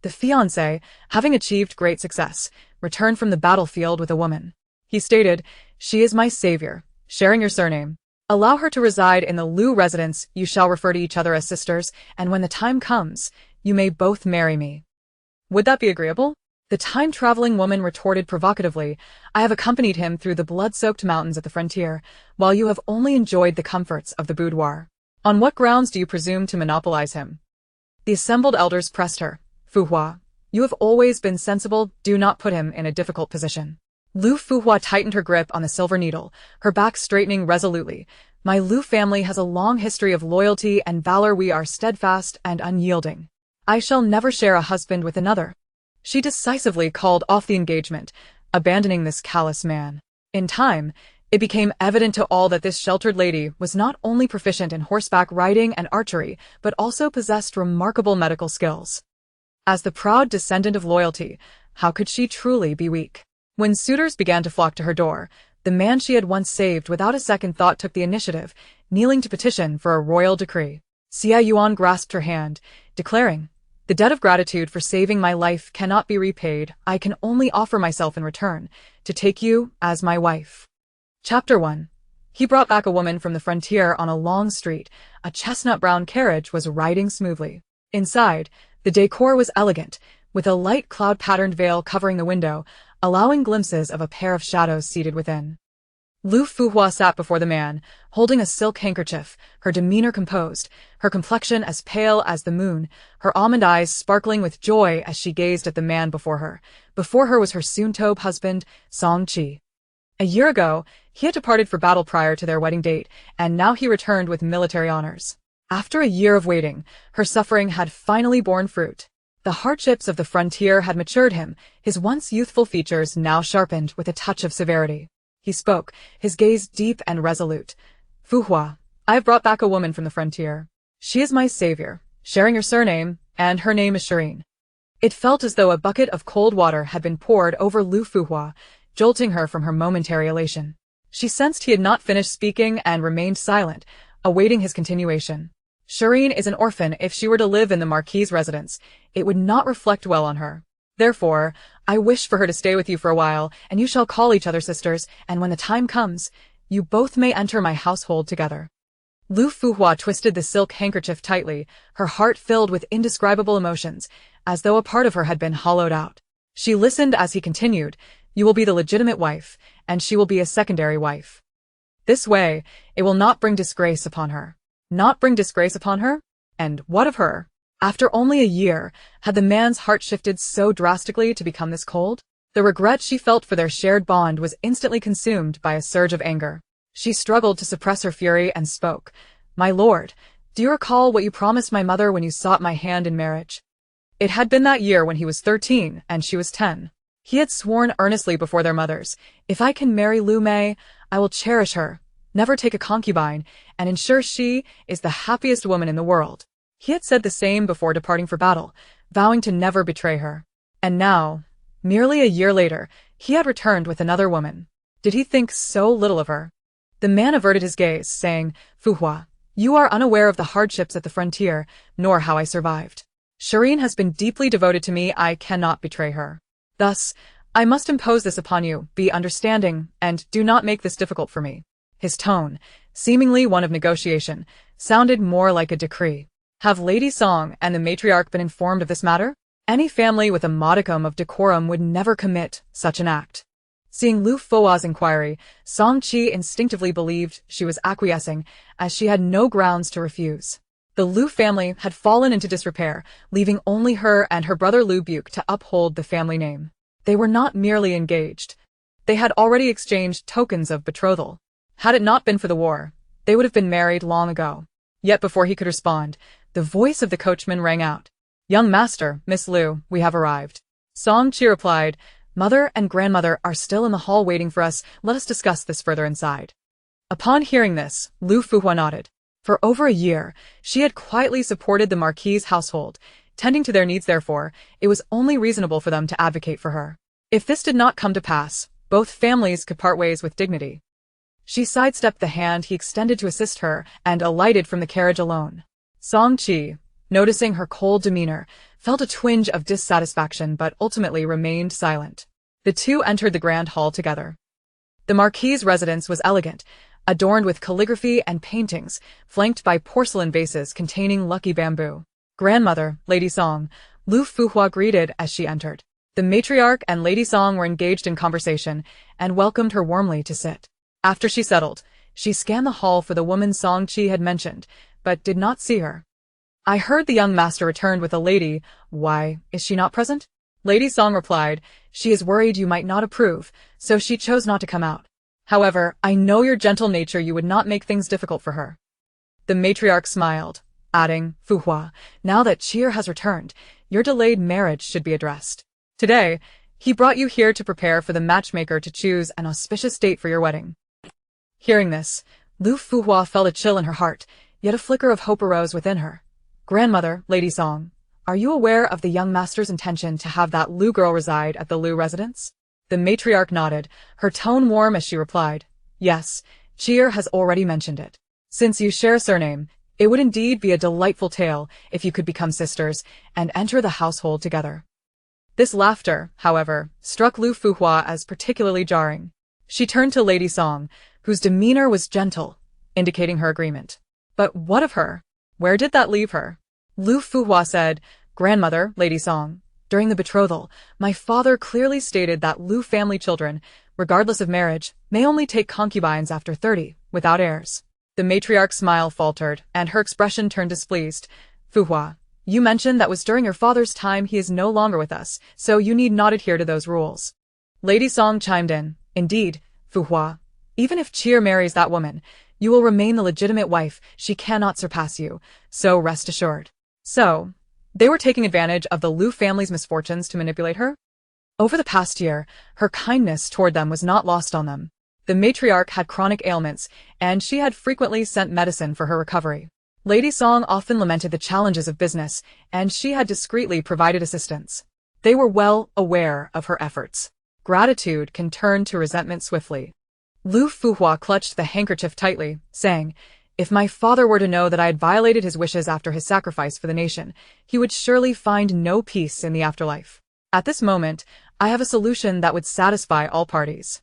The fiancé, having achieved great success, returned from the battlefield with a woman. He stated, "She is my savior, sharing your surname. Allow her to reside in the Liu residence. You shall refer to each other as sisters, and when the time comes, you may both marry me." Would that be agreeable? The time-traveling woman retorted provocatively, "I have accompanied him through the blood-soaked mountains at the frontier, while you have only enjoyed the comforts of the boudoir. On what grounds do you presume to monopolize him?" The assembled elders pressed her. "Fuhua, you have always been sensible, do not put him in a difficult position." Liu Fuhua tightened her grip on the silver needle, her back straightening resolutely. "My Liu family has a long history of loyalty and valor. We are steadfast and unyielding. I shall never share a husband with another." She decisively called off the engagement, abandoning this callous man. In time, it became evident to all that this sheltered lady was not only proficient in horseback riding and archery, but also possessed remarkable medical skills. As the proud descendant of loyalty, how could she truly be weak? When suitors began to flock to her door, the man she had once saved without a second thought took the initiative, kneeling to petition for a royal decree. Xia Yuan grasped her hand, declaring, "The debt of gratitude for saving my life cannot be repaid. I can only offer myself in return, to take you as my wife." Chapter 1. He brought back a woman from the frontier on a long street. A chestnut-brown carriage was riding smoothly. Inside, the decor was elegant, with a light cloud-patterned veil covering the window, allowing glimpses of a pair of shadows seated within. Liu Fuhua sat before the man, holding a silk handkerchief, her demeanor composed, her complexion as pale as the moon, her almond eyes sparkling with joy as she gazed at the man before her. Before her was her soon-to-be husband, Song Qi. A year ago, he had departed for battle prior to their wedding date, and now he returned with military honors. After a year of waiting, her suffering had finally borne fruit. The hardships of the frontier had matured him, his once youthful features now sharpened with a touch of severity. He spoke, his gaze deep and resolute. "Fuhua, I have brought back a woman from the frontier. She is my savior, sharing your surname, and her name is Shireen." It felt as though a bucket of cold water had been poured over Liu Fuhua, jolting her from her momentary elation. She sensed he had not finished speaking and remained silent, awaiting his continuation. "Shireen is an orphan. If she were to live in the Marquis's residence, it would not reflect well on her. Therefore, I wish for her to stay with you for a while, and you shall call each other sisters, and when the time comes, you both may enter my household together." Liu Fuhua twisted the silk handkerchief tightly, her heart filled with indescribable emotions, as though a part of her had been hollowed out. She listened as he continued, "You will be the legitimate wife, and she will be a secondary wife. This way, it will not bring disgrace upon her." Not bring disgrace upon her? And what of her? After only a year, had the man's heart shifted so drastically to become this cold? The regret she felt for their shared bond was instantly consumed by a surge of anger. She struggled to suppress her fury and spoke, "My lord, do you recall what you promised my mother when you sought my hand in marriage?" It had been that year when he was 13 and she was 10. He had sworn earnestly before their mothers, "If I can marry Lu Mei, I will cherish her, never take a concubine, and ensure she is the happiest woman in the world." He had said the same before departing for battle, vowing to never betray her. And now, merely a year later, he had returned with another woman. Did he think so little of her? The man averted his gaze, saying, "Fuhua, you are unaware of the hardships at the frontier, nor how I survived. Shireen has been deeply devoted to me. I cannot betray her. Thus, I must impose this upon you. Be understanding, and do not make this difficult for me." His tone, seemingly one of negotiation, sounded more like a decree. Have Lady Song and the matriarch been informed of this matter? Any family with a modicum of decorum would never commit such an act. Seeing Liu Fuhua's inquiry, Song Qi instinctively believed she was acquiescing, as she had no grounds to refuse. The Liu family had fallen into disrepair, leaving only her and her brother Liu Buke to uphold the family name. They were not merely engaged. They had already exchanged tokens of betrothal. Had it not been for the war, they would have been married long ago. Yet before he could respond, the voice of the coachman rang out. "Young master, Miss Liu, we have arrived." Song Qi replied, "Mother and grandmother are still in the hall waiting for us. Let us discuss this further inside." Upon hearing this, Liu Fuhua nodded. For over a year, she had quietly supported the Marquis's household. Tending to their needs, therefore, it was only reasonable for them to advocate for her. If this did not come to pass, both families could part ways with dignity. She sidestepped the hand he extended to assist her and alighted from the carriage alone. "Song Qi, noticing her cold demeanor, felt a twinge of dissatisfaction but ultimately remained silent. The two entered the grand hall together. The Marquis's residence was elegant, adorned with calligraphy and paintings, flanked by porcelain vases containing lucky bamboo. Grandmother, Lady Song, Liu Furong greeted as she entered. The matriarch and Lady Song were engaged in conversation and welcomed her warmly to sit. After she settled, she scanned the hall for the woman Song Chi had mentioned, but did not see her. I heard the young master returned with a lady. Why, is she not present? Lady Song replied, she is worried you might not approve, so she chose not to come out. However, I know your gentle nature, you would not make things difficult for her. The matriarch smiled, adding, Fuhua, now that Cheer has returned, your delayed marriage should be addressed. Today, he brought you here to prepare for the matchmaker to choose an auspicious date for your wedding. Hearing this, Liu Fuhua felt a chill in her heart, yet a flicker of hope arose within her. Grandmother, Lady Song, are you aware of the young master's intention to have that Liu girl reside at the Liu residence? The matriarch nodded, her tone warm as she replied, yes, Cheer has already mentioned it. Since you share a surname, it would indeed be a delightful tale if you could become sisters and enter the household together. This laughter, however, struck Liu Fuhua as particularly jarring. She turned to Lady Song, whose demeanor was gentle, indicating her agreement. But what of her? Where did that leave her? Liu Fuhua said, Grandmother, Lady Song, during the betrothal, my father clearly stated that Liu family children, regardless of marriage, may only take concubines after 30, without heirs. The matriarch's smile faltered, and her expression turned displeased. Fuhua, you mentioned that was during your father's time. He is no longer with us, so you need not adhere to those rules. Lady Song chimed in, indeed, Fuhua, even if Cheer marries that woman, you will remain the legitimate wife. She cannot surpass you, so rest assured. So, they were taking advantage of the Liu family's misfortunes to manipulate her? Over the past year, her kindness toward them was not lost on them. The matriarch had chronic ailments, and she had frequently sent medicine for her recovery. Lady Song often lamented the challenges of business, and she had discreetly provided assistance. They were well aware of her efforts. Gratitude can turn to resentment swiftly. Liu Fuhua clutched the handkerchief tightly, saying, if my father were to know that I had violated his wishes after his sacrifice for the nation, he would surely find no peace in the afterlife. At this moment, I have a solution that would satisfy all parties.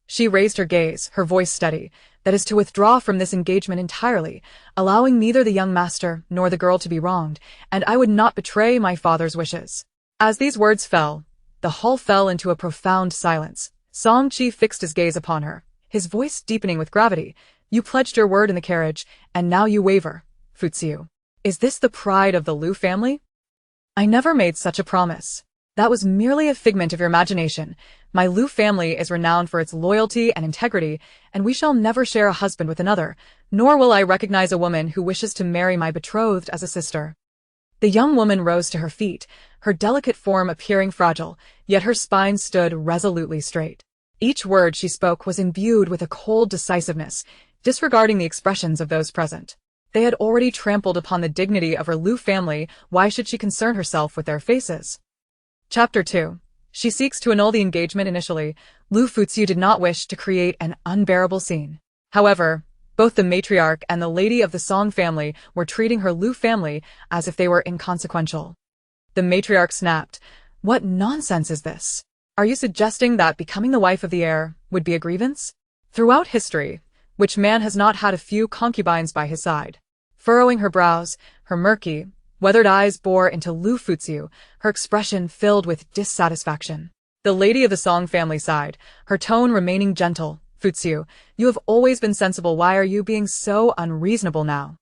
She raised her gaze, her voice steady, that is to withdraw from this engagement entirely, allowing neither the young master nor the girl to be wronged, and I would not betray my father's wishes. As these words fell, the hall fell into a profound silence. Song Chi fixed his gaze upon her, his voice deepening with gravity. You pledged your word in the carriage, and now you waver, Futsiu. Is this the pride of the Liu family? I never made such a promise. That was merely a figment of your imagination. My Liu family is renowned for its loyalty and integrity, and we shall never share a husband with another, nor will I recognize a woman who wishes to marry my betrothed as a sister. The young woman rose to her feet, her delicate form appearing fragile, yet her spine stood resolutely straight. Each word she spoke was imbued with a cold decisiveness, disregarding the expressions of those present. They had already trampled upon the dignity of her Liu family. Why should she concern herself with their faces? Chapter 2. She seeks to annul the engagement. Initially, Liu Futsiu did not wish to create an unbearable scene. However, both the matriarch and the lady of the Song family were treating her Liu family as if they were inconsequential. The matriarch snapped, what nonsense is this? Are you suggesting that becoming the wife of the heir would be a grievance? Throughout history, which man has not had a few concubines by his side? Furrowing her brows, her murky, weathered eyes bore into Liu Futsiu, her expression filled with dissatisfaction. The lady of the Song family sighed, her tone remaining gentle. Futsiu, you have always been sensible. Why are you being so unreasonable now?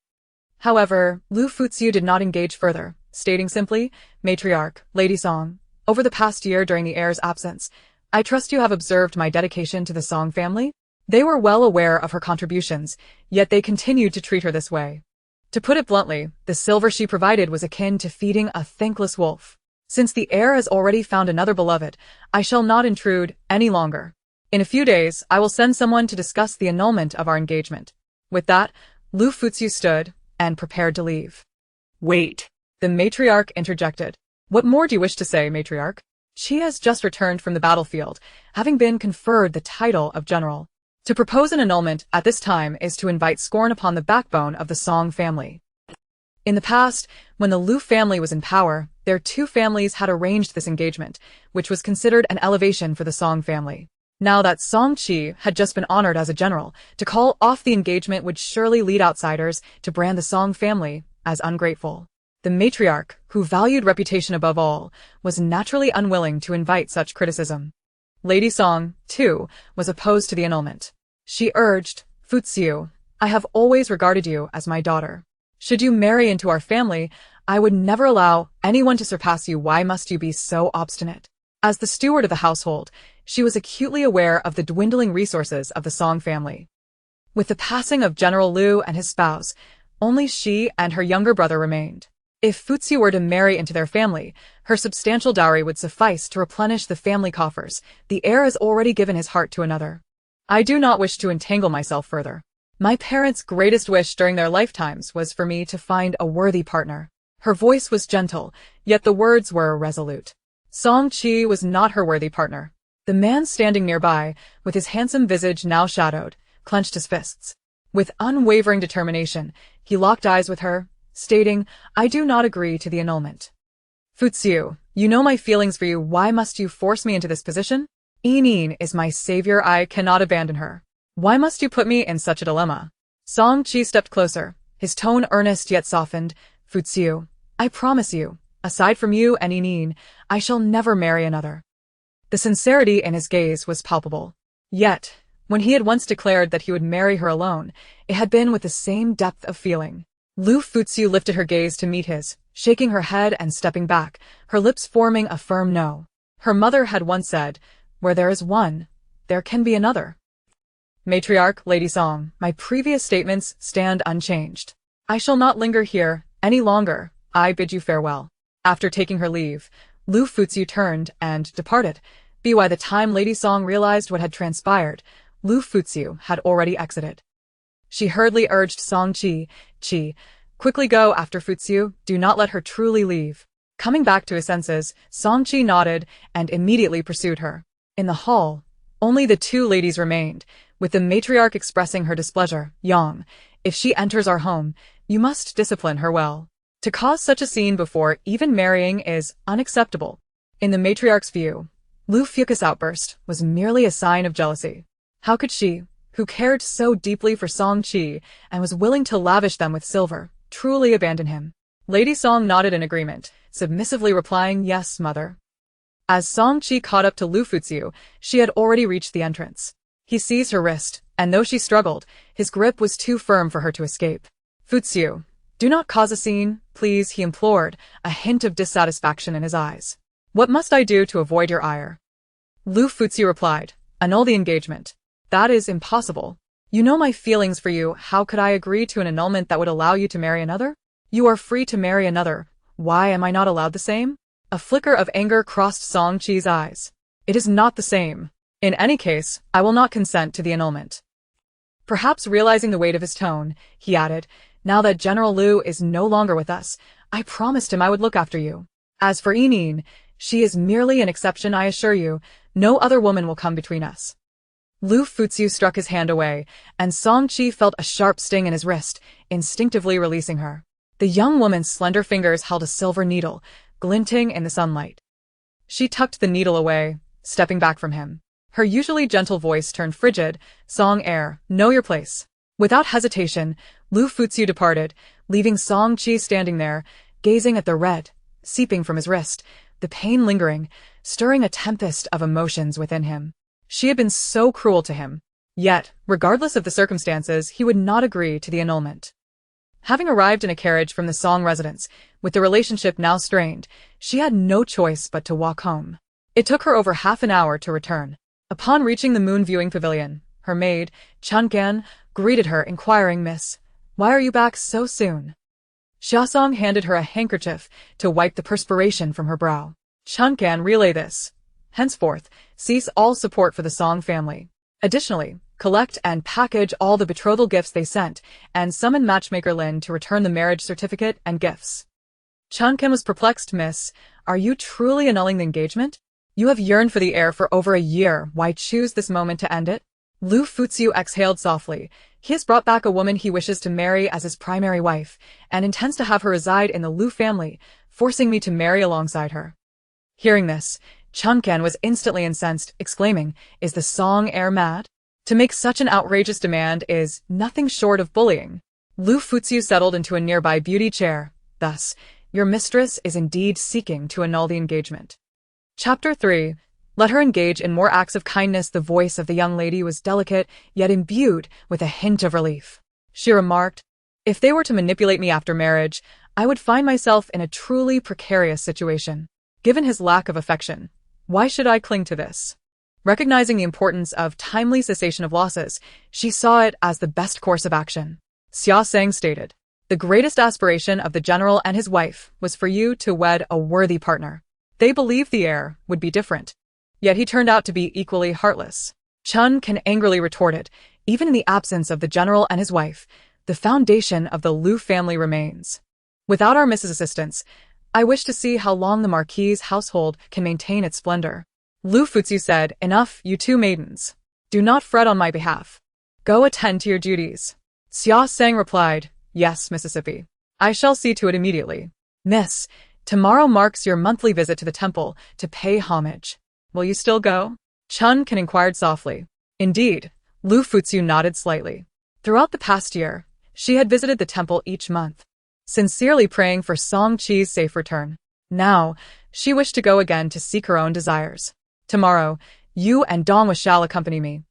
However, Liu Futsiu did not engage further, stating simply, Matriarch, Lady Song, over the past year during the heir's absence, I trust you have observed my dedication to the Song family? They were well aware of her contributions, yet they continued to treat her this way. To put it bluntly, the silver she provided was akin to feeding a thankless wolf. Since the heir has already found another beloved, I shall not intrude any longer. In a few days, I will send someone to discuss the annulment of our engagement. With that, Liu Futsiu stood and prepared to leave. Wait. The matriarch interjected. What more do you wish to say, matriarch? She has just returned from the battlefield, having been conferred the title of general. To propose an annulment at this time is to invite scorn upon the backbone of the Song family. In the past, when the Liu family was in power, their two families had arranged this engagement, which was considered an elevation for the Song family. Now that Song Qi had just been honored as a general, to call off the engagement would surely lead outsiders to brand the Song family as ungrateful. The matriarch, who valued reputation above all, was naturally unwilling to invite such criticism. Lady Song, too, was opposed to the annulment. She urged, "Futsiu, I have always regarded you as my daughter. Should you marry into our family, I would never allow anyone to surpass you. Why must you be so obstinate?" As the steward of the household, she was acutely aware of the dwindling resources of the Song family. With the passing of General Liu and his spouse, only she and her younger brother remained. If Futsiu were to marry into their family, her substantial dowry would suffice to replenish the family coffers. The heir has already given his heart to another. I do not wish to entangle myself further. My parents' greatest wish during their lifetimes was for me to find a worthy partner. Her voice was gentle, yet the words were resolute. Song Qi was not her worthy partner. The man standing nearby, with his handsome visage now shadowed, clenched his fists. With unwavering determination, he locked eyes with her, stating, "I do not agree to the annulment." "Futsiu, you know my feelings for you. Why must you force me into this position? Yining is my savior. I cannot abandon her. Why must you put me in such a dilemma?" Song Qi stepped closer, his tone earnest yet softened. "Futsiu, I promise you, aside from you and Yining, I shall never marry another." The sincerity in his gaze was palpable. Yet, when he had once declared that he would marry her alone, it had been with the same depth of feeling. Liu Futsiu lifted her gaze to meet his, shaking her head and stepping back, her lips forming a firm no. Her mother had once said, "Where there is one, there can be another." Matriarch Lady Song, my previous statements stand unchanged. I shall not linger here any longer. I bid you farewell. After taking her leave, Liu Futsiu turned and departed. By the time Lady Song realized what had transpired, Liu Futsiu had already exited. She hurriedly urged Song Qi, quickly go after Futsiu, do not let her truly leave." Coming back to his senses, Song Qi nodded and immediately pursued her. In the hall, only the two ladies remained, with the matriarch expressing her displeasure. "Yang, if she enters our home, you must discipline her well. To cause such a scene before even marrying is unacceptable." In the matriarch's view, Liu Fuqi's outburst was merely a sign of jealousy. How could she, who cared so deeply for Song Qi and was willing to lavish them with silver, truly abandon him? Lady Song nodded in agreement, submissively replying, "Yes, mother." As Song Qi caught up to Liu Futsiu, she had already reached the entrance. He seized her wrist, and though she struggled, his grip was too firm for her to escape. "Futsiu, do not cause a scene, please," he implored, a hint of dissatisfaction in his eyes. "What must I do to avoid your ire?" Liu Futsiu replied, "Annul the engagement." "That is impossible. You know my feelings for you. How could I agree to an annulment that would allow you to marry another? You are free to marry another. Why am I not allowed the same?" A flicker of anger crossed Song Qi's eyes. "It is not the same. In any case, I will not consent to the annulment." Perhaps realizing the weight of his tone, he added, "Now that General Liu is no longer with us, I promised him I would look after you. As for Yining, she is merely an exception, I assure you. No other woman will come between us." Liu Futsiu struck his hand away, and Song Qi felt a sharp sting in his wrist, instinctively releasing her. The young woman's slender fingers held a silver needle, glinting in the sunlight. She tucked the needle away, stepping back from him. Her usually gentle voice turned frigid. "Song heir, know your place." Without hesitation, Liu Futsiu departed, leaving Song Qi standing there, gazing at the red, seeping from his wrist, the pain lingering, stirring a tempest of emotions within him. She had been so cruel to him. Yet, regardless of the circumstances, he would not agree to the annulment. Having arrived in a carriage from the Song residence, with the relationship now strained, she had no choice but to walk home. It took her over half an hour to return. Upon reaching the moon viewing pavilion, her maid, Chunkan, greeted her, inquiring, "Miss, why are you back so soon?" Xiaosong handed her a handkerchief to wipe the perspiration from her brow. "Chunkan, relay this. Henceforth, cease all support for the Song family. Additionally, collect and package all the betrothal gifts they sent, and summon matchmaker Lin to return the marriage certificate and gifts." Chunkan was perplexed. "Miss, are you truly annulling the engagement? You have yearned for the heir for over a year. Why choose this moment to end it?" Liu Futsiu exhaled softly, He has brought back a woman he wishes to marry as his primary wife, and intends to have her reside in the Liu family, forcing me to marry alongside her. Hearing this, Chunken was instantly incensed, exclaiming, "Is the Song heir mad? To make such an outrageous demand is nothing short of bullying." Liu Fuziu settled into a nearby beauty chair. "Thus, your mistress is indeed seeking to annul the engagement." Chapter 3. Let her engage in more acts of kindness. The voice of the young lady was delicate, yet imbued with a hint of relief. She remarked, "If they were to manipulate me after marriage, I would find myself in a truly precarious situation. Given his lack of affection, why should I cling to this?" Recognizing the importance of timely cessation of losses, she saw it as the best course of action. Xia Sang stated, "The greatest aspiration of the general and his wife was for you to wed a worthy partner. They believed the heir would be different. Yet he turned out to be equally heartless." Chunken angrily retorted, "Even in the absence of the general and his wife, the foundation of the Liu family remains. Without our Mrs. Assistance, I wish to see how long the Marquis's household can maintain its splendor." Liu Fuziu said, "Enough, you two maidens. Do not fret on my behalf. Go attend to your duties." Xia Sang replied, "Yes, Mississippi. I shall see to it immediately." "Miss, tomorrow marks your monthly visit to the temple to pay homage. Will you still go?" Chunken inquired softly. Indeed, Liu Fuziu nodded slightly. Throughout the past year, she had visited the temple each month, sincerely praying for Song Qi's safe return. Now, she wished to go again to seek her own desires. "Tomorrow, you and Donghua shall accompany me,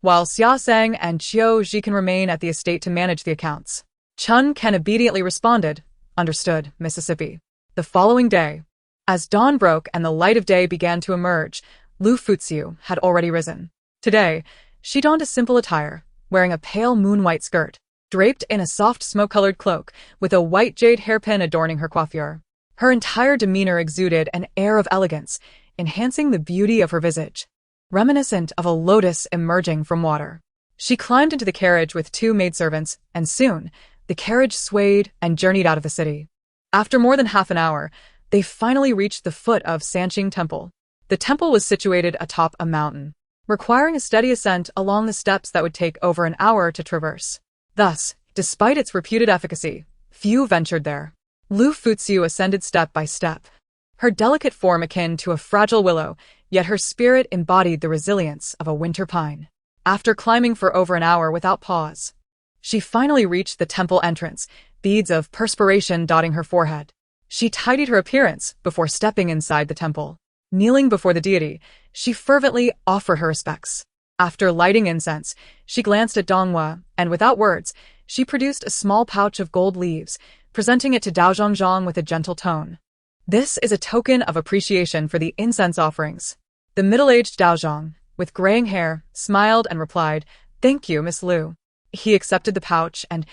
while Xia Sang and Qiu Ji can remain at the estate to manage the accounts." Chunken obediently responded, "Understood, Mississippi." The following day, as dawn broke and the light of day began to emerge, Liu Fuziu had already risen. Today, she donned a simple attire, wearing a pale moon-white skirt, draped in a soft smoke-colored cloak, with a white jade hairpin adorning her coiffure. Her entire demeanor exuded an air of elegance, enhancing the beauty of her visage, reminiscent of a lotus emerging from water. She climbed into the carriage with two maidservants, and soon, the carriage swayed and journeyed out of the city. After more than half an hour, they finally reached the foot of Sanqing Temple. The temple was situated atop a mountain, requiring a steady ascent along the steps that would take over an hour to traverse. Thus, despite its reputed efficacy, few ventured there. Liu Fuziu ascended step by step, her delicate form akin to a fragile willow, yet her spirit embodied the resilience of a winter pine. After climbing for over an hour without pause, she finally reached the temple entrance, beads of perspiration dotting her forehead. She tidied her appearance before stepping inside the temple. Kneeling before the deity, she fervently offered her respects. After lighting incense, she glanced at Donghua, and without words, she produced a small pouch of gold leaves, presenting it to Daozhongzhong with a gentle tone. "This is a token of appreciation for the incense offerings." The middle-aged Daozhong, with graying hair, smiled and replied, "Thank you, Miss Liu." He accepted the pouch and,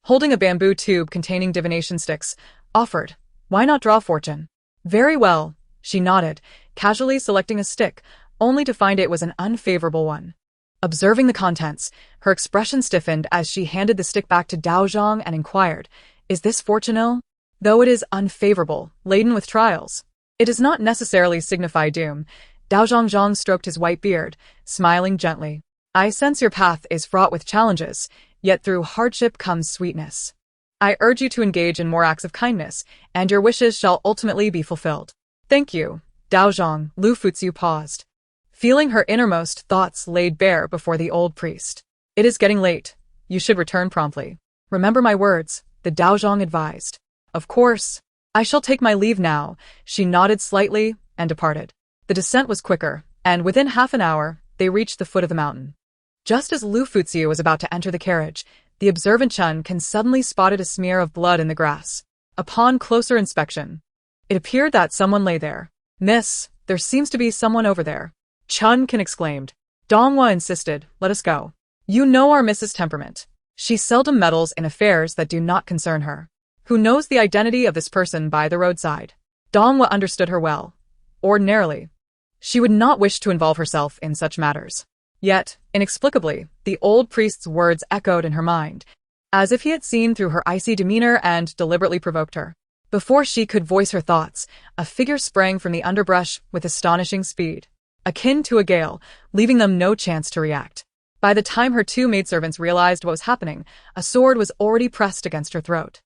holding a bamboo tube containing divination sticks, offered, "Why not draw fortune?" "Very well," she nodded, casually selecting a stick, only to find it was an unfavorable one. Observing the contents, her expression stiffened as she handed the stick back to Daozhong and inquired, "Is this fortunate? Though it is unfavorable, laden with trials, it does not necessarily signify doom." Daozhongzhong stroked his white beard, smiling gently. "I sense your path is fraught with challenges, yet through hardship comes sweetness. I urge you to engage in more acts of kindness, and your wishes shall ultimately be fulfilled." "Thank you, Daozhong." Liu Fuziu paused, feeling her innermost thoughts laid bare before the old priest. "It is getting late. You should return promptly." "Remember my words," the Daozhong advised. "Of course. I shall take my leave now." She nodded slightly and departed. The descent was quicker, and within half an hour, they reached the foot of the mountain. Just as Liu Fuziu was about to enter the carriage, the observant Chunken suddenly spotted a smear of blood in the grass. Upon closer inspection, it appeared that someone lay there. "Miss, there seems to be someone over there," Chunken exclaimed. Donghua insisted, "Let us go. You know our Miss's temperament. She seldom meddles in affairs that do not concern her. Who knows the identity of this person by the roadside?" Donghua understood her well. Ordinarily, she would not wish to involve herself in such matters. Yet, inexplicably, the old priest's words echoed in her mind, as if he had seen through her icy demeanor and deliberately provoked her. Before she could voice her thoughts, a figure sprang from the underbrush with astonishing speed, akin to a gale, leaving them no chance to react. By the time her two maidservants realized what was happening, a sword was already pressed against her throat.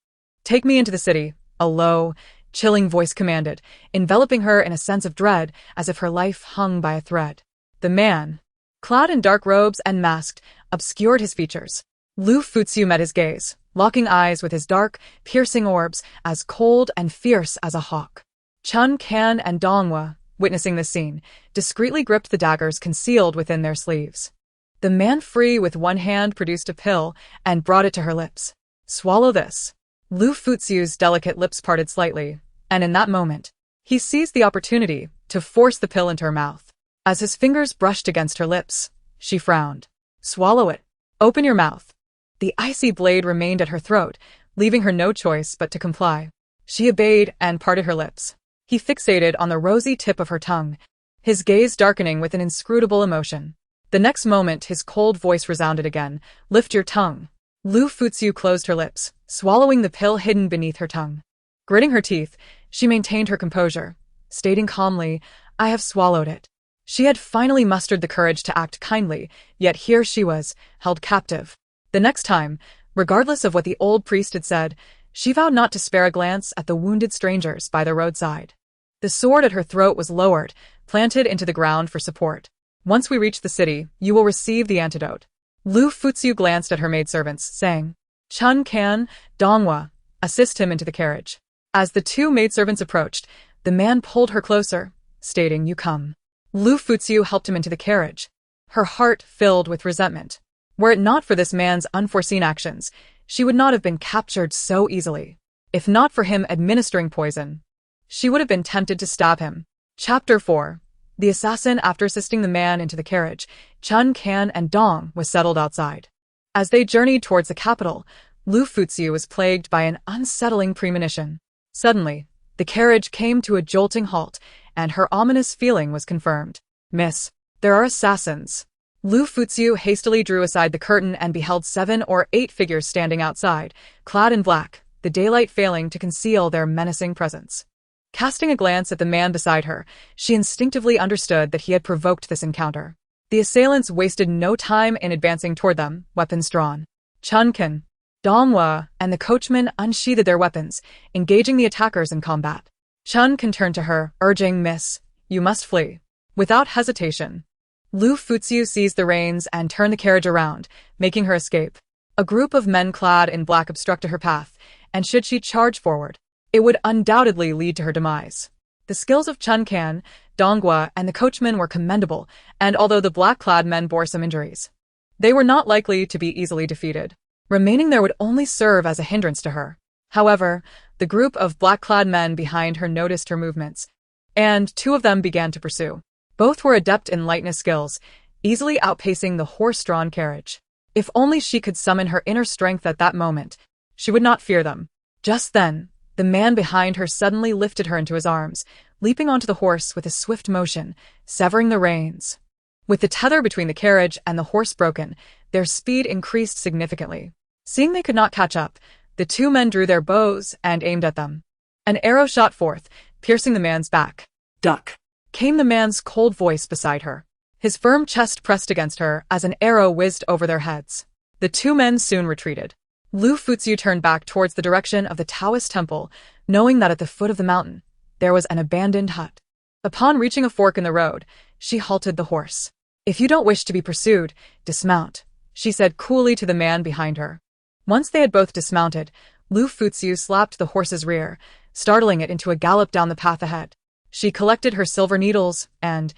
"Take me into the city," a low, chilling voice commanded, enveloping her in a sense of dread as if her life hung by a thread. The man, clad in dark robes and masked, obscured his features. Liu Furong met his gaze, locking eyes with his dark, piercing orbs, as cold and fierce as a hawk. Chun Kan and Donghua, witnessing this scene, discreetly gripped the daggers concealed within their sleeves. The man, free with one hand, produced a pill and brought it to her lips. "Swallow this." Liu Furong's delicate lips parted slightly, and in that moment, he seized the opportunity to force the pill into her mouth. As his fingers brushed against her lips, she frowned. "Swallow it. Open your mouth." The icy blade remained at her throat, leaving her no choice but to comply. She obeyed and parted her lips. He fixated on the rosy tip of her tongue, his gaze darkening with an inscrutable emotion. The next moment, his cold voice resounded again. "Lift your tongue." Liu Furong closed her lips, swallowing the pill hidden beneath her tongue. Gritting her teeth, she maintained her composure, stating calmly, "I have swallowed it." She had finally mustered the courage to act kindly, yet here she was, held captive. The next time, regardless of what the old priest had said, she vowed not to spare a glance at the wounded strangers by the roadside. The sword at her throat was lowered, planted into the ground for support. "Once we reach the city, you will receive the antidote." Liu Furong glanced at her maidservants, saying, "Chun Kan, Donghua, assist him into the carriage." As the two maidservants approached, the man pulled her closer, stating, "You come." Liu Furong helped him into the carriage, her heart filled with resentment. Were it not for this man's unforeseen actions, she would not have been captured so easily. If not for him administering poison, she would have been tempted to stab him. Chapter 4. The assassin. After assisting the man into the carriage, Chun Kan and Dong was settled outside. As they journeyed towards the capital, Liu Furong was plagued by an unsettling premonition. Suddenly, the carriage came to a jolting halt, and her ominous feeling was confirmed. "Miss, there are assassins." Liu Furong hastily drew aside the curtain and beheld 7 or 8 figures standing outside, clad in black, the daylight failing to conceal their menacing presence. Casting a glance at the man beside her, she instinctively understood that he had provoked this encounter. The assailants wasted no time in advancing toward them, weapons drawn. Chun Kan, Donghua, and the coachman unsheathed their weapons, engaging the attackers in combat. Chun Kan turned to her, urging, "Miss, you must flee." Without hesitation, Liu Furong seized the reins and turned the carriage around, making her escape. A group of men clad in black obstructed her path, and should she charge forward, it would undoubtedly lead to her demise. The skills of Chun Kan, Donghua, and the coachman were commendable, and although the black-clad men bore some injuries, they were not likely to be easily defeated. Remaining there would only serve as a hindrance to her. However, the group of black-clad men behind her noticed her movements, and 2 of them began to pursue. Both were adept in lightness skills, easily outpacing the horse-drawn carriage. If only she could summon her inner strength at that moment, she would not fear them. Just then, the man behind her suddenly lifted her into his arms, leaping onto the horse with a swift motion, severing the reins. With the tether between the carriage and the horse broken, their speed increased significantly. Seeing they could not catch up, the 2 men drew their bows and aimed at them. An arrow shot forth, piercing the man's back. "Duck!" came the man's cold voice beside her. His firm chest pressed against her as an arrow whizzed over their heads. The 2 men soon retreated. Liu Furong turned back towards the direction of the Taoist temple, knowing that at the foot of the mountain, there was an abandoned hut. Upon reaching a fork in the road, she halted the horse. "If you don't wish to be pursued, dismount," she said coolly to the man behind her. Once they had both dismounted, Liu Furong slapped the horse's rear, startling it into a gallop down the path ahead. She collected her silver needles and,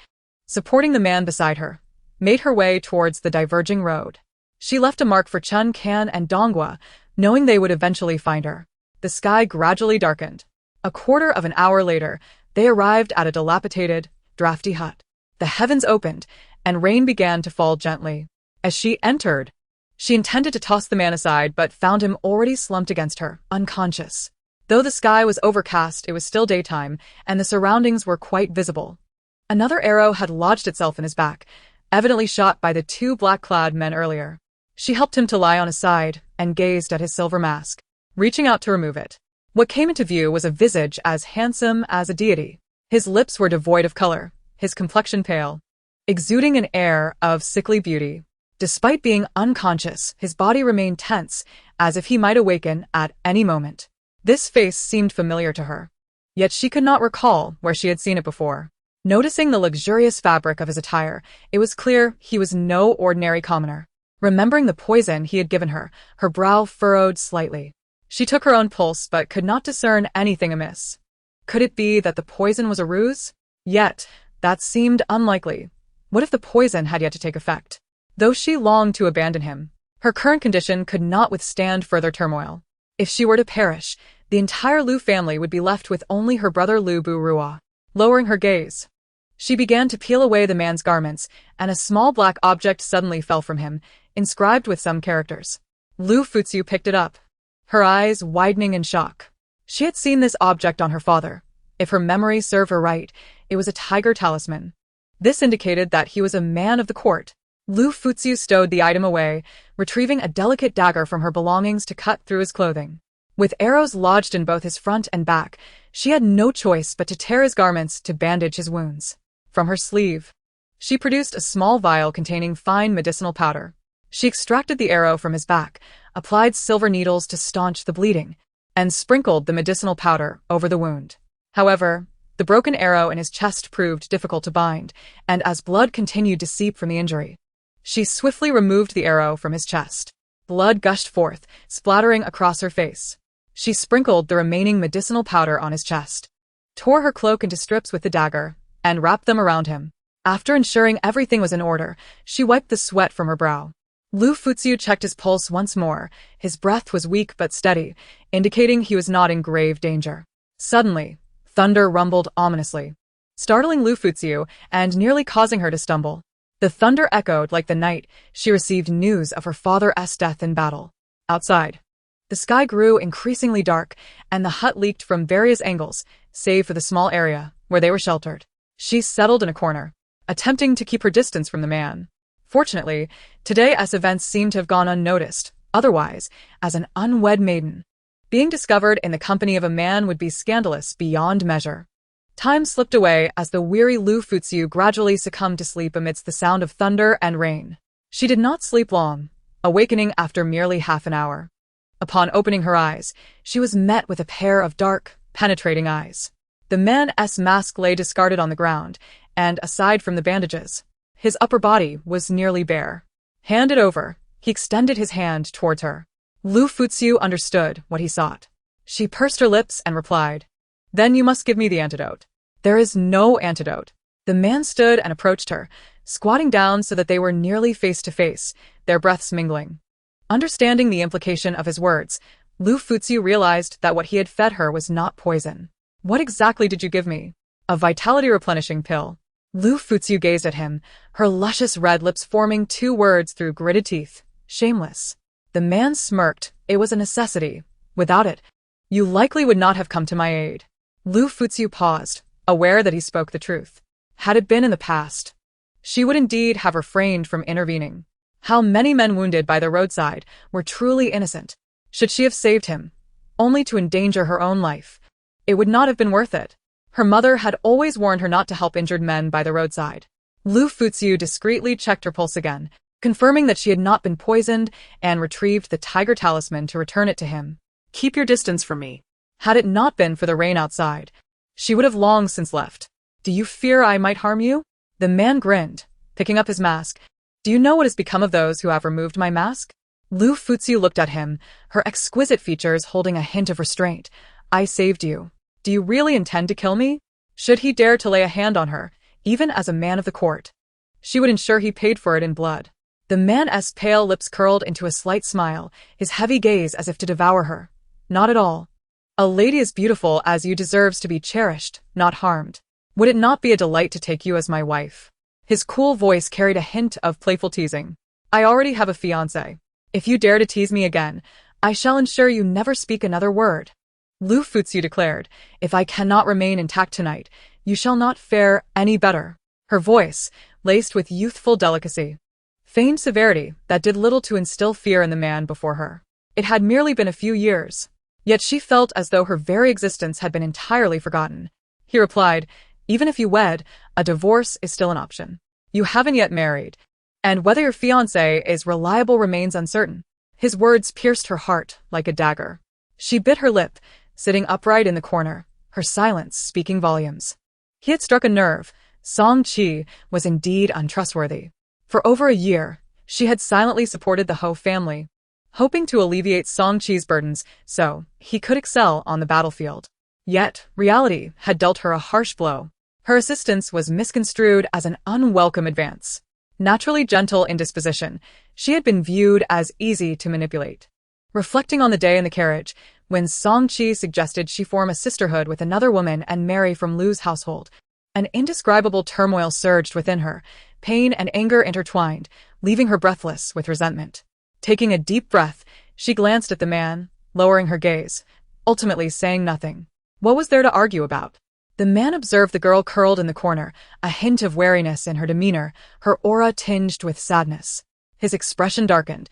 supporting the man beside her, made her way towards the diverging road. She left a mark for Chun Kan and Donghua, knowing they would eventually find her. The sky gradually darkened. A quarter of an hour later, they arrived at a dilapidated, drafty hut. The heavens opened, and rain began to fall gently. As she entered, she intended to toss the man aside but found him already slumped against her, unconscious. Though the sky was overcast, it was still daytime, and the surroundings were quite visible. Another arrow had lodged itself in his back, evidently shot by the 2 black-clad men earlier. She helped him to lie on his side and gazed at his silver mask, reaching out to remove it. What came into view was a visage as handsome as a deity. His lips were devoid of color, his complexion pale, exuding an air of sickly beauty. Despite being unconscious, his body remained tense, as if he might awaken at any moment. This face seemed familiar to her, yet she could not recall where she had seen it before. Noticing the luxurious fabric of his attire, it was clear he was no ordinary commoner. Remembering the poison he had given her, her brow furrowed slightly. She took her own pulse but could not discern anything amiss. Could it be that the poison was a ruse? Yet, that seemed unlikely. What if the poison had yet to take effect? Though she longed to abandon him, her current condition could not withstand further turmoil. If she were to perish, the entire Liu family would be left with only her brother Liu Burua. Lowering her gaze, she began to peel away the man's garments, and a small black object suddenly fell from him, inscribed with some characters. Liu Furong picked it up, her eyes widening in shock. She had seen this object on her father. If her memory served her right, it was a tiger talisman. This indicated that he was a man of the court. Liu Furong stowed the item away, retrieving a delicate dagger from her belongings to cut through his clothing. With arrows lodged in both his front and back, she had no choice but to tear his garments to bandage his wounds. From her sleeve, she produced a small vial containing fine medicinal powder. She extracted the arrow from his back, applied silver needles to staunch the bleeding, and sprinkled the medicinal powder over the wound. However, the broken arrow in his chest proved difficult to bind, and as blood continued to seep from the injury, she swiftly removed the arrow from his chest. Blood gushed forth, splattering across her face. She sprinkled the remaining medicinal powder on his chest, tore her cloak into strips with the dagger, and wrapped them around him. After ensuring everything was in order, she wiped the sweat from her brow. Liu Furong checked his pulse once more. His breath was weak but steady, indicating he was not in grave danger. Suddenly, thunder rumbled ominously, startling Liu Furong and nearly causing her to stumble. The thunder echoed like the night she received news of her father's death in battle. Outside, the sky grew increasingly dark, and the hut leaked from various angles, save for the small area where they were sheltered. She settled in a corner, attempting to keep her distance from the man. Fortunately, today's events seemed to have gone unnoticed. Otherwise, as an unwed maiden, being discovered in the company of a man would be scandalous beyond measure. Time slipped away as the weary Liu Furong gradually succumbed to sleep amidst the sound of thunder and rain. She did not sleep long, awakening after merely half an hour. Upon opening her eyes, she was met with a pair of dark, penetrating eyes. The man's mask lay discarded on the ground, and aside from the bandages, his upper body was nearly bare. Handed over, he extended his hand towards her. Liu Furong understood what he sought. She pursed her lips and replied, "Then you must give me the antidote." "There is no antidote." The man stood and approached her, squatting down so that they were nearly face to face, their breaths mingling. Understanding the implication of his words, Liu Furong realized that what he had fed her was not poison. "What exactly did you give me?" "A vitality-replenishing pill." Liu Furong gazed at him, her luscious red lips forming two words through gritted teeth: shameless. The man smirked. "It was a necessity. Without it, you likely would not have come to my aid." Liu Furong paused, aware that he spoke the truth. Had it been in the past, she would indeed have refrained from intervening. How many men wounded by the roadside were truly innocent? Should she have saved him, only to endanger her own life? It would not have been worth it. Her mother had always warned her not to help injured men by the roadside. Liu Furong discreetly checked her pulse again, confirming that she had not been poisoned, and retrieved the tiger talisman to return it to him. "Keep your distance from me." Had it not been for the rain outside, she would have long since left. "Do you fear I might harm you?" The man grinned, picking up his mask. "Do you know what has become of those who have removed my mask?" Liu Furong looked at him, her exquisite features holding a hint of restraint. "I saved you. Do you really intend to kill me?" Should he dare to lay a hand on her, even as a man of the court, she would ensure he paid for it in blood. The man's pale lips curled into a slight smile, his heavy gaze as if to devour her. "Not at all. A lady as beautiful as you deserves to be cherished, not harmed. Would it not be a delight to take you as my wife?" His cool voice carried a hint of playful teasing. "I already have a fiancé. If you dare to tease me again, I shall ensure you never speak another word." Liu Furong declared, "If I cannot remain intact tonight, you shall not fare any better." Her voice, laced with youthful delicacy, feigned severity that did little to instill fear in the man before her. It had merely been a few years, yet she felt as though her very existence had been entirely forgotten. He replied, "Even if you wed, a divorce is still an option. You haven't yet married. And whether your fiancé is reliable remains uncertain. His words pierced her heart like a dagger. She bit her lip, sitting upright in the corner, her silence speaking volumes. He had struck a nerve. Song-chi was indeed untrustworthy. For over a year, she had silently supported the Ho family, hoping to alleviate Song-chi's burdens so he could excel on the battlefield. Yet, reality had dealt her a harsh blow. Her assistance was misconstrued as an unwelcome advance. Naturally gentle in disposition, she had been viewed as easy to manipulate. Reflecting on the day in the carriage, when Song-chi suggested she form a sisterhood with another woman and marry from Liu's household, an indescribable turmoil surged within her, pain and anger intertwined, leaving her breathless with resentment. Taking a deep breath, she glanced at the man, lowering her gaze, ultimately saying nothing. What was there to argue about? The man observed the girl curled in the corner, a hint of wariness in her demeanor, her aura tinged with sadness. His expression darkened,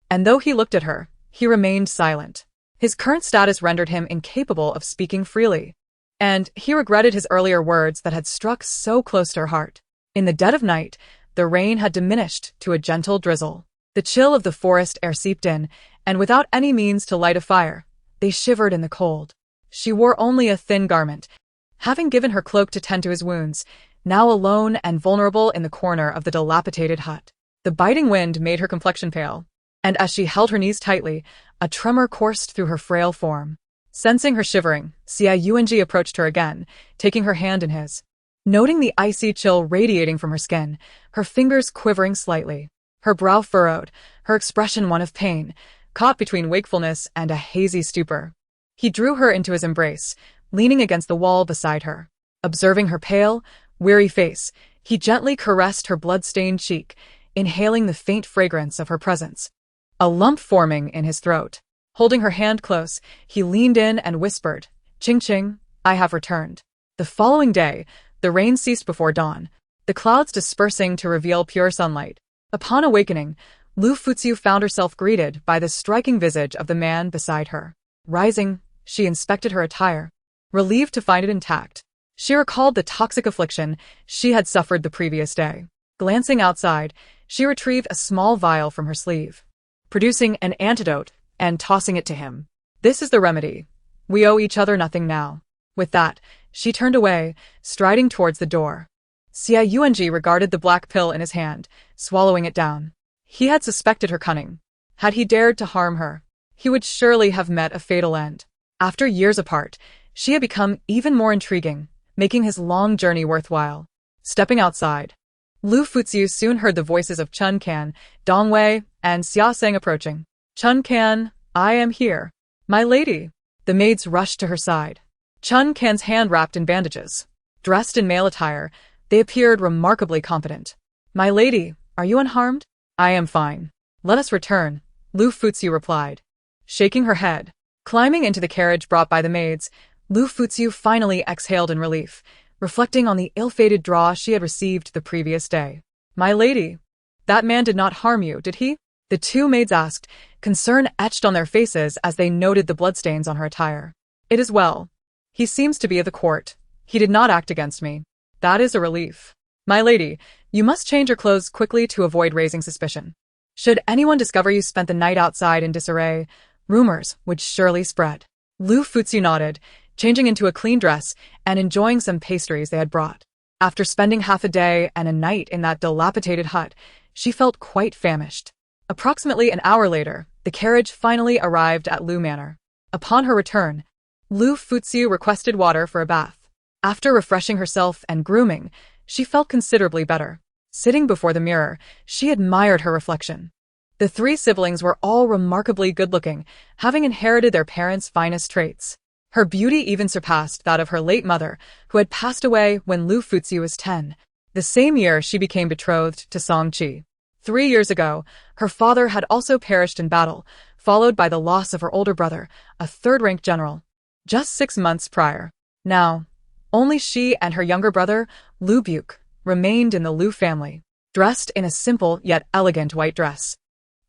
and though he looked at her, he remained silent. His current status rendered him incapable of speaking freely, and he regretted his earlier words that had struck so close to her heart. In the dead of night, the rain had diminished to a gentle drizzle. The chill of the forest air seeped in, and without any means to light a fire, they shivered in the cold. She wore only a thin garment, having given her cloak to tend to his wounds, now alone and vulnerable in the corner of the dilapidated hut. The biting wind made her complexion pale, and as she held her knees tightly, a tremor coursed through her frail form. Sensing her shivering, Xia Yuanji approached her again, taking her hand in his. Noting the icy chill radiating from her skin, her fingers quivering slightly, her brow furrowed, her expression one of pain, caught between wakefulness and a hazy stupor. He drew her into his embrace, leaning against the wall beside her. Observing her pale, weary face, he gently caressed her blood-stained cheek, inhaling the faint fragrance of her presence. A lump forming in his throat. Holding her hand close, he leaned in and whispered, "Ching-ching, I have returned." The following day, the rain ceased before dawn, the clouds dispersing to reveal pure sunlight. Upon awakening, Liu Furong found herself greeted by the striking visage of the man beside her. Rising, she inspected her attire, relieved to find it intact. She recalled the toxic affliction she had suffered the previous day. Glancing outside, she retrieved a small vial from her sleeve, producing an antidote and tossing it to him. "This is the remedy. We owe each other nothing now." With that, she turned away, striding towards the door. Xia Yuanji regarded the black pill in his hand, swallowing it down. He had suspected her cunning. Had he dared to harm her, he would surely have met a fatal end. After years apart, she had become even more intriguing, making his long journey worthwhile. Stepping outside, Liu Furong soon heard the voices of Chun Kan, Dong Wei, and Xia Sang approaching. "Chun Kan, I am here. My lady." The maids rushed to her side. Chun Kan's hand wrapped in bandages. Dressed in male attire, they appeared remarkably confident. "My lady, are you unharmed?" "I am fine. Let us return," Liu Furong replied, shaking her head. Climbing into the carriage brought by the maids, Liu Furong finally exhaled in relief, reflecting on the ill-fated draw she had received the previous day. "My lady, that man did not harm you, did he?" The two maids asked, concern etched on their faces as they noted the bloodstains on her attire. "It is well. He seems to be of the court. He did not act against me. That is a relief. My lady, you must change your clothes quickly to avoid raising suspicion. Should anyone discover you spent the night outside in disarray, rumors would surely spread." Liu Furong nodded, changing into a clean dress and enjoying some pastries they had brought. After spending half a day and a night in that dilapidated hut, she felt quite famished. Approximately an hour later, the carriage finally arrived at Liu Manor. Upon her return, Liu Furong requested water for a bath. After refreshing herself and grooming, she felt considerably better. Sitting before the mirror, she admired her reflection. The three siblings were all remarkably good-looking, having inherited their parents' finest traits. Her beauty even surpassed that of her late mother, who had passed away when Liu Furong was 10. The same year she became betrothed to Song-chi. 3 years ago, her father had also perished in battle, followed by the loss of her older brother, a third-rank general. Just 6 months prior. Now, only she and her younger brother, Liu Buke, remained in the Liu family, dressed in a simple yet elegant white dress.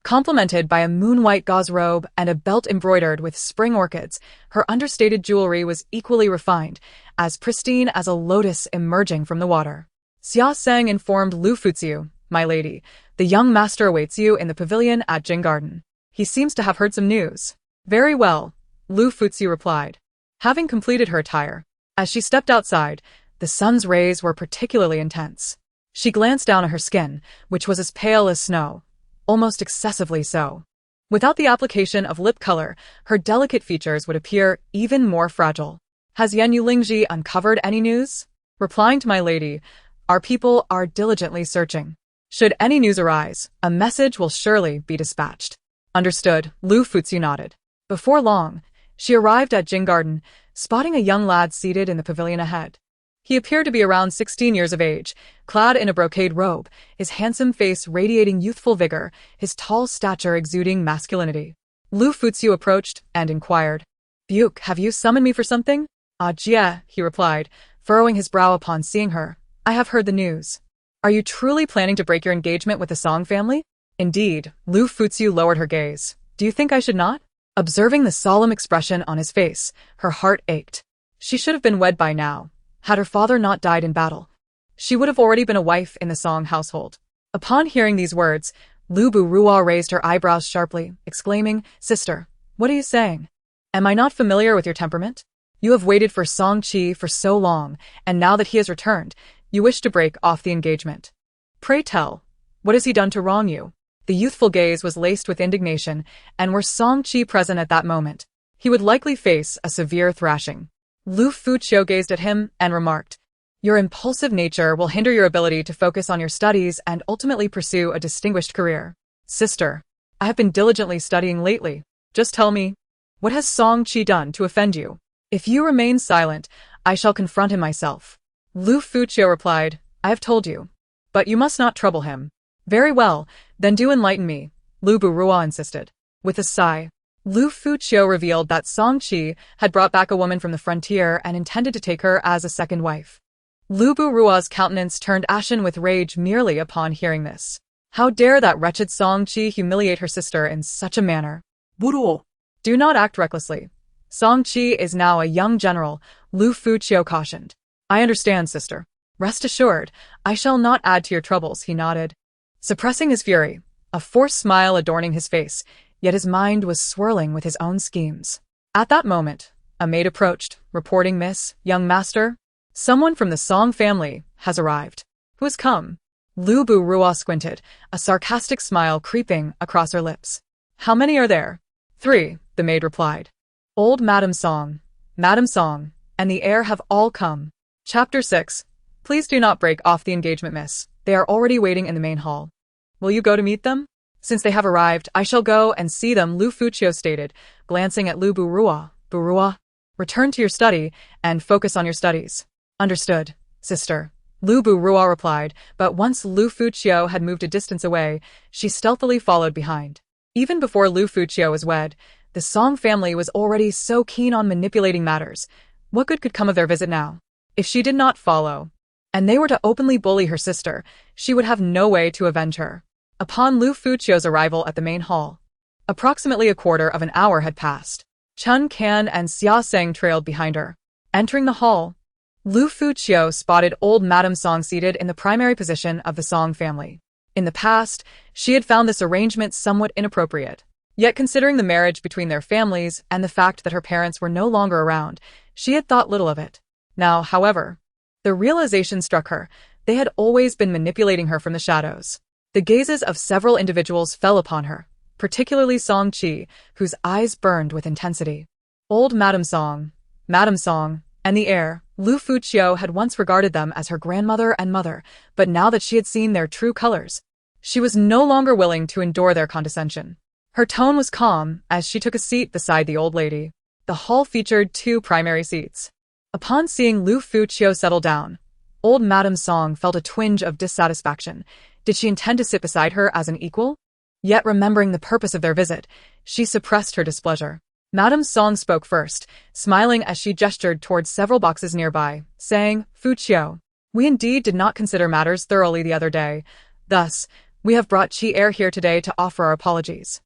Complemented by a moon-white gauze robe and a belt embroidered with spring orchids, her understated jewelry was equally refined, as pristine as a lotus emerging from the water. Xia Sang informed Liu Furong, my lady. The young master awaits you in the pavilion at Jing Garden. He seems to have heard some news. Very well, Liu Furong replied, having completed her attire. As she stepped outside, the sun's rays were particularly intense. She glanced down at her skin, which was as pale as snow, almost excessively so. Without the application of lip color, her delicate features would appear even more fragile. Has Yan Yulingji uncovered any news? Replying to my lady, our people are diligently searching. Should any news arise, a message will surely be dispatched. Understood, Liu Furong nodded. Before long, she arrived at Jing Garden, spotting a young lad seated in the pavilion ahead. He appeared to be around 16 years of age, clad in a brocade robe, his handsome face radiating youthful vigor, his tall stature exuding masculinity. Liu Furong approached and inquired, "Buke, have you summoned me for something?" "Ah, Jie," he replied, furrowing his brow upon seeing her. "I have heard the news. Are you truly planning to break your engagement with the Song family?" "Indeed," Liu Furong lowered her gaze. "Do you think I should not?" Observing the solemn expression on his face, her heart ached. She should have been wed by now. Had her father not died in battle, she would have already been a wife in the Song household. Upon hearing these words, Liu Furong raised her eyebrows sharply, exclaiming, "Sister, what are you saying? Am I not familiar with your temperament? You have waited for Song Qi for so long, and now that he has returned, you wish to break off the engagement. Pray tell, what has he done to wrong you?" The youthful gaze was laced with indignation, and were Song Qi present at that moment, he would likely face a severe thrashing. Liu Furong gazed at him and remarked, "Your impulsive nature will hinder your ability to focus on your studies and ultimately pursue a distinguished career. Sister, I have been diligently studying lately. Just tell me, what has Song Qi done to offend you? If you remain silent, I shall confront him myself." Liu Furong replied, "I have told you, but you must not trouble him." "Very well, then do enlighten me," Liu Furong insisted. With a sigh, Liu Furong revealed that Song Qi had brought back a woman from the frontier and intended to take her as a second wife. Liu Furong's countenance turned ashen with rage merely upon hearing this. How dare that wretched Song Qi humiliate her sister in such a manner? "Buruo, do not act recklessly. Song Qi is now a young general," Liu Furong cautioned. "I understand, sister. Rest assured, I shall not add to your troubles," he nodded, suppressing his fury, a forced smile adorning his face, yet his mind was swirling with his own schemes. At that moment, a maid approached, reporting, "Miss, young master, someone from the Song family has arrived." "Who has come?" Liu Furong squinted, a sarcastic smile creeping across her lips. "How many are there?" "3, the maid replied. "Old Madame Song, and the heir have all come." Chapter 6. Please do not break off the engagement, miss. They are already waiting in the main hall. Will you go to meet them? Since they have arrived, I shall go and see them, Liu Furong stated, glancing at Liu Furong. "Furong, return to your study and focus on your studies." "Understood, sister," Liu Furong replied, but once Liu Furong had moved a distance away, she stealthily followed behind. Even before Liu Furong was wed, the Song family was already so keen on manipulating matters. What good could come of their visit now? If she did not follow, and they were to openly bully her sister, she would have no way to avenge her. Upon Liu Furong's arrival at the main hall, approximately a quarter of an hour had passed. Chun Kan and Xia Seng trailed behind her. Entering the hall, Liu Furong spotted old Madame Song seated in the primary position of the Song family. In the past, she had found this arrangement somewhat inappropriate. Yet considering the marriage between their families and the fact that her parents were no longer around, she had thought little of it. Now, however, the realization struck her, they had always been manipulating her from the shadows. The gazes of several individuals fell upon her, particularly Song Qi, whose eyes burned with intensity. Old Madame Song, and the heir, Liu Furong had once regarded them as her grandmother and mother, but now that she had seen their true colors, she was no longer willing to endure their condescension. Her tone was calm as she took a seat beside the old lady. The hall featured 2 primary seats. Upon seeing Liu Furong settle down, old Madame Song felt a twinge of dissatisfaction. Did she intend to sit beside her as an equal? Yet remembering the purpose of their visit, she suppressed her displeasure. Madame Song spoke first, smiling as she gestured towards several boxes nearby, saying, "Furong, we indeed did not consider matters thoroughly the other day. Thus, we have brought Qi heir here today to offer our apologies.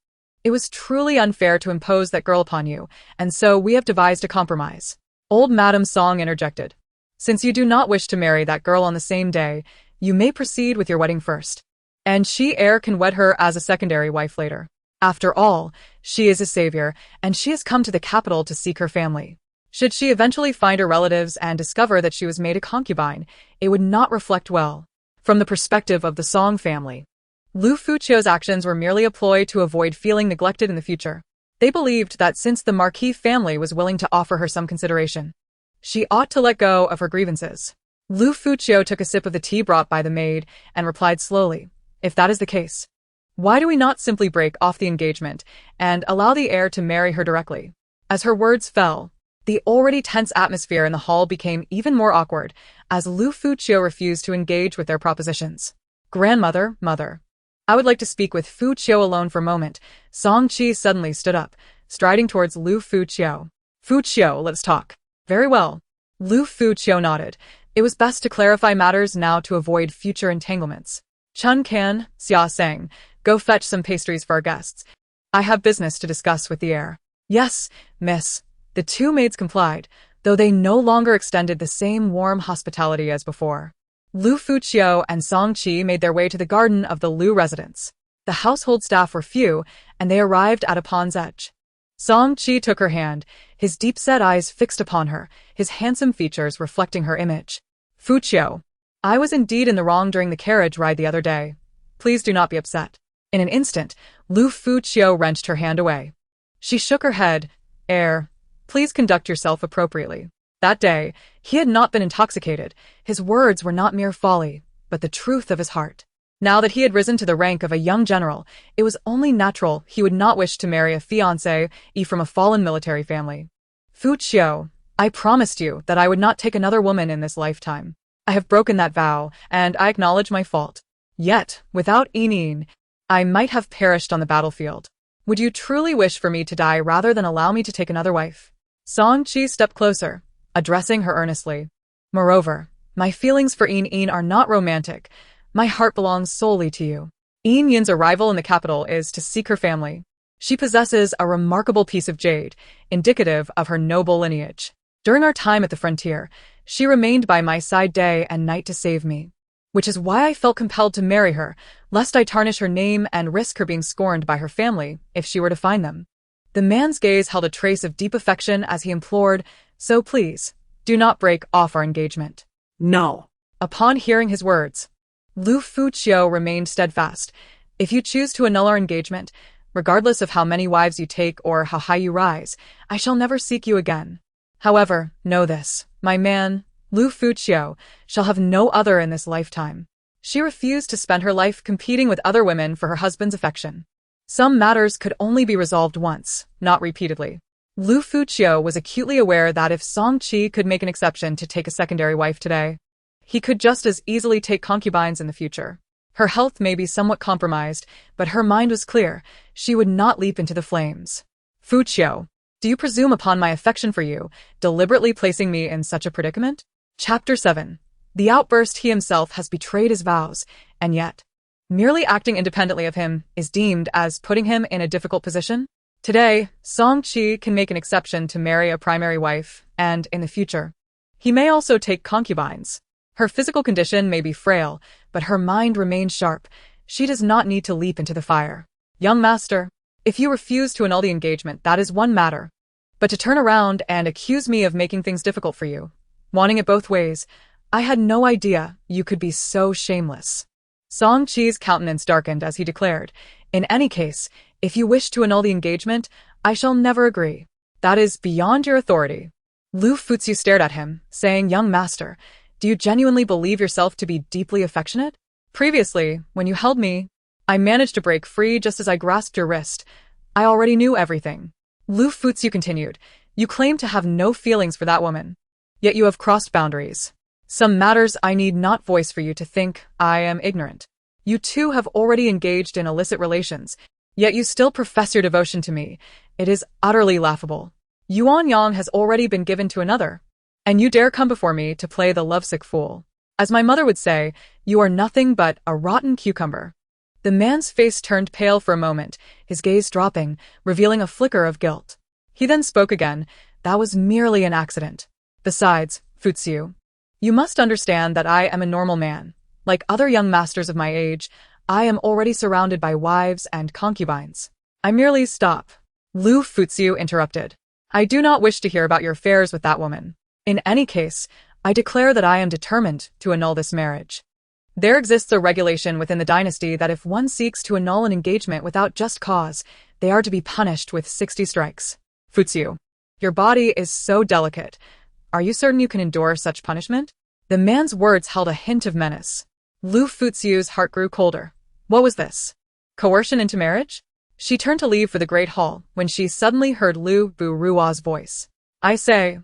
It was truly unfair to impose that girl upon you, and so we have devised a compromise." Old Madame Song interjected. "Since you do not wish to marry that girl on the same day, you may proceed with your wedding first." and heir can wed her as a secondary wife later. After all, she is his savior, and she has come to the capital to seek her family. Should she eventually find her relatives and discover that she was made a concubine, it would not reflect well. From the perspective of the Song family, Liu Fuchio's actions were merely a ploy to avoid feeling neglected in the future. They believed that since the Marquis family was willing to offer her some consideration, she ought to let go of her grievances. Liu Fuchio took a sip of the tea brought by the maid and replied slowly, "If that is the case, why do we not simply break off the engagement and allow the heir to marry her directly?" As her words fell, the already tense atmosphere in the hall became even more awkward as Liu Fuchio refused to engage with their propositions. "Grandmother, mother, I would like to speak with Fuchio alone for a moment." Song Qi suddenly stood up, striding towards Liu Fuchio. "Fuchio, let's talk." "Very well." Liu Fuchio nodded. It was best to clarify matters now to avoid future entanglements. "Chun Can, Xia Sang, go fetch some pastries for our guests. I have business to discuss with the heir." "Yes, miss." The two maids complied, though they no longer extended the same warm hospitality as before. Liu Fuchio and Song Qi made their way to the garden of the Liu residence. The household staff were few, and they arrived at a pond's edge. Song Qi took her hand, his deep-set eyes fixed upon her, his handsome features reflecting her image. "Fuchio, I was indeed in the wrong during the carriage ride the other day. Please do not be upset." In an instant, Liu Fuchio wrenched her hand away. She shook her head. "Heir, please conduct yourself appropriately." That day, he had not been intoxicated. His words were not mere folly, but the truth of his heart. Now that he had risen to the rank of a young general, it was only natural he would not wish to marry a fiancée from a fallen military family. "Fuchio, I promised you that I would not take another woman in this lifetime. I have broken that vow, and I acknowledge my fault. Yet, without Inin, I might have perished on the battlefield. Would you truly wish for me to die rather than allow me to take another wife?" Song Qi stepped closer, addressing her earnestly. "Moreover, my feelings for Yin are not romantic. My heart belongs solely to you. Yin's arrival in the capital is to seek her family. She possesses a remarkable piece of jade, indicative of her noble lineage. During our time at the frontier, she remained by my side day and night to save me, which is why I felt compelled to marry her, lest I tarnish her name and risk her being scorned by her family if she were to find them." The man's gaze held a trace of deep affection as he implored, "So please, do not break off our engagement." "No." Upon hearing his words, Liu Fuchio remained steadfast. "If you choose to annul our engagement, regardless of how many wives you take or how high you rise, I shall never seek you again. However, know this, my man, Liu Fuchio, shall have no other in this lifetime." She refused to spend her life competing with other women for her husband's affection. Some matters could only be resolved once, not repeatedly. Liu Fuchio was acutely aware that if Song Qi could make an exception to take a secondary wife today, he could just as easily take concubines in the future. Her health may be somewhat compromised, but her mind was clear. She would not leap into the flames. "Fuchio, do you presume upon my affection for you, deliberately placing me in such a predicament?" Chapter 7. The outburst. He himself has betrayed his vows, and yet, merely acting independently of him is deemed as putting him in a difficult position. Today, Song Qi can make an exception to marry a primary wife, and, in the future, he may also take concubines. Her physical condition may be frail, but her mind remains sharp. She does not need to leap into the fire. "Young master, if you refuse to annul the engagement, that is one matter. But to turn around and accuse me of making things difficult for you, wanting it both ways, I had no idea you could be so shameless." Song Qi's countenance darkened as he declared, "In any case, if you wish to annul the engagement, I shall never agree. That is beyond your authority." Liu Fuchio stared at him, saying, "Young master, do you genuinely believe yourself to be deeply affectionate? Previously, when you held me, I managed to break free just as I grasped your wrist. I already knew everything." Liu Fuchio continued, "You claim to have no feelings for that woman, yet you have crossed boundaries. Some matters I need not voice for you to think I am ignorant. You two have already engaged in illicit relations, yet you still profess your devotion to me. It is utterly laughable. Yuan Yang has already been given to another, and you dare come before me to play the lovesick fool. As my mother would say, you are nothing but a rotten cucumber." The man's face turned pale for a moment, his gaze dropping, revealing a flicker of guilt. He then spoke again. "That was merely an accident. Besides, Fuchio, you must understand that I am a normal man. Like other young masters of my age, I am already surrounded by wives and concubines. I merely stop. Liu Furong interrupted. I do not wish to hear about your affairs with that woman. In any case, I declare that I am determined to annul this marriage. There exists a regulation within the dynasty that if one seeks to annul an engagement without just cause, they are to be punished with 60 strikes. Furong, your body is so delicate. Are you certain you can endure such punishment? The man's words held a hint of menace. Liu Furong's heart grew colder. What was this? Coercion into marriage? She turned to leave for the great hall when she suddenly heard Liu Furong's voice. I say,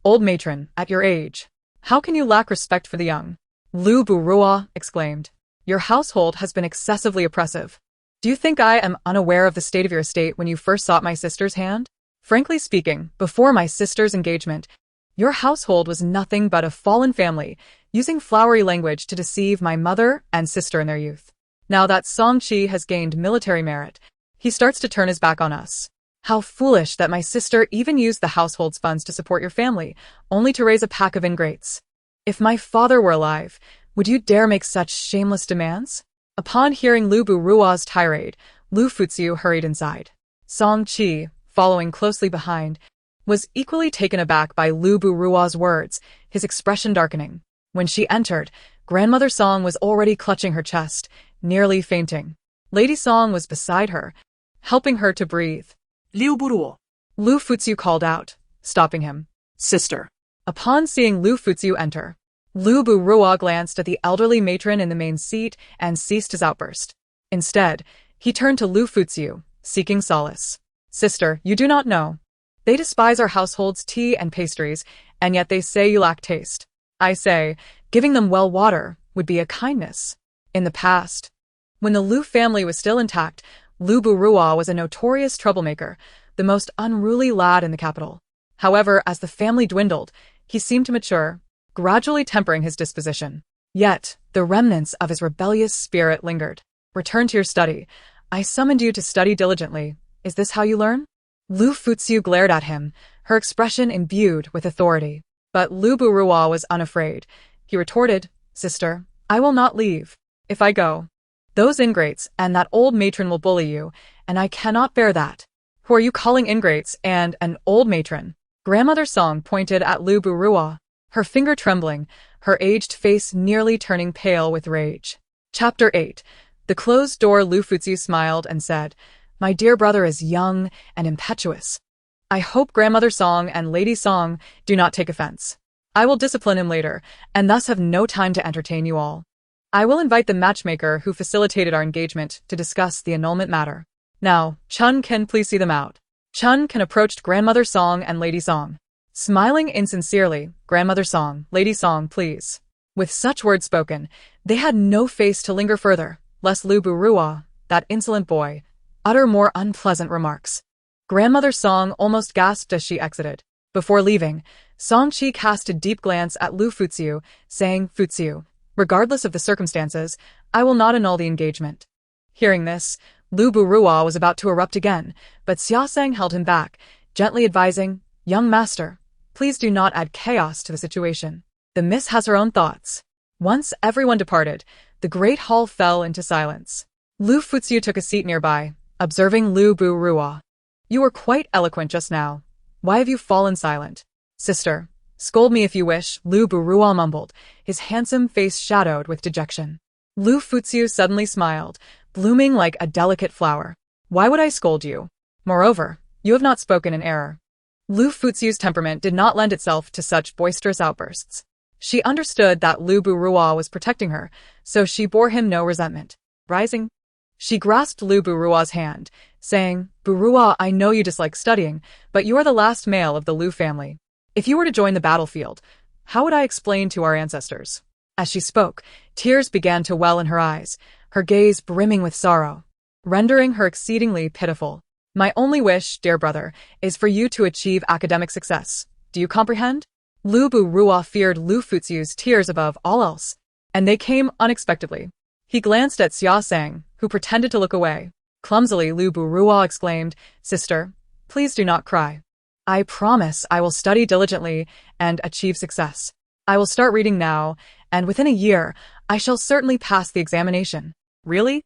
old matron, at your age, how can you lack respect for the young? Liu Furong exclaimed. Your household has been excessively oppressive. Do you think I am unaware of the state of your estate when you first sought my sister's hand? Frankly speaking, before my sister's engagement, your household was nothing but a fallen family, using flowery language to deceive my mother and sister in their youth. Now that Song Qi has gained military merit, he starts to turn his back on us. How foolish that my sister even used the household's funds to support your family, only to raise a pack of ingrates. If my father were alive, would you dare make such shameless demands? Upon hearing Liu Furong's tirade, Liu Furong hurried inside. Song Qi, following closely behind, was equally taken aback by Liu Furong's words, his expression darkening. When she entered, Grandmother Song was already clutching her chest, nearly fainting. Lady Song was beside her, helping her to breathe. Liu Furong, Liu Furong called out, stopping him. sister. Upon seeing Liu Furong enter, Liu Furong glanced at the elderly matron in the main seat and ceased his outburst. Instead, he turned to Liu Furong, seeking solace. Sister, you do not know. They despise our household's tea and pastries, and yet they say you lack taste. I say, giving them well water would be a kindness. In the past, when the Liu family was still intact, Liu Furong was a notorious troublemaker, the most unruly lad in the capital. However, as the family dwindled, he seemed to mature, gradually tempering his disposition. Yet, the remnants of his rebellious spirit lingered. Return to your study. I summoned you to study diligently. Is this how you learn? Liu Furong glared at him, her expression imbued with authority. But Liu Furong was unafraid. He retorted, Sister, I will not leave. If I go, those ingrates and that old matron will bully you, and I cannot bear that. Who are you calling ingrates and an old matron? Grandmother Song pointed at Liu Furong, her finger trembling, her aged face nearly turning pale with rage. Chapter 8. The closed door. Liu Furong smiled and said, My dear brother is young and impetuous. I hope Grandmother Song and Lady Song do not take offense. I will discipline him later, and thus have no time to entertain you all. I will invite the matchmaker who facilitated our engagement to discuss the annulment matter. Now, Chun can please see them out. Chun can approached Grandmother Song and Lady Song. Smiling insincerely, Grandmother Song, Lady Song, please. With such words spoken, they had no face to linger further, lest Liu Furong, that insolent boy, utter more unpleasant remarks. Grandmother Song almost gasped as she exited. Before leaving, Song Qi cast a deep glance at Liu Furong, saying, Furong, regardless of the circumstances, I will not annul the engagement. Hearing this, Liu Furong was about to erupt again, but Xiaosang held him back, gently advising, Young master, please do not add chaos to the situation. The miss has her own thoughts. Once everyone departed, the great hall fell into silence. Liu Furong took a seat nearby, observing Liu Furong. You were quite eloquent just now. Why have you fallen silent? Sister, scold me if you wish, Liu Furong mumbled, his handsome face shadowed with dejection. Liu Furong suddenly smiled, blooming like a delicate flower. Why would I scold you? Moreover, you have not spoken in error. Liu Furong's temperament did not lend itself to such boisterous outbursts. She understood that Liu Furong was protecting her, so she bore him no resentment. Rising, she grasped Liu Furong's hand, saying, Furong, I know you dislike studying, but you are the last male of the Liu family. If you were to join the battlefield, how would I explain to our ancestors? As she spoke, tears began to well in her eyes, her gaze brimming with sorrow, rendering her exceedingly pitiful. My only wish, dear brother, is for you to achieve academic success. Do you comprehend? Liu Furong feared Liu Furong's tears above all else, and they came unexpectedly. He glanced at Xiaosang, who pretended to look away. Clumsily, Liu Furong exclaimed, Sister, please do not cry. I promise I will study diligently and achieve success. I will start reading now, and within a year, I shall certainly pass the examination. Really?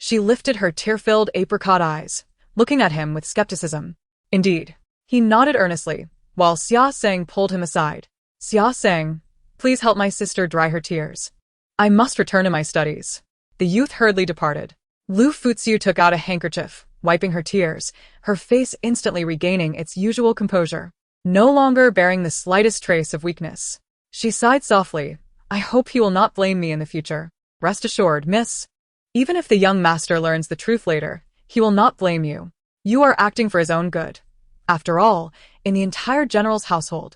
She lifted her tear-filled apricot eyes, looking at him with skepticism. Indeed. He nodded earnestly, while Xia Seng pulled him aside. Xia Seng, please help my sister dry her tears. I must return to my studies. The youth hurriedly departed. Liu Furong took out a handkerchief, wiping her tears, her face instantly regaining its usual composure, no longer bearing the slightest trace of weakness. She sighed softly. I hope he will not blame me in the future. Rest assured, miss. Even if the young master learns the truth later, he will not blame you. You are acting for his own good. After all, in the entire general's household,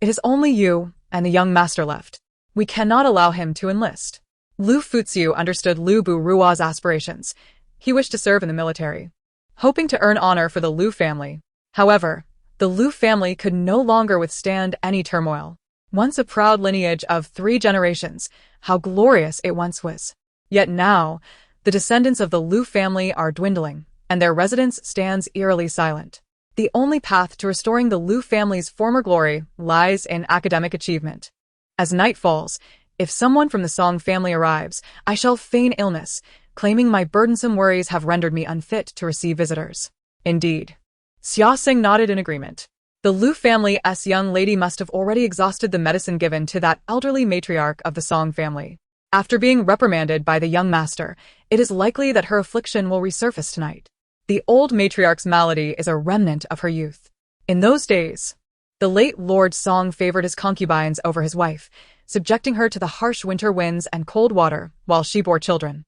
it is only you and the young master left. We cannot allow him to enlist. Liu Furong understood Liu Burua's aspirations. He wished to serve in the military, hoping to earn honor for the Liu family. However, the Liu family could no longer withstand any turmoil. Once a proud lineage of 3 generations, how glorious it once was. Yet now, the descendants of the Liu family are dwindling, and their residence stands eerily silent. The only path to restoring the Liu family's former glory lies in academic achievement. As night falls, if someone from the Song family arrives, I shall feign illness, claiming my burdensome worries have rendered me unfit to receive visitors. Indeed. Xia Seng nodded in agreement. The Liu family's young lady must have already exhausted the medicine given to that elderly matriarch of the Song family. After being reprimanded by the young master, it is likely that her affliction will resurface tonight. The old matriarch's malady is a remnant of her youth. In those days, the late Lord Song favored his concubines over his wife, subjecting her to the harsh winter winds and cold water while she bore children.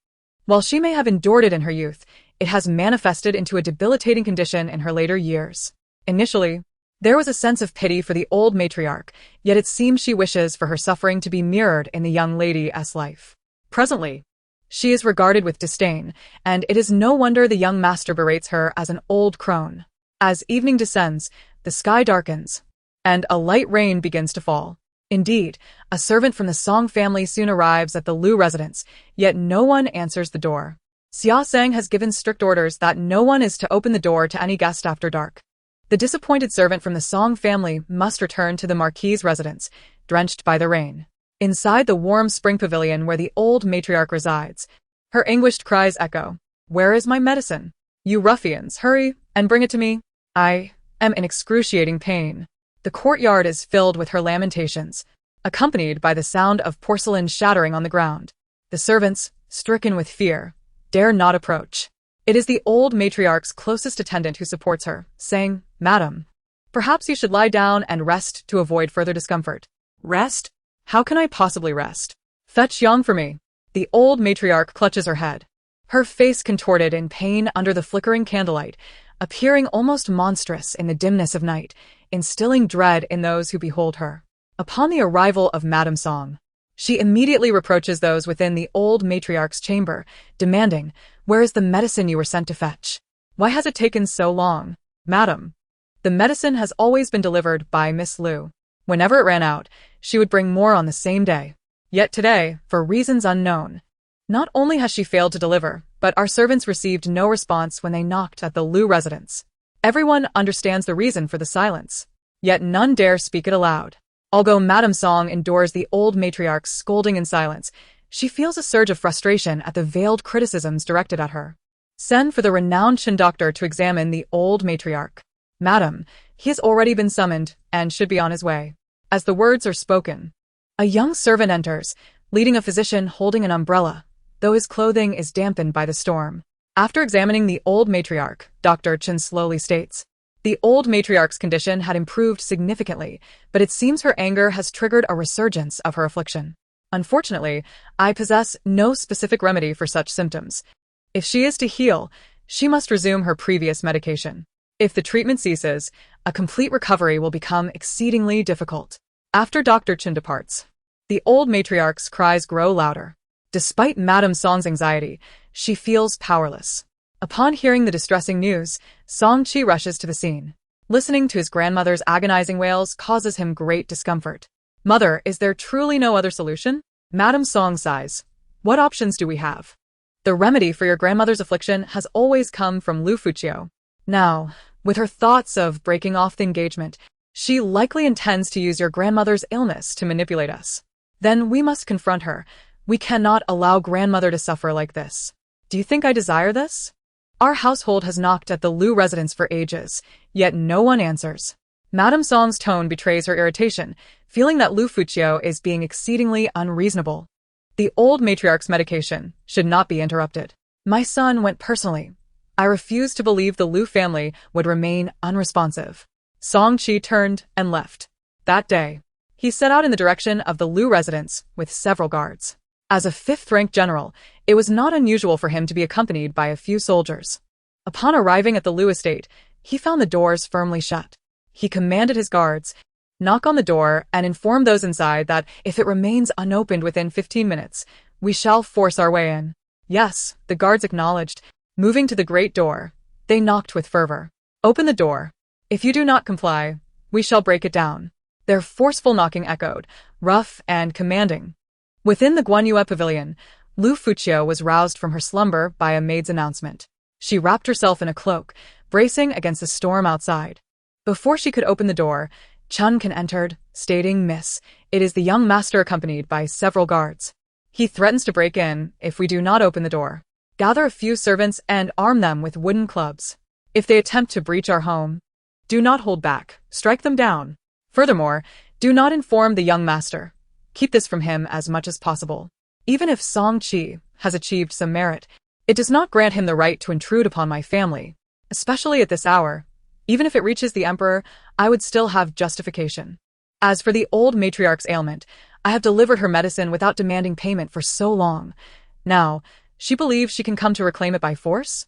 While she may have endured it in her youth, it has manifested into a debilitating condition in her later years. Initially, there was a sense of pity for the old matriarch, yet it seems she wishes for her suffering to be mirrored in the young lady's life. Presently, she is regarded with disdain, and it is no wonder the young master berates her as an old crone. As evening descends, the sky darkens, and a light rain begins to fall. Indeed, a servant from the Song family soon arrives at the Liu residence, yet no one answers the door. Xia Seng has given strict orders that no one is to open the door to any guest after dark. The disappointed servant from the Song family must return to the Marquis's residence, drenched by the rain. Inside the warm spring pavilion where the old matriarch resides, her anguished cries echo. Where is my medicine? You ruffians, hurry and bring it to me. I am in excruciating pain. The courtyard is filled with her lamentations, accompanied by the sound of porcelain shattering on the ground. The servants, stricken with fear, dare not approach. It is the old matriarch's closest attendant who supports her, saying, Madam, perhaps you should lie down and rest to avoid further discomfort. Rest? How can I possibly rest? Fetch yang for me. The old matriarch clutches her head, her face contorted in pain under the flickering candlelight, appearing almost monstrous in the dimness of night, instilling dread in those who behold her. Upon the arrival of Madame Song, she immediately reproaches those within the old matriarch's chamber, demanding, Where is the medicine you were sent to fetch? Why has it taken so long? Madam, the medicine has always been delivered by Miss Liu. Whenever it ran out, she would bring more on the same day. Yet today, for reasons unknown, not only has she failed to deliver, but our servants received no response when they knocked at the Liu residence. Everyone understands the reason for the silence, yet none dare speak it aloud. Although Madame Song endures the old matriarch's scolding in silence, she feels a surge of frustration at the veiled criticisms directed at her. Send for the renowned Chin doctor to examine the old matriarch. Madam, he has already been summoned and should be on his way. As the words are spoken, a young servant enters, leading a physician holding an umbrella, though his clothing is dampened by the storm. After examining the old matriarch, Dr. Chin slowly states, the old matriarch's condition had improved significantly, but it seems her anger has triggered a resurgence of her affliction. Unfortunately, I possess no specific remedy for such symptoms. If she is to heal, she must resume her previous medication. If the treatment ceases, a complete recovery will become exceedingly difficult. After Dr. Chin departs, the old matriarch's cries grow louder. Despite Madame Song's anxiety, she feels powerless. Upon hearing the distressing news, Song Chi rushes to the scene. Listening to his grandmother's agonizing wails causes him great discomfort. Mother, is there truly no other solution? Madame Song sighs. What options do we have? The remedy for your grandmother's affliction has always come from Liu Furong. Now, with her thoughts of breaking off the engagement, she likely intends to use your grandmother's illness to manipulate us. Then we must confront her. We cannot allow grandmother to suffer like this. Do you think I desire this? Our household has knocked at the Liu residence for ages, yet no one answers. Madame Song's tone betrays her irritation, feeling that Liu Fuqiu is being exceedingly unreasonable. The old matriarch's medication should not be interrupted. My son went personally. I refuse to believe the Liu family would remain unresponsive. Song Qi turned and left. That day, he set out in the direction of the Liu residence with several guards. As a fifth-rank general, it was not unusual for him to be accompanied by a few soldiers. Upon arriving at the Liu estate, he found the doors firmly shut. He commanded his guards, knock on the door and inform those inside that if it remains unopened within 15 minutes, we shall force our way in. Yes, the guards acknowledged. Moving to the great door, they knocked with fervor. Open the door. If you do not comply, we shall break it down. Their forceful knocking echoed, rough and commanding. Within the Guanyue pavilion, Liu Fuqiu was roused from her slumber by a maid's announcement. She wrapped herself in a cloak, bracing against the storm outside. Before she could open the door, Chun Kan entered, stating, "Miss, it is the young master accompanied by several guards. He threatens to break in if we do not open the door. Gather a few servants and arm them with wooden clubs. If they attempt to breach our home, do not hold back, strike them down. Furthermore, do not inform the young master. Keep this from him as much as possible. Even if Song Qi has achieved some merit, it does not grant him the right to intrude upon my family, especially at this hour. Even if it reaches the emperor, I would still have justification. As for the old matriarch's ailment, I have delivered her medicine without demanding payment for so long. Now, she believes she can come to reclaim it by force?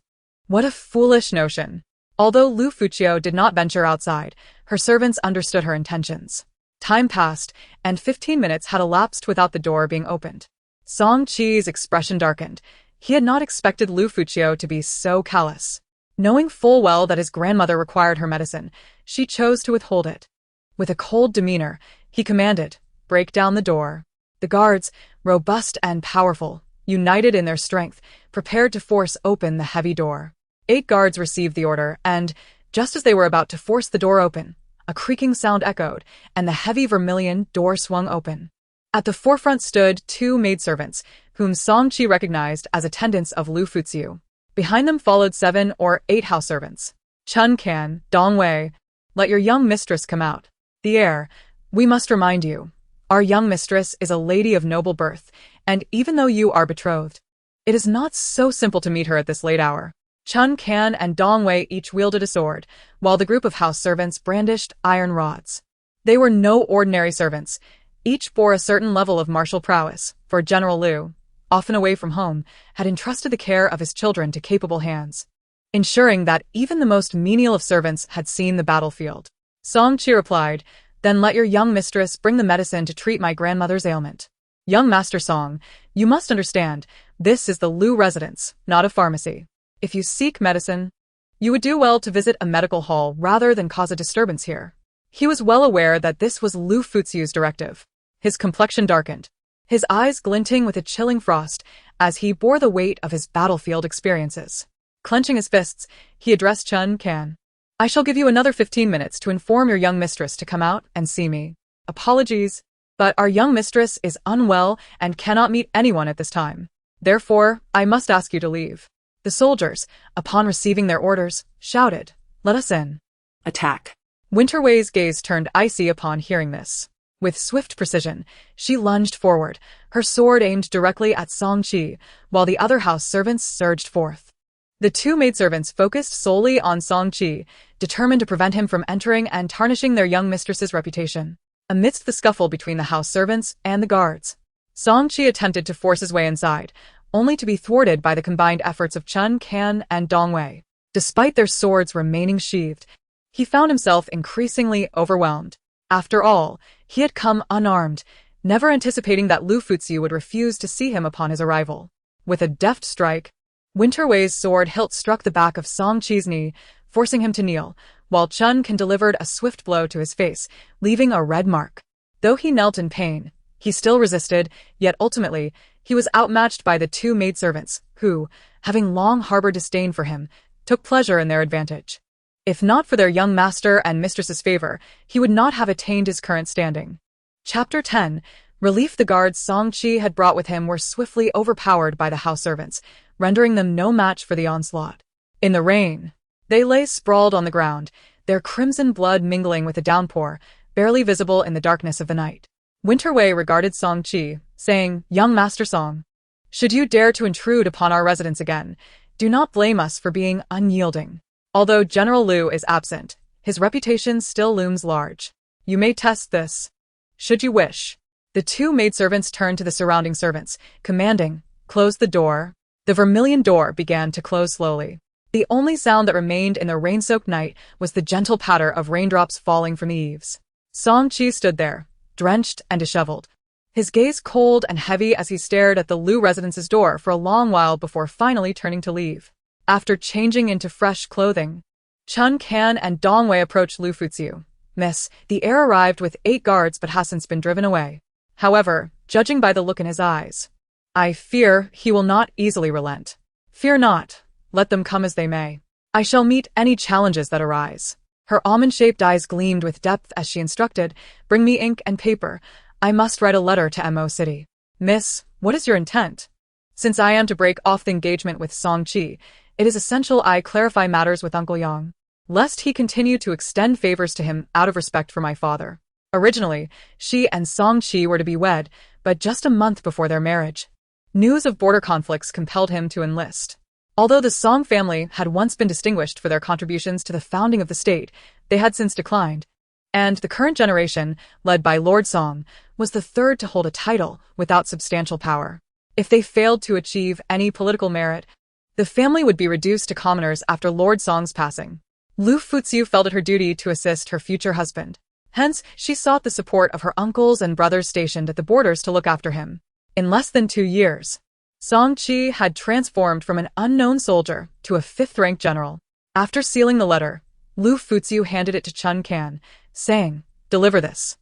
What a foolish notion. Although Liu Fuqiu did not venture outside, her servants understood her intentions. Time passed, and 15 minutes had elapsed without the door being opened. Song Qi's expression darkened. He had not expected Liu Fuqiu to be so callous. Knowing full well that his grandmother required her medicine, she chose to withhold it. With a cold demeanor, he commanded, "Break down the door." The guards, robust and powerful, united in their strength, prepared to force open the heavy door. 8 guards received the order, and, just as they were about to force the door open, a creaking sound echoed, and the heavy vermilion door swung open. At the forefront stood 2 maidservants, whom Song Qi recognized as attendants of Liu Fuqiu. Behind them followed 7 or 8 house servants. "Chun Kan, Dong Wei, let your young mistress come out." "The heir, we must remind you, our young mistress is a lady of noble birth, and even though you are betrothed, it is not so simple to meet her at this late hour." Chun Kan and Dong Wei each wielded a sword, while the group of house servants brandished iron rods. They were no ordinary servants. Each bore a certain level of martial prowess, for General Liu, often away from home, had entrusted the care of his children to capable hands, ensuring that even the most menial of servants had seen the battlefield. Song Qi replied, "Then let your young mistress bring the medicine to treat my grandmother's ailment." "Young Master Song, you must understand, this is the Liu residence, not a pharmacy. If you seek medicine, you would do well to visit a medical hall rather than cause a disturbance here." He was well aware that this was Liu Fuqiu's directive. His complexion darkened, his eyes glinting with a chilling frost as he bore the weight of his battlefield experiences. Clenching his fists, he addressed Chun Kan. "I shall give you another 15 minutes to inform your young mistress to come out and see me. Apologies, but our young mistress is unwell and cannot meet anyone at this time. Therefore, I must ask you to leave." The soldiers, upon receiving their orders, shouted, "Let us in." Attack. Winterwei's gaze turned icy upon hearing this. With swift precision, she lunged forward, her sword aimed directly at Song Qi, while the other house servants surged forth. The 2 maidservants focused solely on Song Qi, determined to prevent him from entering and tarnishing their young mistress's reputation. Amidst the scuffle between the house servants and the guards, Song Qi attempted to force his way inside, only to be thwarted by the combined efforts of Chun Kan and Dong Wei. Despite their swords remaining sheathed, he found himself increasingly overwhelmed. After all, he had come unarmed, never anticipating that Liu Fuqiu would refuse to see him upon his arrival. With a deft strike, Winterwei's sword hilt struck the back of Song Qi's knee, forcing him to kneel, while Chun Kan delivered a swift blow to his face, leaving a red mark. Though he knelt in pain, he still resisted, yet ultimately, he was outmatched by the 2 maidservants, who, having long harbored disdain for him, took pleasure in their advantage. If not for their young master and mistress's favor, he would not have attained his current standing. Chapter 10. Relief the guards Song Qi had brought with him were swiftly overpowered by the house servants, rendering them no match for the onslaught. In the rain, they lay sprawled on the ground, their crimson blood mingling with the downpour, barely visible in the darkness of the night. Winterwei regarded Song Qi, saying, "Young Master Song, should you dare to intrude upon our residence again, do not blame us for being unyielding. Although General Liu is absent, his reputation still looms large. You may test this, should you wish." The two maidservants turned to the surrounding servants, commanding, "Close the door." The vermilion door began to close slowly. The only sound that remained in the rain-soaked night was the gentle patter of raindrops falling from the eaves. Song Qi stood there, drenched and disheveled, his gaze cold and heavy as he stared at the Liu residence's door for a long while before finally turning to leave. After changing into fresh clothing, Chun Kan and Dong Wei approached Liu Fuziu. "Miss, the heir arrived with 8 guards but has since been driven away. However, judging by the look in his eyes, I fear he will not easily relent." "Fear not. Let them come as they may. I shall meet any challenges that arise." Her almond-shaped eyes gleamed with depth as she instructed, "Bring me ink and paper. I must write a letter to Mo City." "Miss, what is your intent?" "Since I am to break off the engagement with Song Qi, it is essential I clarify matters with Uncle Yang, lest he continue to extend favors to him out of respect for my father. Originally, she and Song Qi were to be wed, but just a month before their marriage, news of border conflicts compelled him to enlist. Although the Song family had once been distinguished for their contributions to the founding of the state, they had since declined, and the current generation, led by Lord Song, was the third to hold a title without substantial power. If they failed to achieve any political merit, the family would be reduced to commoners after Lord Song's passing. Liu Fuziu felt it her duty to assist her future husband. Hence, she sought the support of her uncles and brothers stationed at the borders to look after him. In less than 2 years, Song Qi had transformed from an unknown soldier to a 5th-rank general. After sealing the letter, Liu Fuziu handed it to Chun Kan, saying, "Deliver this."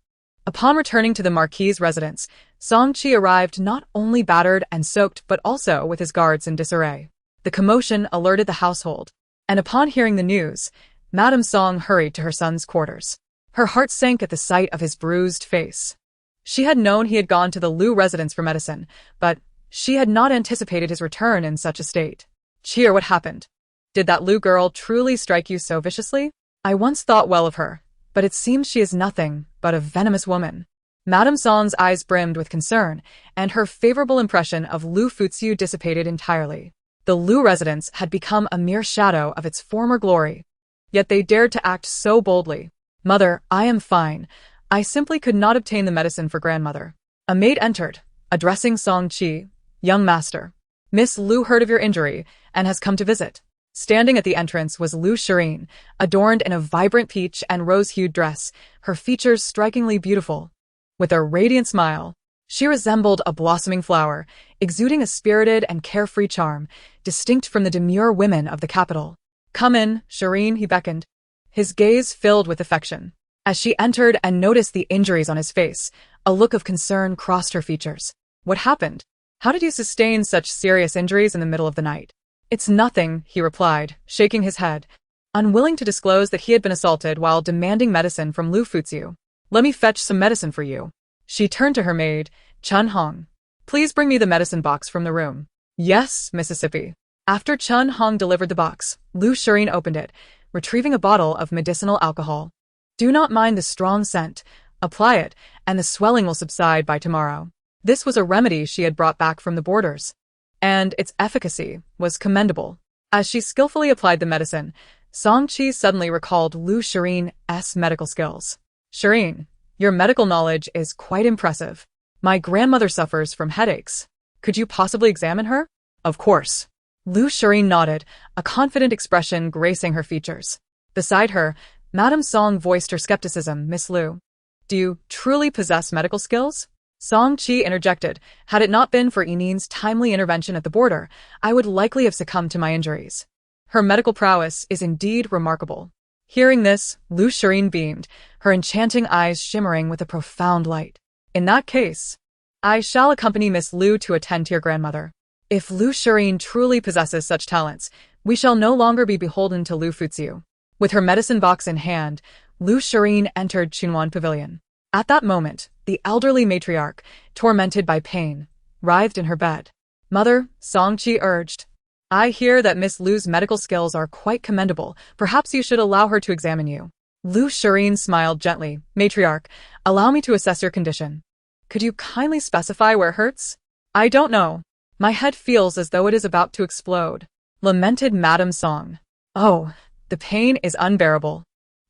Upon returning to the Marquis's residence, Song Qi arrived not only battered and soaked but also with his guards in disarray. The commotion alerted the household, and upon hearing the news, Madame Song hurried to her son's quarters. Her heart sank at the sight of his bruised face. She had known he had gone to the Liu residence for medicine, but she had not anticipated his return in such a state. "Cheer, what happened? Did that Liu girl truly strike you so viciously? I once thought well of her, but it seems she is nothing but a venomous woman." Madame Song's eyes brimmed with concern, and her favorable impression of Liu Fuziu dissipated entirely. The Liu residence had become a mere shadow of its former glory, yet they dared to act so boldly. "Mother, I am fine. I simply could not obtain the medicine for grandmother." A maid entered, addressing Song Qi, "Young master, Miss Liu heard of your injury and has come to visit." Standing at the entrance was Liu Furong, adorned in a vibrant peach and rose-hued dress, her features strikingly beautiful. With a radiant smile, she resembled a blossoming flower, exuding a spirited and carefree charm, distinct from the demure women of the capital. "Come in, Shireen," he beckoned, his gaze filled with affection. As she entered and noticed the injuries on his face, a look of concern crossed her features. "What happened? How did you sustain such serious injuries in the middle of the night?" "It's nothing," he replied, shaking his head, unwilling to disclose that he had been assaulted while demanding medicine from Liu Fuziu. "Let me fetch some medicine for you." She turned to her maid, Chun Hong. "Please bring me the medicine box from the room." "Yes, Mississippi." After Chun Hong delivered the box, Liu Furong opened it, retrieving a bottle of medicinal alcohol. "Do not mind the strong scent. Apply it, and the swelling will subside by tomorrow." This was a remedy she had brought back from the borders, and its efficacy was commendable. As she skillfully applied the medicine, Song Qi suddenly recalled Liu Furong's medical skills. "Shireen, your medical knowledge is quite impressive. My grandmother suffers from headaches. Could you possibly examine her?" "Of course." Liu Furong nodded, a confident expression gracing her features. Beside her, Madame Song voiced her skepticism. "Miss Liu, do you truly possess medical skills?" Song Qi interjected, "Had it not been for Enin's timely intervention at the border, I would likely have succumbed to my injuries. Her medical prowess is indeed remarkable." Hearing this, Liu Furong beamed, her enchanting eyes shimmering with a profound light. "In that case, I shall accompany Miss Liu to attend to your grandmother. If Liu Furong truly possesses such talents, we shall no longer be beholden to Liu Fuziu." With her medicine box in hand, Liu Furong entered Chunwan Pavilion. At that moment, The elderly matriarch, tormented by pain, writhed in her bed. Mother, Song-chi urged. I hear that Miss Lu's medical skills are quite commendable. Perhaps you should allow her to examine you. Liu Furong smiled gently. Matriarch, allow me to assess your condition. Could you kindly specify where it hurts? I don't know. My head feels as though it is about to explode. Lamented Madame Song. Oh, the pain is unbearable.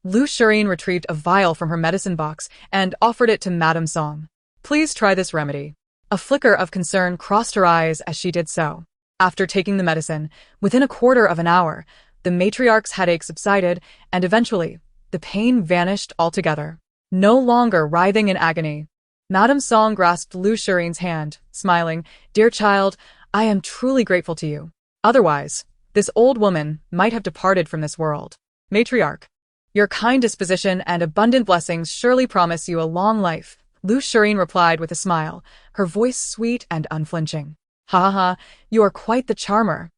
Liu Furong retrieved a vial from her medicine box and offered it to Madame Song. Please try this remedy. A flicker of concern crossed her eyes as she did so. After taking the medicine, within a quarter of an hour, the matriarch's headache subsided and eventually, the pain vanished altogether. No longer writhing in agony. Madame Song grasped Liu Furong's hand, smiling. Dear child, I am truly grateful to you. Otherwise, this old woman might have departed from this world. Matriarch, your kind disposition and abundant blessings surely promise you a long life. Liu Furong replied with a smile, her voice sweet and unflinching. Ha ha ha, you are quite the charmer.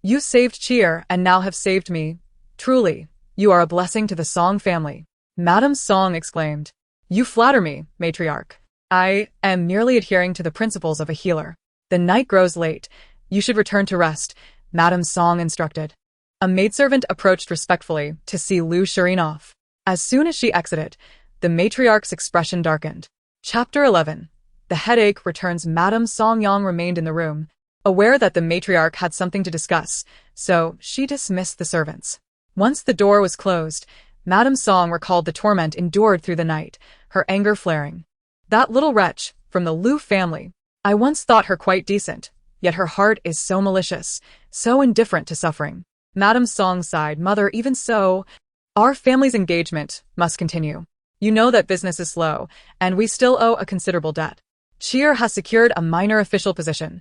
You saved Cheer and now have saved me. Truly, you are a blessing to the Song family. Madame Song exclaimed. You flatter me, matriarch. I am merely adhering to the principles of a healer. The night grows late. You should return to rest, Madame Song instructed. A maidservant approached respectfully to see Liu Furong off. As soon as she exited, the matriarch's expression darkened. Chapter 11. The headache returns. Madame Song-yang remained in the room, aware that the matriarch had something to discuss, so she dismissed the servants. Once the door was closed, Madame Song recalled the torment endured through the night, her anger flaring. That little wretch, from the Liu family. I once thought her quite decent, yet her heart is so malicious, so indifferent to suffering. Madame Song sighed. Mother, even so, our family's engagement must continue. You know that business is slow, and we still owe a considerable debt. Cheer has secured a minor official position,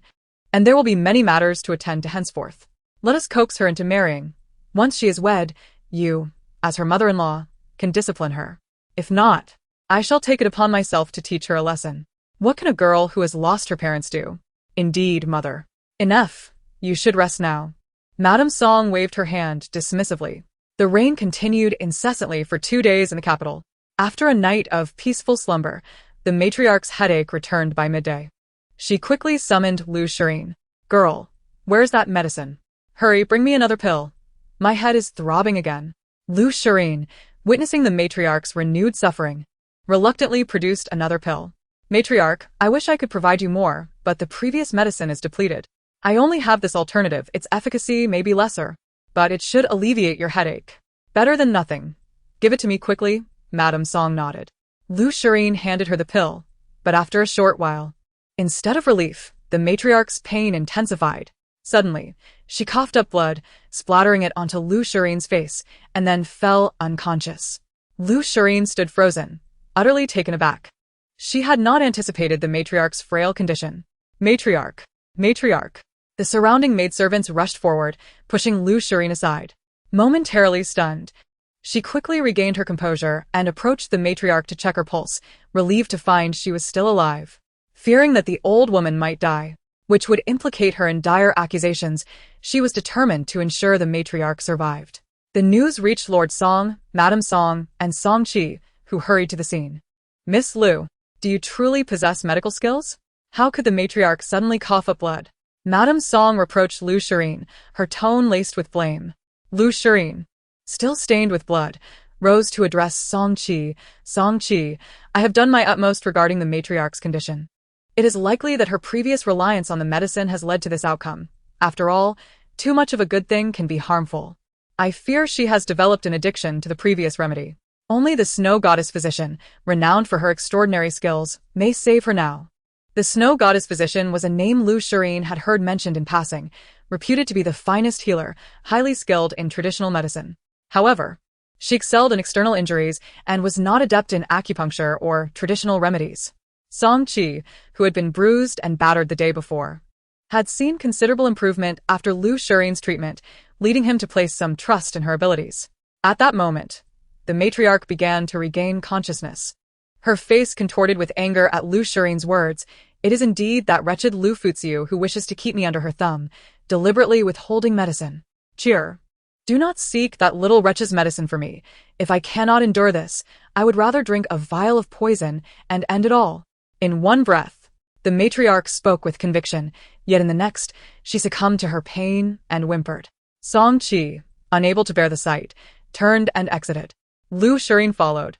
and there will be many matters to attend to henceforth. Let us coax her into marrying. Once she is wed, you, as her mother-in-law, can discipline her. If not, I shall take it upon myself to teach her a lesson. What can a girl who has lost her parents do? Indeed, mother. Enough. You should rest now. Madame Song waved her hand dismissively. The rain continued incessantly for 2 days in the capital. After a night of peaceful slumber, the matriarch's headache returned by midday. She quickly summoned Liu Furong. Girl, where's that medicine? Hurry, bring me another pill. My head is throbbing again. Liu Furong, witnessing the matriarch's renewed suffering, reluctantly produced another pill. Matriarch, I wish I could provide you more, but the previous medicine is depleted. I only have this alternative. Its efficacy may be lesser, but it should alleviate your headache. Better than nothing. Give it to me quickly. Madame Song nodded. Liu Furong handed her the pill, but after a short while, instead of relief, the matriarch's pain intensified. Suddenly, she coughed up blood, splattering it onto Liu Furong's face, and then fell unconscious. Liu Furong stood frozen, utterly taken aback. She had not anticipated the matriarch's frail condition. Matriarch! Matriarch! The surrounding maidservants rushed forward, pushing Liu Furong aside. Momentarily stunned, she quickly regained her composure and approached the matriarch to check her pulse, relieved to find she was still alive. Fearing that the old woman might die, which would implicate her in dire accusations, she was determined to ensure the matriarch survived. The news reached Lord Song, Madame Song, and Song-chi, who hurried to the scene. Miss Liu, do you truly possess medical skills? How could the matriarch suddenly cough up blood? Madame Song reproached Liu Furong, her tone laced with blame. Liu Furong, still stained with blood, rose to address Song-chi. Song-chi, I have done my utmost regarding the matriarch's condition. It is likely that her previous reliance on the medicine has led to this outcome. After all, too much of a good thing can be harmful. I fear she has developed an addiction to the previous remedy. Only the snow goddess physician, renowned for her extraordinary skills, may save her now. The snow goddess physician was a name Liu Furong had heard mentioned in passing, reputed to be the finest healer, highly skilled in traditional medicine. However, she excelled in external injuries and was not adept in acupuncture or traditional remedies. Song-chi, who had been bruised and battered the day before, had seen considerable improvement after Liu Furong's treatment, leading him to place some trust in her abilities. At that moment, the matriarch began to regain consciousness. Her face contorted with anger at Liu Furong's words. It is indeed that wretched Liu Fuziu who wishes to keep me under her thumb, deliberately withholding medicine. Cheer. Do not seek that little wretch's medicine for me. If I cannot endure this, I would rather drink a vial of poison and end it all. In one breath, the matriarch spoke with conviction, yet in the next, she succumbed to her pain and whimpered. Song Qi, unable to bear the sight, turned and exited. Liu Furong followed.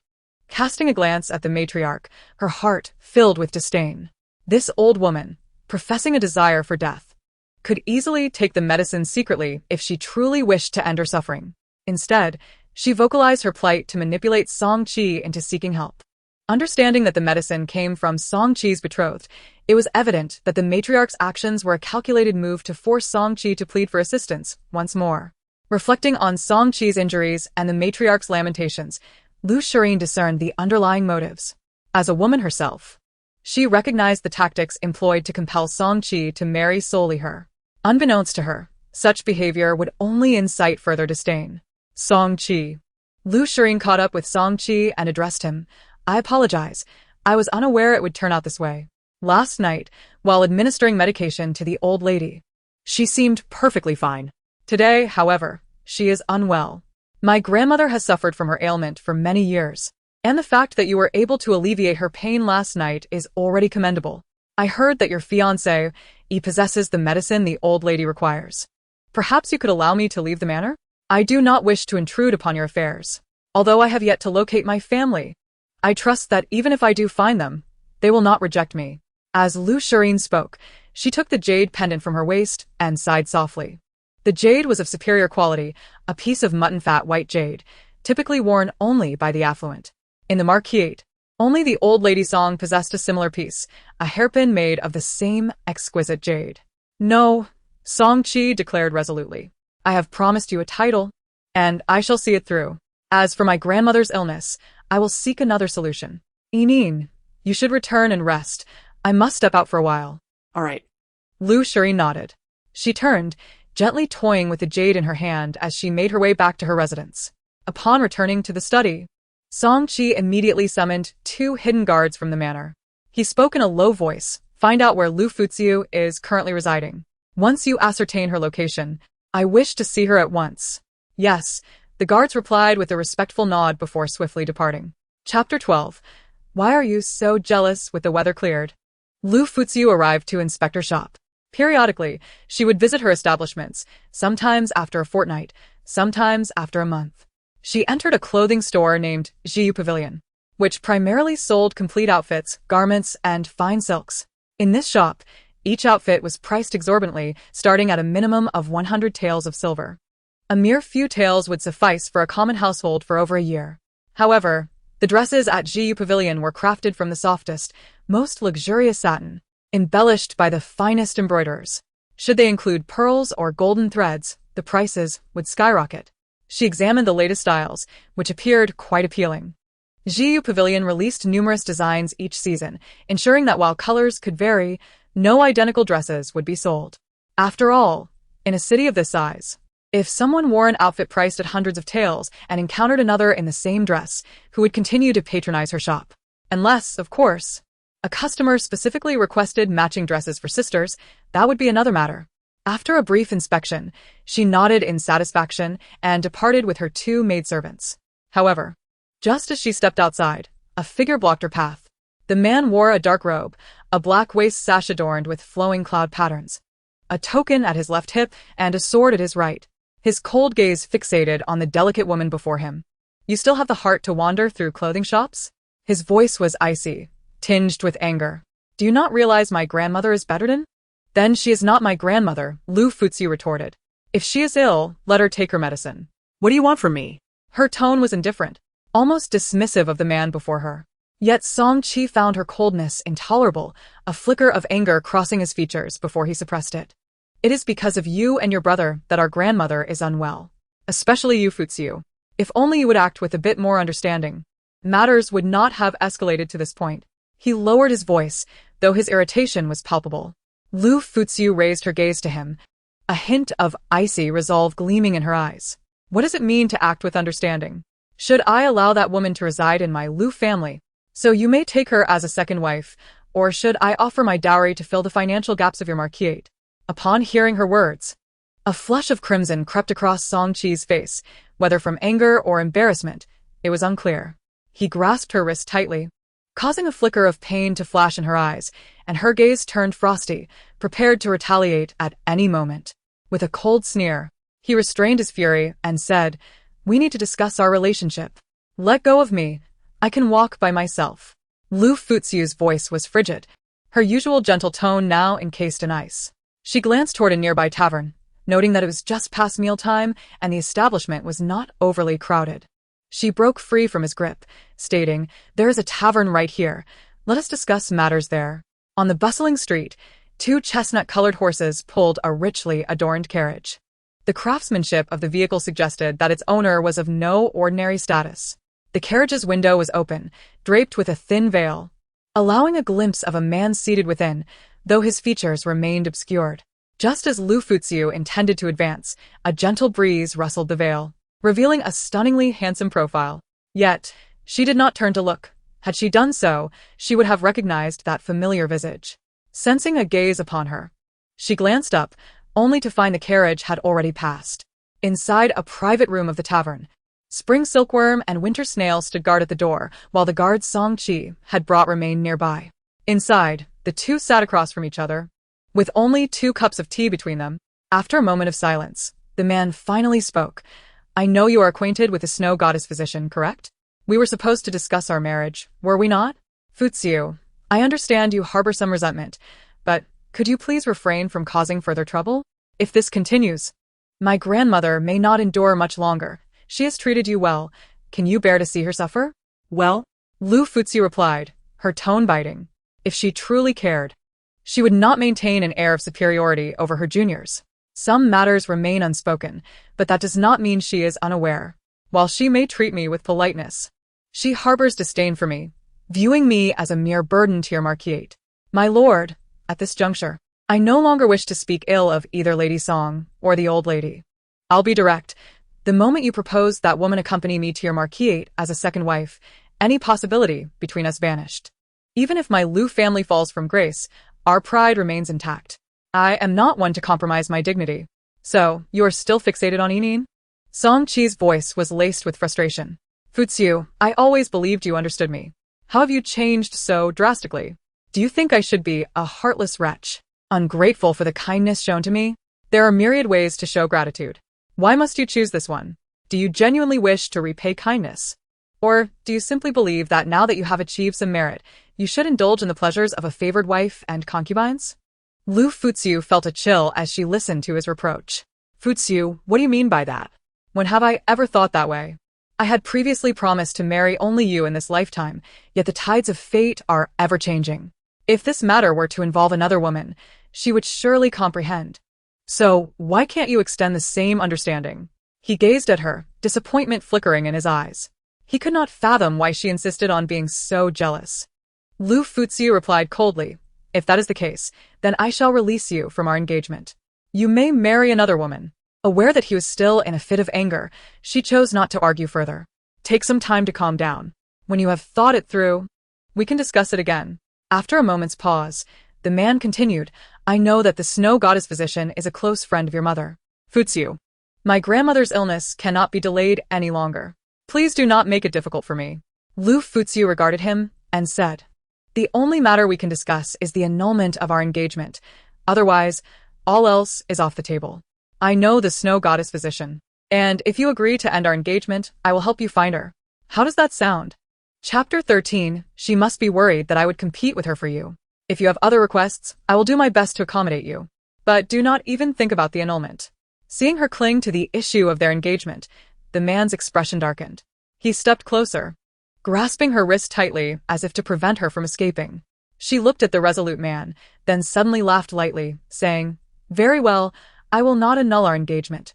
Casting a glance at the matriarch, her heart filled with disdain. This old woman, professing a desire for death, could easily take the medicine secretly if she truly wished to end her suffering. Instead, she vocalized her plight to manipulate Song Qi into seeking help. Understanding that the medicine came from Song Qi's betrothed, it was evident that the matriarch's actions were a calculated move to force Song Qi to plead for assistance once more. Reflecting on Song Qi's injuries and the matriarch's lamentations, Liu Furong discerned the underlying motives. As a woman herself, she recognized the tactics employed to compel Song Qi to marry solely her. Unbeknownst to her, such behavior would only incite further disdain. Song Qi. Liu Furong caught up with Song Qi and addressed him. I apologize. I was unaware it would turn out this way. Last night, while administering medication to the old lady, she seemed perfectly fine. Today, however, she is unwell. My grandmother has suffered from her ailment for many years, and the fact that you were able to alleviate her pain last night is already commendable. I heard that your fiancé, possesses the medicine the old lady requires. Perhaps you could allow me to leave the manor? I do not wish to intrude upon your affairs. Although I have yet to locate my family, I trust that even if I do find them, they will not reject me. As Liu Furong spoke, she took the jade pendant from her waist and sighed softly. The jade was of superior quality, a piece of mutton-fat white jade, typically worn only by the affluent. In the marquise, only the old lady Song possessed a similar piece, a hairpin made of the same exquisite jade. No, Song Qi declared resolutely. I have promised you a title, and I shall see it through. As for my grandmother's illness, I will seek another solution. Inin, you should return and rest. I must step out for a while. All right. Liu Furong nodded. She turned, gently toying with the jade in her hand as she made her way back to her residence. Upon returning to the study, Song Qi immediately summoned 2 hidden guards from the manor. He spoke in a low voice, find out where Liu Furong is currently residing. Once you ascertain her location, I wish to see her at once. Yes, the guards replied with a respectful nod before swiftly departing. Chapter 12. Why are you so jealous with the weather cleared? Liu Furong arrived to inspect her shop. Periodically, she would visit her establishments, sometimes after a fortnight, sometimes after a month. She entered a clothing store named Jiu Pavilion, which primarily sold complete outfits, garments, and fine silks. In this shop, each outfit was priced exorbitantly, starting at a minimum of 100 taels of silver. A mere few taels would suffice for a common household for over a year. However, the dresses at Jiu Pavilion were crafted from the softest, most luxurious satin, embellished by the finest embroiderers. Should they include pearls or golden threads, the prices would skyrocket. She examined the latest styles, which appeared quite appealing. Jiu Pavilion released numerous designs each season, ensuring that while colors could vary, no identical dresses would be sold. After all, in a city of this size, if someone wore an outfit priced at hundreds of taels and encountered another in the same dress, who would continue to patronize her shop? Unless, of course, a customer specifically requested matching dresses for sisters, that would be another matter. After a brief inspection, she nodded in satisfaction and departed with her 2 maidservants. However, just as she stepped outside, a figure blocked her path. The man wore a dark robe, a black waist sash adorned with flowing cloud patterns, a token at his left hip, and a sword at his right. His cold gaze fixated on the delicate woman before him. You still have the heart to wander through clothing shops? His voice was icy, tinged with anger. Do you not realize my grandmother is Betrothed? Then she is not my grandmother, Liu Furong retorted. If she is ill, let her take her medicine. What do you want from me? Her tone was indifferent, almost dismissive of the man before her. Yet Song Qi found her coldness intolerable, a flicker of anger crossing his features before he suppressed it. It is because of you and your brother that our grandmother is unwell. Especially you, Furong. If only you would act with a bit more understanding, matters would not have escalated to this point. He lowered his voice, though his irritation was palpable. Liu Furong raised her gaze to him, a hint of icy resolve gleaming in her eyes. What does it mean to act with understanding? Should I allow that woman to reside in my Liu family, so you may take her as a second wife, or should I offer my dowry to fill the financial gaps of your marquise? Upon hearing her words, a flush of crimson crept across Song Qi's face, whether from anger or embarrassment, it was unclear. He grasped her wrist tightly. causing a flicker of pain to flash in her eyes, and her gaze turned frosty, prepared to retaliate at any moment. With a cold sneer, he restrained his fury and said, "We need to discuss our relationship. Let go of me. I can walk by myself." Liu Fuxiu's voice was frigid, her usual gentle tone now encased in ice. She glanced toward a nearby tavern, noting that it was just past mealtime and the establishment was not overly crowded. She broke free from his grip, stating, "There is a tavern right here. Let us discuss matters there." On the bustling street, two chestnut-colored horses pulled a richly adorned carriage. The craftsmanship of the vehicle suggested that its owner was of no ordinary status. The carriage's window was open, draped with a thin veil, allowing a glimpse of a man seated within, though his features remained obscured. Just as Liu Fuxiu intended to advance, a gentle breeze rustled the veil, revealing a stunningly handsome profile. Yet, she did not turn to look. Had she done so, she would have recognized that familiar visage. Sensing a gaze upon her, she glanced up, only to find the carriage had already passed. Inside a private room of the tavern, spring silkworm and winter snail stood guard at the door, while the guard Song Qi had brought remained nearby. Inside, the two sat across from each other, with only 2 cups of tea between them. After a moment of silence, the man finally spoke. "I know you are acquainted with the snow goddess physician, correct? We were supposed to discuss our marriage, were we not? Fuxiu, I understand you harbor some resentment, but could you please refrain from causing further trouble? If this continues, my grandmother may not endure much longer. She has treated you well. Can you bear to see her suffer?" "Well," Liu Fuxiu replied, her tone biting. If she truly cared, she would not maintain an air of superiority over her juniors. Some matters remain unspoken, but that does not mean she is unaware. While she may treat me with politeness, she harbors disdain for me, viewing me as a mere burden to your marquise. My lord, at this juncture, I no longer wish to speak ill of either Lady Song or the old lady. I'll be direct. The moment you proposed that woman accompany me to your marquise as a second wife, any possibility between us vanished. Even if my Liu family falls from grace, our pride remains intact. I am not one to compromise my dignity. So, you are still fixated on Yinin? Song Qi's voice was laced with frustration. Fuxiu, I always believed you understood me. How have you changed so drastically? Do you think I should be a heartless wretch, ungrateful for the kindness shown to me? There are myriad ways to show gratitude. Why must you choose this one? Do you genuinely wish to repay kindness? Or do you simply believe that now that you have achieved some merit, you should indulge in the pleasures of a favored wife and concubines? Liu Fuxiu felt a chill as she listened to his reproach. Fuxiu, what do you mean by that? When have I ever thought that way? I had previously promised to marry only you in this lifetime, yet the tides of fate are ever-changing. If this matter were to involve another woman, she would surely comprehend. So, why can't you extend the same understanding? He gazed at her, disappointment flickering in his eyes. He could not fathom why she insisted on being so jealous. Liu Fuxiu replied coldly, "If that is the case, then I shall release you from our engagement. You may marry another woman." Aware that he was still in a fit of anger, she chose not to argue further. "Take some time to calm down. When you have thought it through, we can discuss it again." After a moment's pause, the man continued, "I know that the snow goddess physician is a close friend of your mother. Fuxiu, my grandmother's illness cannot be delayed any longer. Please do not make it difficult for me." Liu Fuxiu regarded him and said, "The only matter we can discuss is the annulment of our engagement. Otherwise, all else is off the table. I know the snow goddess physician, and if you agree to end our engagement, I will help you find her. How does that sound?" Chapter 13, She must be worried that I would compete with her for you. If you have other requests, I will do my best to accommodate you. But do not even think about the annulment. Seeing her cling to the issue of their engagement, the man's expression darkened. He stepped closer, grasping her wrist tightly as if to prevent her from escaping. She looked at the resolute man, then suddenly laughed lightly, saying, "Very well, I will not annul our engagement.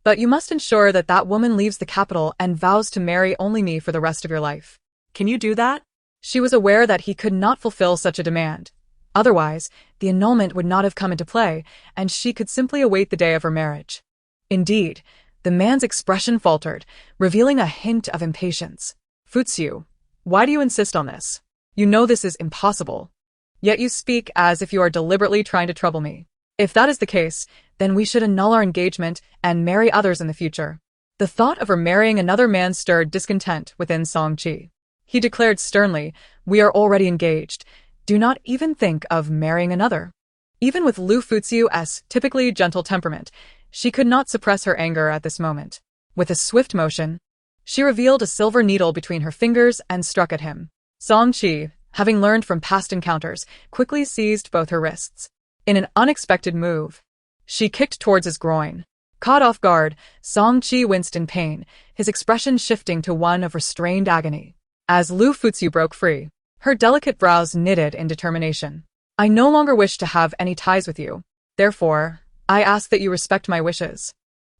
But you must ensure that that woman leaves the capital and vows to marry only me for the rest of your life. Can you do that?" She was aware that he could not fulfill such a demand. Otherwise, the annulment would not have come into play, and she could simply await the day of her marriage. Indeed, the man's expression faltered, revealing a hint of impatience. "Fuxiu, why do you insist on this? You know this is impossible. Yet you speak as if you are deliberately trying to trouble me. If that is the case, then we should annul our engagement and marry others in the future." The thought of her marrying another man stirred discontent within Song Qi. He declared sternly, "We are already engaged. Do not even think of marrying another." Even with Liu Furong's typically gentle temperament, she could not suppress her anger at this moment. With a swift motion, she revealed a silver needle between her fingers and struck at him. Song-chi, having learned from past encounters, quickly seized both her wrists. In an unexpected move, she kicked towards his groin. Caught off guard, Song-chi winced in pain, his expression shifting to one of restrained agony. As Liu Furong broke free, her delicate brows knitted in determination. "I no longer wish to have any ties with you. Therefore, I ask that you respect my wishes."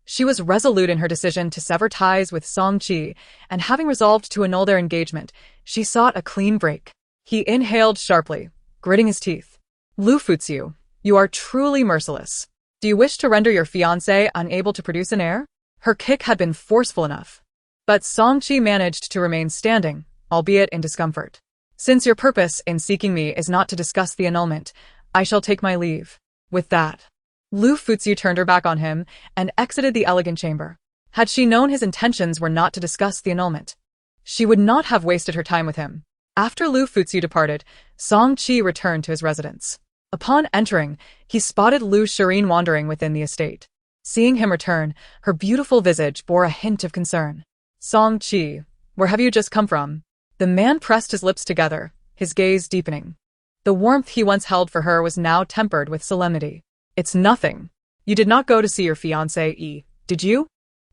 She was resolute in her decision to sever ties with Song-chi, and having resolved to annul their engagement, she sought a clean break. He inhaled sharply, gritting his teeth. "Liu Furong, you are truly merciless. Do you wish to render your fiancé unable to produce an heir?" Her kick had been forceful enough. But Song-chi managed to remain standing, albeit in discomfort. "Since your purpose in seeking me is not to discuss the annulment, I shall take my leave." With that, Liu Furong turned her back on him and exited the elegant chamber. Had she known his intentions were not to discuss the annulment, she would not have wasted her time with him. After Liu Furong departed, Song-chi returned to his residence. Upon entering, he spotted Liu Furong wandering within the estate. Seeing him return, her beautiful visage bore a hint of concern. "Song-chi, where have you just come from?" The man pressed his lips together, his gaze deepening. The warmth he once held for her was now tempered with solemnity. "It's nothing. You did not go to see your fiancé, did you?"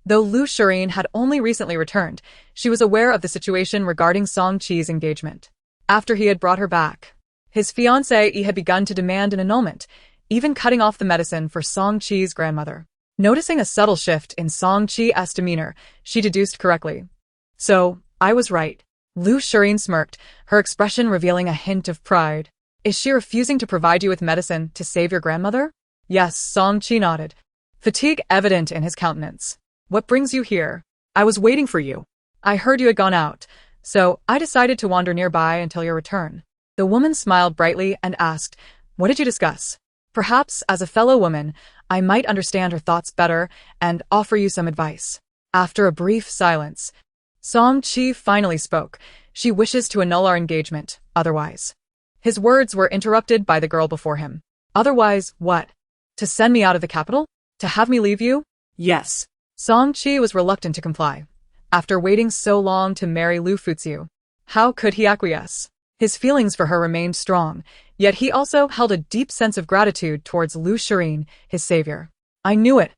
Though Liu Furong had only recently returned, she was aware of the situation regarding Song-chi's engagement. After he had brought her back, his fiancé had begun to demand an annulment, even cutting off the medicine for Song-chi's grandmother. Noticing a subtle shift in Song-chi's demeanor, she deduced correctly. "So, I was right." Liu Furong smirked, her expression revealing a hint of pride. "Is she refusing to provide you with medicine to save your grandmother?" "Yes," Song-chi nodded, fatigue evident in his countenance. "What brings you here?" "I was waiting for you. I heard you had gone out, so I decided to wander nearby until your return." The woman smiled brightly and asked, "What did you discuss? Perhaps, as a fellow woman, I might understand her thoughts better and offer you some advice." After a brief silence, Song-chi finally spoke. "She wishes to annul our engagement, otherwise." His words were interrupted by the girl before him. "Otherwise, what? To send me out of the capital? To have me leave you?" Yes. Song-chi was reluctant to comply. After waiting so long to marry Liu Furong, how could he acquiesce? His feelings for her remained strong, yet he also held a deep sense of gratitude towards Liu Furong, his savior. "I knew it."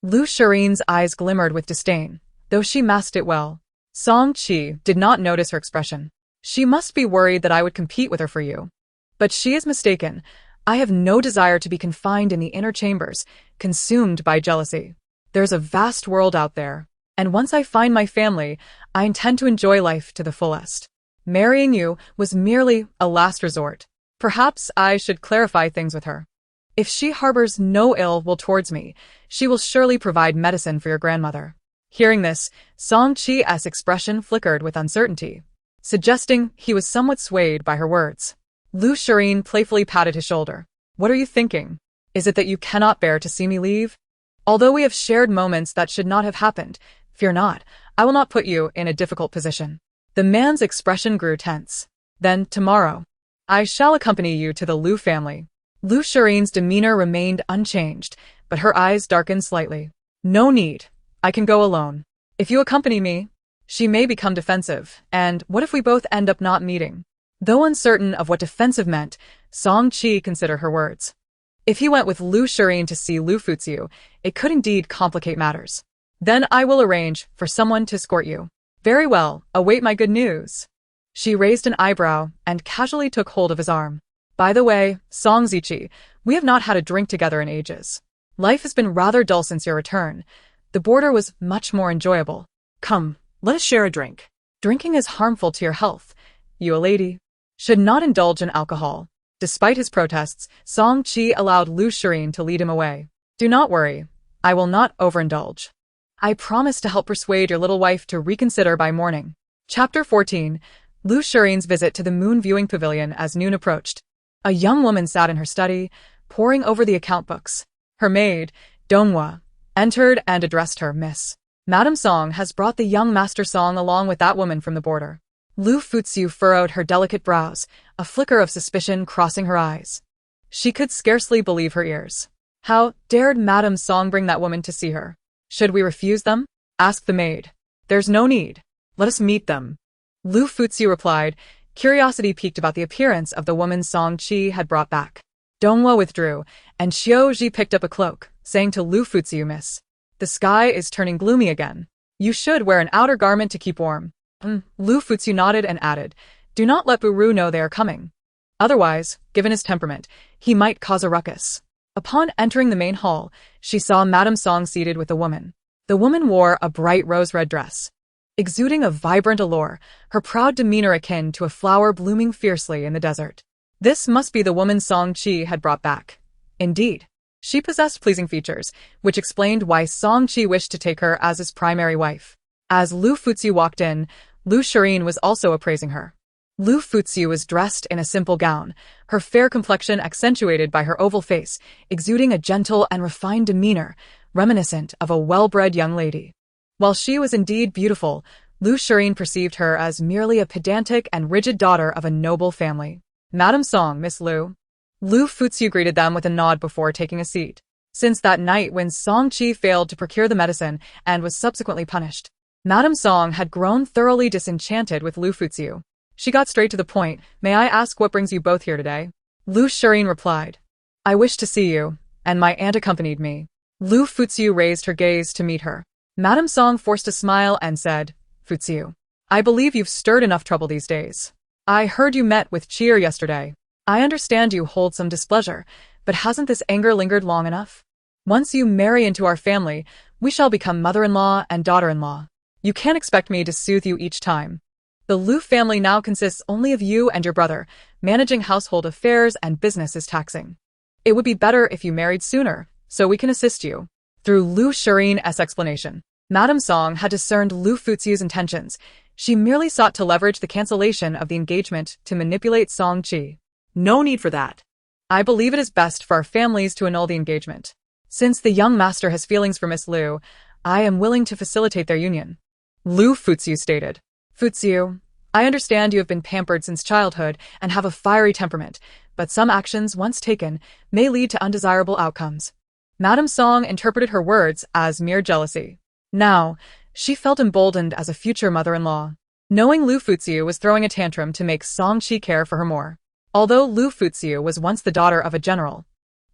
Liu Furong's eyes glimmered with disdain, though she masked it well. Song-chi did not notice her expression. "She must be worried that I would compete with her for you. But she is mistaken. I have no desire to be confined in the inner chambers, consumed by jealousy. There's a vast world out there, and once I find my family, I intend to enjoy life to the fullest. Marrying you was merely a last resort. Perhaps I should clarify things with her. If she harbors no ill will towards me, she will surely provide medicine for your grandmother." Hearing this, Song-chi's expression flickered with uncertainty, suggesting he was somewhat swayed by her words. Liu Furong playfully patted his shoulder. "What are you thinking? Is it that you cannot bear to see me leave? Although we have shared moments that should not have happened, fear not, I will not put you in a difficult position." The man's expression grew tense. "Then, tomorrow, I shall accompany you to the Liu family." Liu Furong's demeanor remained unchanged, but her eyes darkened slightly. "No need. I can go alone. If you accompany me, she may become defensive, and what if we both end up not meeting?" Though uncertain of what defensive meant, Song-chi considered her words. If he went with Liu Furong to see Liu Furong, it could indeed complicate matters. "Then I will arrange for someone to escort you." "Very well, await my good news." She raised an eyebrow and casually took hold of his arm. "By the way, Song-chi, we have not had a drink together in ages. Life has been rather dull since your return. The border was much more enjoyable. Come, let us share a drink." "Drinking is harmful to your health. You, a lady, should not indulge in alcohol." Despite his protests, Song-chi allowed Liu Furong to lead him away. "Do not worry. I will not overindulge. I promise to help persuade your little wife to reconsider by morning." Chapter 14. Liu Furong's visit to the moon viewing pavilion as noon approached. A young woman sat in her study, poring over the account books. Her maid, Donghua, entered and addressed her, "Miss. Madame Song has brought the young Master Song along with that woman from the border." Liu Furong furrowed her delicate brows, a flicker of suspicion crossing her eyes. She could scarcely believe her ears. How dared Madame Song bring that woman to see her? Should we refuse them? Asked the maid. There's no need. Let us meet them. Liu Furong replied, curiosity piqued about the appearance of the woman Song Qi had brought back. Donghua withdrew, and Xiao Ji picked up a cloak, saying to Liu Furong, Miss, the sky is turning gloomy again. You should wear an outer garment to keep warm. Liu Furong nodded and added, do not let Buru know they are coming. Otherwise, given his temperament, he might cause a ruckus. Upon entering the main hall, she saw Madame Song seated with a woman. The woman wore a bright rose-red dress. Exuding a vibrant allure, her proud demeanor akin to a flower blooming fiercely in the desert. This must be the woman Song Qi had brought back. Indeed. She possessed pleasing features, which explained why Song Qi wished to take her as his primary wife. As Liu Furong walked in, Liu Furong was also appraising her. Liu Furong was dressed in a simple gown, her fair complexion accentuated by her oval face, exuding a gentle and refined demeanor, reminiscent of a well-bred young lady. While she was indeed beautiful, Liu Furong perceived her as merely a pedantic and rigid daughter of a noble family. Madame Song, Miss Liu. Liu Furong greeted them with a nod before taking a seat. Since that night when Song Qi failed to procure the medicine and was subsequently punished, Madame Song had grown thoroughly disenchanted with Liu Furong. She got straight to the point. May I ask what brings you both here today? Liu Furong replied. I wish to see you, and my aunt accompanied me. Liu Furong raised her gaze to meet her. Madame Song forced a smile and said, Furong, I believe you've stirred enough trouble these days. I heard you met with Cheer yesterday. I understand you hold some displeasure, but hasn't this anger lingered long enough? Once you marry into our family, we shall become mother-in-law and daughter-in-law. You can't expect me to soothe you each time. The Liu family now consists only of you and your brother. Managing household affairs and business is taxing. It would be better if you married sooner, so we can assist you. Through Liu Furong's explanation, Madame Song had discerned Liu Furong's intentions. She merely sought to leverage the cancellation of the engagement to manipulate Song Qi. No need for that. I believe it is best for our families to annul the engagement. Since the young master has feelings for Miss Liu, I am willing to facilitate their union. Liu Furong stated. Furong, I understand you have been pampered since childhood and have a fiery temperament, but some actions once taken may lead to undesirable outcomes. Madame Song interpreted her words as mere jealousy. Now, she felt emboldened as a future mother-in-law, knowing Liu Furong was throwing a tantrum to make Song Qi care for her more. Although Liu Furong was once the daughter of a general,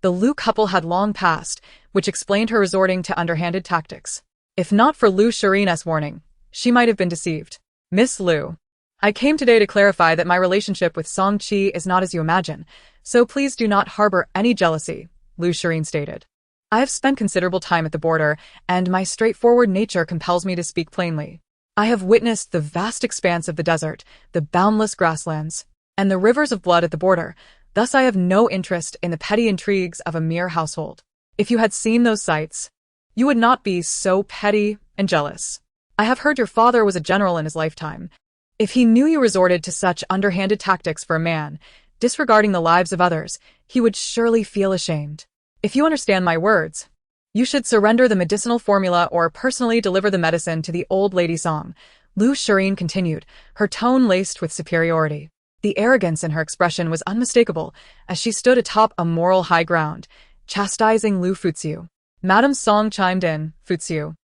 the Liu couple had long passed, which explained her resorting to underhanded tactics. If not for Liu Furong's warning, she might have been deceived. Miss Liu, I came today to clarify that my relationship with Song Qi is not as you imagine, so please do not harbor any jealousy, Liu Furong stated. I have spent considerable time at the border, and my straightforward nature compels me to speak plainly. I have witnessed the vast expanse of the desert, the boundless grasslands, and the rivers of blood at the border. Thus I have no interest in the petty intrigues of a mere household. If you had seen those sights, you would not be so petty and jealous. I have heard your father was a general in his lifetime. If he knew you resorted to such underhanded tactics for a man, disregarding the lives of others, he would surely feel ashamed. If you understand my words, you should surrender the medicinal formula or personally deliver the medicine to the old lady Song. Liu Furong continued, her tone laced with superiority. The arrogance in her expression was unmistakable as she stood atop a moral high ground, chastising Liu Furong. Madame Song chimed in, Furong,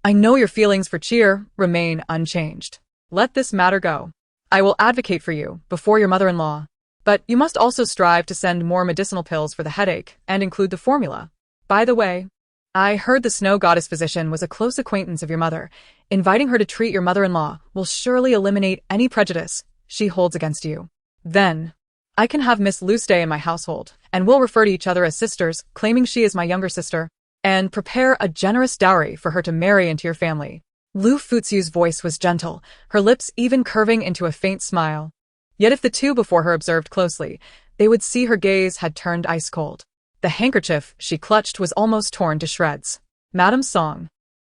I know your feelings for Cheer remain unchanged. Let this matter go. I will advocate for you before your mother-in-law. But you must also strive to send more medicinal pills for the headache and include the formula. By the way, I heard the snow goddess physician was a close acquaintance of your mother. Inviting her to treat your mother-in-law will surely eliminate any prejudice she holds against you. Then, I can have Miss Liu stay in my household, and we'll refer to each other as sisters, claiming she is my younger sister, and prepare a generous dowry for her to marry into your family. Liu Furong's voice was gentle, her lips even curving into a faint smile. Yet if the two before her observed closely, they would see her gaze had turned ice-cold. The handkerchief she clutched was almost torn to shreds. Madame Song,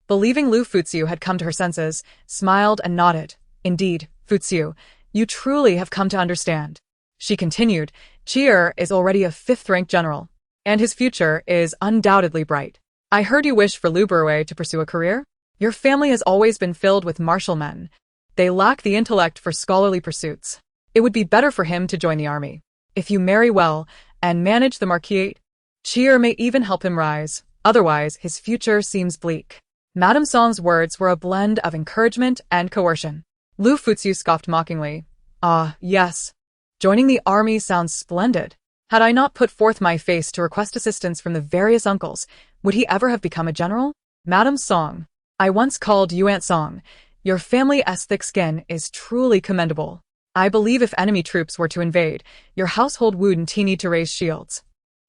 believing Liu Furong had come to her senses, smiled and nodded. Indeed, Furong, you truly have come to understand. She continued, Cheer is already a fifth-rank general, and his future is undoubtedly bright. I heard you wish for Liu Buru to pursue a career? Your family has always been filled with martial men. They lack the intellect for scholarly pursuits. It would be better for him to join the army. If you marry well and manage the marquisate, cheer may even help him rise. Otherwise, his future seems bleak. Madame Song's words were a blend of encouragement and coercion. Liu Furong scoffed mockingly. Ah, yes. Joining the army sounds splendid. Had I not put forth my face to request assistance from the various uncles, would he ever have become a general? Madame Song, I once called you Aunt Song. Your family's thick skin is truly commendable. I believe if enemy troops were to invade, your household wouldn't need to raise shields.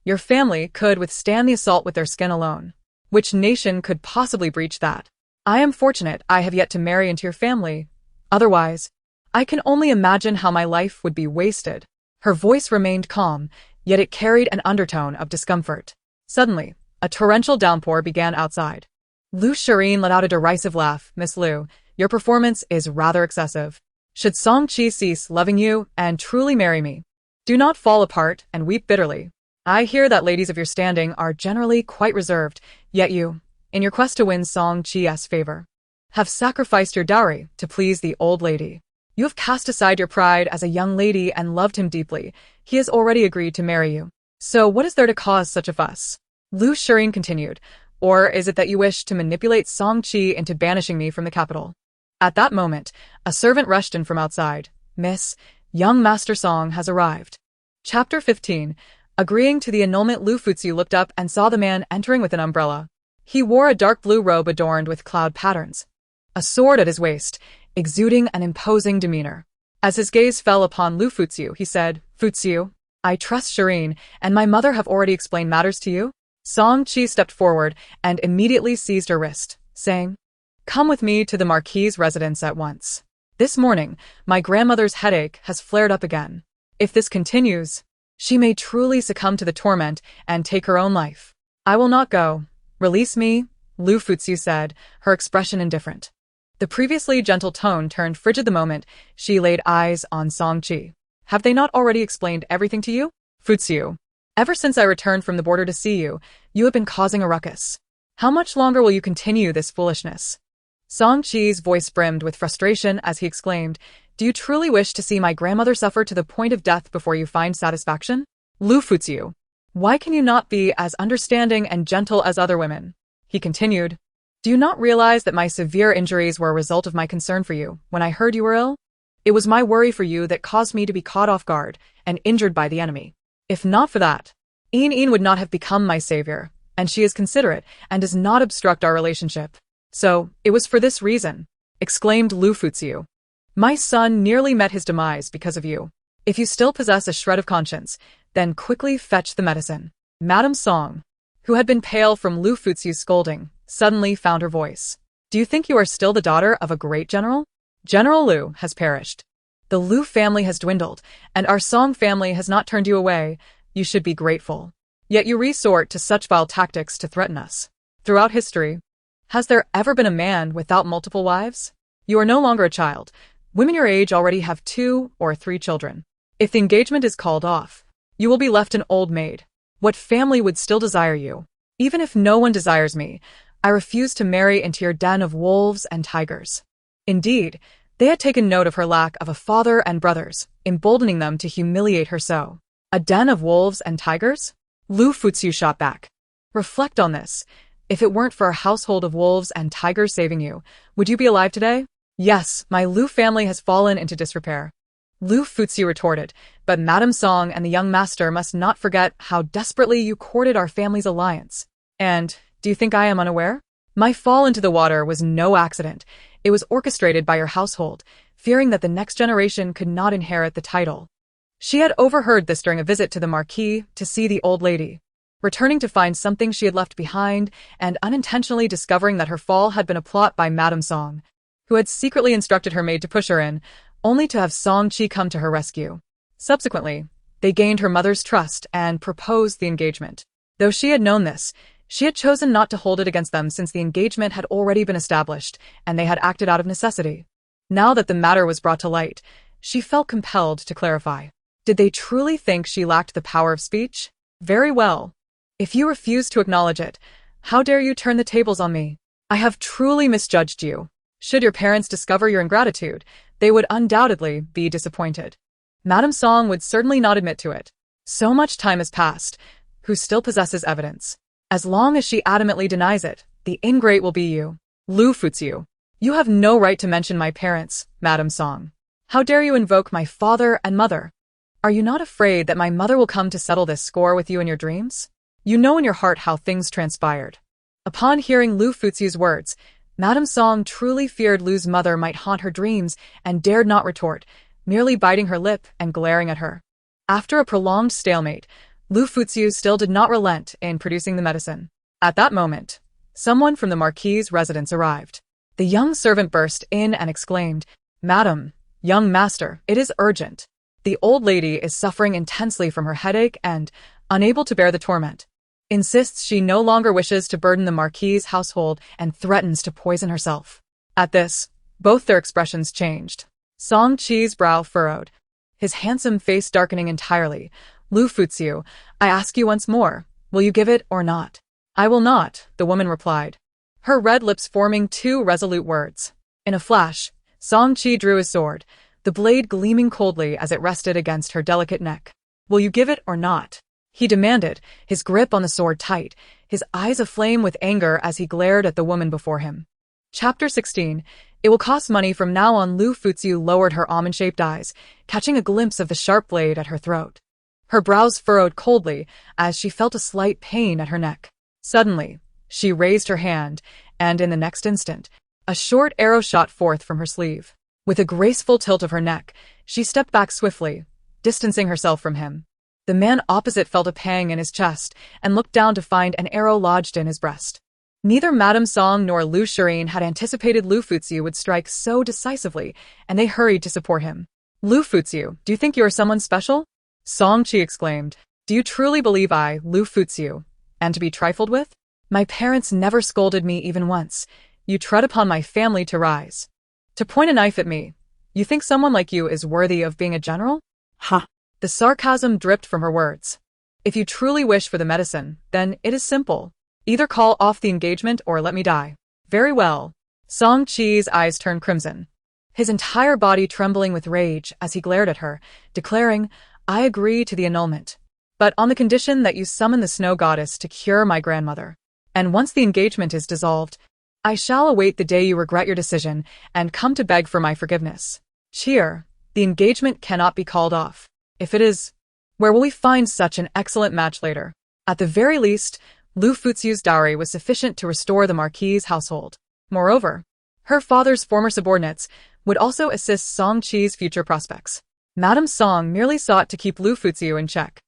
Your family could withstand the assault with their skin alone. Which nation could possibly breach that? I am fortunate I have yet to marry into your family. Otherwise, I can only imagine how my life would be wasted. Her voice remained calm, yet it carried an undertone of discomfort. Suddenly, a torrential downpour began outside. Liu Furong let out a derisive laugh. Miss Liu, your performance is rather excessive. Should Song-chi cease loving you and truly marry me, do not fall apart and weep bitterly. I hear that ladies of your standing are generally quite reserved, yet you, in your quest to win Song-chi's favor, have sacrificed your dowry to please the old lady. You have cast aside your pride as a young lady and loved him deeply. He has already agreed to marry you. So what is there to cause such a fuss? Liu Furong continued. Or is it that you wish to manipulate Song-chi into banishing me from the capital? At that moment, a servant rushed in from outside. Miss, young Master Song has arrived. Chapter 15. Agreeing to the annulment, Liu Furong looked up and saw the man entering with an umbrella. He wore a dark blue robe adorned with cloud patterns, a sword at his waist, exuding an imposing demeanor. As his gaze fell upon Liu Furong, he said, Furong, I trust Shireen and my mother have already explained matters to you? Song-chi stepped forward and immediately seized her wrist, saying, Come with me to the Marquis's residence at once. This morning, my grandmother's headache has flared up again. If this continues, she may truly succumb to the torment and take her own life. I will not go. Release me, Liu Furong said, her expression indifferent. The previously gentle tone turned frigid the moment she laid eyes on Song-chi. Have they not already explained everything to you? Furong, ever since I returned from the border to see you, you have been causing a ruckus. How much longer will you continue this foolishness? Song-chi's voice brimmed with frustration as he exclaimed, Do you truly wish to see my grandmother suffer to the point of death before you find satisfaction? Liu Furong, why can you not be as understanding and gentle as other women? He continued, Do you not realize that my severe injuries were a result of my concern for you when I heard you were ill? It was my worry for you that caused me to be caught off guard and injured by the enemy. If not for that, Een would not have become my savior, and she is considerate and does not obstruct our relationship. So, it was for this reason, exclaimed Liu Furong. My son nearly met his demise because of you. If you still possess a shred of conscience, then quickly fetch the medicine. Madame Song, who had been pale from Liu Furong's scolding, suddenly found her voice. Do you think you are still the daughter of a great general? General Liu has perished. The Liu family has dwindled, and our Song family has not turned you away. You should be grateful. Yet you resort to such vile tactics to threaten us. Throughout history, has there ever been a man without multiple wives? You are no longer a child. Women your age already have 2 or 3 children. If the engagement is called off, you will be left an old maid. What family would still desire you? Even if no one desires me, I refuse to marry into your den of wolves and tigers. Indeed, they had taken note of her lack of a father and brothers, emboldening them to humiliate her so. A den of wolves and tigers? Liu Furong shot back. Reflect on this. If it weren't for a household of wolves and tigers saving you, would you be alive today? Yes, my Liu family has fallen into disrepair. Liu Furong retorted, but Madame Song and the young master must not forget how desperately you courted our family's alliance. And, do you think I am unaware? My fall into the water was no accident. It was orchestrated by your household, fearing that the next generation could not inherit the title. She had overheard this during a visit to the Marquis to see the old lady, returning to find something she had left behind and unintentionally discovering that her fall had been a plot by Madame Song, who had secretly instructed her maid to push her in, only to have Song-chi come to her rescue. Subsequently, they gained her mother's trust and proposed the engagement. Though she had known this, she had chosen not to hold it against them since the engagement had already been established and they had acted out of necessity. Now that the matter was brought to light, she felt compelled to clarify. Did they truly think she lacked the power of speech? Very well. If you refuse to acknowledge it, how dare you turn the tables on me? I have truly misjudged you. Should your parents discover your ingratitude, they would undoubtedly be disappointed. Madame Song would certainly not admit to it. So much time has passed. Who still possesses evidence? As long as she adamantly denies it, the ingrate will be you. Liu Furong. You have no right to mention my parents, Madame Song. How dare you invoke my father and mother? Are you not afraid that my mother will come to settle this score with you in your dreams? You know in your heart how things transpired. Upon hearing Liu Furong's words, Madame Song truly feared Liu's mother might haunt her dreams and dared not retort, merely biting her lip and glaring at her. After a prolonged stalemate, Liu Furong still did not relent in producing the medicine. At that moment, someone from the Marquis's residence arrived. The young servant burst in and exclaimed, "Madam, young master, it is urgent. The old lady is suffering intensely from her headache and, unable to bear the torment, insists she no longer wishes to burden the Marquis's household and threatens to poison herself." At this, both their expressions changed. Song Qi's brow furrowed, his handsome face darkening entirely. "Liu Furong, I ask you once more, will you give it or not?" "I will not," the woman replied, her red lips forming two resolute words. In a flash, Song Qi drew his sword, the blade gleaming coldly as it rested against her delicate neck. "Will you give it or not?" he demanded, his grip on the sword tight, his eyes aflame with anger as he glared at the woman before him. Chapter 16. It will cost money from now on. Liu Furong lowered her almond-shaped eyes, catching a glimpse of the sharp blade at her throat. Her brows furrowed coldly as she felt a slight pain at her neck. Suddenly, she raised her hand, and in the next instant, a short arrow shot forth from her sleeve. With a graceful tilt of her neck, she stepped back swiftly, distancing herself from him. The man opposite felt a pang in his chest and looked down to find an arrow lodged in his breast. Neither Madame Song nor Liu Furong had anticipated Liu Furong would strike so decisively, and they hurried to support him. "Liu Furong, do you think you are someone special?" Song Qi exclaimed. "Do you truly believe I, Liu Furong, am to be trifled with? My parents never scolded me even once. You tread upon my family to rise. To point a knife at me. You think someone like you is worthy of being a general?" "Ha!" The sarcasm dripped from her words. "If you truly wish for the medicine, then it is simple. Either call off the engagement or let me die." "Very well." Song Qi's eyes turned crimson, his entire body trembling with rage as he glared at her, declaring, "I agree to the annulment, but on the condition that you summon the snow goddess to cure my grandmother. And once the engagement is dissolved, I shall await the day you regret your decision and come to beg for my forgiveness." "Cheer, the engagement cannot be called off. If it is, where will we find such an excellent match later?" At the very least, Liu Furong's dowry was sufficient to restore the Marquis's household. Moreover, her father's former subordinates would also assist Song Qi's future prospects. Madame Song merely sought to keep Liu Furong in check,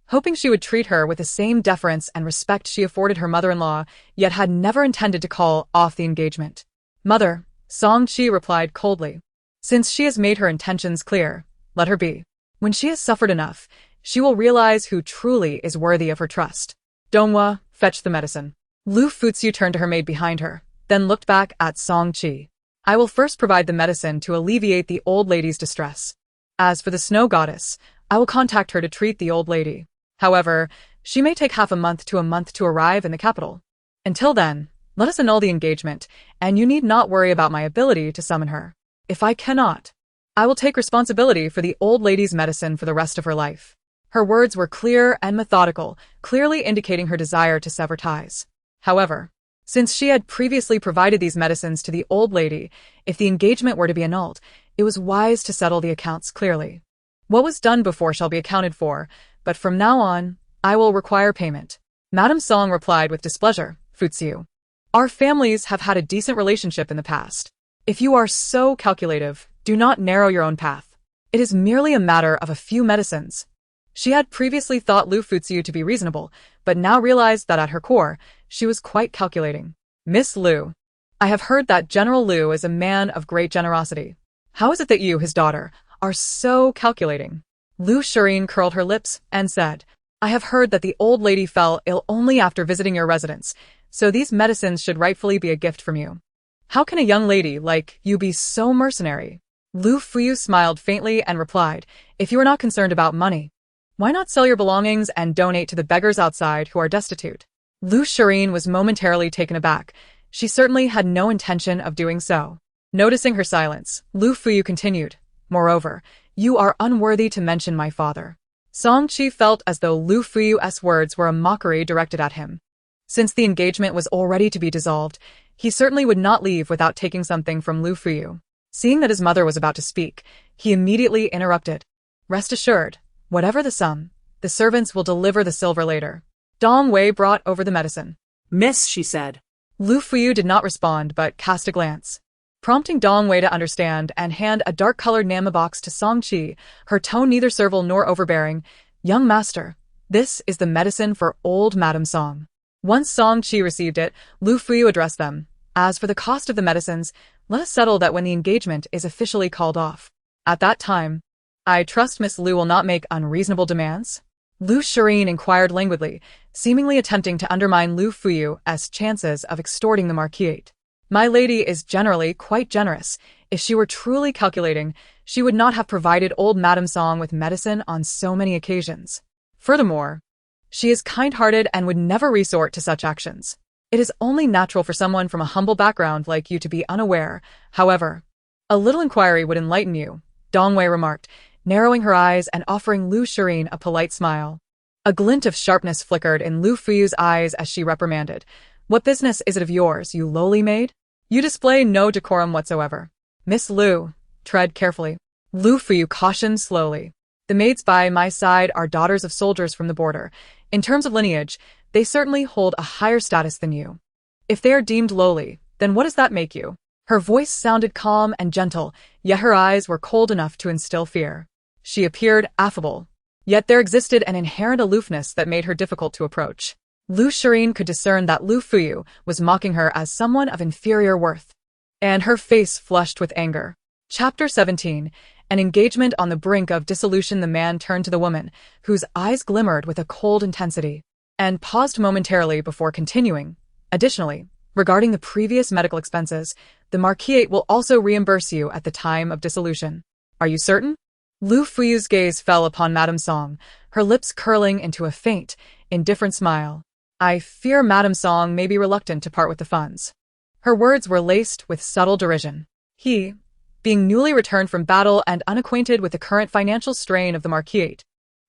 hoping she would treat her with the same deference and respect she afforded her mother-in-law, yet had never intended to call off the engagement. "Mother," Song Qi replied coldly, "since she has made her intentions clear, let her be. When she has suffered enough, she will realize who truly is worthy of her trust. Donghua, fetch the medicine." Liu Furong turned to her maid behind her, then looked back at Song Qi. "I will first provide the medicine to alleviate the old lady's distress. As for the snow goddess, I will contact her to treat the old lady. However, she may take half a month to arrive in the capital. Until then, let us annul the engagement, and you need not worry about my ability to summon her. If I cannot, I will take responsibility for the old lady's medicine for the rest of her life." Her words were clear and methodical, clearly indicating her desire to sever ties. However, since she had previously provided these medicines to the old lady, if the engagement were to be annulled, it was wise to settle the accounts clearly. "What was done before shall be accounted for, but from now on, I will require payment." Madame Song replied with displeasure, "Furong, our families have had a decent relationship in the past. If you are so calculative, do not narrow your own path. It is merely a matter of a few medicines." She had previously thought Liu Furong to be reasonable, but now realized that at her core, she was quite calculating. "Miss Liu, I have heard that General Liu is a man of great generosity. How is it that you, his daughter, are so calculating?" Liu Furong curled her lips and said, "I have heard that the old lady fell ill only after visiting your residence, so these medicines should rightfully be a gift from you. How can a young lady like you be so mercenary?" Liu Furong smiled faintly and replied, "If you are not concerned about money, why not sell your belongings and donate to the beggars outside who are destitute?" Liu Furong was momentarily taken aback. She certainly had no intention of doing so. Noticing her silence, Lu Fuyu continued, "Moreover, you are unworthy to mention my father." Song Qi felt as though Lu Fuyu's words were a mockery directed at him. Since the engagement was already to be dissolved, he certainly would not leave without taking something from Lu Fuyu. Seeing that his mother was about to speak, he immediately interrupted. "Rest assured, whatever the sum, the servants will deliver the silver later." Dong Wei brought over the medicine. "Miss," she said. Lu Fuyu did not respond but cast a glance. Prompting Dong Wei to understand and hand a dark-colored nama box to Song Qi, her tone neither servile nor overbearing. "Young master, this is the medicine for old Madame Song." Once Song Qi received it, Lu Fuyu addressed them. "As for the cost of the medicines, let us settle that when the engagement is officially called off. At that time, I trust Miss Lu will not make unreasonable demands?" Lu Shireen inquired languidly, seemingly attempting to undermine Lu Fuyu's chances of extorting the marquisate. "My lady is generally quite generous. If she were truly calculating, she would not have provided old Madame Song with medicine on so many occasions. Furthermore, she is kind-hearted and would never resort to such actions. It is only natural for someone from a humble background like you to be unaware. However, a little inquiry would enlighten you," Dong Wei remarked, narrowing her eyes and offering Lu Shireen a polite smile. A glint of sharpness flickered in Lu Fuyu's eyes as she reprimanded. "What business is it of yours, you lowly maid? You display no decorum whatsoever. Miss Lu, tread carefully." Lu Fuyu cautioned slowly. "The maids by my side are daughters of soldiers from the border. In terms of lineage, they certainly hold a higher status than you. If they are deemed lowly, then what does that make you?" Her voice sounded calm and gentle, yet her eyes were cold enough to instill fear. She appeared affable, yet there existed an inherent aloofness that made her difficult to approach. Lu Shireen could discern that Lu Fuyu was mocking her as someone of inferior worth, and her face flushed with anger. Chapter 17. An engagement on the brink of dissolution. The man turned to the woman, whose eyes glimmered with a cold intensity, and paused momentarily before continuing. "Additionally, regarding the previous medical expenses, the marquisate will also reimburse you at the time of dissolution." "Are you certain?" Lu Fuyu's gaze fell upon Madame Song, her lips curling into a faint, indifferent smile. "I fear Madame Song may be reluctant to part with the funds." Her words were laced with subtle derision. He, being newly returned from battle and unacquainted with the current financial strain of the marquisate,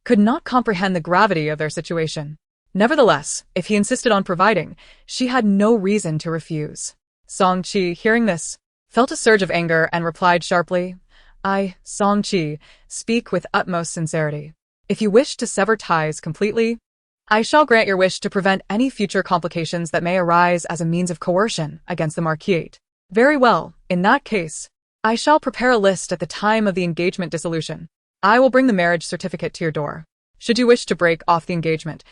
could not comprehend the gravity of their situation. Nevertheless, if he insisted on providing, she had no reason to refuse. Song Qi, hearing this, felt a surge of anger and replied sharply, "I, Song Qi, speak with utmost sincerity. If you wish to sever ties completely, I shall grant your wish to prevent any future complications that may arise as a means of coercion against the marquisate. Very well, in that case, I shall prepare a list at the time of the engagement dissolution. I will bring the marriage certificate to your door. Should you wish to break off the engagement,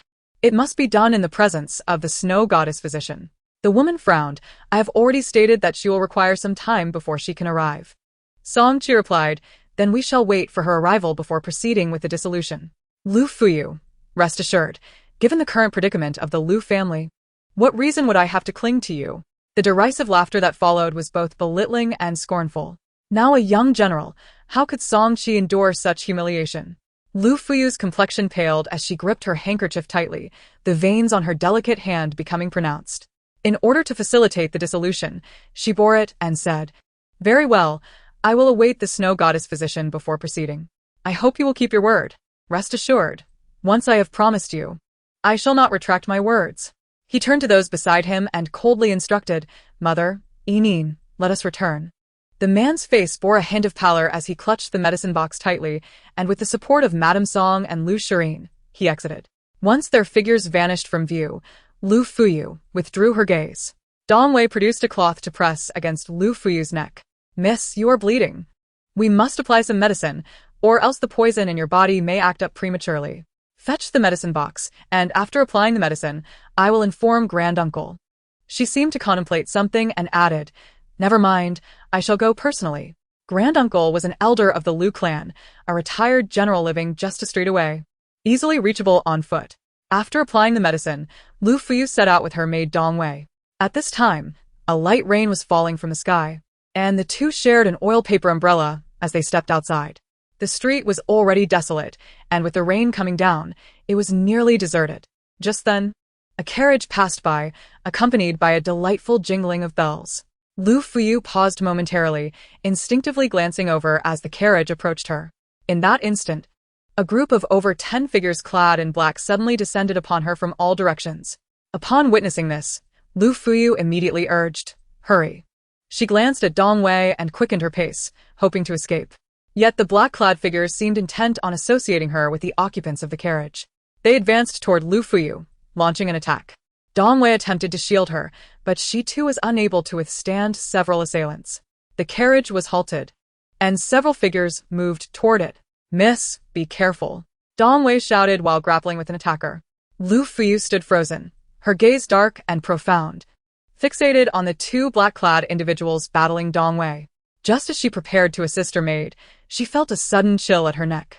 it must be done in the presence of the snow goddess physician." The woman frowned. "I have already stated that she will require some time before she can arrive." Song Qi replied, "Then we shall wait for her arrival before proceeding with the dissolution." Lu Fuyu, rest assured, given the current predicament of the Lu family, what reason would I have to cling to you? The derisive laughter that followed was both belittling and scornful. Now a young general, how could Song Qi endure such humiliation? Lu Fuyu's complexion paled as she gripped her handkerchief tightly, the veins on her delicate hand becoming pronounced. In order to facilitate the dissolution, she bore it and said, "Very well, I will await the snow goddess physician before proceeding. I hope you will keep your word. Rest assured, once I have promised you, I shall not retract my words." He turned to those beside him and coldly instructed, "Mother, Enin, let us return." The man's face bore a hint of pallor as he clutched the medicine box tightly, and with the support of Madame Song and Lu Shireen, he exited. Once their figures vanished from view, Lu Fuyu withdrew her gaze. Dong Wei produced a cloth to press against Lu Fuyu's neck. "Miss, you are bleeding. We must apply some medicine, or else the poison in your body may act up prematurely. Fetch the medicine box, and after applying the medicine, I will inform Granduncle." She seemed to contemplate something and added, "Never mind, I shall go personally." Granduncle was an elder of the Lu clan, a retired general living just a street away, easily reachable on foot. After applying the medicine, Lu Fuyu set out with her maid Dong Wei. At this time, a light rain was falling from the sky, and the two shared an oil paper umbrella as they stepped outside. The street was already desolate, and with the rain coming down, it was nearly deserted. Just then, a carriage passed by, accompanied by a delightful jingling of bells. Liu Fuyu paused momentarily, instinctively glancing over as the carriage approached her. In that instant, a group of over 10 figures clad in black suddenly descended upon her from all directions. Upon witnessing this, Liu Fuyu immediately urged, "Hurry." She glanced at Dong Wei and quickened her pace, hoping to escape. Yet the black-clad figures seemed intent on associating her with the occupants of the carriage. They advanced toward Liu Fuyu, launching an attack. Dong Wei attempted to shield her, but she too was unable to withstand several assailants. The carriage was halted, and several figures moved toward it. "Miss, be careful," Dong Wei shouted while grappling with an attacker. Liu Fuyu stood frozen, her gaze dark and profound, fixated on the two black-clad individuals battling Dong Wei. Just as she prepared to assist her maid, she felt a sudden chill at her neck.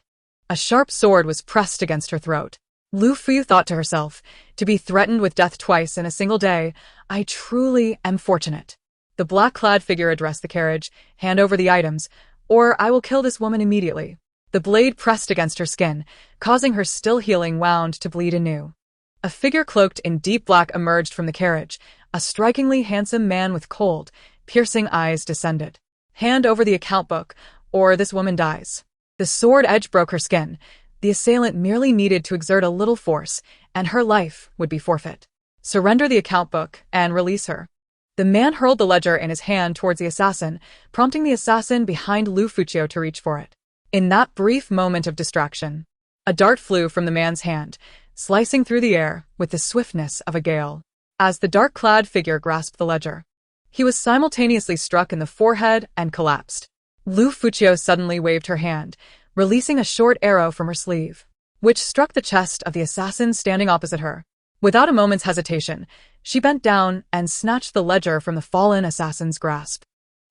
A sharp sword was pressed against her throat. Liu Fuyu thought to herself, to be threatened with death twice in a single day, I truly am fortunate. The black-clad figure addressed the carriage, "Hand over the items, or I will kill this woman immediately." The blade pressed against her skin, causing her still healing wound to bleed anew. A figure cloaked in deep black emerged from the carriage. A strikingly handsome man with cold, piercing eyes descended. "Hand over the account book, or this woman dies." The sword edge broke her skin. The assailant merely needed to exert a little force, and her life would be forfeit. "Surrender the account book and release her." The man hurled the ledger in his hand towards the assassin, prompting the assassin behind Liu Fuyu to reach for it. In that brief moment of distraction, a dart flew from the man's hand, slicing through the air with the swiftness of a gale. As the dark-clad figure grasped the ledger, he was simultaneously struck in the forehead and collapsed. Liu Fuyu suddenly waved her hand, releasing a short arrow from her sleeve, which struck the chest of the assassin standing opposite her. Without a moment's hesitation, she bent down and snatched the ledger from the fallen assassin's grasp.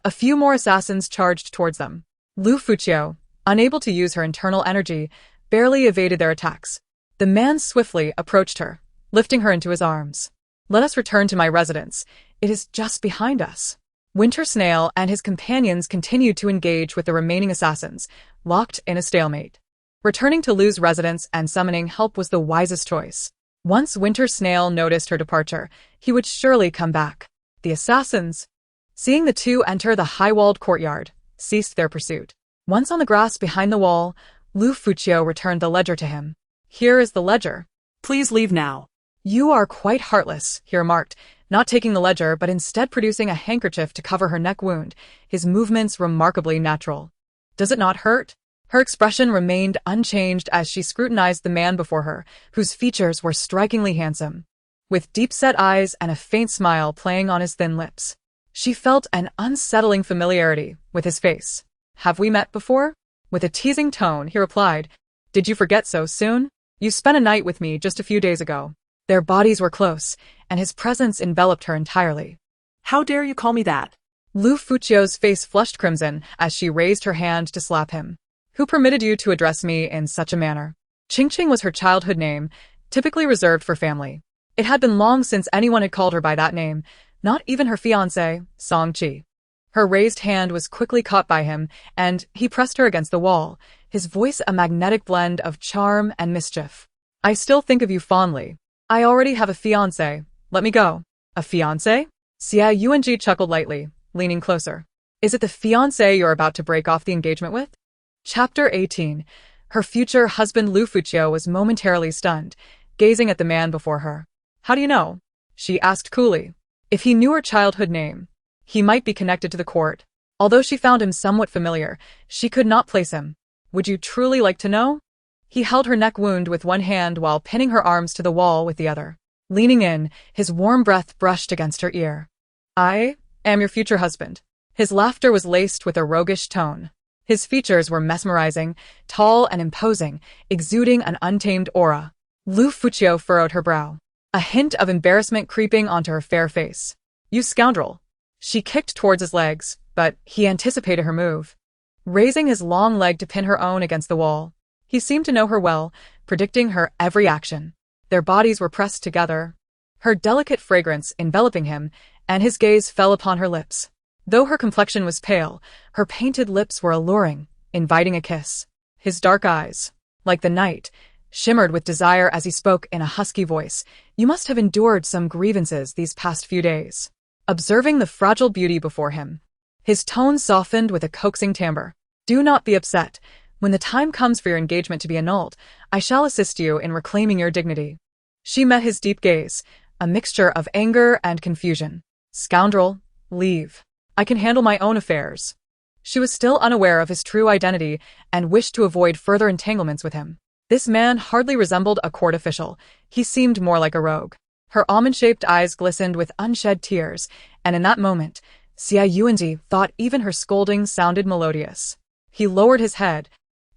A few more assassins charged towards them. Liu Fuyu, unable to use her internal energy, barely evaded their attacks. The man swiftly approached her, lifting her into his arms. "Let us return to my residence. It is just behind us." Winter Snail and his companions continued to engage with the remaining assassins, locked in a stalemate. Returning to Liu's residence and summoning help was the wisest choice. Once Winter Snail noticed her departure, he would surely come back. The assassins, seeing the two enter the high-walled courtyard, ceased their pursuit. Once on the grass behind the wall, Liu Fuyu returned the ledger to him. "Here is the ledger. Please leave now." "You are quite heartless," he remarked, not taking the ledger but instead producing a handkerchief to cover her neck wound, his movements remarkably natural. "Does it not hurt?" Her expression remained unchanged as she scrutinized the man before her, whose features were strikingly handsome, with deep-set eyes and a faint smile playing on his thin lips. She felt an unsettling familiarity with his face. "Have we met before?" With a teasing tone, he replied, "Did you forget so soon? You spent a night with me just a few days ago." Their bodies were close, and his presence enveloped her entirely. "How dare you call me that?" Liu Fuyu's face flushed crimson as she raised her hand to slap him. "Who permitted you to address me in such a manner?" Qingqing was her childhood name, typically reserved for family. It had been long since anyone had called her by that name, not even her fiancé, Song Qi. Her raised hand was quickly caught by him, and he pressed her against the wall, his voice a magnetic blend of charm and mischief. "I still think of you fondly. I already have a fiancé. Let me go." "A fiancé?" Xia Yuanji chuckled lightly, leaning closer. "Is it the fiancé you're about to break off the engagement with?" Chapter 18. Her future husband Liu Fuyu was momentarily stunned, gazing at the man before her. "How do you know?" she asked coolly. If he knew her childhood name, he might be connected to the court. Although she found him somewhat familiar, she could not place him. "Would you truly like to know?" He held her neck wound with one hand while pinning her arms to the wall with the other. Leaning in, his warm breath brushed against her ear. "I am your future husband." His laughter was laced with a roguish tone. His features were mesmerizing, tall and imposing, exuding an untamed aura. Liu Fuyu furrowed her brow, a hint of embarrassment creeping onto her fair face. "You scoundrel." She kicked towards his legs, but he anticipated her move, raising his long leg to pin her own against the wall. He seemed to know her well, predicting her every action. Their bodies were pressed together, her delicate fragrance enveloping him, and his gaze fell upon her lips. Though her complexion was pale, her painted lips were alluring, inviting a kiss. His dark eyes, like the night, shimmered with desire as he spoke in a husky voice. "You must have endured some grievances these past few days." observing the fragile beauty before him. His tone softened with a coaxing timbre. Do not be upset. When the time comes for your engagement to be annulled, I shall assist you in reclaiming your dignity. She met his deep gaze, a mixture of anger and confusion. Scoundrel, leave. I can handle my own affairs. She was still unaware of his true identity and wished to avoid further entanglements with him. This man hardly resembled a court official. He seemed more like a rogue. Her almond-shaped eyes glistened with unshed tears, and in that moment, Xia Yuanzi thought even her scolding sounded melodious. He lowered his head,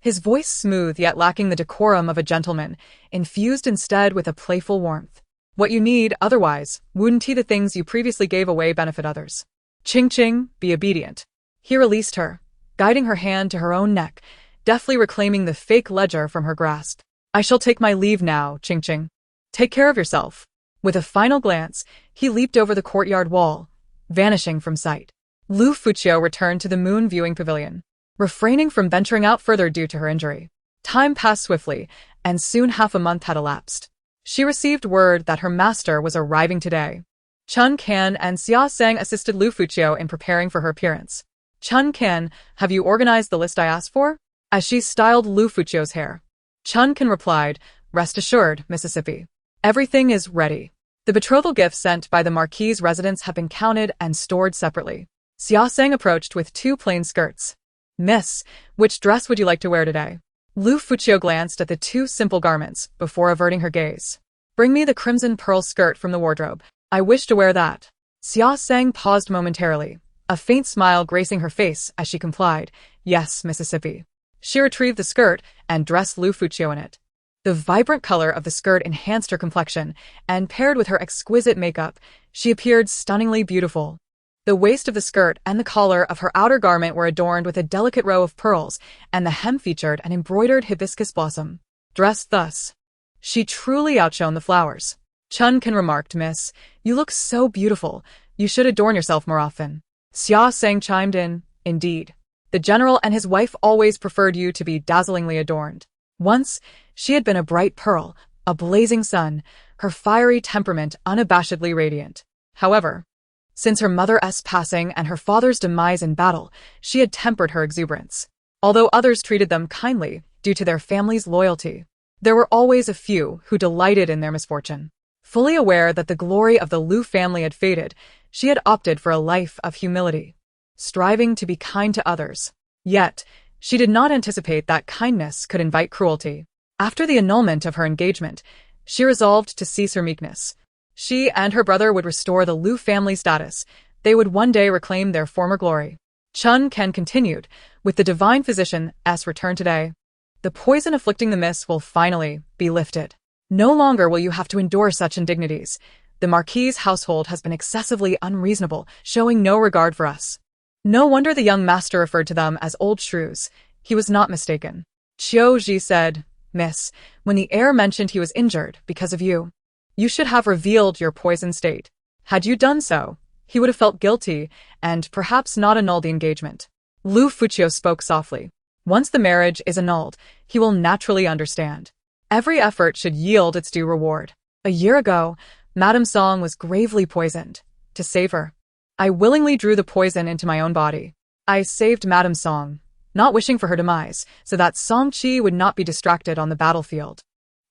his voice smooth yet lacking the decorum of a gentleman, infused instead with a playful warmth. What you need, otherwise, wouldn't the things you previously gave away benefit others? Ching, be obedient. He released her, guiding her hand to her own neck, deftly reclaiming the fake ledger from her grasp. I shall take my leave now, Ching. Take care of yourself. With a final glance, he leaped over the courtyard wall, vanishing from sight. Liu Furong returned to the moon viewing pavilion, refraining from venturing out further due to her injury. Time passed swiftly, and soon half a month had elapsed. She received word that her master was arriving today. Chun Kan and Xia Sang assisted Liu Furong in preparing for her appearance. Chun Kan, have you organized the list I asked for? As she styled Liu Furong's hair. Chun Kan replied, rest assured, Mississippi. Everything is ready. The betrothal gifts sent by the Marquis's residents have been counted and stored separately. Xia Sang approached with 2 plain skirts. Miss, which dress would you like to wear today? Liu Furong glanced at the 2 simple garments before averting her gaze. Bring me the crimson pearl skirt from the wardrobe. I wish to wear that. Xia Sang paused momentarily, a faint smile gracing her face as she complied, yes, Mississippi. She retrieved the skirt and dressed Liu Furong in it. The vibrant color of the skirt enhanced her complexion, and paired with her exquisite makeup, she appeared stunningly beautiful. The waist of the skirt and the collar of her outer garment were adorned with a delicate row of pearls, and the hem featured an embroidered hibiscus blossom. Dressed thus, she truly outshone the flowers. Chun Kan remarked, Miss, you look so beautiful. You should adorn yourself more often. Xia Sang chimed in, indeed. The general and his wife always preferred you to be dazzlingly adorned. Once, she had been a bright pearl, a blazing sun, her fiery temperament unabashedly radiant. However, since her mother's passing and her father's demise in battle, she had tempered her exuberance. Although others treated them kindly due to their family's loyalty, there were always a few who delighted in their misfortune. Fully aware that the glory of the Liu family had faded, she had opted for a life of humility, striving to be kind to others. Yet, she did not anticipate that kindness could invite cruelty. After the annulment of her engagement, she resolved to cease her meekness. She and her brother would restore the Liu family status. They would one day reclaim their former glory. Chun Kan continued, with the divine physician's return today. The poison afflicting the miss will finally be lifted. No longer will you have to endure such indignities. The Marquis's household has been excessively unreasonable, showing no regard for us. No wonder the young master referred to them as old shrews. He was not mistaken. Qiu Ji said, Miss, when the heir mentioned he was injured because of you, you should have revealed your poisoned state. Had you done so, he would have felt guilty and perhaps not annulled the engagement. Liu Furong spoke softly. Once the marriage is annulled, he will naturally understand. Every effort should yield its due reward. A year ago, Madame Song was gravely poisoned. To save her, I willingly drew the poison into my own body. I saved Madame Song, not wishing for her demise, so that Song Qi would not be distracted on the battlefield.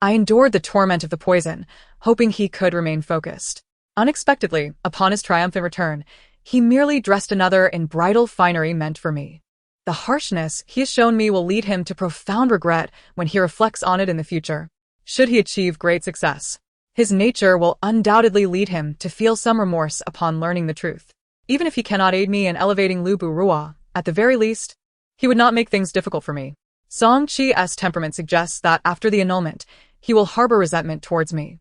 I endured the torment of the poison, hoping he could remain focused. Unexpectedly, upon his triumphant return, he merely dressed another in bridal finery meant for me. The harshness he has shown me will lead him to profound regret when he reflects on it in the future. Should he achieve great success, his nature will undoubtedly lead him to feel some remorse upon learning the truth. Even if he cannot aid me in elevating Lu Burua, at the very least, he would not make things difficult for me. Song Qi's temperament suggests that after the annulment, he will harbor resentment towards me.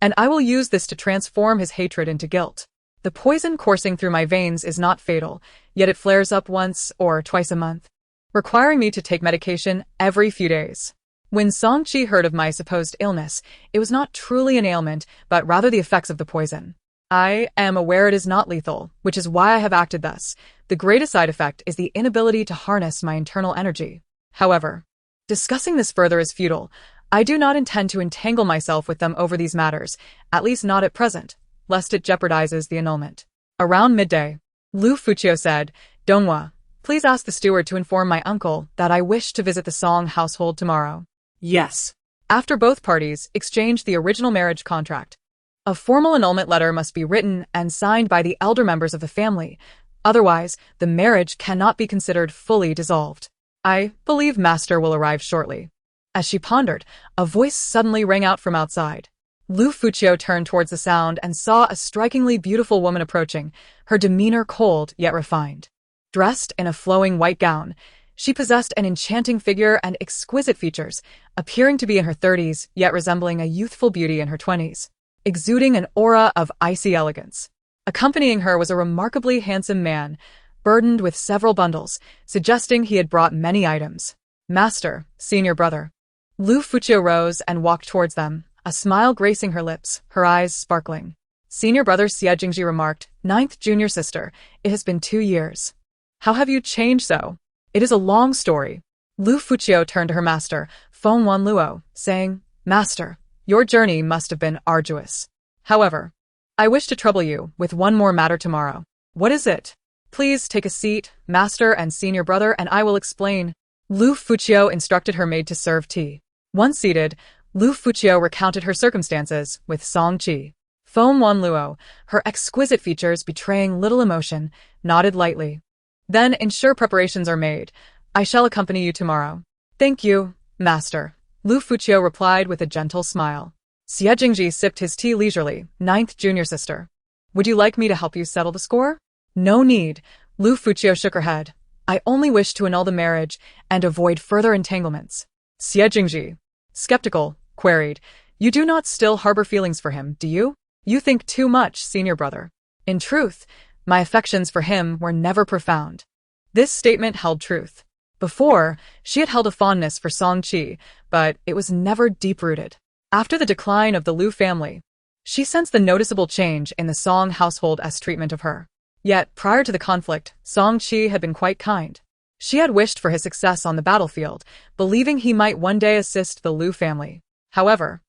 And I will use this to transform his hatred into guilt. The poison coursing through my veins is not fatal, yet it flares up once or twice a month, requiring me to take medication every few days. When Song Qi heard of my supposed illness, it was not truly an ailment, but rather the effects of the poison. I am aware it is not lethal, which is why I have acted thus. The greatest side effect is the inability to harness my internal energy. However, discussing this further is futile. I do not intend to entangle myself with them over these matters, at least not at present, lest it jeopardizes the annulment. Around midday, Liu Furong said, "Donghua, please ask the steward to inform my uncle that I wish to visit the Song household tomorrow." Yes. After both parties exchanged the original marriage contract, a formal annulment letter must be written and signed by the elder members of the family. Otherwise, the marriage cannot be considered fully dissolved. "I believe Master will arrive shortly." As she pondered, a voice suddenly rang out from outside. Liu Furong turned towards the sound and saw a strikingly beautiful woman approaching, her demeanor cold yet refined. Dressed in a flowing white gown, she possessed an enchanting figure and exquisite features, appearing to be in her 30s yet resembling a youthful beauty in her 20s, exuding an aura of icy elegance. Accompanying her was a remarkably handsome man, burdened with several bundles, suggesting he had brought many items. "Master, senior brother." Liu Furong rose and walked towards them, a smile gracing her lips, her eyes sparkling. Senior brother Xie Jingji remarked, "Ninth junior sister, it has been 2 years. How have you changed so?" "It is a long story." Liu Furong turned to her master, Feng Wanluo, saying, "Master, your journey must have been arduous. However, I wish to trouble you with one more matter tomorrow." "What is it?" "Please take a seat, master and senior brother, and I will explain." Liu Furong instructed her maid to serve tea. Once seated, Liu Furong recounted her circumstances with Song Qi. Feng Wanluo, her exquisite features betraying little emotion, nodded lightly. "Then ensure preparations are made. I shall accompany you tomorrow." "Thank you, master," Liu Furong replied with a gentle smile. Xie Jingji sipped his tea leisurely. "Ninth junior sister, would you like me to help you settle the score?" "No need," Liu Furong shook her head. "I only wish to annul the marriage and avoid further entanglements." Xie Jingji, skeptical, queried, "You do not still harbor feelings for him, do you?" "You think too much, senior brother. In truth, my affections for him were never profound." This statement held truth. Before, she had held a fondness for Song Qi, but it was never deep-rooted. After the decline of the Liu family, she sensed the noticeable change in the Song household's treatment of her. Yet, prior to the conflict, Song Qi had been quite kind. She had wished for his success on the battlefield, believing he might one day assist the Liu family. However,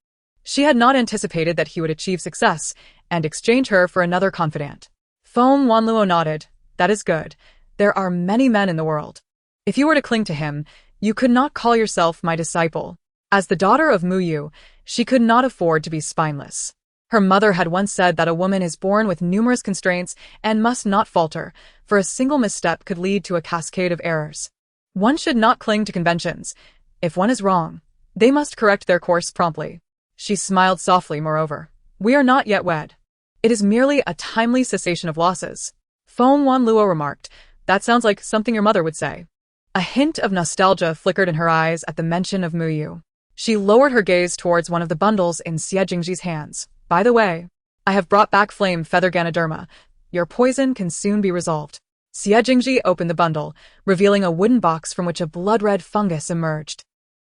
she had not anticipated that he would achieve success and exchange her for another confidant. Feng Wanluo nodded. "That is good. There are many men in the world. If you were to cling to him, you could not call yourself my disciple." As the daughter of Mu Yu, she could not afford to be spineless. Her mother had once said that a woman is born with numerous constraints and must not falter, for a single misstep could lead to a cascade of errors. One should not cling to conventions. If one is wrong, they must correct their course promptly. She smiled softly, moreover. "We are not yet wed. It is merely a timely cessation of losses." Feng Wanluo remarked, "That sounds like something your mother would say." A hint of nostalgia flickered in her eyes at the mention of Mu Yu. She lowered her gaze towards one of the bundles in Xie Jingji's hands. "By the way, I have brought back Flame Feather Ganoderma. Your poison can soon be resolved." Xie Jingji opened the bundle, revealing a wooden box from which a blood-red fungus emerged.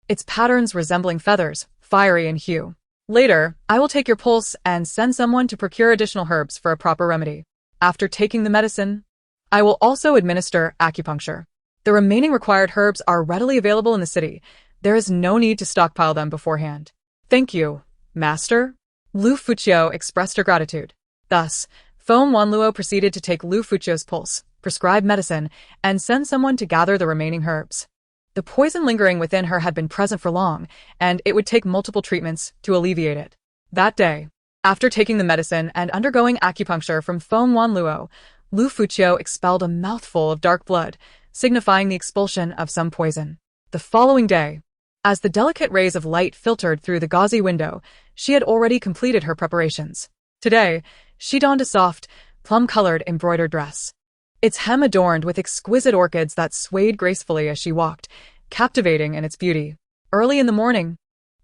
Its patterns resembling feathers, fiery in hue. "Later, I will take your pulse and send someone to procure additional herbs for a proper remedy. After taking the medicine, I will also administer acupuncture. The remaining required herbs are readily available in the city. There is no need to stockpile them beforehand." "Thank you, master." Liu Furong expressed her gratitude. Thus, Feng Wanluo proceeded to take Liu Furong's pulse, prescribe medicine, and send someone to gather the remaining herbs. The poison lingering within her had been present for long, and it would take multiple treatments to alleviate it. That day, after taking the medicine and undergoing acupuncture from Feng Wanluo, Liu Furong expelled a mouthful of dark blood, signifying the expulsion of some poison. The following day, as the delicate rays of light filtered through the gauzy window, she had already completed her preparations. Today, she donned a soft, plum-colored embroidered dress. Its hem adorned with exquisite orchids that swayed gracefully as she walked, captivating in its beauty. Early in the morning,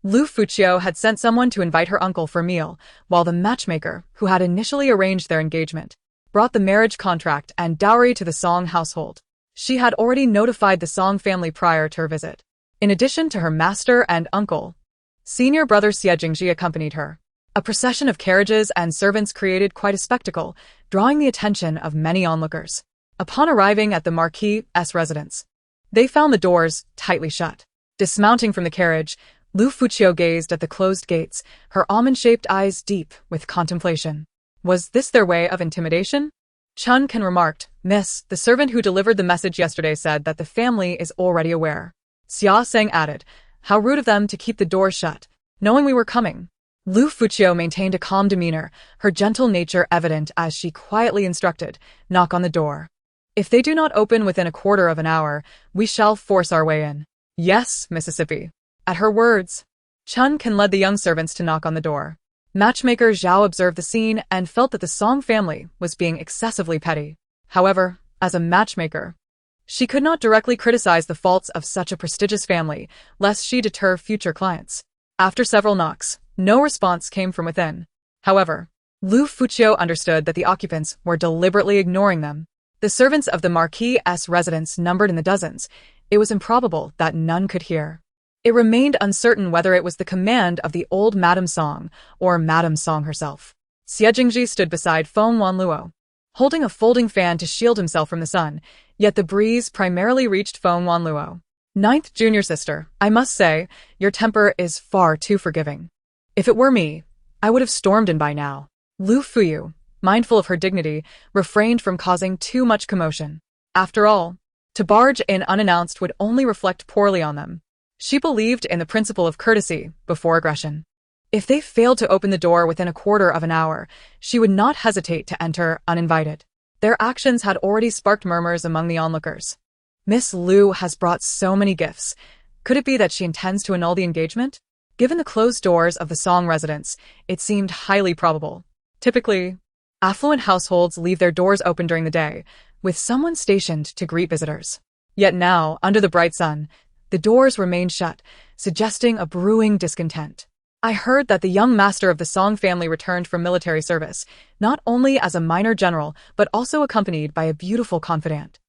Liu Furong had sent someone to invite her uncle for a meal, while the matchmaker, who had initially arranged their engagement, brought the marriage contract and dowry to the Song household. She had already notified the Song family prior to her visit. In addition to her master and uncle, senior brother Xie Jingji accompanied her. A procession of carriages and servants created quite a spectacle, drawing the attention of many onlookers. Upon arriving at the Marquis's residence, they found the doors tightly shut. Dismounting from the carriage, Liu Furong gazed at the closed gates, her almond-shaped eyes deep with contemplation. Was this their way of intimidation? Chun Kan remarked, "Miss, the servant who delivered the message yesterday said that the family is already aware." Xia Sang added, "How rude of them to keep the doors shut, knowing we were coming." Lu Fuqiu maintained a calm demeanor, her gentle nature evident as she quietly instructed, "Knock on the door. If they do not open within a quarter of an hour, we shall force our way in." "Yes, Mississippi." At her words, Chun Kan led the young servants to knock on the door. Matchmaker Zhao observed the scene and felt that the Song family was being excessively petty. However, as a matchmaker, she could not directly criticize the faults of such a prestigious family, lest she deter future clients. After several knocks, no response came from within. However, Lu Fuqiu understood that the occupants were deliberately ignoring them. The servants of the Marquis' residence numbered in the dozens. It was improbable that none could hear. It remained uncertain whether it was the command of the old Madame Song or Madame Song herself. Xie Jingji stood beside Feng Wanluo, holding a folding fan to shield himself from the sun, yet the breeze primarily reached Feng Wanluo. "Ninth junior sister, I must say, your temper is far too forgiving. If it were me, I would have stormed in by now." Lu Fuyu, mindful of her dignity, refrained from causing too much commotion. After all, to barge in unannounced would only reflect poorly on them. She believed in the principle of courtesy before aggression. If they failed to open the door within a quarter of an hour, she would not hesitate to enter uninvited. Their actions had already sparked murmurs among the onlookers. "Miss Liu has brought so many gifts. Could it be that she intends to annul the engagement?" Given the closed doors of the Song residence, it seemed highly probable. Typically, affluent households leave their doors open during the day, with someone stationed to greet visitors. Yet now, under the bright sun, the doors remained shut, suggesting a brewing discontent. "I heard that the young master of the Song family returned from military service, not only as a minor general, but also accompanied by a beautiful confidant.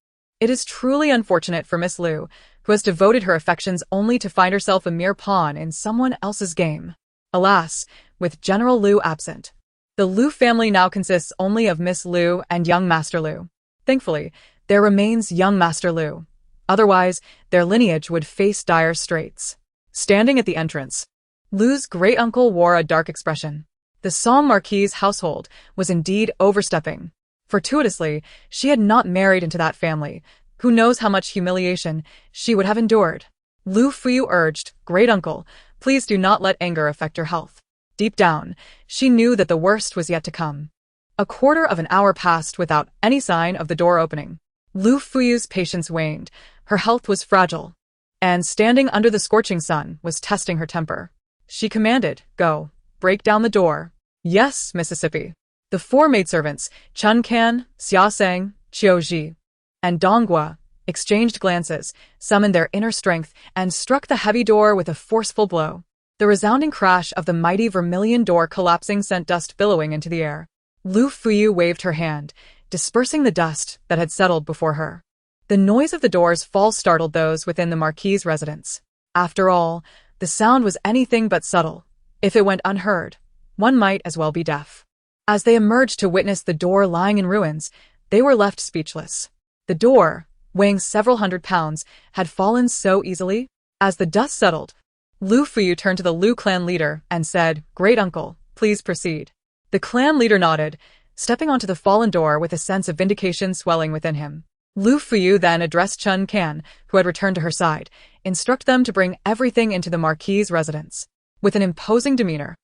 It is truly unfortunate for Miss Liu, who has devoted her affections only to find herself a mere pawn in someone else's game." Alas, with General Liu absent, the Liu family now consists only of Miss Liu and young Master Liu. Thankfully, there remains young Master Liu. Otherwise, their lineage would face dire straits. Standing at the entrance, Liu's great-uncle wore a dark expression. The Song Marquis' household was indeed overstepping. Fortuitously, she had not married into that family. Who knows how much humiliation she would have endured? Lu Fuyu urged, "Great-uncle, please do not let anger affect your health." Deep down, she knew that the worst was yet to come. A quarter of an hour passed without any sign of the door opening. Lu Fuyu's patience waned. Her health was fragile, and standing under the scorching sun was testing her temper. She commanded, "Go, break down the door." "Yes, Mississippi." The four maidservants, Chun Kan, Xia Sang, Qiu Ji, and Donghua, exchanged glances, summoned their inner strength, and struck the heavy door with a forceful blow. The resounding crash of the mighty vermilion door collapsing sent dust billowing into the air. Lu Fuyu waved her hand, dispersing the dust that had settled before her. The noise of the door's fall startled those within the Marquis' residence. After all, the sound was anything but subtle. If it went unheard, one might as well be deaf. As they emerged to witness the door lying in ruins, they were left speechless. The door, weighing several hundred pounds, had fallen so easily. As the dust settled, Lu Fuyu turned to the Liu clan leader and said, "Great-uncle, please proceed." The clan leader nodded, stepping onto the fallen door with a sense of vindication swelling within him. Lu Fuyu then addressed Chun Kan, who had returned to her side, "Instruct them to bring everything into the Marquis' residence." With an imposing demeanor,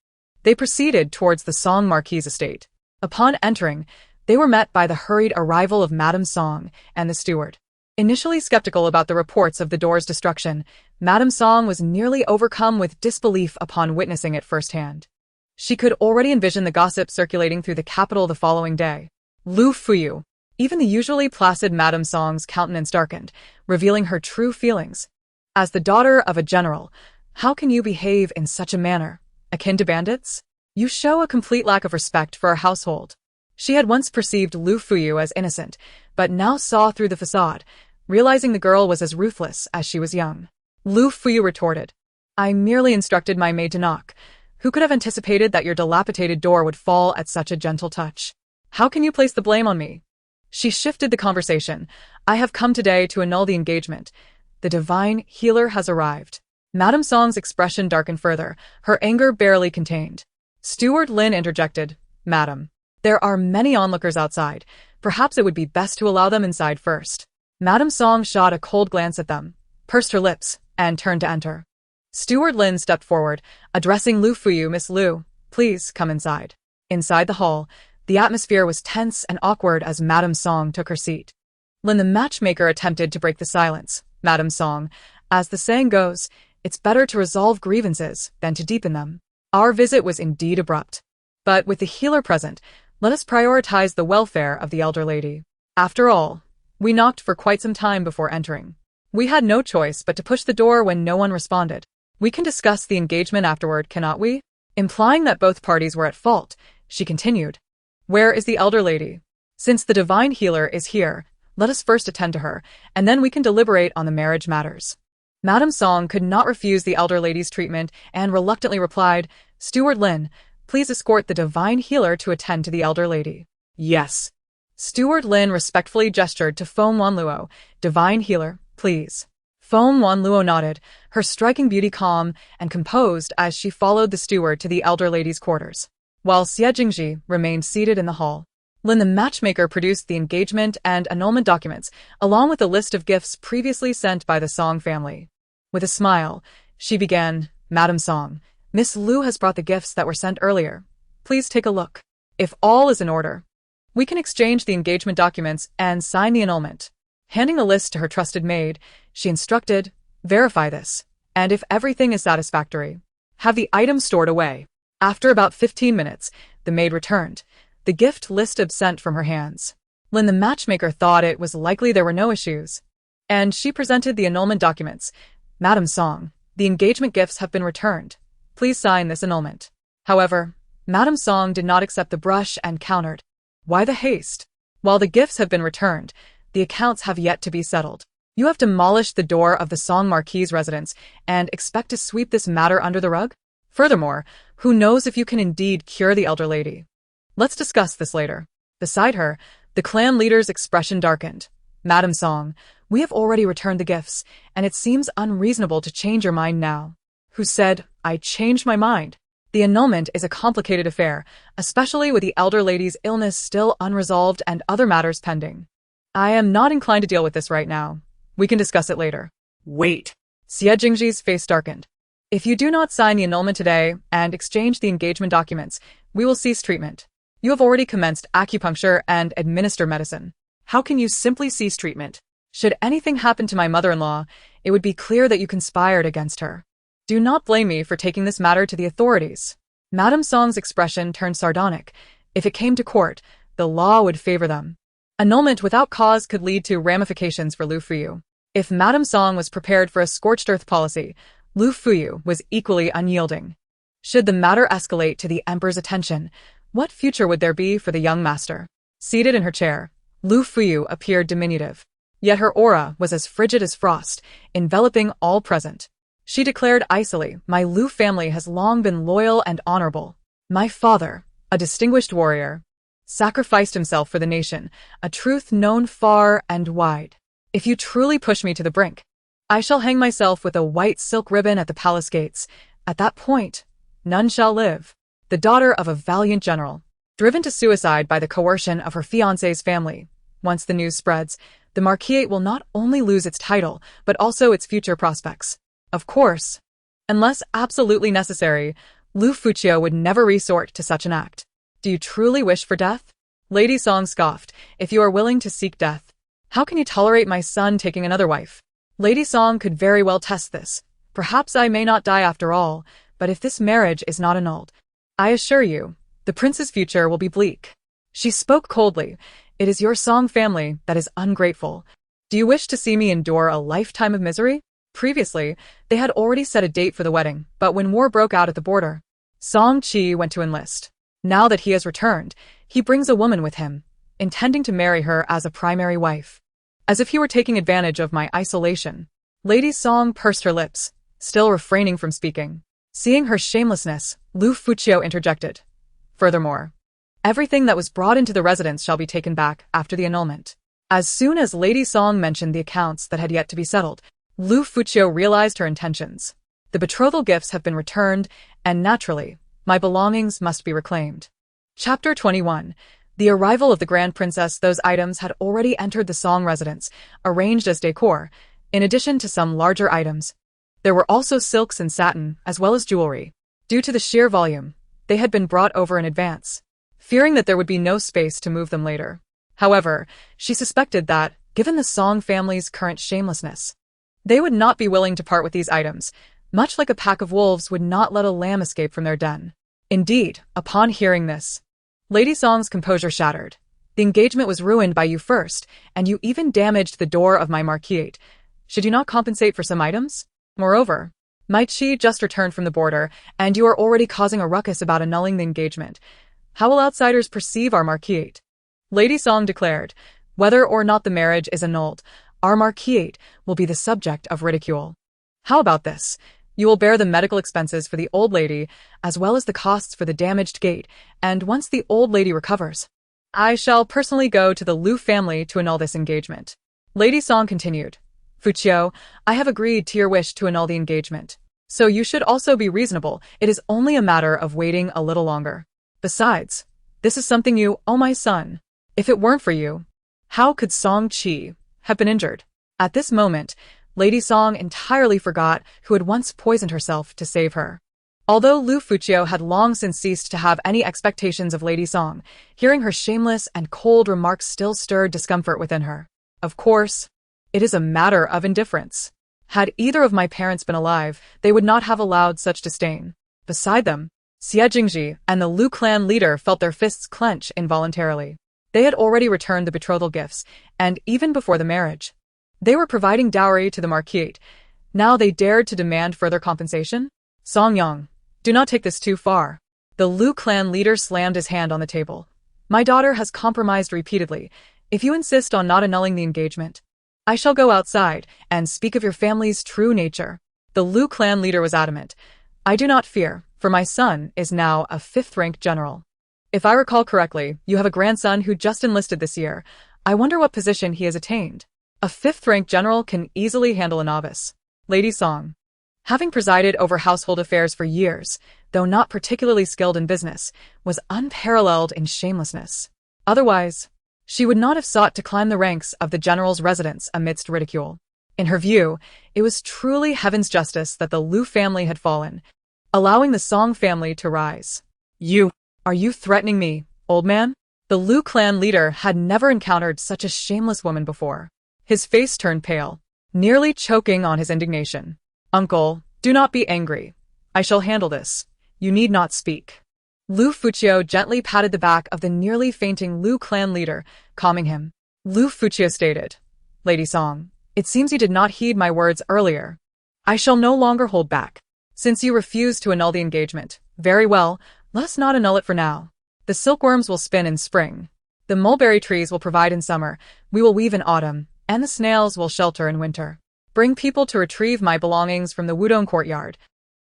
they proceeded towards the Song Marquis' estate. Upon entering, they were met by the hurried arrival of Madame Song and the steward. Initially skeptical about the reports of the door's destruction, Madame Song was nearly overcome with disbelief upon witnessing it firsthand. She could already envision the gossip circulating through the capital the following day. Lu Fuyu, even the usually placid Madame Song's countenance darkened, revealing her true feelings. "As the daughter of a general, how can you behave in such a manner? Akin to bandits? You show a complete lack of respect for our household." She had once perceived Lu Fuyu as innocent, but now saw through the facade, realizing the girl was as ruthless as she was young. Lu Fuyu retorted, "I merely instructed my maid to knock. Who could have anticipated that your dilapidated door would fall at such a gentle touch? How can you place the blame on me?" She shifted the conversation. "I have come today to annul the engagement. The divine healer has arrived." Madame Song's expression darkened further, her anger barely contained. Steward Lin interjected, "Madam, there are many onlookers outside. Perhaps it would be best to allow them inside first. Madame Song shot a cold glance at them, pursed her lips, and turned to enter. Steward Lin stepped forward, addressing Liu Fuyu. Miss Liu, please come inside. Inside the hall, the atmosphere was tense and awkward as Madame Song took her seat. Lin the matchmaker attempted to break the silence. Madame Song, as the saying goes, it's better to resolve grievances than to deepen them. Our visit was indeed abrupt. But with the healer present, let us prioritize the welfare of the elder lady. After all, we knocked for quite some time before entering. We had no choice but to push the door when no one responded. We can discuss the engagement afterward, cannot we? Implying that both parties were at fault, she continued. Where is the elder lady? Since the divine healer is here, let us first attend to her, and then we can deliberate on the marriage matters. Madame Song could not refuse the elder lady's treatment and reluctantly replied, Steward Lin, please escort the divine healer to attend to the elder lady. Yes. Steward Lin respectfully gestured to Feng Wanluo, divine healer, please. Feng Wanluo nodded, her striking beauty calm and composed as she followed the steward to the elder lady's quarters, while Xie Jingji remained seated in the hall. Lin the matchmaker produced the engagement and annulment documents, along with a list of gifts previously sent by the Song family. With a smile, she began, Madame Song, Miss Liu has brought the gifts that were sent earlier. Please take a look. If all is in order, we can exchange the engagement documents and sign the annulment. Handing the list to her trusted maid, she instructed, verify this, and if everything is satisfactory, have the items stored away. After about 15 minutes, the maid returned, the gift list absent from her hands. Lin the matchmaker thought it was likely there were no issues, and she presented the annulment documents. Madame Song, the engagement gifts have been returned. Please sign this annulment. However, Madame Song did not accept the brush and countered. Why the haste? While the gifts have been returned, the accounts have yet to be settled. You have demolished the door of the Song Marquis's residence and expect to sweep this matter under the rug? Furthermore, who knows if you can indeed cure the elder lady? Let's discuss this later. Beside her, the clan leader's expression darkened. Madame Song, we have already returned the gifts, and it seems unreasonable to change your mind now. Who said, I changed my mind? The annulment is a complicated affair, especially with the elder lady's illness still unresolved and other matters pending. I am not inclined to deal with this right now. We can discuss it later. Wait. Xie Jingji's face darkened. If you do not sign the annulment today and exchange the engagement documents, we will cease treatment. You have already commenced acupuncture and administer medicine. How can you simply cease treatment? Should anything happen to my mother-in-law, it would be clear that you conspired against her. Do not blame me for taking this matter to the authorities. Madame Song's expression turned sardonic. If it came to court, the law would favor them. Annulment without cause could lead to ramifications for Liu Fuyu. If Madame Song was prepared for a scorched earth policy, Liu Fuyu was equally unyielding. Should the matter escalate to the emperor's attention, what future would there be for the young master? Seated in her chair, Liu Fuyu appeared diminutive. Yet her aura was as frigid as frost, enveloping all present. She declared icily, my Liu family has long been loyal and honorable. My father, a distinguished warrior, sacrificed himself for the nation, a truth known far and wide. If you truly push me to the brink, I shall hang myself with a white silk ribbon at the palace gates. At that point, none shall live. The daughter of a valiant general, driven to suicide by the coercion of her fiancé's family. Once the news spreads, the marquisate will not only lose its title, but also its future prospects. Of course, unless absolutely necessary, Liu Fuchio would never resort to such an act. Do you truly wish for death? Lady Song scoffed, if you are willing to seek death, how can you tolerate my son taking another wife? Lady Song could very well test this. Perhaps I may not die after all, but if this marriage is not annulled, I assure you, the prince's future will be bleak. She spoke coldly. It is your Song family that is ungrateful. Do you wish to see me endure a lifetime of misery? Previously, they had already set a date for the wedding, but when war broke out at the border, Song Qi went to enlist. Now that he has returned, he brings a woman with him, intending to marry her as a primary wife. As if he were taking advantage of my isolation. Lady Song pursed her lips, still refraining from speaking. Seeing her shamelessness, Liu Fuchio interjected. Furthermore, everything that was brought into the residence shall be taken back after the annulment. As soon as Lady Song mentioned the accounts that had yet to be settled, Liu Fuchio realized her intentions. The betrothal gifts have been returned, and naturally, my belongings must be reclaimed. Chapter 21. The arrival of the Grand Princess, those items had already entered the Song residence, arranged as decor, in addition to some larger items. There were also silks and satin, as well as jewelry. Due to the sheer volume, they had been brought over in advance, fearing that there would be no space to move them later. However, she suspected that, given the Song family's current shamelessness, they would not be willing to part with these items, much like a pack of wolves would not let a lamb escape from their den. Indeed, upon hearing this, Lady Song's composure shattered. The engagement was ruined by you first, and you even damaged the door of my marquise. Should you not compensate for some items? Moreover, my chi just returned from the border, and you are already causing a ruckus about annulling the engagement. How will outsiders perceive our marquise? Lady Song declared, whether or not the marriage is annulled, our marquise will be the subject of ridicule. How about this? You will bear the medical expenses for the old lady, as well as the costs for the damaged gate, and once the old lady recovers, I shall personally go to the Liu family to annul this engagement. Lady Song continued, Fuqiu, I have agreed to your wish to annul the engagement, so you should also be reasonable. It is only a matter of waiting a little longer. Besides, this is something you owe my son. If it weren't for you, how could Song Qi have been injured? At this moment, Lady Song entirely forgot who had once poisoned herself to save her. Although Liu Fuqiu had long since ceased to have any expectations of Lady Song, hearing her shameless and cold remarks still stirred discomfort within her. Of course, it is a matter of indifference. Had either of my parents been alive, they would not have allowed such disdain. Beside them, Xie Jingji and the Liu clan leader felt their fists clench involuntarily. They had already returned the betrothal gifts, and even before the marriage, they were providing dowry to the marquise. Now they dared to demand further compensation? Song Yang, do not take this too far. The Liu clan leader slammed his hand on the table. My daughter has compromised repeatedly. If you insist on not annulling the engagement, I shall go outside and speak of your family's true nature. The Liu clan leader was adamant. I do not fear, for my son is now a 5th-rank general. If I recall correctly, you have a grandson who just enlisted this year. I wonder what position he has attained. A 5th-rank general can easily handle a novice. Lady Song, having presided over household affairs for years, though not particularly skilled in business, was unparalleled in shamelessness. Otherwise, she would not have sought to climb the ranks of the general's residence amidst ridicule. In her view, it was truly heaven's justice that the Liu family had fallen, allowing the Song family to rise. Are you threatening me, old man? The Liu clan leader had never encountered such a shameless woman before. His face turned pale, nearly choking on his indignation. Uncle, do not be angry. I shall handle this. You need not speak. Liu Fuqiu gently patted the back of the nearly fainting Liu clan leader, calming him. Liu Fuqiu stated, Lady Song, it seems you did not heed my words earlier. I shall no longer hold back. Since you refuse to annul the engagement, very well, let us not annul it for now. The silkworms will spin in spring. The mulberry trees will provide in summer. We will weave in autumn, and the snails will shelter in winter. Bring people to retrieve my belongings from the Wudong courtyard.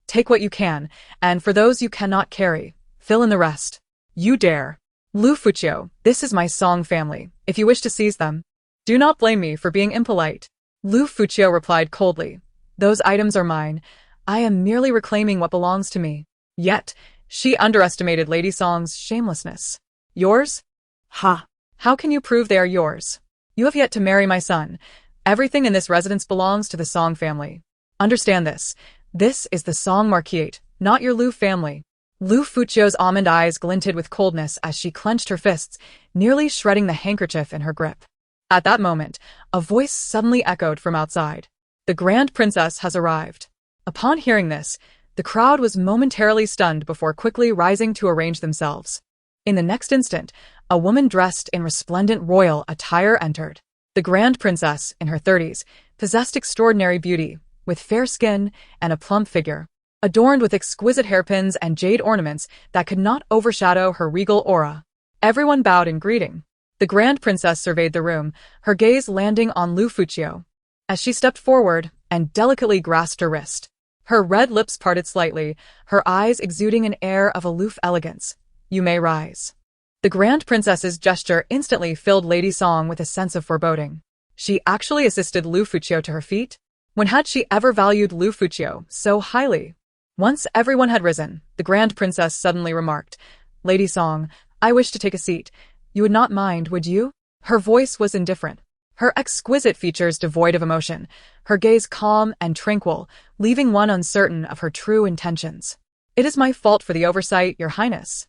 Take what you can, and for those you cannot carry, fill in the rest. You dare. Liu Fuqiu, this is my Song family. If you wish to seize them, do not blame me for being impolite. Liu Fuqiu replied coldly. Those items are mine. I am merely reclaiming what belongs to me. Yet, she underestimated Lady Song's shamelessness. Yours? Ha! How can you prove they are yours? You have yet to marry my son. Everything in this residence belongs to the Song family. Understand this. This is the Song marquise, not your Liu family. Liu Fuqiu's almond eyes glinted with coldness as she clenched her fists, nearly shredding the handkerchief in her grip. At that moment, a voice suddenly echoed from outside. The Grand Princess has arrived. Upon hearing this, the crowd was momentarily stunned before quickly rising to arrange themselves. In the next instant, a woman dressed in resplendent royal attire entered. The Grand Princess, in her 30s, possessed extraordinary beauty, with fair skin and a plump figure, adorned with exquisite hairpins and jade ornaments that could not overshadow her regal aura. Everyone bowed in greeting. The Grand Princess surveyed the room, her gaze landing on Liu Fuqiu. As she stepped forward and delicately grasped her wrist, her red lips parted slightly, her eyes exuding an air of aloof elegance. You may rise. The Grand Princess's gesture instantly filled Lady Song with a sense of foreboding. She actually assisted Liu Fuqiu to her feet? When had she ever valued Liu Fuqiu so highly? Once everyone had risen, the Grand Princess suddenly remarked, Lady Song, I wish to take a seat. You would not mind, would you? Her voice was indifferent, her exquisite features devoid of emotion, her gaze calm and tranquil, leaving one uncertain of her true intentions. It is my fault for the oversight, Your Highness.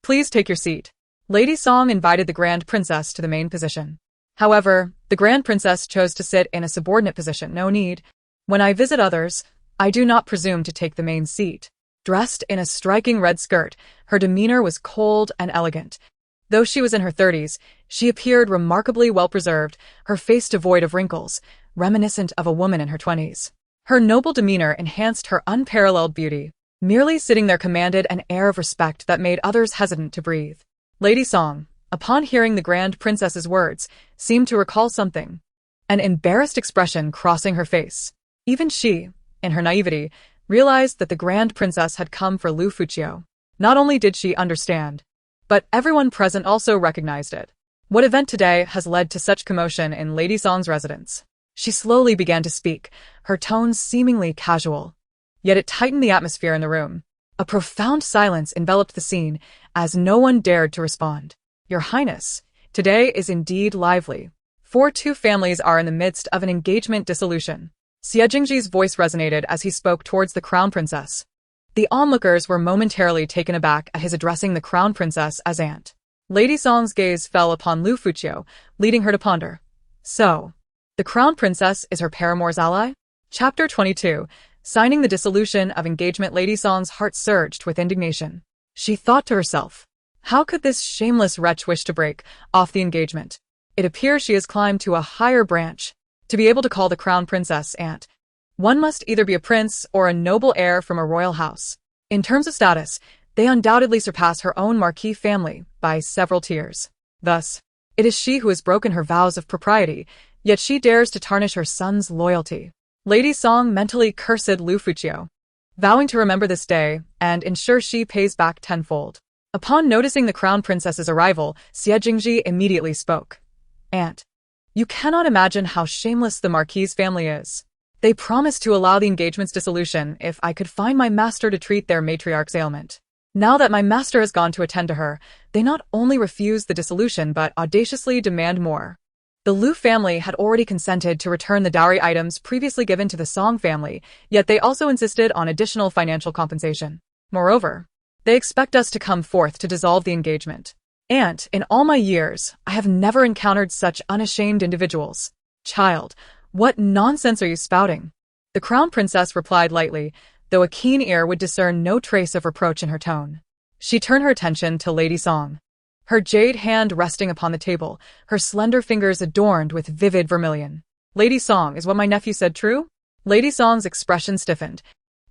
Please take your seat. Lady Song invited the Grand Princess to the main position. However, the Grand Princess chose to sit in a subordinate position. No need. When I visit others, I do not presume to take the main seat. Dressed in a striking red skirt, her demeanor was cold and elegant. Though she was in her 30s, she appeared remarkably well-preserved, her face devoid of wrinkles, reminiscent of a woman in her 20s. Her noble demeanor enhanced her unparalleled beauty. Merely sitting there commanded an air of respect that made others hesitant to breathe. Lady Song, upon hearing the Grand Princess's words, seemed to recall something, an embarrassed expression crossing her face. Even she, in her naivety, realized that the Grand Princess had come for Liu Furong. Not only did she understand, but everyone present also recognized it. What event today has led to such commotion in Lady Song's residence? She slowly began to speak, her tones seemingly casual. Yet it tightened the atmosphere in the room. A profound silence enveloped the scene, as no one dared to respond. Your Highness, today is indeed lively. For two families are in the midst of an engagement dissolution. Xie Jingji's voice resonated as he spoke towards the Crown Princess. The onlookers were momentarily taken aback at his addressing the Crown Princess as aunt. Lady Song's gaze fell upon Liu Furong, leading her to ponder. So, the Crown Princess is her paramour's ally? Chapter 22. Signing the dissolution of engagement. Lady Song's heart surged with indignation. She thought to herself, how could this shameless wretch wish to break off the engagement? It appears she has climbed to a higher branch. To be able to call the Crown Princess aunt, one must either be a prince or a noble heir from a royal house. In terms of status, they undoubtedly surpass her own marquis family by several tiers. Thus, it is she who has broken her vows of propriety, yet she dares to tarnish her son's loyalty. Lady Song mentally cursed Liu Furong, vowing to remember this day and ensure she pays back tenfold. Upon noticing the Crown Princess's arrival, Xie Jingji immediately spoke. Aunt, you cannot imagine how shameless the Marquis' family is. They promised to allow the engagement's dissolution if I could find my master to treat their matriarch's ailment. Now that my master has gone to attend to her, they not only refuse the dissolution but audaciously demand more. The Liu family had already consented to return the dowry items previously given to the Song family, yet they also insisted on additional financial compensation. Moreover, they expect us to come forth to dissolve the engagement. Aunt, in all my years, I have never encountered such unashamed individuals. Child, what nonsense are you spouting? The Crown Princess replied lightly, though a keen ear would discern no trace of reproach in her tone. She turned her attention to Lady Song, her jade hand resting upon the table, her slender fingers adorned with vivid vermilion. Lady Song, is what my nephew said true? Lady Song's expression stiffened,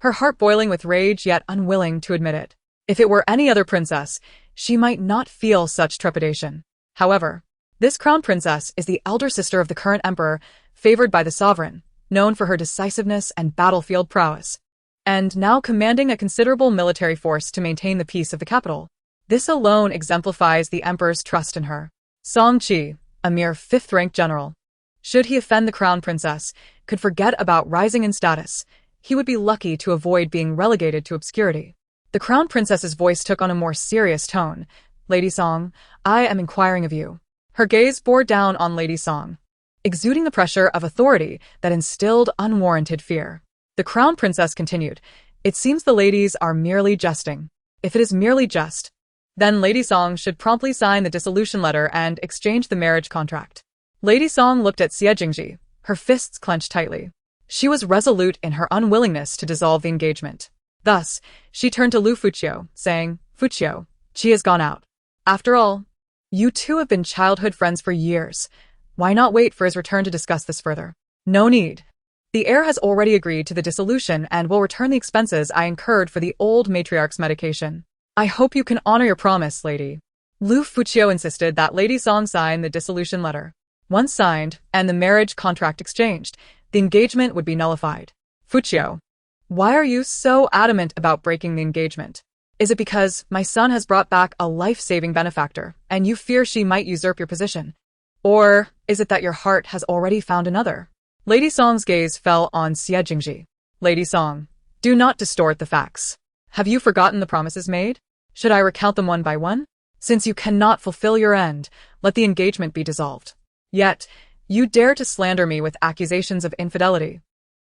her heart boiling with rage yet unwilling to admit it. If it were any other princess, she might not feel such trepidation. However, this Crown Princess is the elder sister of the current emperor, favored by the sovereign, known for her decisiveness and battlefield prowess, and now commanding a considerable military force to maintain the peace of the capital. This alone exemplifies the emperor's trust in her. Song Qi, a mere fifth-rank general, should he offend the Crown Princess, could forget about rising in status. He would be lucky to avoid being relegated to obscurity. The Crown Princess's voice took on a more serious tone. Lady Song, I am inquiring of you. Her gaze bore down on Lady Song, exuding the pressure of authority that instilled unwarranted fear. The Crown Princess continued, it seems the ladies are merely jesting. If it is merely jest, then Lady Song should promptly sign the dissolution letter and exchange the marriage contract. Lady Song looked at Xie Jingji, her fists clenched tightly. She was resolute in her unwillingness to dissolve the engagement. Thus, she turned to Liu Furong, saying, Furong, Qi has gone out. After all, you two have been childhood friends for years. Why not wait for his return to discuss this further? No need. The heir has already agreed to the dissolution and will return the expenses I incurred for the old matriarch's medication. I hope you can honor your promise, lady. Liu Furong insisted that Lady Song sign the dissolution letter. Once signed, and the marriage contract exchanged, the engagement would be nullified. Furong, why are you so adamant about breaking the engagement? Is it because my son has brought back a life-saving benefactor, and you fear she might usurp your position? Or is it that your heart has already found another? Lady Song's gaze fell on Xie Jingji. Lady Song, do not distort the facts. Have you forgotten the promises made? Should I recount them one by one? Since you cannot fulfill your end, let the engagement be dissolved. Yet, you dare to slander me with accusations of infidelity.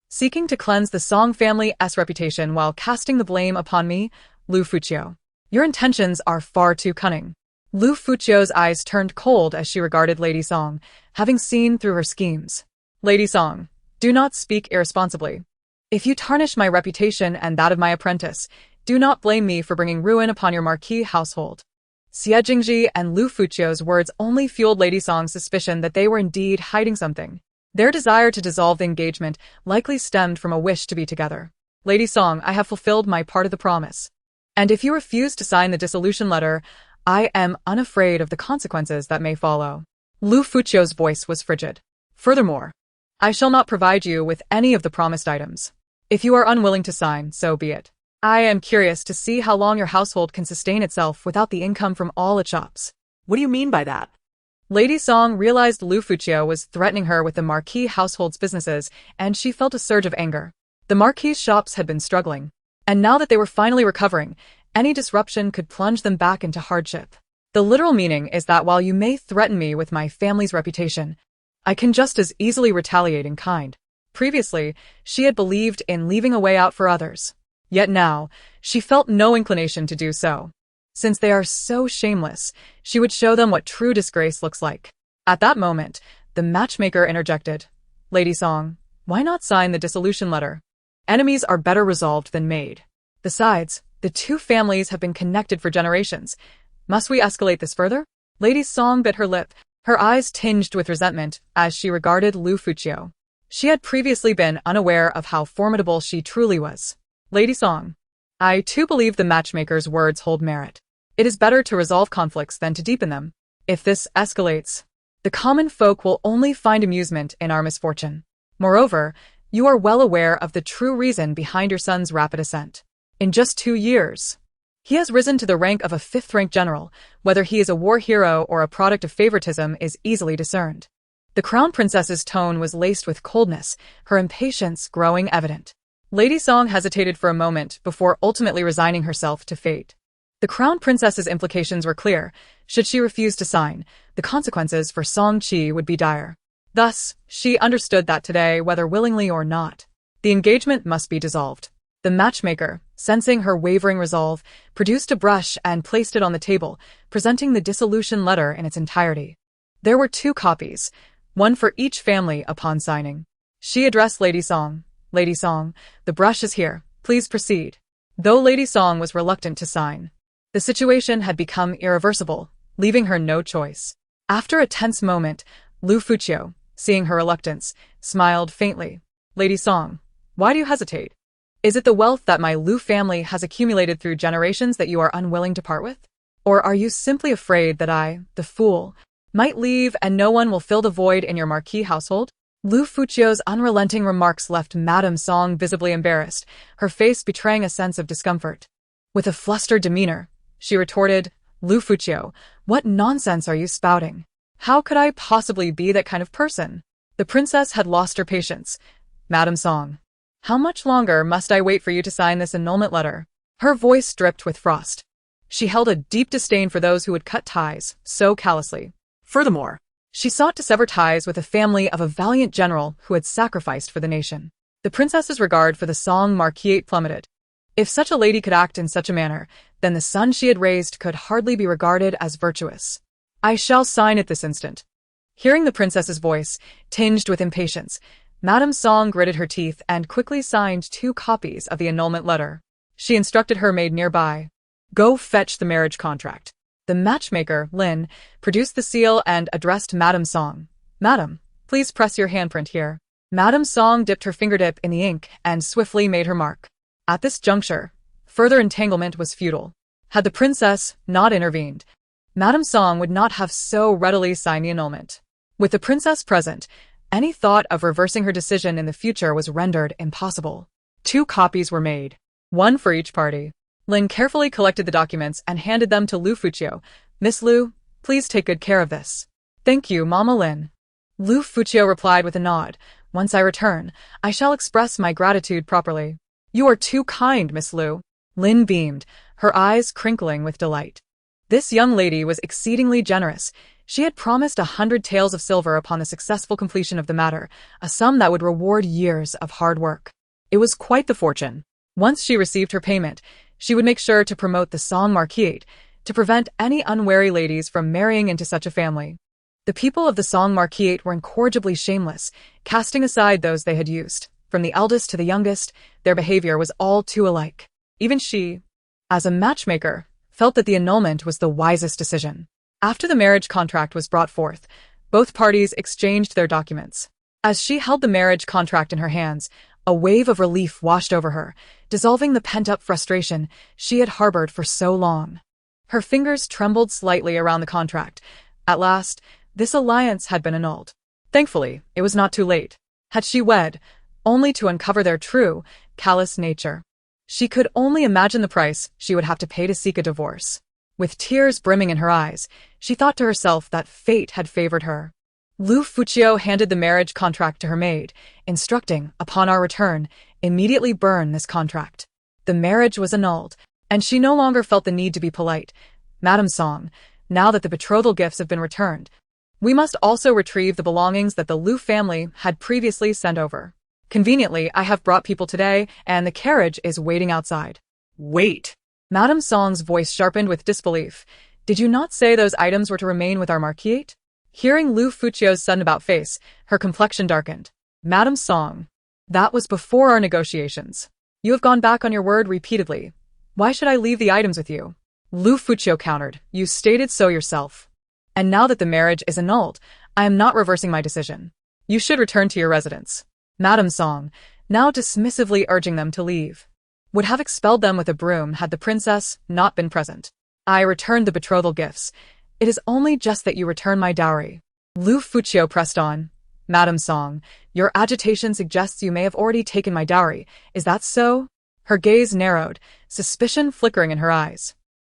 Seeking to cleanse the Song family's reputation while casting the blame upon me, Liu Furong. Your intentions are far too cunning. Liu Furong's eyes turned cold as she regarded Lady Song, having seen through her schemes. Lady Song, do not speak irresponsibly. If you tarnish my reputation and that of my apprentice, do not blame me for bringing ruin upon your marquis household. Xie Jingji and Liu Furong's words only fueled Lady Song's suspicion that they were indeed hiding something. Their desire to dissolve the engagement likely stemmed from a wish to be together. Lady Song, I have fulfilled my part of the promise. And if you refuse to sign the dissolution letter, I am unafraid of the consequences that may follow. Liu Furong's voice was frigid. Furthermore, I shall not provide you with any of the promised items. If you are unwilling to sign, so be it. I am curious to see how long your household can sustain itself without the income from all its shops. What do you mean by that? Lady Song realized Liu Furong was threatening her with the marquis household's businesses, and she felt a surge of anger. The marquis shops had been struggling, and now that they were finally recovering, any disruption could plunge them back into hardship. The literal meaning is that while you may threaten me with my family's reputation, I can just as easily retaliate in kind. Previously, she had believed in leaving a way out for others. Yet now, she felt no inclination to do so. Since they are so shameless, she would show them what true disgrace looks like. At that moment, the matchmaker interjected. Lady Song, why not sign the dissolution letter? Enemies are better resolved than made. Besides, the two families have been connected for generations. Must we escalate this further? Lady Song bit her lip, her eyes tinged with resentment as she regarded Liu Furong. She had previously been unaware of how formidable she truly was. Lady Song, I too believe the matchmaker's words hold merit. It is better to resolve conflicts than to deepen them. If this escalates, the common folk will only find amusement in our misfortune. Moreover, you are well aware of the true reason behind your son's rapid ascent. In just 2 years, he has risen to the rank of a 5th-rank general. Whether he is a war hero or a product of favoritism is easily discerned. The crown princess's tone was laced with coldness, her impatience growing evident. Lady Song hesitated for a moment before ultimately resigning herself to fate. The crown princess's implications were clear. Should she refuse to sign, the consequences for Song Qi would be dire. Thus, she understood that today, whether willingly or not, the engagement must be dissolved. The matchmaker, sensing her wavering resolve, produced a brush and placed it on the table, presenting the dissolution letter in its entirety. There were 2 copies, one for each family upon signing. She addressed Lady Song. Lady Song, the brush is here. Please proceed. Though Lady Song was reluctant to sign, the situation had become irreversible, leaving her no choice. After a tense moment, Liu Furong, seeing her reluctance, smiled faintly. Lady Song, why do you hesitate? Is it the wealth that my Liu family has accumulated through generations that you are unwilling to part with? Or are you simply afraid that I, the fool, might leave and no one will fill the void in your marquis household? Liu Furong's unrelenting remarks left Madame Song visibly embarrassed, her face betraying a sense of discomfort. With a flustered demeanor, she retorted, Liu Furong, what nonsense are you spouting? How could I possibly be that kind of person? The princess had lost her patience. Madame Song, how much longer must I wait for you to sign this annulment letter? Her voice dripped with frost. She held a deep disdain for those who would cut ties so callously. Furthermore, she sought to sever ties with the family of a valiant general who had sacrificed for the nation. The princess's regard for the Song marquisate plummeted. If such a lady could act in such a manner, then the son she had raised could hardly be regarded as virtuous. I shall sign it this instant. Hearing the princess's voice, tinged with impatience, Madame Song gritted her teeth and quickly signed 2 copies of the annulment letter. She instructed her maid nearby, go fetch the marriage contract. The matchmaker, Lin, produced the seal and addressed Madame Song. Madam, please press your handprint here. Madame Song dipped her fingertip in the ink and swiftly made her mark. At this juncture, further entanglement was futile. Had the princess not intervened, Madame Song would not have so readily signed the annulment. With the princess present, any thought of reversing her decision in the future was rendered impossible. 2 copies were made, one for each party. Lin carefully collected the documents and handed them to Liu Furong. Miss Liu, please take good care of this. Thank you, Mama Lin. Liu Furong replied with a nod. Once I return, I shall express my gratitude properly. You are too kind, Miss Liu. Lin beamed, her eyes crinkling with delight. This young lady was exceedingly generous. She had promised 100 taels of silver upon the successful completion of the matter, a sum that would reward years of hard work. It was quite the fortune. Once she received her payment, she would make sure to promote the Song Marquisate, to prevent any unwary ladies from marrying into such a family. The people of the Song Marquisate were incorrigibly shameless, casting aside those they had used. From the eldest to the youngest, their behavior was all too alike. Even she, as a matchmaker, felt that the annulment was the wisest decision. After the marriage contract was brought forth, both parties exchanged their documents. As she held the marriage contract in her hands, a wave of relief washed over her, dissolving the pent-up frustration she had harbored for so long. Her fingers trembled slightly around the contract. At last, this alliance had been annulled. Thankfully, it was not too late. Had she wed, only to uncover their true, callous nature? She could only imagine the price she would have to pay to seek a divorce. With tears brimming in her eyes, she thought to herself that fate had favored her. Liu Furong handed the marriage contract to her maid, instructing, upon our return, immediately burn this contract. The marriage was annulled, and she no longer felt the need to be polite. Madame Song, now that the betrothal gifts have been returned, we must also retrieve the belongings that the Liu family had previously sent over. Conveniently, I have brought people today, and the carriage is waiting outside. Wait! Madame Song's voice sharpened with disbelief. Did you not say those items were to remain with our marquisate? Hearing Liu Furong's sudden about-face, her complexion darkened. Madame Song, that was before our negotiations. You have gone back on your word repeatedly. Why should I leave the items with you? Liu Furong countered. You stated so yourself. And now that the marriage is annulled, I am not reversing my decision. You should return to your residence. Madame Song, now dismissively urging them to leave, would have expelled them with a broom had the princess not been present. I returned the betrothal gifts. It is only just that you return my dowry. Liu Furong pressed on. Madame Song, your agitation suggests you may have already taken my dowry. Is that so? Her gaze narrowed, suspicion flickering in her eyes.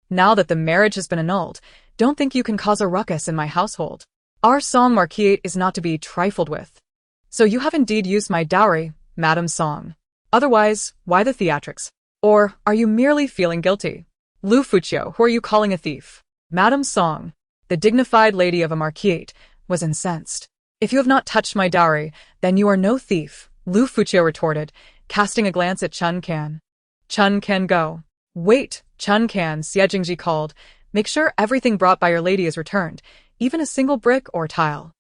Now that the marriage has been annulled, don't think you can cause a ruckus in my household. Our Song Marquisate is not to be trifled with. So you have indeed used my dowry, Madame Song. Otherwise, why the theatrics? Or are you merely feeling guilty? Liu Furong, who are you calling a thief? Madame Song, the dignified lady of a marquisate, was incensed. If you have not touched my dowry, then you are no thief, Liu Furong retorted, casting a glance at Chun Kan. Chun Kan, go. Wait, Chun Kan, Xie Jingji called. Make sure everything brought by your lady is returned, even a single brick or tile.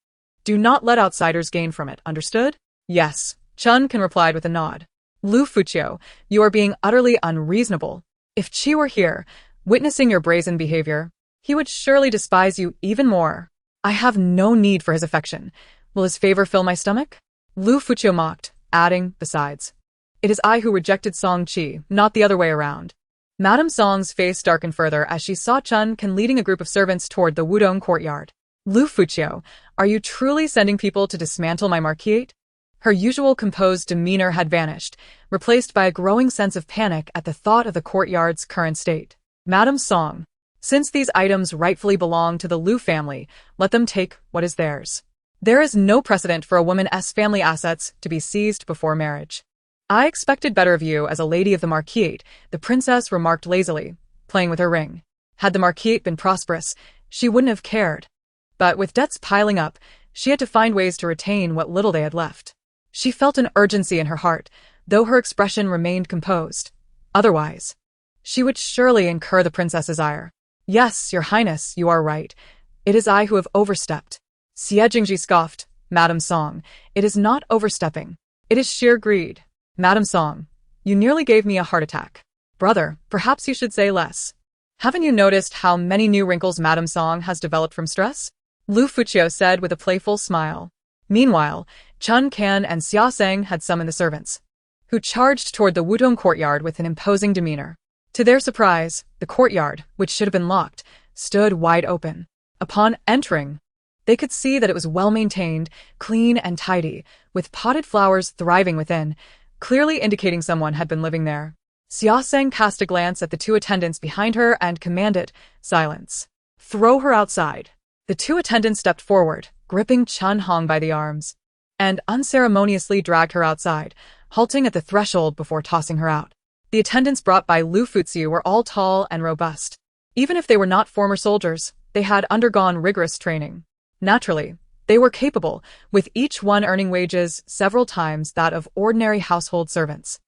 Do not let outsiders gain from it, understood? Yes, Chun Kan replied with a nod. Liu Furong, you are being utterly unreasonable. If Qi were here, witnessing your brazen behavior, he would surely despise you even more. I have no need for his affection. Will his favor fill my stomach? Liu Furong mocked, adding, besides, it is I who rejected Song Qi, not the other way around. Madame Song's face darkened further as she saw Chun Kan leading a group of servants toward the Wudong courtyard. Liu Furong, are you truly sending people to dismantle my marquisate? Her usual composed demeanor had vanished, replaced by a growing sense of panic at the thought of the courtyard's current state. Madame Song, since these items rightfully belong to the Liu family, let them take what is theirs. There is no precedent for a woman's family assets to be seized before marriage. I expected better of you as a lady of the marquisate, the princess remarked lazily, playing with her ring. Had the marquisate been prosperous, she wouldn't have cared. But with debts piling up, she had to find ways to retain what little they had left. She felt an urgency in her heart, though her expression remained composed. Otherwise, she would surely incur the princess's ire. Yes, your highness, you are right. It is I who have overstepped. Xie Jingji scoffed. Madame Song, it is not overstepping. It is sheer greed. Madame Song, you nearly gave me a heart attack. Brother, perhaps you should say less. Haven't you noticed how many new wrinkles Madame Song has developed from stress? Liu Furong said with a playful smile. Meanwhile, Chun Kan and Xia Seng had summoned the servants, who charged toward the Wudong courtyard with an imposing demeanor. To their surprise, the courtyard, which should have been locked, stood wide open. Upon entering, they could see that it was well-maintained, clean and tidy, with potted flowers thriving within, clearly indicating someone had been living there. Xia Seng cast a glance at the two attendants behind her and commanded, silence. Throw her outside. The two attendants stepped forward, gripping Chun Hong by the arms, and unceremoniously dragged her outside, halting at the threshold before tossing her out. The attendants brought by Liu Furong were all tall and robust. Even if they were not former soldiers, they had undergone rigorous training. Naturally, they were capable, with each one earning wages several times that of ordinary household servants.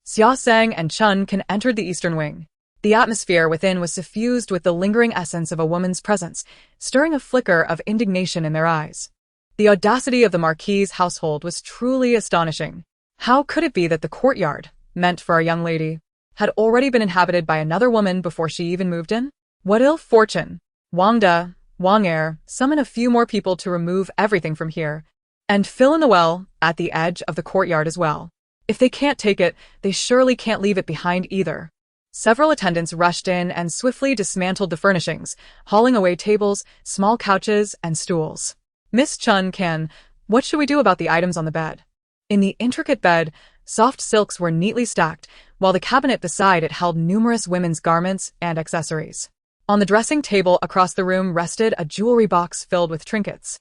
Xia Sang and Chun Can entered the eastern wing. The atmosphere within was suffused with the lingering essence of a woman's presence, stirring a flicker of indignation in their eyes. The audacity of the Marquis's household was truly astonishing. How could it be that the courtyard, meant for a young lady, had already been inhabited by another woman before she even moved in? What ill fortune! Wang De, Wang Heir, summon a few more people to remove everything from here, and fill in the well at the edge of the courtyard as well. If they can't take it, they surely can't leave it behind either. Several attendants rushed in and swiftly dismantled the furnishings, hauling away tables, small couches, and stools. Miss Chun Can, what should we do about the items on the bed? In the intricate bed, soft silks were neatly stacked, while the cabinet beside it held numerous women's garments and accessories. On the dressing table across the room rested a jewelry box filled with trinkets.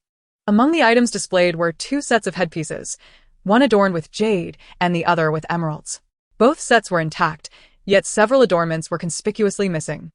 Among the items displayed were 2 sets of headpieces, one adorned with jade and the other with emeralds. Both sets were intact, yet several adornments were conspicuously missing,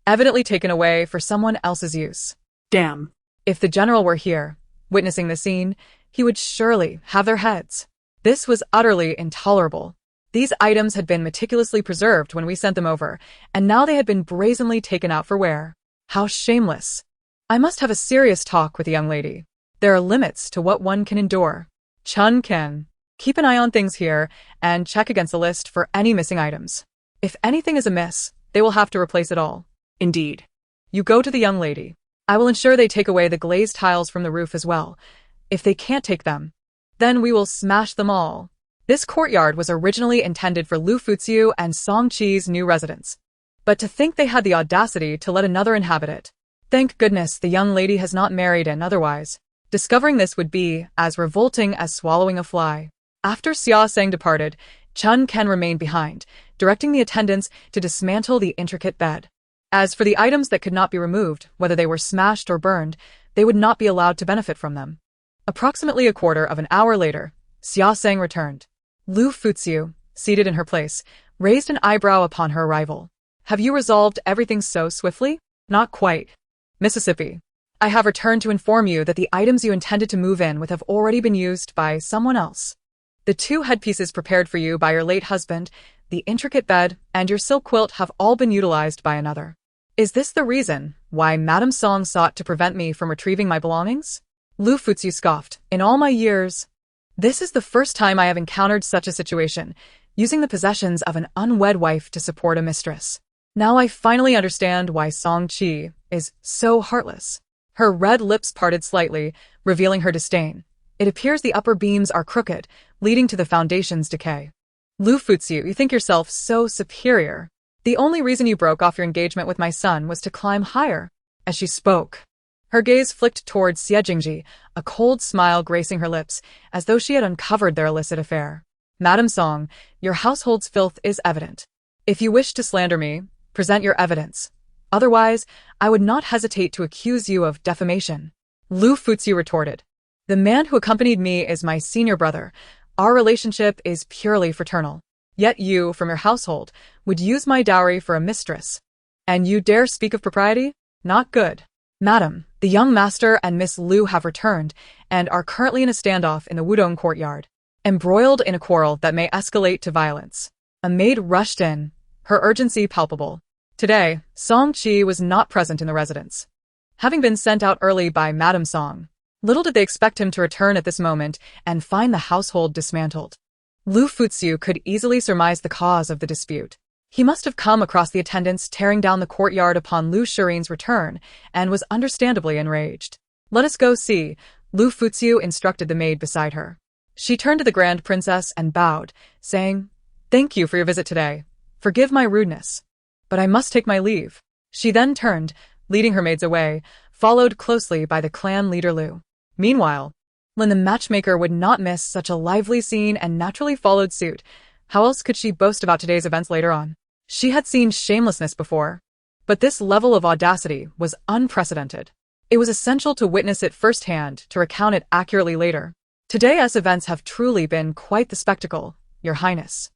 evidently taken away for someone else's use. Damn. If the general were here, witnessing the scene, he would surely have their heads. This was utterly intolerable. These items had been meticulously preserved when we sent them over, and now they had been brazenly taken out for wear. How shameless. I must have a serious talk with the young lady. There are limits to what one can endure. Chun Can, keep an eye on things here, and check against the list for any missing items. If anything is amiss, they will have to replace it all. Indeed. You go to the young lady. I will ensure they take away the glazed tiles from the roof as well. If they can't take them, then we will smash them all. This courtyard was originally intended for Liu Furong and Song Qi's new residence. But to think they had the audacity to let another inhabit it. Thank goodness the young lady has not married, and otherwise, discovering this would be as revolting as swallowing a fly. After Xia Sang departed, Chun Can remained behind, directing the attendants to dismantle the intricate bed. As for the items that could not be removed, whether they were smashed or burned, they would not be allowed to benefit from them. Approximately a quarter of an hour later, Xia Sang returned. Liu Furong, seated in her place, raised an eyebrow upon her arrival. Have you resolved everything so swiftly? Not quite. Mississippi. I have returned to inform you that the items you intended to move in with have already been used by someone else. The 2 headpieces prepared for you by your late husband, the intricate bed, and your silk quilt have all been utilized by another. Is this the reason why Madame Song sought to prevent me from retrieving my belongings? Liu Furong scoffed. In all my years, this is the first time I have encountered such a situation, using the possessions of an unwed wife to support a mistress. Now I finally understand why Song Qi is so heartless. Her red lips parted slightly, revealing her disdain. It appears the upper beams are crooked, leading to the foundation's decay. Liu Furong, you think yourself so superior. The only reason you broke off your engagement with my son was to climb higher. As she spoke, her gaze flicked towards Xie Jingji, a cold smile gracing her lips, as though she had uncovered their illicit affair. Madame Song, your household's filth is evident. If you wish to slander me, present your evidence. Otherwise, I would not hesitate to accuse you of defamation. Liu Furong retorted. The man who accompanied me is my senior brother. Our relationship is purely fraternal. Yet you, from your household, would use my dowry for a mistress. And you dare speak of propriety? Not good. Madam, the young master and Miss Liu have returned, and are currently in a standoff in the Wudong courtyard, embroiled in a quarrel that may escalate to violence. A maid rushed in, her urgency palpable. Today, Song Qi was not present in the residence. Having been sent out early by Madame Song, little did they expect him to return at this moment and find the household dismantled. Liu Furong could easily surmise the cause of the dispute. He must have come across the attendants tearing down the courtyard upon Liu Shirin's return and was understandably enraged. Let us go see, Liu Furong instructed the maid beside her. She turned to the Grand Princess and bowed, saying, Thank you for your visit today. Forgive my rudeness, but I must take my leave. She then turned, leading her maids away, followed closely by the clan leader Liu. Meanwhile, Lin the matchmaker would not miss such a lively scene and naturally followed suit. How else could she boast about today's events later on? She had seen shamelessness before, but this level of audacity was unprecedented. It was essential to witness it firsthand to recount it accurately later. Today's events have truly been quite the spectacle, Your Highness.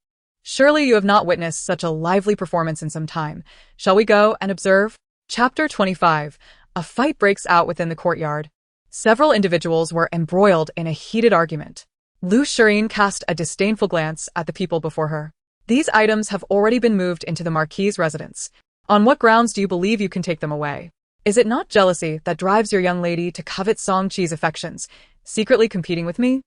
Surely you have not witnessed such a lively performance in some time. Shall we go and observe? Chapter 25. A fight breaks out within the courtyard. Several individuals were embroiled in a heated argument. Liu Furong cast a disdainful glance at the people before her. These items have already been moved into the Marquis's residence. On what grounds do you believe you can take them away? Is it not jealousy that drives your young lady to covet Song Qi's affections, secretly competing with me?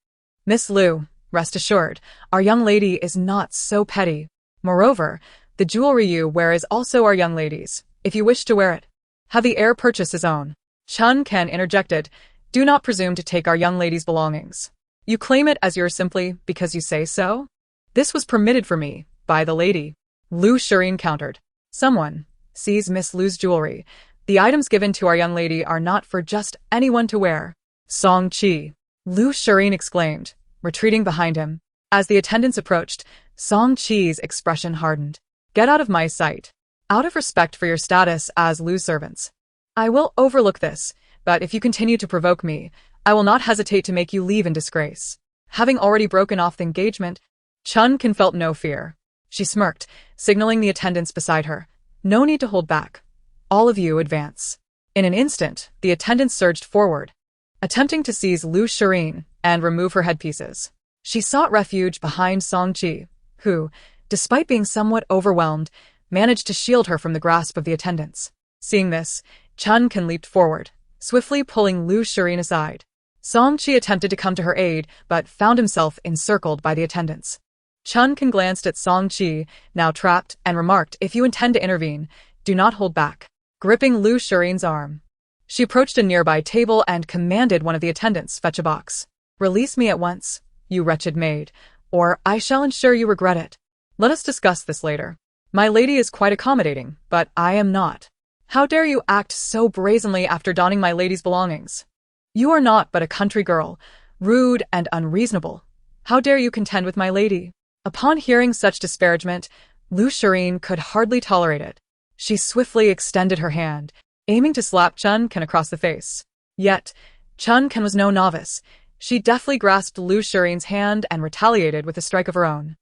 Miss Liu, rest assured, our young lady is not so petty. Moreover, the jewelry you wear is also our young lady's. If you wish to wear it, have the heir purchase his own. Chen Ken interjected, do not presume to take our young lady's belongings. You claim it as yours simply because you say so? This was permitted for me, by the lady. Liu Furong countered. Someone seize Miss Liu's jewelry. The items given to our young lady are not for just anyone to wear. Song Qi. Liu Furong exclaimed, retreating behind him. As the attendants approached, Song Qi's expression hardened. Get out of my sight. Out of respect for your status as Liu's servants, I will overlook this, but if you continue to provoke me, I will not hesitate to make you leave in disgrace. Having already broken off the engagement, Chen Ken felt no fear. She smirked, signaling the attendants beside her. No need to hold back. All of you advance. In an instant, the attendants surged forward, attempting to seize Liu Furong and remove her headpieces. She sought refuge behind Song Qi, who, despite being somewhat overwhelmed, managed to shield her from the grasp of the attendants. Seeing this, Chen Ken leaped forward, swiftly pulling Liu Furong aside. Song Qi attempted to come to her aid, but found himself encircled by the attendants. Chen Ken glanced at Song Qi, now trapped, and remarked, if you intend to intervene, do not hold back. Gripping Liu Furong's arm, she approached a nearby table and commanded one of the attendants fetch a box. Release me at once, you wretched maid, or I shall ensure you regret it. Let us discuss this later. My lady is quite accommodating, but I am not. How dare you act so brazenly after donning my lady's belongings? You are not but a country girl, rude and unreasonable. How dare you contend with my lady? Upon hearing such disparagement, Liu Furong could hardly tolerate it. She swiftly extended her hand, aiming to slap Chen Ken across the face. Yet, Chen Ken was no novice. She deftly grasped Liu Furong's hand and retaliated with a strike of her own.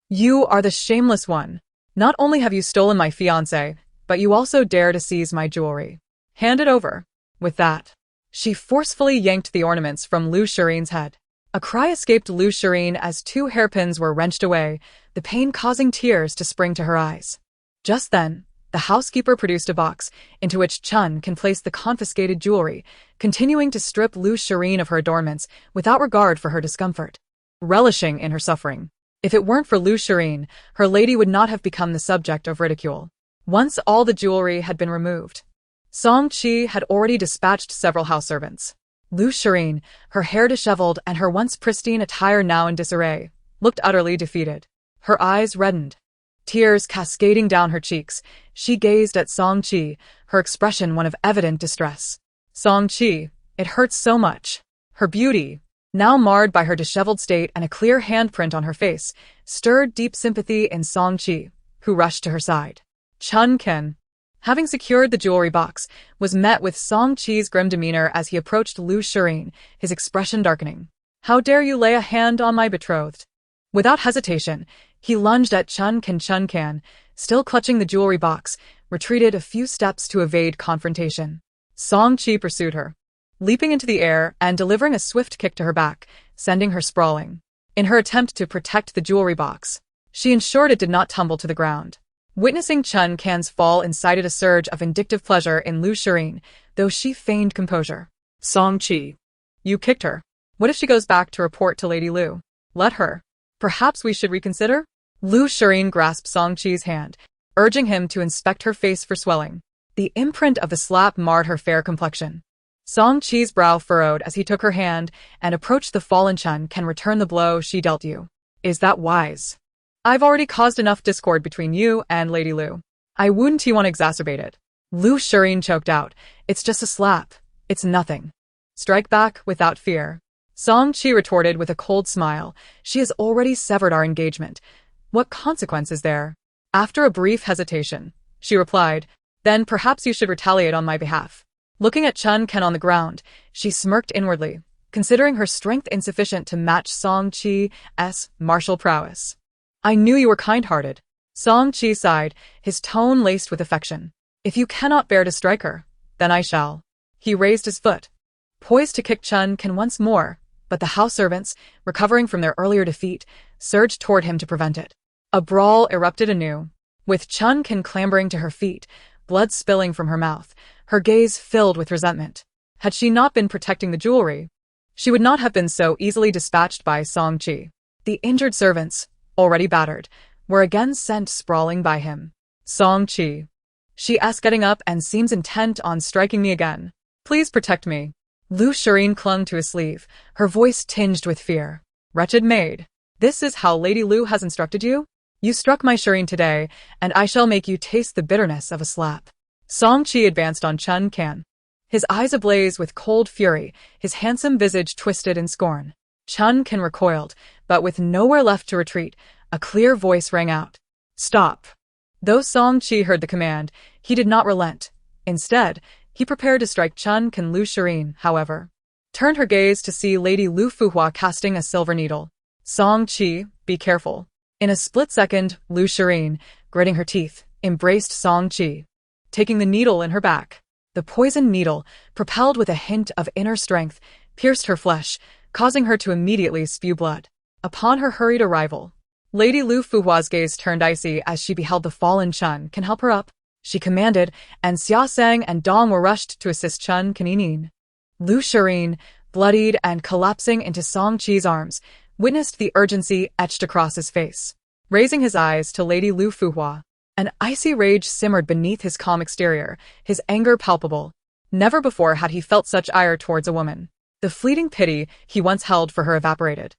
You are the shameless one. Not only have you stolen my fiancé, but you also dare to seize my jewelry. Hand it over. With that, she forcefully yanked the ornaments from Liu Furong's head. A cry escaped Liu Furong as 2 hairpins were wrenched away, the pain causing tears to spring to her eyes. Just then, the housekeeper produced a box, into which Chen Ken placed the confiscated jewelry, continuing to strip Liu Furong of her adornments without regard for her discomfort. Relishing in her suffering. If it weren't for Liu Furong, her lady would not have become the subject of ridicule. Once all the jewelry had been removed, Song Qi had already dispatched several house servants. Liu Furong, her hair disheveled and her once pristine attire now in disarray, looked utterly defeated. Her eyes reddened, tears cascading down her cheeks. She gazed at Song Qi, her expression one of evident distress. Song Qi, it hurts so much. Her beauty, now marred by her disheveled state and a clear handprint on her face, stirred deep sympathy in Song Qi, who rushed to her side. Chen Ken, having secured the jewelry box, was met with Song Qi's grim demeanor as he approached Liu Furong, his expression darkening. How dare you lay a hand on my betrothed? Without hesitation, he lunged at Chen Ken. Chen Ken, still clutching the jewelry box, retreated a few steps to evade confrontation. Song Qi pursued her, leaping into the air and delivering a swift kick to her back, sending her sprawling. In her attempt to protect the jewelry box, she ensured it did not tumble to the ground. Witnessing Chen Ken's fall incited a surge of vindictive pleasure in Liu Furong, though she feigned composure. Song Qi, you kicked her. What if she goes back to report to Lady Liu? Let her. Perhaps we should reconsider? Liu Furong grasped Song Qi's hand, urging him to inspect her face for swelling. The imprint of the slap marred her fair complexion. Song Qi's brow furrowed as he took her hand and approached the fallen Chen Ken. Return the blow she dealt you. Is that wise? I've already caused enough discord between you and Lady Liu. I wouldn't want to exacerbate it. Liu Furong choked out. It's just a slap. It's nothing. Strike back without fear. Song Qi retorted with a cold smile. She has already severed our engagement. What consequence is there? After a brief hesitation, she replied, then perhaps you should retaliate on my behalf. Looking at Chen Ken on the ground, she smirked inwardly, considering her strength insufficient to match Song Qi's martial prowess. I knew you were kind-hearted. Song Qi sighed, his tone laced with affection. If you cannot bear to strike her, then I shall. He raised his foot, poised to kick Chun Kan once more, but the house servants, recovering from their earlier defeat, surged toward him to prevent it. A brawl erupted anew, with Chun Kan clambering to her feet, blood spilling from her mouth, her gaze filled with resentment. Had she not been protecting the jewelry, she would not have been so easily dispatched by Song Chi. The injured servants, already battered, were again sent sprawling by him. Song Chi. She asked, getting up, and seems intent on striking me again. Please protect me. Liu Furong clung to his sleeve, her voice tinged with fear. Wretched maid. This is how Lady Liu has instructed you? You struck my Shireen today, and I shall make you taste the bitterness of a slap. Song Chi advanced on Chun Kan, his eyes ablaze with cold fury, his handsome visage twisted in scorn. Chun Kan recoiled, but with nowhere left to retreat, a clear voice rang out. Stop. Though Song Chi heard the command, he did not relent. Instead, he prepared to strike Chun Kan. Liu Shireen, however, turned her gaze to see Lady Liu Fuhua casting a silver needle. Song Chi, be careful. In a split second, Liu Shireen, gritting her teeth, embraced Song Chi, taking the needle in her back. The poisoned needle, propelled with a hint of inner strength, pierced her flesh, causing her to immediately spew blood. Upon her hurried arrival, Lady Liu Fuhua's gaze turned icy as she beheld the fallen Chun Kan. Help her up, she commanded, and Xia Sang and Dong were rushed to assist Chun Kan. Liu Shireen, bloodied and collapsing into Song Chi's arms, witnessed the urgency etched across his face. Raising his eyes to Lady Liu Fuhua, an icy rage simmered beneath his calm exterior, his anger palpable. Never before had he felt such ire towards a woman. The fleeting pity he once held for her evaporated.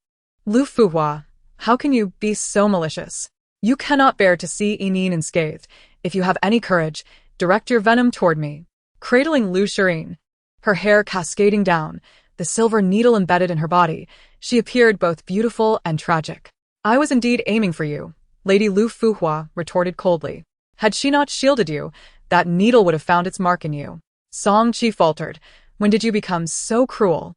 Liu Fuhua, how can you be so malicious? You cannot bear to see Inin unscathed. If you have any courage, direct your venom toward me. Cradling Liu Shireen, her hair cascading down, the silver needle embedded in her body, she appeared both beautiful and tragic. I was indeed aiming for you, Lady Liu Fuhua retorted coldly. Had she not shielded you, that needle would have found its mark in you. Song Chi faltered. When did you become so cruel?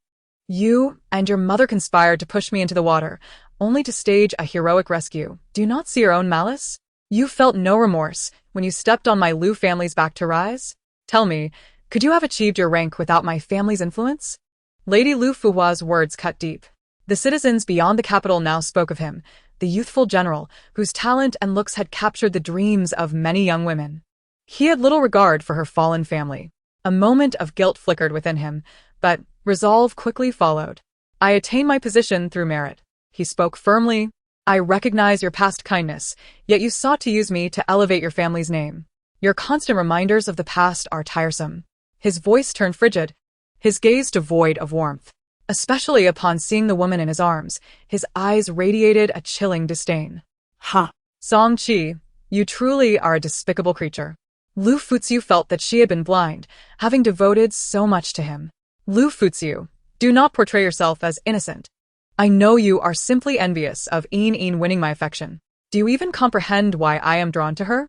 You and your mother conspired to push me into the water, only to stage a heroic rescue. Do you not see your own malice? You felt no remorse when you stepped on my Liu family's back to rise? Tell me, could you have achieved your rank without my family's influence? Lady Liu Fuhua's words cut deep. The citizens beyond the capital now spoke of him, the youthful general whose talent and looks had captured the dreams of many young women. He had little regard for her fallen family. A moment of guilt flickered within him, but resolve quickly followed. I attain my position through merit. He spoke firmly. I recognize your past kindness, yet you sought to use me to elevate your family's name. Your constant reminders of the past are tiresome. His voice turned frigid, his gaze devoid of warmth. Especially upon seeing the woman in his arms, his eyes radiated a chilling disdain. Ha! Song Chi, you truly are a despicable creature. Liu Fuziu felt that she had been blind, having devoted so much to him. Liu Fuziu, do not portray yourself as innocent. I know you are simply envious of Yin winning my affection. Do you even comprehend why I am drawn to her?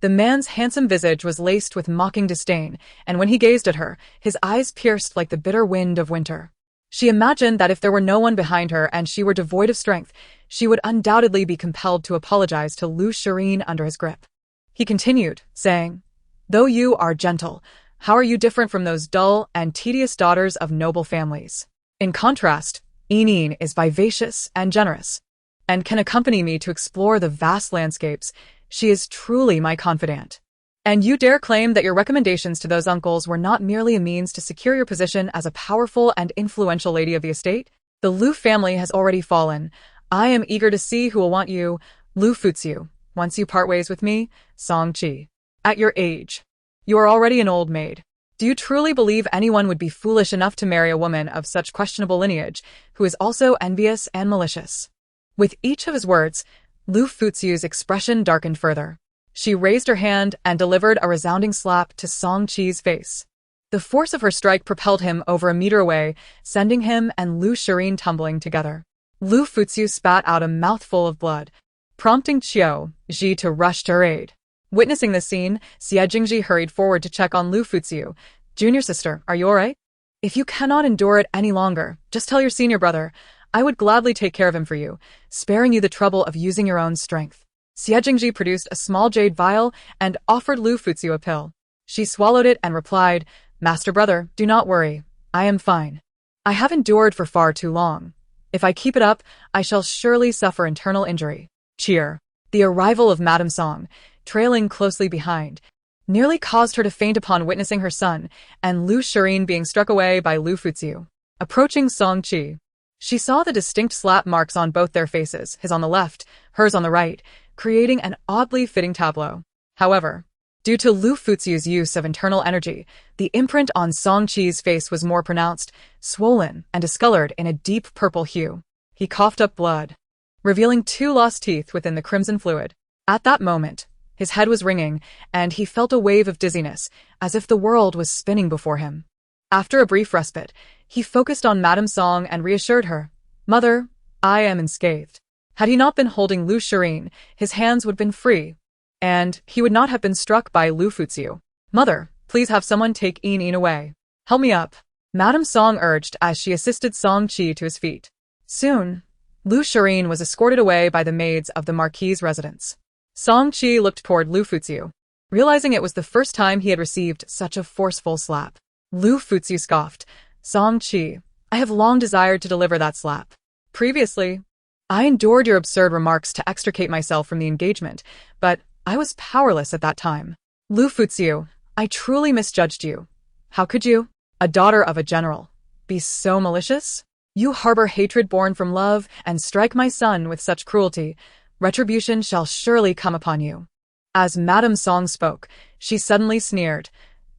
The man's handsome visage was laced with mocking disdain, and when he gazed at her, his eyes pierced like the bitter wind of winter. She imagined that if there were no one behind her and she were devoid of strength, she would undoubtedly be compelled to apologize to Liu Shireen under his grip. He continued, saying, though you are gentle, how are you different from those dull and tedious daughters of noble families? In contrast, Yin is vivacious and generous, and can accompany me to explore the vast landscapes. She is truly my confidant. And you dare claim that your recommendations to those uncles were not merely a means to secure your position as a powerful and influential lady of the estate? The Liu family has already fallen. I am eager to see who will want you, Liu Fuziu, once you part ways with me, Song Chi. At your age, you are already an old maid. Do you truly believe anyone would be foolish enough to marry a woman of such questionable lineage, who is also envious and malicious? With each of his words, Liu Fuziu's expression darkened further. She raised her hand and delivered a resounding slap to Song Chi's face. The force of her strike propelled him over a meter away, sending him and Liu Shireen tumbling together. Liu Fuziu spat out a mouthful of blood, prompting Qiu Ji to rush to her aid. Witnessing this scene, Xie Jingji hurried forward to check on Liu Fuziu. Junior sister, are you alright? If you cannot endure it any longer, just tell your senior brother. I would gladly take care of him for you, sparing you the trouble of using your own strength. Xie Jingji produced a small jade vial and offered Liu Fuziu a pill. She swallowed it and replied, Master brother, do not worry. I am fine. I have endured for far too long. If I keep it up, I shall surely suffer internal injury. Cheer. The arrival of Madame Song, trailing closely behind, nearly caused her to faint upon witnessing her son and Liu Furong being struck away by Liu Furong. Approaching Song Qi, she saw the distinct slap marks on both their faces, his on the left, hers on the right, creating an oddly fitting tableau. However, due to Liu Furong's use of internal energy, the imprint on Song Qi's face was more pronounced, swollen and discolored in a deep purple hue. He coughed up blood, revealing 2 lost teeth within the crimson fluid. At that moment, his head was ringing, and he felt a wave of dizziness, as if the world was spinning before him. After a brief respite, he focused on Madame Song and reassured her, Mother, I am unscathed. Had he not been holding Liu Furong, his hands would have been free, and he would not have been struck by Liu Furong. Mother, please have someone take Yin away. Help me up, Madame Song urged as she assisted Song Qi to his feet. Soon, Liu Furong was escorted away by the maids of the Marquis's residence. Song Qi looked toward Liu Furong, realizing it was the first time he had received such a forceful slap. Liu Furong scoffed, Song Qi, I have long desired to deliver that slap. Previously, I endured your absurd remarks to extricate myself from the engagement, but I was powerless at that time. Liu Furong, I truly misjudged you. How could you, a daughter of a general, be so malicious? You harbor hatred born from love and strike my son with such cruelty. Retribution shall surely come upon you. As Madame Song spoke, she suddenly sneered.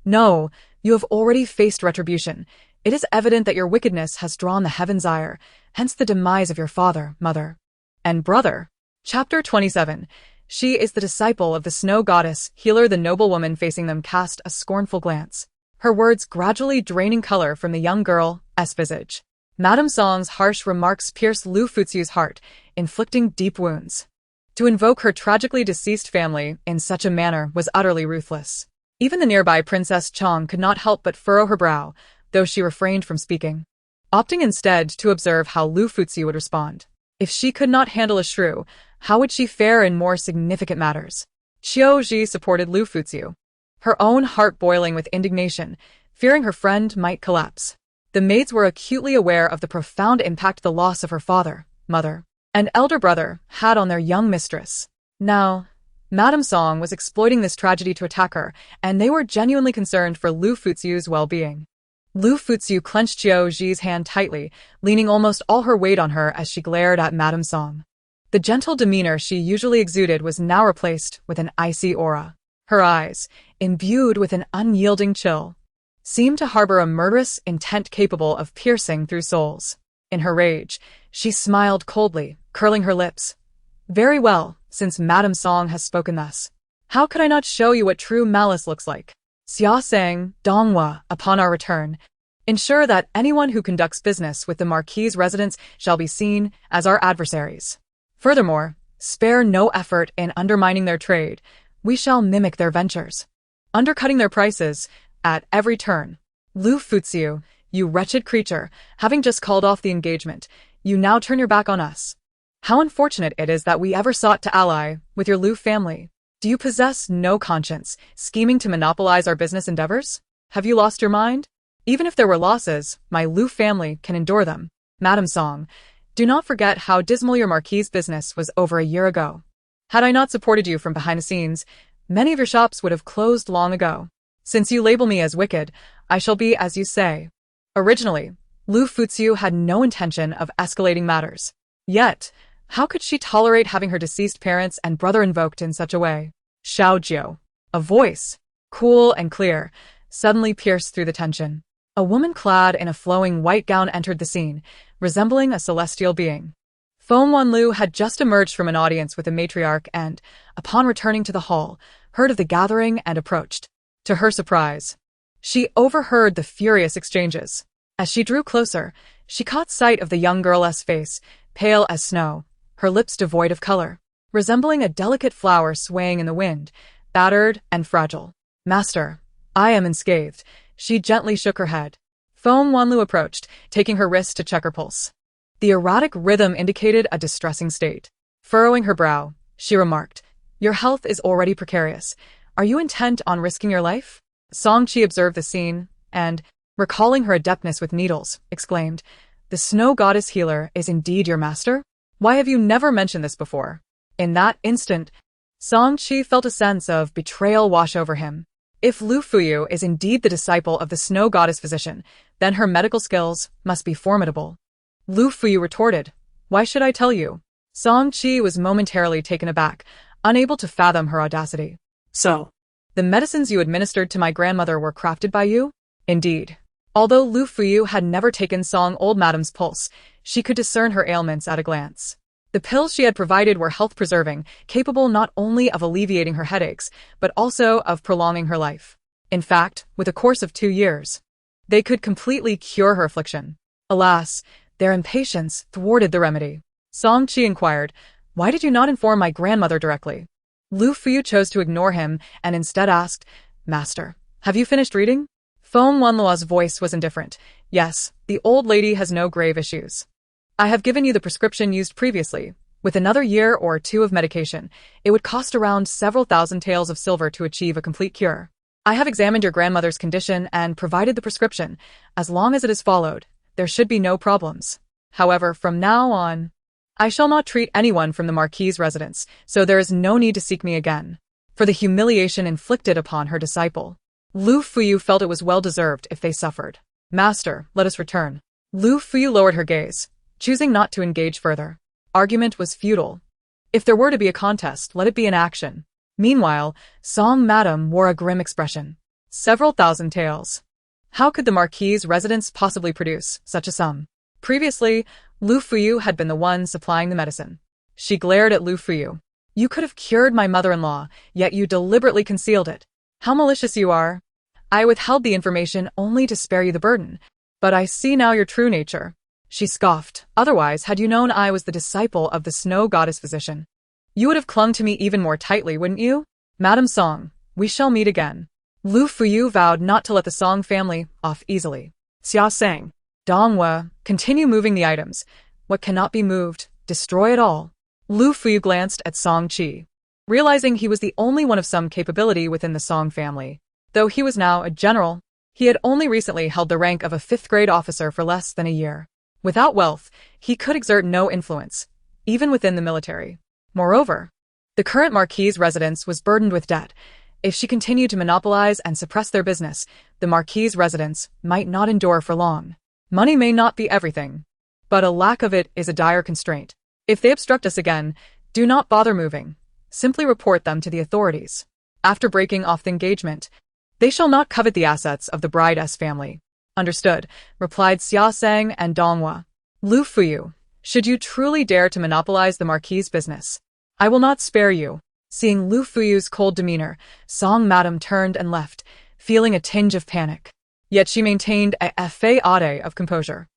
No, you have already faced retribution. It is evident that your wickedness has drawn the heaven's ire, hence the demise of your father, mother, and brother. Chapter 27. She is the disciple of the snow goddess. Healer. The noblewoman facing them cast a scornful glance, her words gradually draining color from the young girl's visage. Madame Song's harsh remarks pierced Liu Furong's heart, inflicting deep wounds. To invoke her tragically deceased family in such a manner was utterly ruthless. Even the nearby Princess Chong could not help but furrow her brow, though she refrained from speaking, opting instead to observe how Liu Furong would respond. If she could not handle a shrew, how would she fare in more significant matters? Qiu Ji supported Liu Furong, her own heart boiling with indignation, fearing her friend might collapse. The maids were acutely aware of the profound impact the loss of her father, mother, and elder brother had on their young mistress. Now, Madame Song was exploiting this tragedy to attack her, and they were genuinely concerned for Liu Furong's well-being. Liu Furong clenched Qiu Ji's hand tightly, leaning almost all her weight on her as she glared at Madame Song. The gentle demeanor she usually exuded was now replaced with an icy aura. Her eyes, imbued with an unyielding chill, seemed to harbor a murderous intent capable of piercing through souls. In her rage, she smiled coldly, curling her lips. Very well, since Madame Song has spoken thus, how could I not show you what true malice looks like? Xia Sang, Donghua, upon our return, ensure that anyone who conducts business with the Marquis's residence shall be seen as our adversaries. Furthermore, spare no effort in undermining their trade. We shall mimic their ventures, undercutting their prices at every turn. Liu Furong, you wretched creature, having just called off the engagement, you now turn your back on us. How unfortunate it is that we ever sought to ally with your Liu family. Do you possess no conscience, scheming to monopolize our business endeavors? Have you lost your mind? Even if there were losses, my Liu family can endure them. Madame Song, do not forget how dismal your Marquis's business was over a year ago. Had I not supported you from behind the scenes, many of your shops would have closed long ago. Since you label me as wicked, I shall be as you say. Originally, Liu Furong had no intention of escalating matters. Yet, how could she tolerate having her deceased parents and brother invoked in such a way? Xiao Jiu. A voice, cool and clear, suddenly pierced through the tension. A woman clad in a flowing white gown entered the scene, resembling a celestial being. Feng Wanlu had just emerged from an audience with the matriarch and, upon returning to the hall, heard of the gathering and approached. To her surprise, she overheard the furious exchanges. As she drew closer, she caught sight of the young girl's face, pale as snow, her lips devoid of color, resembling a delicate flower swaying in the wind, battered and fragile. Master, I am unscathed. She gently shook her head. Feng Wanlu approached, taking her wrist to check her pulse. The erratic rhythm indicated a distressing state. Furrowing her brow, she remarked, Your health is already precarious. Are you intent on risking your life? Song Qi observed the scene, and, recalling her adeptness with needles, exclaimed, "The snow goddess healer is indeed your master? Why have you never mentioned this before?" In that instant, Song Qi felt a sense of betrayal wash over him. If Liu Fuyu is indeed the disciple of the snow goddess physician, then her medical skills must be formidable. Liu Fuyu retorted, "Why should I tell you?" Song Qi was momentarily taken aback, unable to fathom her audacity. "So, "The medicines you administered to my grandmother were crafted by you?" Indeed. Although Liu Fuyu had never taken Song Old Madam's pulse, she could discern her ailments at a glance. The pills she had provided were health-preserving, capable not only of alleviating her headaches, but also of prolonging her life. In fact, with a course of 2 years, they could completely cure her affliction. Alas, their impatience thwarted the remedy. Song Qi inquired, "Why did you not inform my grandmother directly?" Liu Fuyu chose to ignore him and instead asked, "Master, have you finished reading?" Feng Wanluo's voice was indifferent. "Yes, the old lady has no grave issues. I have given you the prescription used previously. With another year or 2 of medication, it would cost around several thousand taels of silver to achieve a complete cure. I have examined your grandmother's condition and provided the prescription. As long as it is followed, there should be no problems. However, from now on, I shall not treat anyone from the Marquis's residence, so there is no need to seek me again." For the humiliation inflicted upon her disciple, Liu Fuyu felt it was well-deserved if they suffered. "Master, let us return." Liu Fuyu lowered her gaze, choosing not to engage further. Argument was futile. If there were to be a contest, let it be in action. Meanwhile, Song Madam wore a grim expression. Several thousand taels. How could the Marquis's residence possibly produce such a sum? Previously, Liu Fuyu had been the one supplying the medicine. She glared at Liu Fuyu. "You could have cured my mother-in-law, yet you deliberately concealed it. How malicious you are. I withheld the information only to spare you the burden, but I see now your true nature." She scoffed. "Otherwise, had you known I was the disciple of the snow goddess physician, you would have clung to me even more tightly, wouldn't you? Madam Song, we shall meet again." Liu Fuyu vowed not to let the Song family off easily. Xia sang, "Donghua, continue moving the items. What cannot be moved, destroy it all." Liu Fuyu glanced at Song Qi, realizing he was the only one of some capability within the Song family. Though he was now a general, he had only recently held the rank of a 5th-grade officer for less than a year. Without wealth, he could exert no influence, even within the military. Moreover, the current Marquis's residence was burdened with debt. If she continued to monopolize and suppress their business, the Marquis's residence might not endure for long. Money may not be everything, but a lack of it is a dire constraint. If they obstruct us again, do not bother moving. Simply report them to the authorities. After breaking off the engagement, they shall not covet the assets of the bride's family. "Understood," replied Xia Sang and Donghua. "Liu Fuyu, should you truly dare to monopolize the Marquis's business, I will not spare you." Seeing Liu Fuyu's cold demeanor, Song Madam turned and left, feeling a tinge of panic. Yet she maintained a fade of composure.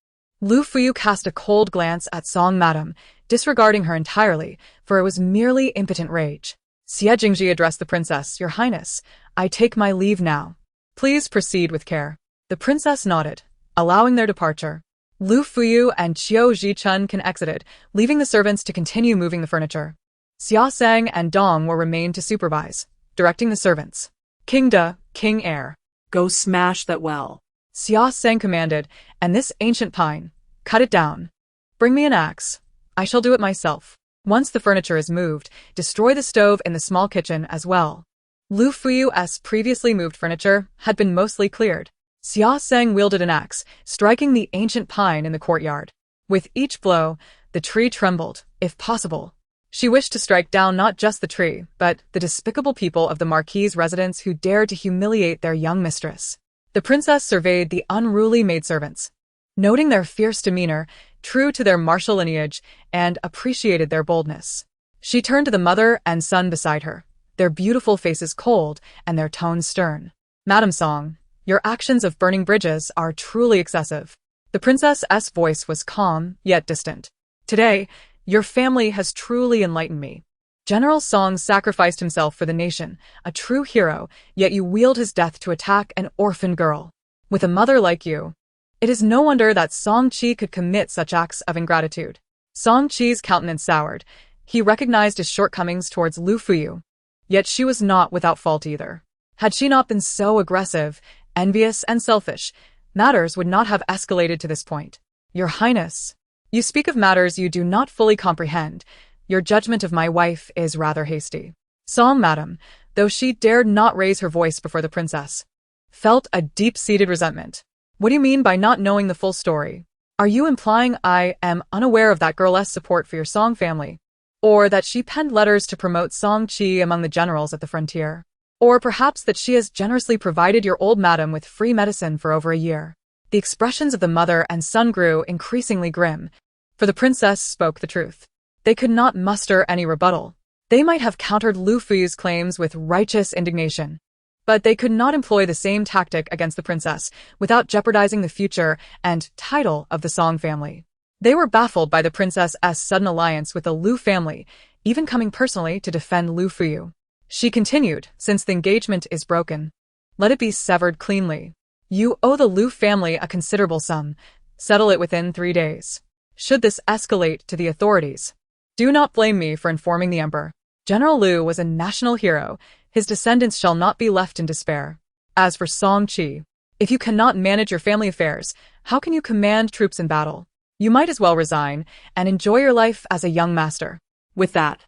Liu Fuyu cast a cold glance at Song Madam, disregarding her entirely, for it was merely impotent rage. Xie Jingji addressed the princess, "Your Highness, I take my leave now. Please proceed with care." The princess nodded, allowing their departure. Liu Fuyu and Qiu Zhichun exited, leaving the servants to continue moving the furniture. Xia Sang and Dong were remained to supervise, directing the servants. "King De, King Heir, go smash that well." Xia Sang commanded, "And this ancient pine, cut it down. Bring me an axe. I shall do it myself. Once the furniture is moved, destroy the stove in the small kitchen as well." Liu Fuyu's previously moved furniture had been mostly cleared. Xia Sang wielded an axe, striking the ancient pine in the courtyard. With each blow, the tree trembled, if possible. She wished to strike down not just the tree, but the despicable people of the Marquis's residence who dared to humiliate their young mistress. The princess surveyed the unruly maidservants, noting their fierce demeanor, true to their martial lineage, and appreciated their boldness. She turned to the mother and son beside her, their beautiful faces cold and their tones stern. "Madam Song, your actions of burning bridges are truly excessive." The princess's voice was calm, yet distant. "Today, your family has truly enlightened me. General Song sacrificed himself for the nation, a true hero, yet you wield his death to attack an orphan girl. With a mother like you, it is no wonder that Song Qi could commit such acts of ingratitude." Song Qi's countenance soured. He recognized his shortcomings towards Liu Fuyu. Yet she was not without fault either. Had she not been so aggressive, envious, and selfish, matters would not have escalated to this point. Your Highness, you speak of matters you do not fully comprehend. Your judgment of my wife is rather hasty. Song Madam, though she dared not raise her voice before the princess, felt a deep-seated resentment. What do you mean by not knowing the full story? Are you implying I am unaware of that girl's support for your Song family? Or that she penned letters to promote Song Qi among the generals at the frontier? Or perhaps that she has generously provided your old madam with free medicine for over a year? The expressions of the mother and son grew increasingly grim, for the princess spoke the truth. They could not muster any rebuttal. They might have countered Liu Fuyu's claims with righteous indignation, but they could not employ the same tactic against the princess without jeopardizing the future and title of the Song family. They were baffled by the princess's sudden alliance with the Liu family, even coming personally to defend Liu Fuyu. She continued, since the engagement is broken, let it be severed cleanly. You owe the Liu family a considerable sum. Settle it within 3 days. Should this escalate to the authorities, do not blame me for informing the emperor. General Liu was a national hero. His descendants shall not be left in despair. As for Song Qi, if you cannot manage your family affairs, how can you command troops in battle? You might as well resign and enjoy your life as a young master. With that,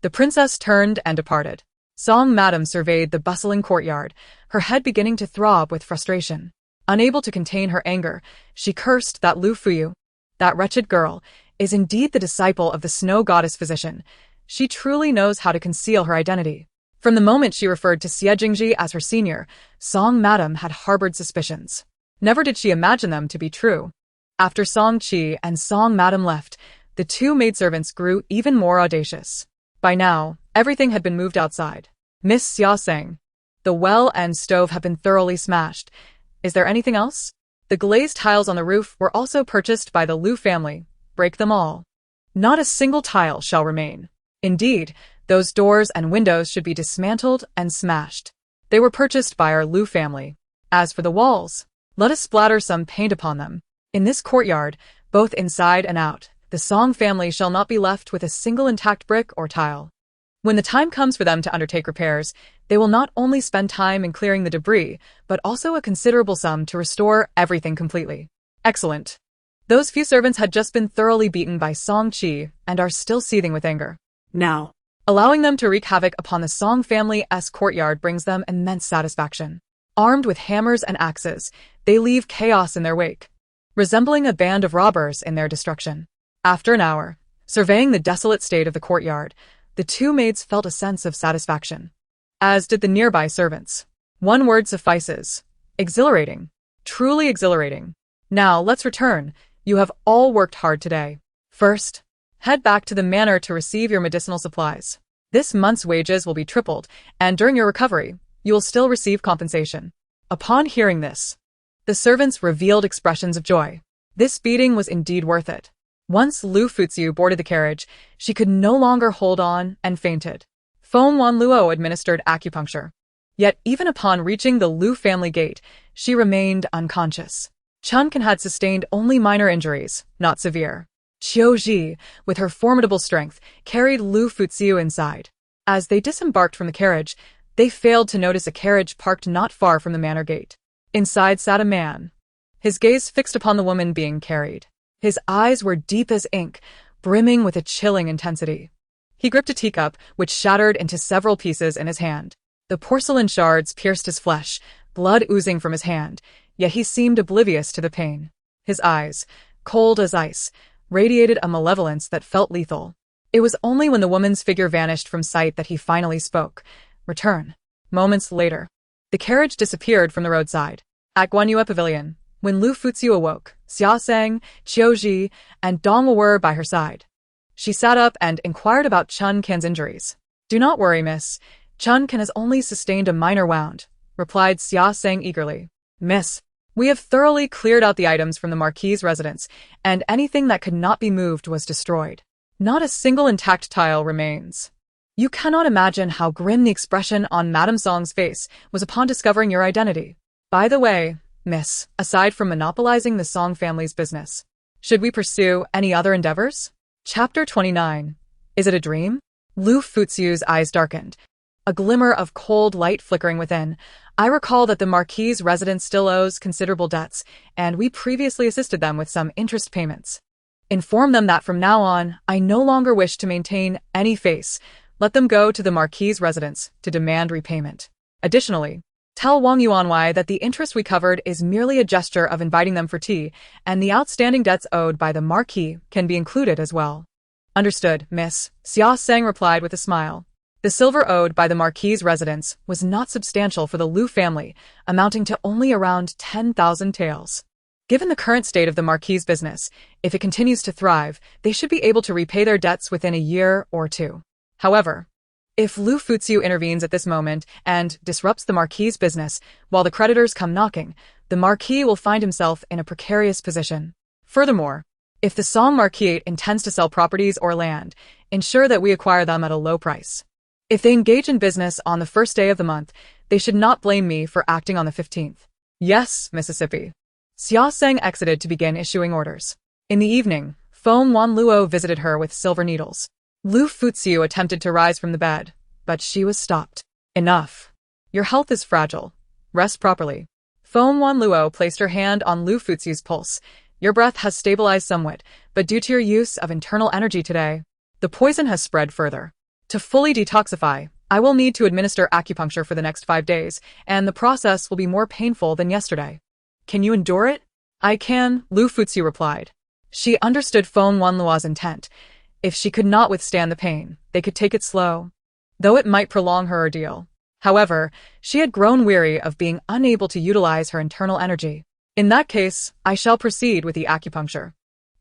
the princess turned and departed. Song Madam surveyed the bustling courtyard, her head beginning to throb with frustration. Unable to contain her anger, she cursed that Liu Fuyu, that wretched girl, is indeed the disciple of the snow goddess physician. She truly knows how to conceal her identity. From the moment she referred to Xie Jingji as her senior, Song Madam had harbored suspicions. Never did she imagine them to be true. After Song Qi and Song Madam left, the two maidservants grew even more audacious. By now, everything had been moved outside. Miss Xia sang, the well and stove have been thoroughly smashed. Is there anything else? The glazed tiles on the roof were also purchased by the Liu family. Break them all. Not a single tile shall remain. Indeed, those doors and windows should be dismantled and smashed. They were purchased by our Liu family. As for the walls, let us splatter some paint upon them. In this courtyard, both inside and out, the Song family shall not be left with a single intact brick or tile. When the time comes for them to undertake repairs, they will not only spend time in clearing the debris, but also a considerable sum to restore everything completely. Excellent. Those few servants had just been thoroughly beaten by Song Qi and are still seething with anger. Now, allowing them to wreak havoc upon the Song family's courtyard brings them immense satisfaction. Armed with hammers and axes, they leave chaos in their wake, resembling a band of robbers in their destruction. After an hour, surveying the desolate state of the courtyard, the two maids felt a sense of satisfaction, as did the nearby servants. One word suffices. Exhilarating. Truly exhilarating. Now, let's return. You have all worked hard today. First, head back to the manor to receive your medicinal supplies. This month's wages will be tripled, and during your recovery, you will still receive compensation. Upon hearing this, the servants revealed expressions of joy. This beating was indeed worth it. Once Liu Fuyu boarded the carriage, she could no longer hold on and fainted. Feng Wanluo administered acupuncture. Yet even upon reaching the Liu family gate, she remained unconscious. Chunkan had sustained only minor injuries, not severe. Qiu Ji, with her formidable strength, carried Liu Fuyu inside. As they disembarked from the carriage, they failed to notice a carriage parked not far from the manor gate. Inside sat a man, his gaze fixed upon the woman being carried. His eyes were deep as ink, brimming with a chilling intensity. He gripped a teacup, which shattered into several pieces in his hand. The porcelain shards pierced his flesh, blood oozing from his hand, yet he seemed oblivious to the pain. His eyes, cold as ice, radiated a malevolence that felt lethal. It was only when the woman's figure vanished from sight that he finally spoke. Return. Moments later, the carriage disappeared from the roadside. At Guanyue Pavilion, when Liu Fuyu awoke, Xia Sang, Qiu Ji, and Dong were by her side. She sat up and inquired about Chun Kan's injuries. Do not worry, miss. Chun Kan has only sustained a minor wound, replied Xia Sang eagerly. Miss, we have thoroughly cleared out the items from the Marquis's residence, and anything that could not be moved was destroyed. Not a single intact tile remains. You cannot imagine how grim the expression on Madame Song's face was upon discovering your identity. By the way, miss, aside from monopolizing the Song family's business, should we pursue any other endeavors? Chapter 29. Is it a dream? Liu Fuyu's eyes darkened. a glimmer of cold light flickering within. I recall that the Marquis's residence still owes considerable debts, and we previously assisted them with some interest payments. Inform them that from now on, I no longer wish to maintain any face. Let them go to the Marquis's residence to demand repayment. Additionally, tell Wang Yuanwei that the interest we covered is merely a gesture of inviting them for tea, and the outstanding debts owed by the Marquis can be included as well. Understood, miss, Xia Seng replied with a smile. The silver owed by the Marquis's residence was not substantial for the Liu family, amounting to only around 10,000 taels. Given the current state of the Marquis's business, if it continues to thrive, they should be able to repay their debts within a year or two. However, if Liu Fuziu intervenes at this moment and disrupts the Marquis's business while the creditors come knocking, the Marquis will find himself in a precarious position. Furthermore, if the Song Marquis intends to sell properties or land, ensure that we acquire them at a low price. If they engage in business on the first day of the month, they should not blame me for acting on the 15th. Yes, Mississippi. Xia Seng exited to begin issuing orders. In the evening, Feng Wanluo visited her with silver needles. Liu Fuziu attempted to rise from the bed, but she was stopped. Enough. Your health is fragile. Rest properly. Feng Wanluo placed her hand on Liu Fuziu's pulse. Your breath has stabilized somewhat, but due to your use of internal energy today, the poison has spread further. To fully detoxify, I will need to administer acupuncture for the next 5 days, and the process will be more painful than yesterday. Can you endure it? I can, Liu Fuziu replied. She understood Feng Wanluo's intent. If she could not withstand the pain, they could take it slow, though it might prolong her ordeal. However, she had grown weary of being unable to utilize her internal energy. In that case, I shall proceed with the acupuncture.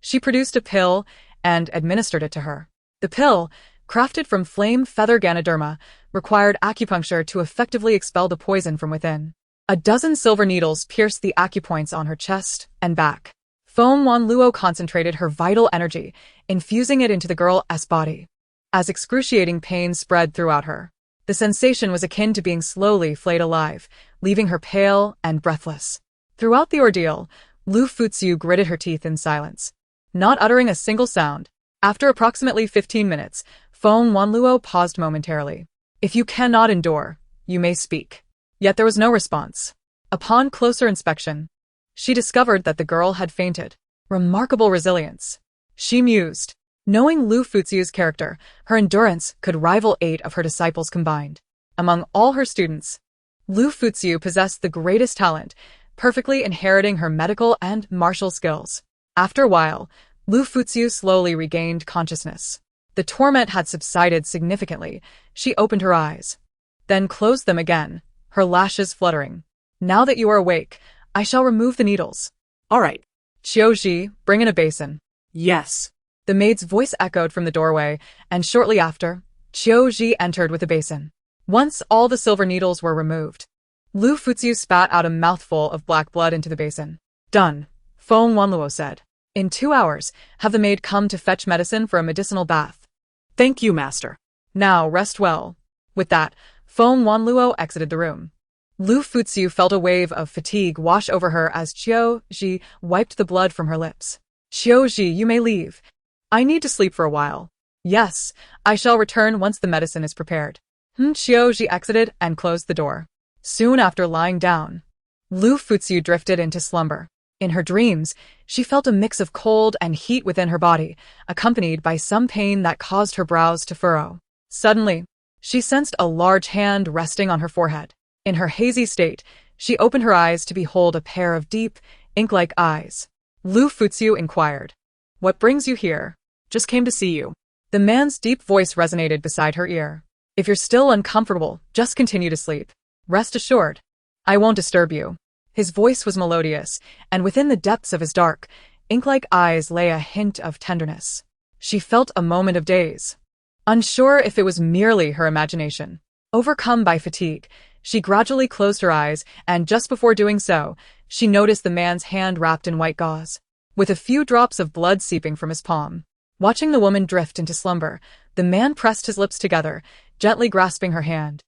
She produced a pill and administered it to her. The pill, crafted from flame feather Ganoderma, required acupuncture to effectively expel the poison from within. A dozen silver needles pierced the acupoints on her chest and back. Feng Wanluo concentrated her vital energy, infusing it into the girl's body. As excruciating pain spread throughout her, the sensation was akin to being slowly flayed alive, leaving her pale and breathless. Throughout the ordeal, Liu Fuziu gritted her teeth in silence, not uttering a single sound. After approximately 15 minutes, Feng Wanluo paused momentarily. If you cannot endure, you may speak. Yet there was no response. Upon closer inspection, she discovered that the girl had fainted. Remarkable resilience. She mused. Knowing Liu Fuziu's character, her endurance could rival 8 of her disciples combined. Among all her students, Liu Fuziu possessed the greatest talent, perfectly inheriting her medical and martial skills. After a while, Liu Fuziu slowly regained consciousness. The torment had subsided significantly. She opened her eyes, then closed them again, her lashes fluttering. Now that you are awake, I shall remove the needles. All right. Qiuji, bring in a basin. Yes. The maid's voice echoed from the doorway, and shortly after, Qiuji entered with a basin. Once all the silver needles were removed, Liu Fuziu spat out a mouthful of black blood into the basin. Done, Feng Wanluo said. In 2 hours, have the maid come to fetch medicine for a medicinal bath. Thank you, master. Now rest well. With that, Feng Wanluo exited the room. Liu Fuziu felt a wave of fatigue wash over her as Qiuji wiped the blood from her lips. Qiuji, you may leave. I need to sleep for a while. Yes, I shall return once the medicine is prepared. Qiuji exited and closed the door. Soon after lying down, Liu Fuziu drifted into slumber. In her dreams, she felt a mix of cold and heat within her body, accompanied by some pain that caused her brows to furrow. Suddenly, she sensed a large hand resting on her forehead. In her hazy state, she opened her eyes to behold a pair of deep, ink-like eyes. Liu Fuziu inquired, "What brings you here?" Just came to see you. The man's deep voice resonated beside her ear. "If you're still uncomfortable, just continue to sleep. Rest assured, I won't disturb you." His voice was melodious, and within the depths of his dark, ink-like eyes lay a hint of tenderness. She felt a moment of daze, unsure if it was merely her imagination. Overcome by fatigue, she gradually closed her eyes, and just before doing so, she noticed the man's hand wrapped in white gauze, with a few drops of blood seeping from his palm. Watching the woman drift into slumber, the man pressed his lips together, gently grasping her hand,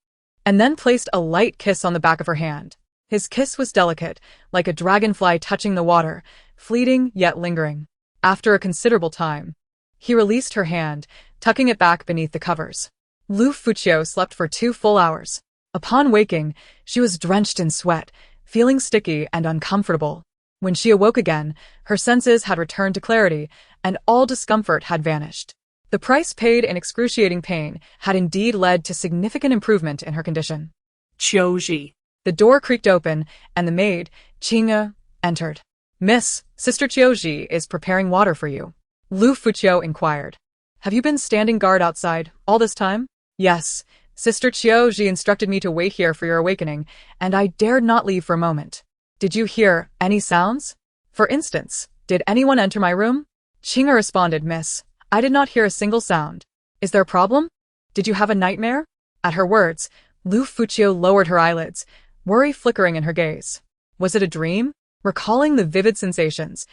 and then placed a light kiss on the back of her hand. His kiss was delicate, like a dragonfly touching the water, fleeting yet lingering. After a considerable time, he released her hand, tucking it back beneath the covers. Liu Furong slept for 2 full hours. Upon waking, she was drenched in sweat, feeling sticky and uncomfortable. When she awoke again, her senses had returned to clarity, and all discomfort had vanished. The price paid in excruciating pain had indeed led to significant improvement in her condition. Qiuji. The door creaked open, and the maid, Qing'e, entered. "Miss, Sister Qiuji is preparing water for you." Liu Furong inquired. "Have you been standing guard outside all this time?" "Yes. Sister Qiuji instructed me to wait here for your awakening, and I dared not leave for a moment." "Did you hear any sounds? For instance, did anyone enter my room?" Qing'e responded, "Miss, I did not hear a single sound. Is there a problem? Did you have a nightmare?" At her words, Liu Furong lowered her eyelids, worry flickering in her gaze. Was it a dream? Recalling the vivid sensations,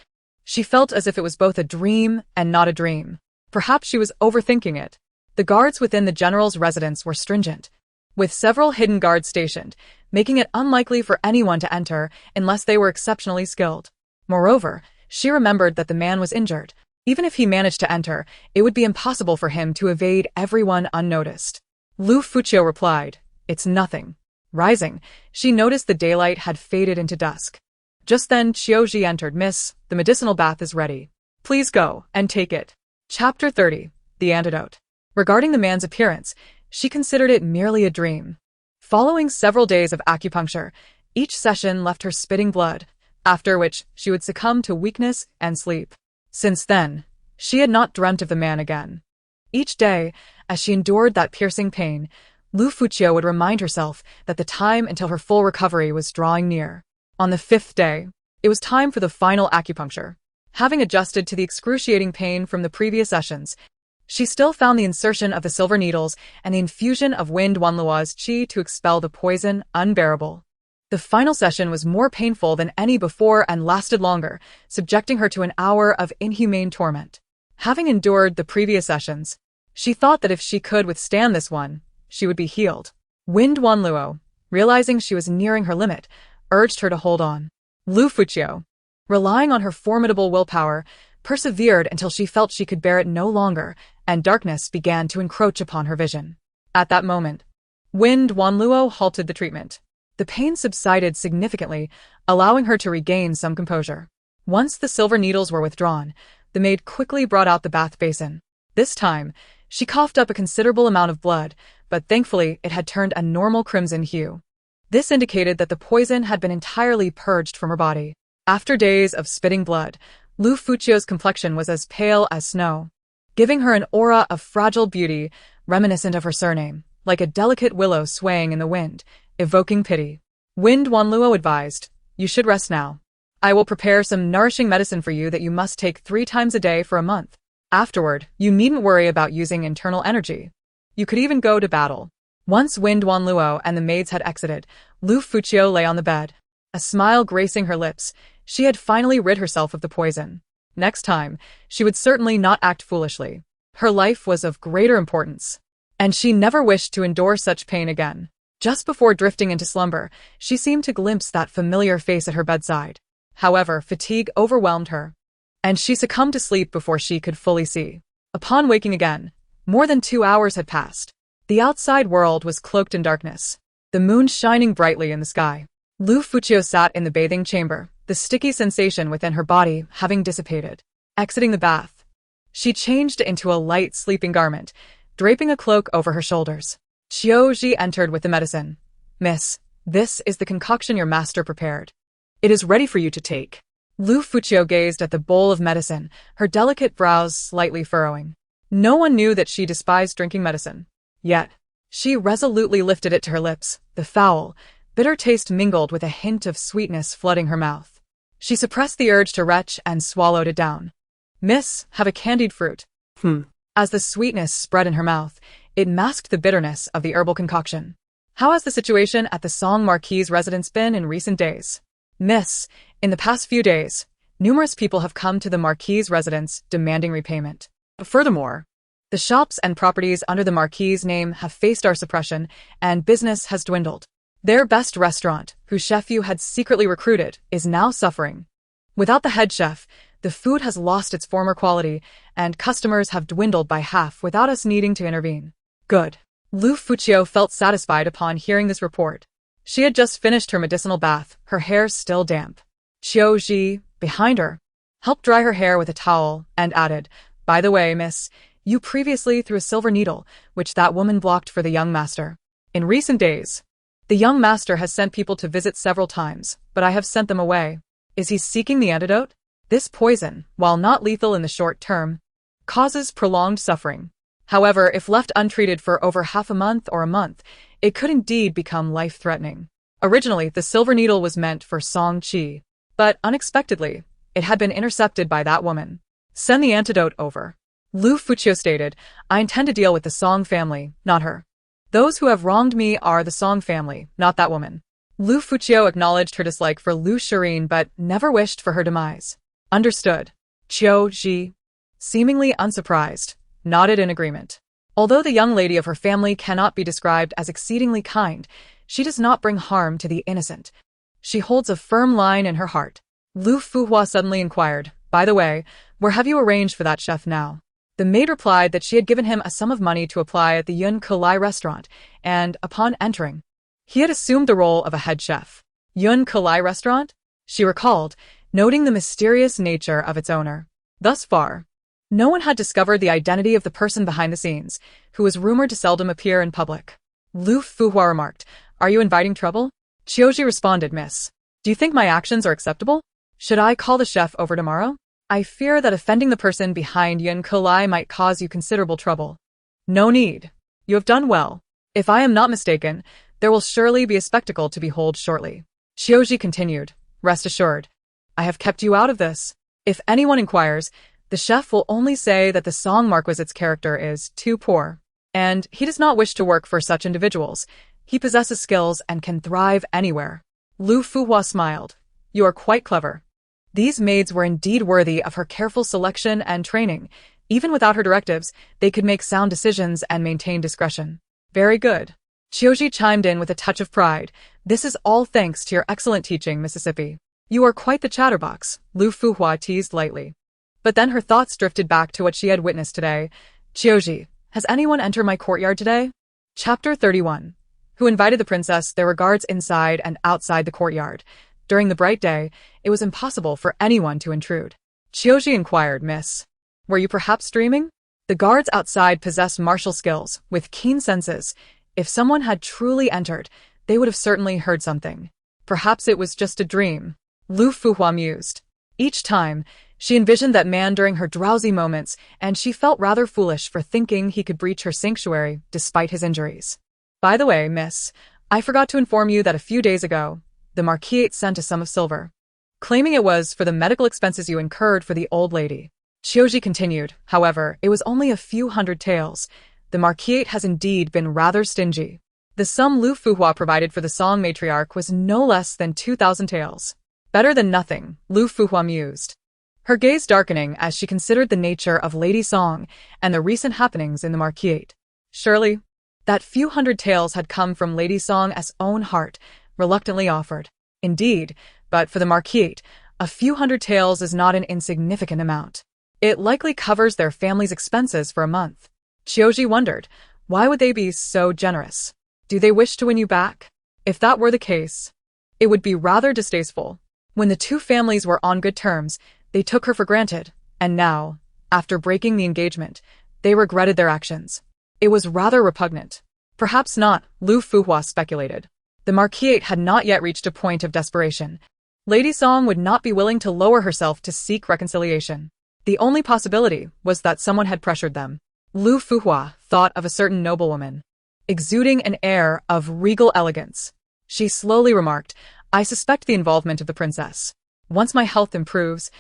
she felt as if it was both a dream and not a dream. Perhaps she was overthinking it. The guards within the general's residence were stringent, with several hidden guards stationed, making it unlikely for anyone to enter unless they were exceptionally skilled. Moreover, she remembered that the man was injured. Even if he managed to enter, it would be impossible for him to evade everyone unnoticed. Liu Furong replied, "It's nothing." Rising, she noticed the daylight had faded into dusk. Just then, Qiuji entered. "Miss, the medicinal bath is ready. Please go and take it." Chapter 30. The Antidote. Regarding the man's appearance, she considered it merely a dream. Following several days of acupuncture, each session left her spitting blood, after which she would succumb to weakness and sleep. Since then, she had not dreamt of the man again. Each day, as she endured that piercing pain, Liu Furong would remind herself that the time until her full recovery was drawing near. On the 5th day, it was time for the final acupuncture. Having adjusted to the excruciating pain from the previous sessions, she still found the insertion of the silver needles and the infusion of Wind Wanluo's qi to expel the poison unbearable. The final session was more painful than any before and lasted longer, subjecting her to an hour of inhumane torment. Having endured the previous sessions, she thought that if she could withstand this one, she would be healed. Wind Wanluo, realizing she was nearing her limit, urged her to hold on. Liu Furong, relying on her formidable willpower, persevered until she felt she could bear it no longer, and darkness began to encroach upon her vision. At that moment, Wind Wanluo halted the treatment. The pain subsided significantly, allowing her to regain some composure. Once the silver needles were withdrawn, the maid quickly brought out the bath basin. This time, she coughed up a considerable amount of blood, but thankfully it had turned a normal crimson hue. This indicated that the poison had been entirely purged from her body. After days of spitting blood, Liu Furong's complexion was as pale as snow, giving her an aura of fragile beauty reminiscent of her surname, like a delicate willow swaying in the wind, evoking pity. Wind Wanluo advised, "You should rest now. I will prepare some nourishing medicine for you that you must take 3 times a day for a month. Afterward, you needn't worry about using internal energy. You could even go to battle." Once Wind Wanluo and the maids had exited, Liu Furong lay on the bed. A smile gracing her lips, she had finally rid herself of the poison. Next time, she would certainly not act foolishly. Her life was of greater importance, and she never wished to endure such pain again. Just before drifting into slumber, she seemed to glimpse that familiar face at her bedside. However, fatigue overwhelmed her, and she succumbed to sleep before she could fully see. Upon waking again, more than 2 hours had passed. The outside world was cloaked in darkness, the moon shining brightly in the sky. Liu Furong sat in the bathing chamber, the sticky sensation within her body having dissipated. Exiting the bath, she changed into a light sleeping garment, draping a cloak over her shoulders. Qiuji entered with the medicine. "Miss, this is the concoction your master prepared. It is ready for you to take." Liu Furong gazed at the bowl of medicine, her delicate brows slightly furrowing. No one knew that she despised drinking medicine. Yet, she resolutely lifted it to her lips, the foul, bitter taste mingled with a hint of sweetness flooding her mouth. She suppressed the urge to retch and swallowed it down. "Miss, have a candied fruit." As the sweetness spread in her mouth, it masked the bitterness of the herbal concoction. "How has the situation at the Song Marquis' residence been in recent days?" "Miss, in the past few days, numerous people have come to the Marquis' residence demanding repayment. Furthermore, the shops and properties under the Marquis' name have faced our suppression, and business has dwindled. Their best restaurant, whose chef you had secretly recruited, is now suffering. Without the head chef, the food has lost its former quality, and customers have dwindled by half without us needing to intervene." "Good." Liu Furong felt satisfied upon hearing this report. She had just finished her medicinal bath, her hair still damp. Qiu Ji, behind her, helped dry her hair with a towel, and added, "By the way, miss, you previously threw a silver needle, which that woman blocked for the young master. In recent days, the young master has sent people to visit several times, but I have sent them away. Is he seeking the antidote? This poison, while not lethal in the short term, causes prolonged suffering. However, if left untreated for over half a month or a month, it could indeed become life-threatening." Originally, the silver needle was meant for Song Qi, but unexpectedly, it had been intercepted by that woman. "Send the antidote over," Liu Furong stated. "I intend to deal with the Song family, not her. Those who have wronged me are the Song family, not that woman." Liu Furong acknowledged her dislike for Liu Shirin but never wished for her demise. "Understood." Qiu Ji, seemingly unsurprised, nodded in agreement. Although the young lady of her family cannot be described as exceedingly kind, she does not bring harm to the innocent. She holds a firm line in her heart. Liu Furong suddenly inquired, "By the way, where have you arranged for that chef now?" The maid replied that she had given him a sum of money to apply at the Yun Kalai restaurant, and, upon entering, he had assumed the role of a head chef. Yun Kalai restaurant? She recalled, noting the mysterious nature of its owner. Thus far, no one had discovered the identity of the person behind the scenes, who was rumored to seldom appear in public. Liu Furong remarked, "Are you inviting trouble?" Qiu Ji responded, "Miss, do you think my actions are acceptable? Should I call the chef over tomorrow? I fear that offending the person behind Yun Kalai might cause you considerable trouble." "No need. You have done well. If I am not mistaken, there will surely be a spectacle to behold shortly." Qiu Ji continued, "Rest assured, I have kept you out of this. If anyone inquires, the chef will only say that the Song Marquisite's character is too poor, and he does not wish to work for such individuals. He possesses skills and can thrive anywhere." Liu Furong smiled. "You are quite clever." These maids were indeed worthy of her careful selection and training. Even without her directives, they could make sound decisions and maintain discretion. "Very good." Qiu Ji chimed in with a touch of pride. "This is all thanks to your excellent teaching, Mississippi. You are quite the chatterbox," Liu Furong teased lightly. But then her thoughts drifted back to what she had witnessed today. "Qiu Ji, has anyone entered my courtyard today?" Chapter 31. Who invited the princess? There were guards inside and outside the courtyard. During the bright day, it was impossible for anyone to intrude. Qiu Ji inquired, "Miss, were you perhaps dreaming?" The guards outside possessed martial skills, with keen senses. If someone had truly entered, they would have certainly heard something. Perhaps it was just a dream. Liu Furong mused. Each time, she envisioned that man during her drowsy moments, and she felt rather foolish for thinking he could breach her sanctuary despite his injuries. "By the way, miss, I forgot to inform you that a few days ago, the Marquis sent a sum of silver, claiming it was for the medical expenses you incurred for the old lady." Qiu Ji continued, "However, it was only a few hundred taels. The Marquis has indeed been rather stingy. The sum Liu Furong provided for the Song matriarch was no less than 2,000 taels. Better than nothing," Liu Furong mused, her gaze darkening as she considered the nature of Lady Song and the recent happenings in the Marquis. Surely, that few hundred taels had come from Lady Song's own heart, reluctantly offered. Indeed, but for the Marquis, a few hundred taels is not an insignificant amount. It likely covers their family's expenses for a month. Qiu Ji wondered, why would they be so generous? Do they wish to win you back? If that were the case, it would be rather distasteful. When the two families were on good terms, they took her for granted, and now, after breaking the engagement, they regretted their actions. It was rather repugnant. Perhaps not, Liu Furong speculated. The Marquis had not yet reached a point of desperation. Lady Song would not be willing to lower herself to seek reconciliation. The only possibility was that someone had pressured them. Liu Furong thought of a certain noblewoman, exuding an air of regal elegance. She slowly remarked, "I suspect the involvement of the princess. Once my health improves,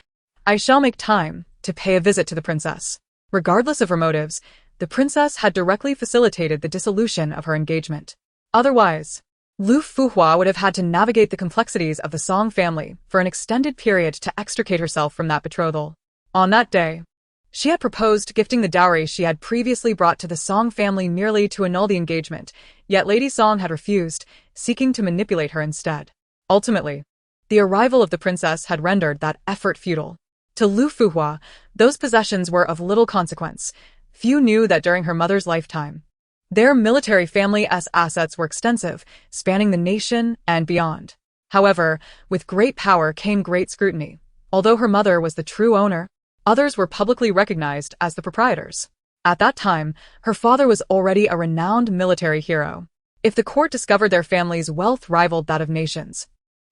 I shall make time to pay a visit to the princess." Regardless of her motives, the princess had directly facilitated the dissolution of her engagement. Otherwise, Liu Furong would have had to navigate the complexities of the Song family for an extended period to extricate herself from that betrothal. On that day, she had proposed gifting the dowry she had previously brought to the Song family merely to annul the engagement, yet Lady Song had refused, seeking to manipulate her instead. Ultimately, the arrival of the princess had rendered that effort futile. To Liu Furong, those possessions were of little consequence. Few knew that during her mother's lifetime, Their military family as assets were extensive, spanning the nation and beyond. However, with great power came great scrutiny. Although her mother was the true owner, others were publicly recognized as the proprietors. At that time, her father was already a renowned military hero. If the court discovered their family's wealth rivaled that of nations,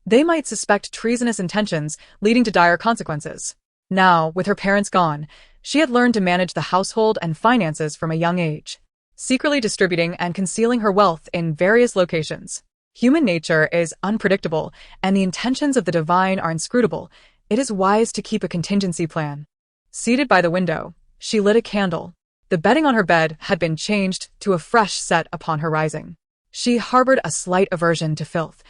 they might suspect treasonous intentions, leading to dire consequences. Now, with her parents gone, she had learned to manage the household and finances from a young age, secretly distributing and concealing her wealth in various locations. Human nature is unpredictable, and the intentions of the divine are inscrutable. It is wise to keep a contingency plan. Seated by the window, she lit a candle. The bedding on her bed had been changed to a fresh set upon her rising. She harbored a slight aversion to filth.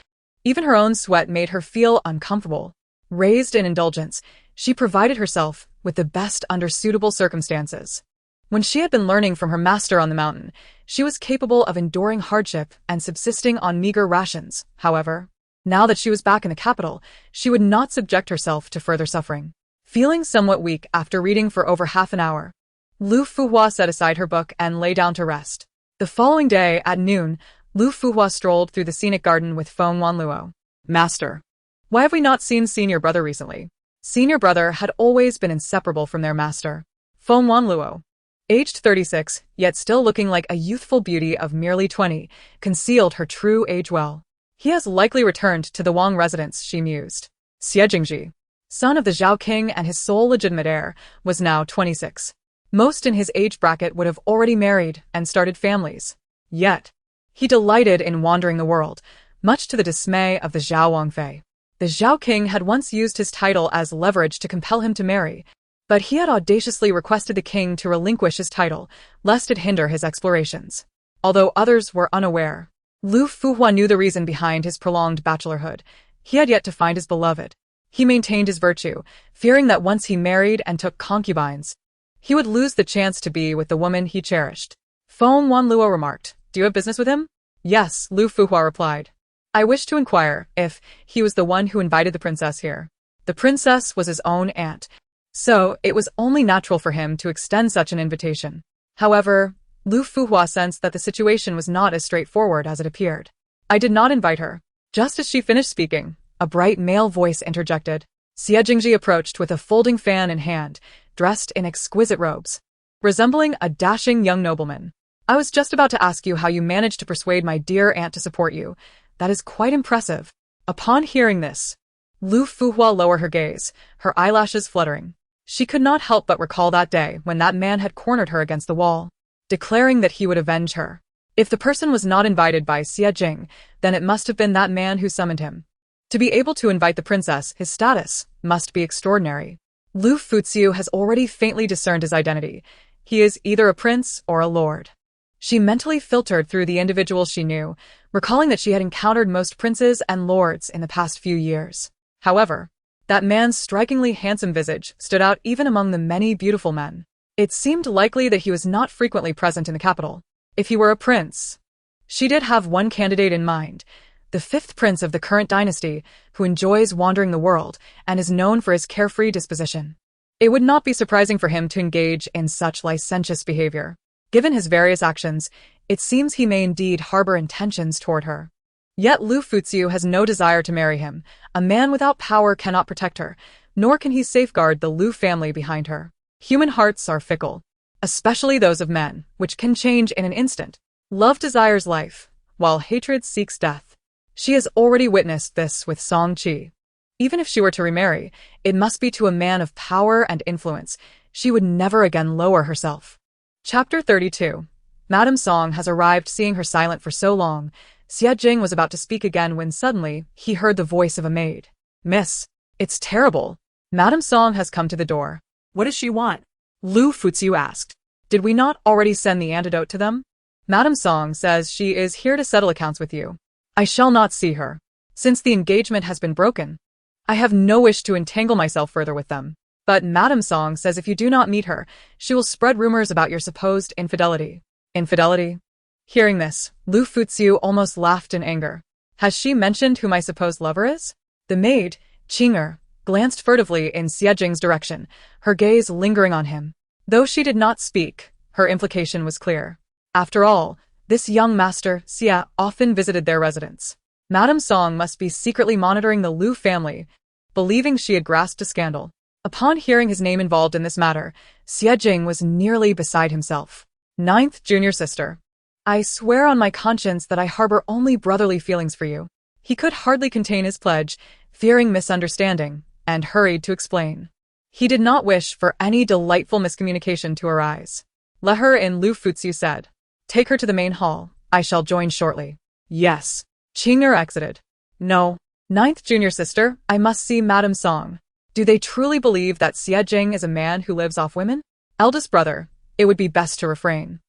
Even her own sweat made her feel uncomfortable. Raised in indulgence, she provided herself with the best under suitable circumstances. When she had been learning from her master on the mountain, she was capable of enduring hardship and subsisting on meager rations. However, now that she was back in the capital, she would not subject herself to further suffering. Feeling somewhat weak after reading for over half an hour, Liu Furong set aside her book and lay down to rest. The following day, at noon, Liu Furong strolled through the scenic garden with Feng Wanluo. Master. Why have we not seen Senior Brother recently? Senior Brother had always been inseparable from their master. Feng Wanluo, aged 36, yet still looking like a youthful beauty of merely 20, concealed her true age well. He has likely returned to the Wang residence, she mused. Xie Jingji, son of the Zhao King and his sole legitimate heir, was now 26. Most in his age bracket would have already married and started families. Yet, he delighted in wandering the world, much to the dismay of the Zhao Wangfei. The Zhao King had once used his title as leverage to compel him to marry, but he had audaciously requested the king to relinquish his title, lest it hinder his explorations. Although others were unaware, Liu Furong knew the reason behind his prolonged bachelorhood. He had yet to find his beloved. He maintained his virtue, fearing that once he married and took concubines, he would lose the chance to be with the woman he cherished. Feng Wanluo remarked, "Do you have business with him?" "Yes," Liu Furong replied. "I wish to inquire if he was the one who invited the princess here." The princess was his own aunt, so it was only natural for him to extend such an invitation. However, Liu Furong sensed that the situation was not as straightforward as it appeared. "I did not invite her." Just as she finished speaking, a bright male voice interjected. Xie Jingji approached with a folding fan in hand, dressed in exquisite robes, resembling a dashing young nobleman. "I was just about to ask you how you managed to persuade my dear aunt to support you. That is quite impressive." Upon hearing this, Liu Furong lowered her gaze, her eyelashes fluttering. She could not help but recall that day when that man had cornered her against the wall, declaring that he would avenge her. If the person was not invited by Xie Jing, then it must have been that man who summoned him. To be able to invite the princess, his status must be extraordinary. Liu Furong has already faintly discerned his identity. He is either a prince or a lord. She mentally filtered through the individuals she knew, recalling that she had encountered most princes and lords in the past few years. However, that man's strikingly handsome visage stood out even among the many beautiful men. It seemed likely that he was not frequently present in the capital. If he were a prince, she did have one candidate in mind, the fifth prince of the current dynasty, who enjoys wandering the world and is known for his carefree disposition. It would not be surprising for him to engage in such licentious behavior. Given his various actions, it seems he may indeed harbor intentions toward her. Yet Liu Furong has no desire to marry him. A man without power cannot protect her, nor can he safeguard the Liu family behind her. Human hearts are fickle, especially those of men, which can change in an instant. Love desires life, while hatred seeks death. She has already witnessed this with Song Qi. Even if she were to remarry, it must be to a man of power and influence. She would never again lower herself. Chapter 32. Madame Song has arrived. Seeing her silent for so long, Xie Jing was about to speak again when suddenly he heard the voice of a maid. "Miss, it's terrible. Madame Song has come to the door." What does she want? Liu Furong asked. "Did we not already send the antidote to them? Madame Song says she is here to settle accounts with you. I shall not see her. Since the engagement has been broken, I have no wish to entangle myself further with them. But Madame Song says if you do not meet her, she will spread rumors about your supposed infidelity." "Infidelity?" Hearing this, Liu Furong almost laughed in anger. "Has she mentioned who my supposed lover is?" The maid, Qing'er, glanced furtively in Xie Jing's direction, her gaze lingering on him. Though she did not speak, her implication was clear. After all, This young master, Xia, often visited their residence. Madame Song must be secretly monitoring the Liu family, believing she had grasped a scandal. Upon hearing his name involved in this matter, Xie Jing was nearly beside himself. Ninth junior sister. I swear on my conscience that I harbor only brotherly feelings for you. He could hardly contain his pledge, fearing misunderstanding, and hurried to explain. He did not wish for any delightful miscommunication to arise. Let her in, Liu Fuziu said. Take her to the main hall. I shall join shortly. Yes. Qing'er exited. No. Ninth junior sister, I must see Madame Song. Do they truly believe that Xie Jing is a man who lives off women? Eldest brother, it would be best to refrain.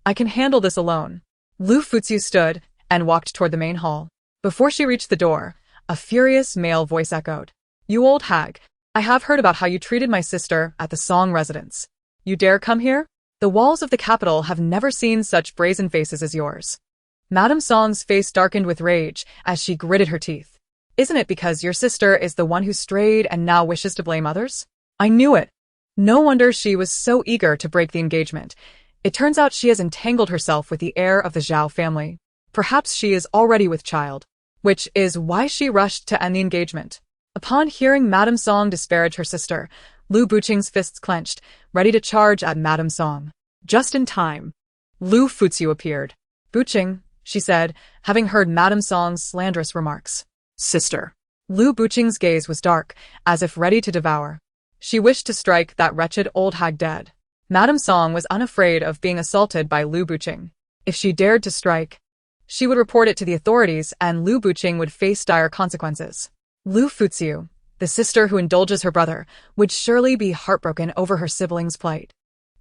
I can handle this alone. Liu Fuziu stood and walked toward the main hall. Before she reached the door, a furious male voice echoed. You old hag, I have heard about how you treated my sister at the Song residence. You dare come here? The walls of the capital have never seen such brazen faces as yours. Madame Song's face darkened with rage as she gritted her teeth. Isn't it because your sister is the one who strayed and now wishes to blame others? I knew it. No wonder she was so eager to break the engagement. It turns out she has entangled herself with the heir of the Zhao family. Perhaps she is already with child, which is why she rushed to end the engagement. Upon hearing Madame Song disparage her sister, Liu Buqing's fists clenched, ready to charge at Madame Song. Just in time, Liu Fuziu appeared. Buqing, she said, having heard Madame Song's slanderous remarks. Sister. Liu Buqing's gaze was dark, as if ready to devour. She wished to strike that wretched old hag dead. Madame Song was unafraid of being assaulted by Liu Buqing. If she dared to strike, she would report it to the authorities and Liu Buqing would face dire consequences. Liu Fuziu, the sister who indulges her brother, would surely be heartbroken over her sibling's plight.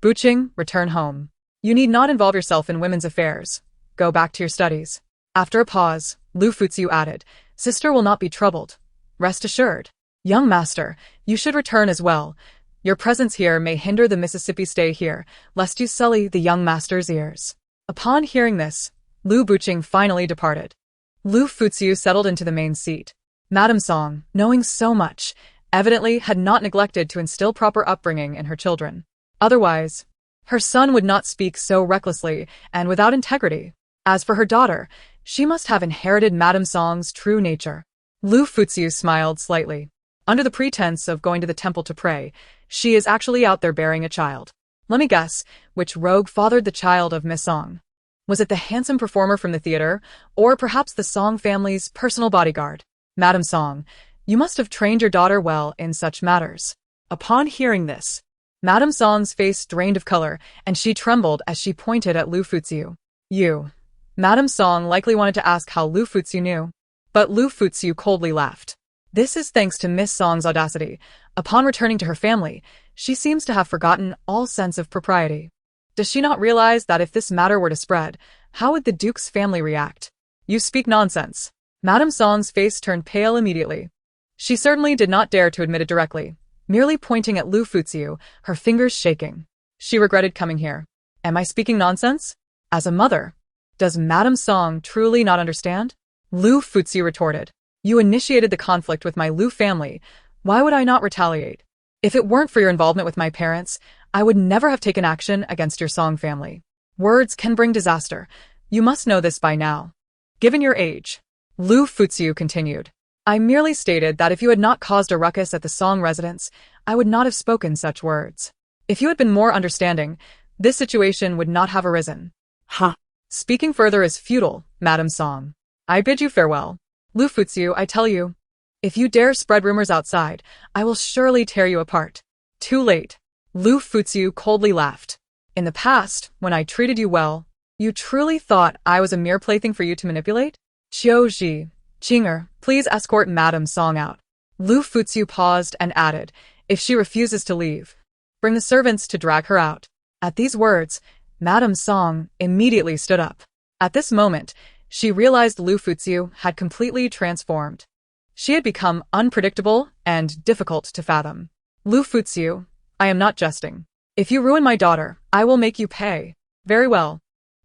Buqing, return home. You need not involve yourself in women's affairs. Go back to your studies. After a pause, Liu Fuziu added, Sister will not be troubled. Rest assured. Young master, you should return as well. Your presence here may hinder the Mississippi stay here, lest you sully the young master's ears. Upon hearing this, Liu Buqing finally departed. Liu Fuziu settled into the main seat. Madame Song, knowing so much, evidently had not neglected to instill proper upbringing in her children. Otherwise, her son would not speak so recklessly and without integrity. As for her daughter, she must have inherited Madame Song's true nature. Liu Fuziu smiled slightly. Under the pretense of going to the temple to pray, she is actually out there bearing a child. Let me guess, which rogue fathered the child of Miss Song? Was it the handsome performer from the theater, or perhaps the Song family's personal bodyguard? Madame Song, you must have trained your daughter well in such matters. Upon hearing this, Madame Song's face drained of color, and she trembled as she pointed at Liu Fuziu. You. Madame Song likely wanted to ask how Liu Fuziu knew, but Liu Fuziu coldly laughed. This is thanks to Miss Song's audacity. Upon returning to her family, she seems to have forgotten all sense of propriety. Does she not realize that if this matter were to spread, how would the Duke's family react? You speak nonsense. Madame Song's face turned pale immediately. She certainly did not dare to admit it directly, merely pointing at Liu Fuziu, her fingers shaking. She regretted coming here. Am I speaking nonsense? As a mother, does Madame Song truly not understand? Liu Fuziu retorted. You initiated the conflict with my Liu family. Why would I not retaliate? If it weren't for your involvement with my parents, I would never have taken action against your Song family. Words can bring disaster. You must know this by now. Given your age, Liu Fuziu continued, I merely stated that if you had not caused a ruckus at the Song residence, I would not have spoken such words. If you had been more understanding, this situation would not have arisen. Huh. Speaking further is futile, Madame Song. I bid you farewell. Liu Fuziu, I tell you, if you dare spread rumors outside, I will surely tear you apart. Too late. Liu Fuziu coldly laughed. In the past, when I treated you well, you truly thought I was a mere plaything for you to manipulate? Qiu Qing'er, please escort Madame Song out. Liu Fuziu paused and added, if she refuses to leave, bring the servants to drag her out. At these words, Madame Song immediately stood up. At this moment, she realized Liu Fuziu had completely transformed. She had become unpredictable and difficult to fathom. Liu Fuziu, I am not jesting. If you ruin my daughter, I will make you pay. Very well.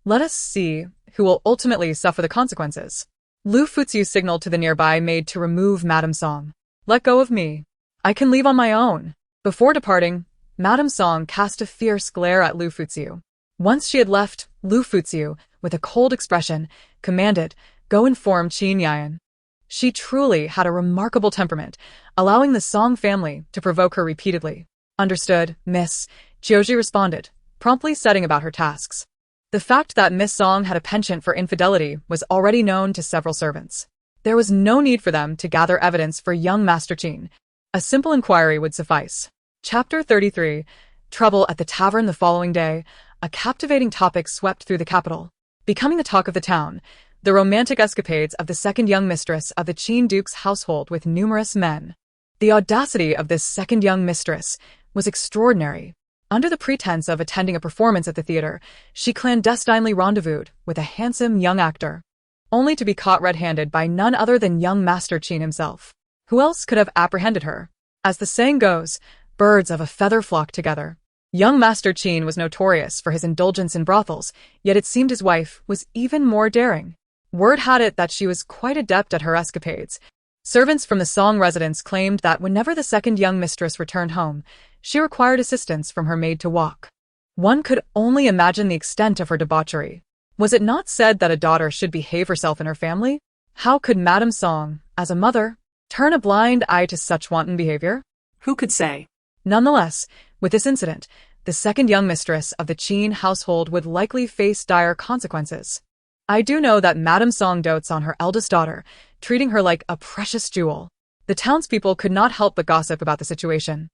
Let us see who will ultimately suffer the consequences. Liu Fuziu signaled to the nearby maid to remove Madame Song. Let go of me. I can leave on my own. Before departing, Madame Song cast a fierce glare at Liu Fuziu. Once she had left, Liu Furong, with a cold expression, commanded, "Go inform Qin Yan." She truly had a remarkable temperament, allowing the Song family to provoke her repeatedly. "Understood, miss," Jiuji responded, promptly setting about her tasks. The fact that Miss Song had a penchant for infidelity was already known to several servants. There was no need for them to gather evidence for young Master Qin. A simple inquiry would suffice. Chapter 33. Trouble at the tavern. The following day, a captivating topic swept through the capital, becoming the talk of the town: the romantic escapades of the second young mistress of the Qin Duke's household with numerous men. The audacity of this second young mistress was extraordinary. Under the pretense of attending a performance at the theater, she clandestinely rendezvoused with a handsome young actor, only to be caught red-handed by none other than young Master Qin himself. Who else could have apprehended her? As the saying goes, birds of a feather flock together. Young Master Qin was notorious for his indulgence in brothels, yet it seemed his wife was even more daring. Word had it that she was quite adept at her escapades. Servants from the Song residence claimed that whenever the second young mistress returned home, she required assistance from her maid to walk. One could only imagine the extent of her debauchery. Was it not said that a daughter should behave herself in her family? How could Madame Song, as a mother, turn a blind eye to such wanton behavior? Who could say? Nonetheless, with this incident, the second young mistress of the Qin household would likely face dire consequences. I do know that Madame Song dotes on her eldest daughter, treating her like a precious jewel. The townspeople could not help but gossip about the situation.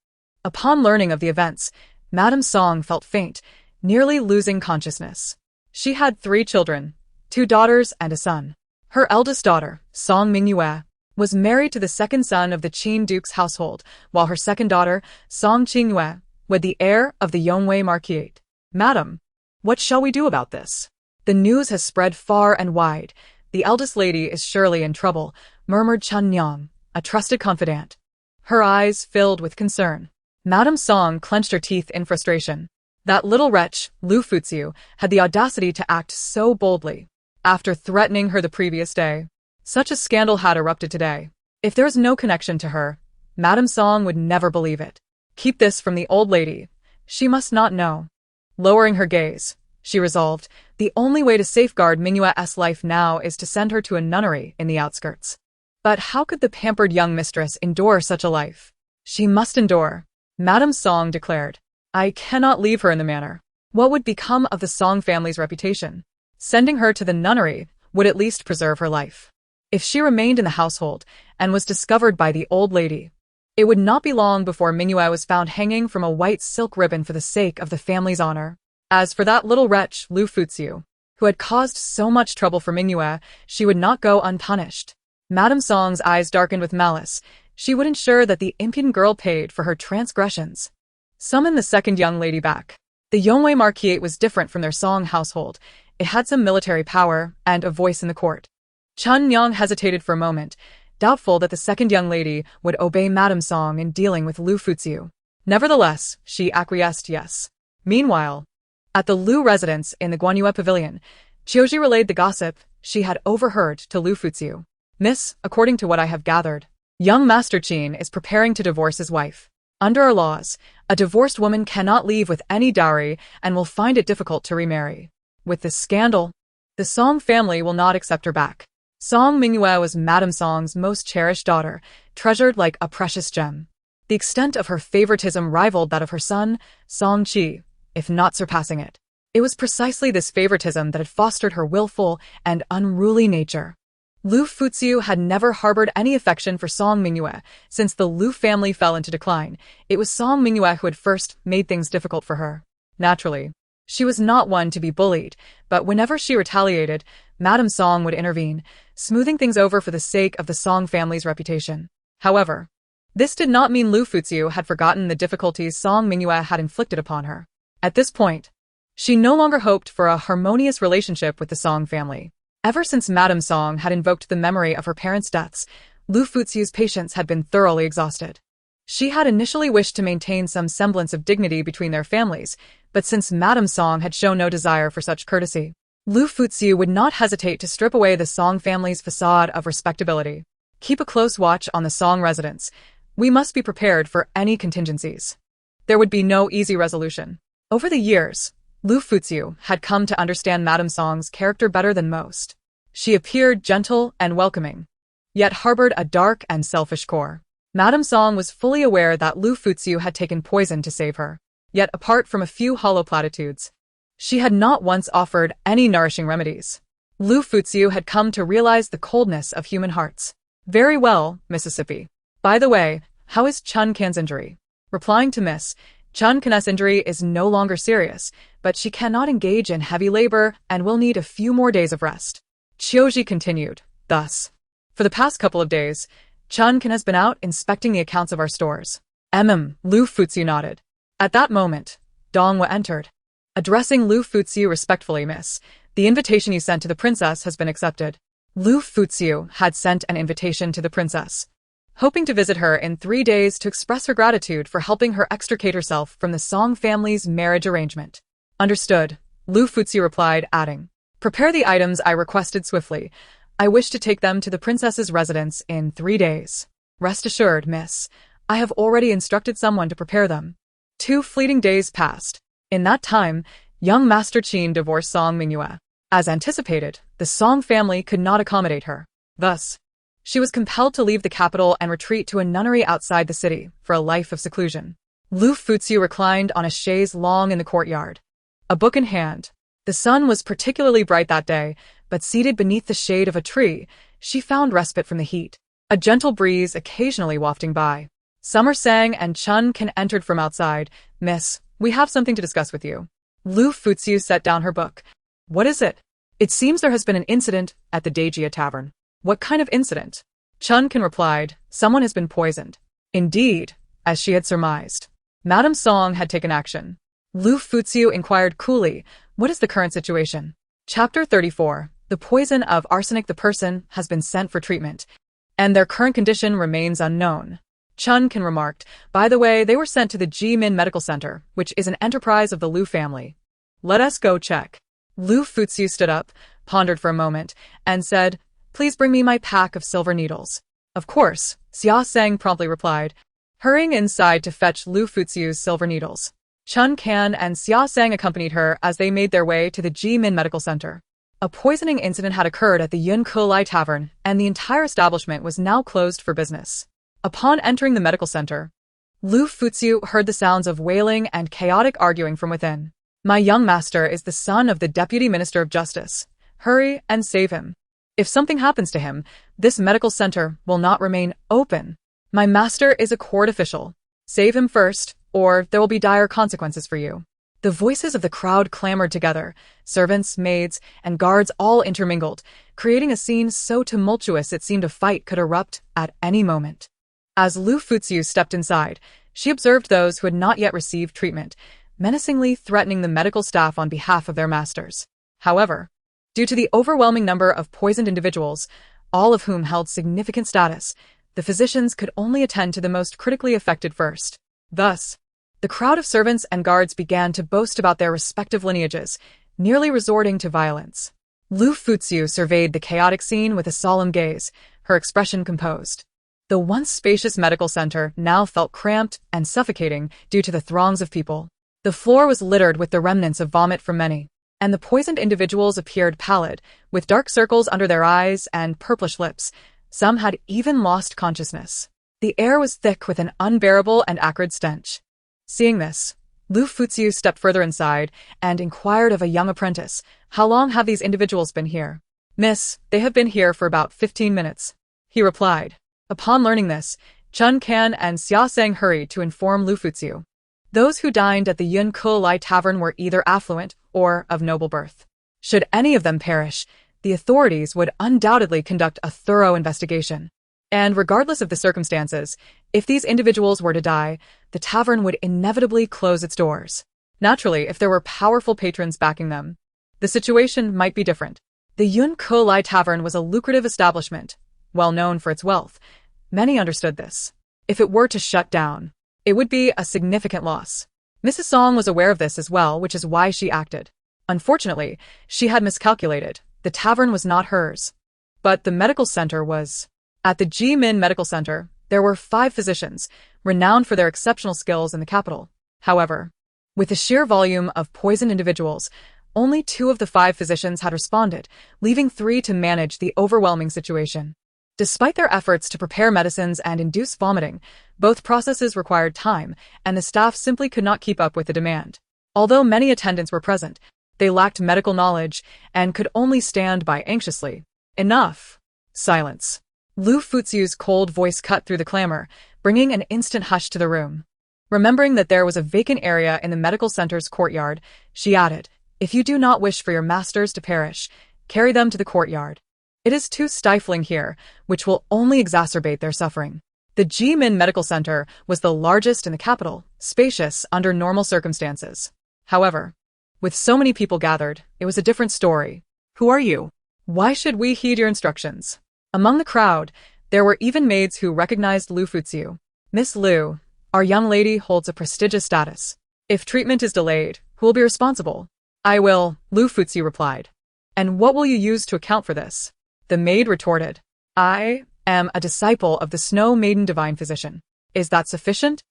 Upon learning of the events, Madame Song felt faint, nearly losing consciousness. She had 3 children, 2 daughters and a son. Her eldest daughter, Song Mingyue, was married to the second son of the Qin Duke's household, while her second daughter, Song Qingyue, wed the heir of the Yongwei Marquisate. "Madam, what shall we do about this? The news has spread far and wide. The eldest lady is surely in trouble," murmured Chen Yang, a trusted confidant. Her eyes filled with concern. Madame Song clenched her teeth in frustration. That little wretch, Liu Furong, had the audacity to act so boldly. After threatening her the previous day, such a scandal had erupted today. If there is no connection to her, Madame Song would never believe it. Keep this from the old lady. She must not know. Lowering her gaze, she resolved, the only way to safeguard Mingyue's life now is to send her to a nunnery in the outskirts. But how could the pampered young mistress endure such a life? She must endure, Madame Song declared. I cannot leave her in the manner. What would become of the Song family's reputation? Sending her to the nunnery would at least preserve her life. If she remained in the household and was discovered by the old lady, it would not be long before Mingyue was found hanging from a white silk ribbon for the sake of the family's honor. As for that little wretch, Liu Furong, who had caused so much trouble for Mingyue, she would not go unpunished. Madame Song's eyes darkened with malice. She would ensure that the impudent girl paid for her transgressions. Summon the second young lady back. The Yongwei Marquisate was different from their Song household. It had some military power and a voice in the court. Chen Yang hesitated for a moment, doubtful that the second young lady would obey Madame Song in dealing with Liu Furong. Nevertheless, she acquiesced yes. Meanwhile, at the Liu residence in the Guanyue Pavilion, Jiuji relayed the gossip she had overheard to Liu Furong. Miss, according to what I have gathered, young Master Qin is preparing to divorce his wife. Under our laws, a divorced woman cannot leave with any dowry and will find it difficult to remarry. With this scandal, the Song family will not accept her back. Song Mingyue was Madame Song's most cherished daughter, treasured like a precious gem. The extent of her favoritism rivaled that of her son, Song Qi, if not surpassing it. It was precisely this favoritism that had fostered her willful and unruly nature. Liu Furong had never harbored any affection for Song Mingyue. Since the Liu family fell into decline, it was Song Mingyue who had first made things difficult for her. Naturally, she was not one to be bullied, but whenever she retaliated, Madame Song would intervene, smoothing things over for the sake of the Song family's reputation. However, this did not mean Liu Furong had forgotten the difficulties Song Mingyue had inflicted upon her. At this point, she no longer hoped for a harmonious relationship with the Song family. Ever since Madame Song had invoked the memory of her parents' deaths, Liu Furong's patience had been thoroughly exhausted. She had initially wished to maintain some semblance of dignity between their families, but since Madame Song had shown no desire for such courtesy, Liu Furong would not hesitate to strip away the Song family's facade of respectability. Keep a close watch on the Song residence. We must be prepared for any contingencies. There would be no easy resolution. Over the years, Liu Furong had come to understand Madame Song's character better than most. She appeared gentle and welcoming, yet harbored a dark and selfish core. Madame Song was fully aware that Liu Furong had taken poison to save her. Yet apart from a few hollow platitudes, she had not once offered any nourishing remedies. Liu Furong had come to realize the coldness of human hearts. Very well, Mississippi. By the way, how is Chun Kan's injury? Replying to Miss, Chun Kan's injury is no longer serious, but she cannot engage in heavy labor and will need a few more days of rest. Chioji continued, thus. For the past couple of days, Chun Kan has been out inspecting the accounts of our stores. Liu Furong nodded. At that moment, Donghua entered. Addressing Liu Furong respectfully, Miss, the invitation you sent to the princess has been accepted. Liu Furong had sent an invitation to the princess, hoping to visit her in 3 days to express her gratitude for helping her extricate herself from the Song family's marriage arrangement. Understood, Liu Furong replied, adding, prepare the items I requested swiftly. I wish to take them to the princess's residence in 3 days. Rest assured, Miss, I have already instructed someone to prepare them. 2 fleeting days passed. In that time, young Master Qin divorced Song Mingyue. As anticipated, the Song family could not accommodate her. Thus, she was compelled to leave the capital and retreat to a nunnery outside the city for a life of seclusion. Liu Furong reclined on a chaise longue in the courtyard, a book in hand. The sun was particularly bright that day, but seated beneath the shade of a tree, she found respite from the heat. A gentle breeze occasionally wafting by. Summer sang and Chun Kan entered from outside. Miss, we have something to discuss with you. Liu Furong set down her book. What is it? It seems there has been an incident at the Dejia Tavern. What kind of incident? Chun Kan replied, someone has been poisoned. Indeed, as she had surmised. Madame Song had taken action. Liu Furong inquired coolly, what is the current situation? Chapter 34. The poison of arsenic. The person has been sent for treatment, and their current condition remains unknown. Chun Kan remarked, by the way, they were sent to the Jimin Medical Center, which is an enterprise of the Liu family. Let us go check. Liu Furong stood up, pondered for a moment, and said, please bring me my pack of silver needles. Of course, Xia Sang promptly replied, hurrying inside to fetch Liu Furong's silver needles. Chun Kan and Xia Sang accompanied her as they made their way to the Jimin Medical Center. A poisoning incident had occurred at the Yun Kulai Tavern, and the entire establishment was now closed for business. Upon entering the medical center, Liu Furong heard the sounds of wailing and chaotic arguing from within. My young master is the son of the Deputy Minister of Justice. Hurry and save him. If something happens to him, this medical center will not remain open. My master is a court official. Save him first, or there will be dire consequences for you. The voices of the crowd clamored together, servants, maids, and guards all intermingled, creating a scene so tumultuous it seemed a fight could erupt at any moment. As Liu Furong stepped inside, she observed those who had not yet received treatment, menacingly threatening the medical staff on behalf of their masters. However, due to the overwhelming number of poisoned individuals, all of whom held significant status, the physicians could only attend to the most critically affected first. Thus, the crowd of servants and guards began to boast about their respective lineages, nearly resorting to violence. Liu Furong surveyed the chaotic scene with a solemn gaze, her expression composed. The once spacious medical center now felt cramped and suffocating due to the throngs of people. The floor was littered with the remnants of vomit from many, and the poisoned individuals appeared pallid, with dark circles under their eyes and purplish lips. Some had even lost consciousness. The air was thick with an unbearable and acrid stench. Seeing this, Liu Furong stepped further inside and inquired of a young apprentice, how long have these individuals been here? Miss, they have been here for about 15 minutes, he replied. Upon learning this, Chun Kan and Xia Sang hurried to inform Liu Furong. Those who dined at the Yun Kulai Tavern were either affluent or of noble birth. Should any of them perish, the authorities would undoubtedly conduct a thorough investigation. And regardless of the circumstances, if these individuals were to die, the tavern would inevitably close its doors. Naturally, if there were powerful patrons backing them, the situation might be different. The Yun Kulai Tavern was a lucrative establishment, well known for its wealth. Many understood this. If it were to shut down, it would be a significant loss. Mrs. Song was aware of this as well, which is why she acted. Unfortunately, she had miscalculated. The tavern was not hers, but the medical center was. At the Jimin Medical Center, there were 5 physicians, renowned for their exceptional skills in the capital. However, With the sheer volume of poisoned individuals, only 2 of the 5 physicians had responded, leaving 3 to manage the overwhelming situation. Despite their efforts to prepare medicines and induce vomiting, both processes required time, and the staff simply could not keep up with the demand. Although many attendants were present, they lacked medical knowledge and could only stand by anxiously. Enough. Silence. Liu Fuxiu's cold voice cut through the clamor, bringing an instant hush to the room. Remembering that there was a vacant area in the medical center's courtyard, she added, "If you do not wish for your masters to perish, carry them to the courtyard. It is too stifling here, which will only exacerbate their suffering." The Jimin Medical Center was the largest in the capital, spacious under normal circumstances. However, with so many people gathered, it was a different story. Who are you? Why should we heed your instructions? Among the crowd, there were even maids who recognized Liu Fuxiu. "Miss Liu, our young lady holds a prestigious status. If treatment is delayed, who will be responsible?" "I will," Liu Fuxiu replied. "And what will you use to account for this?" The maid retorted. "I am a disciple of the Snow Maiden Divine Physician. Is that sufficient?"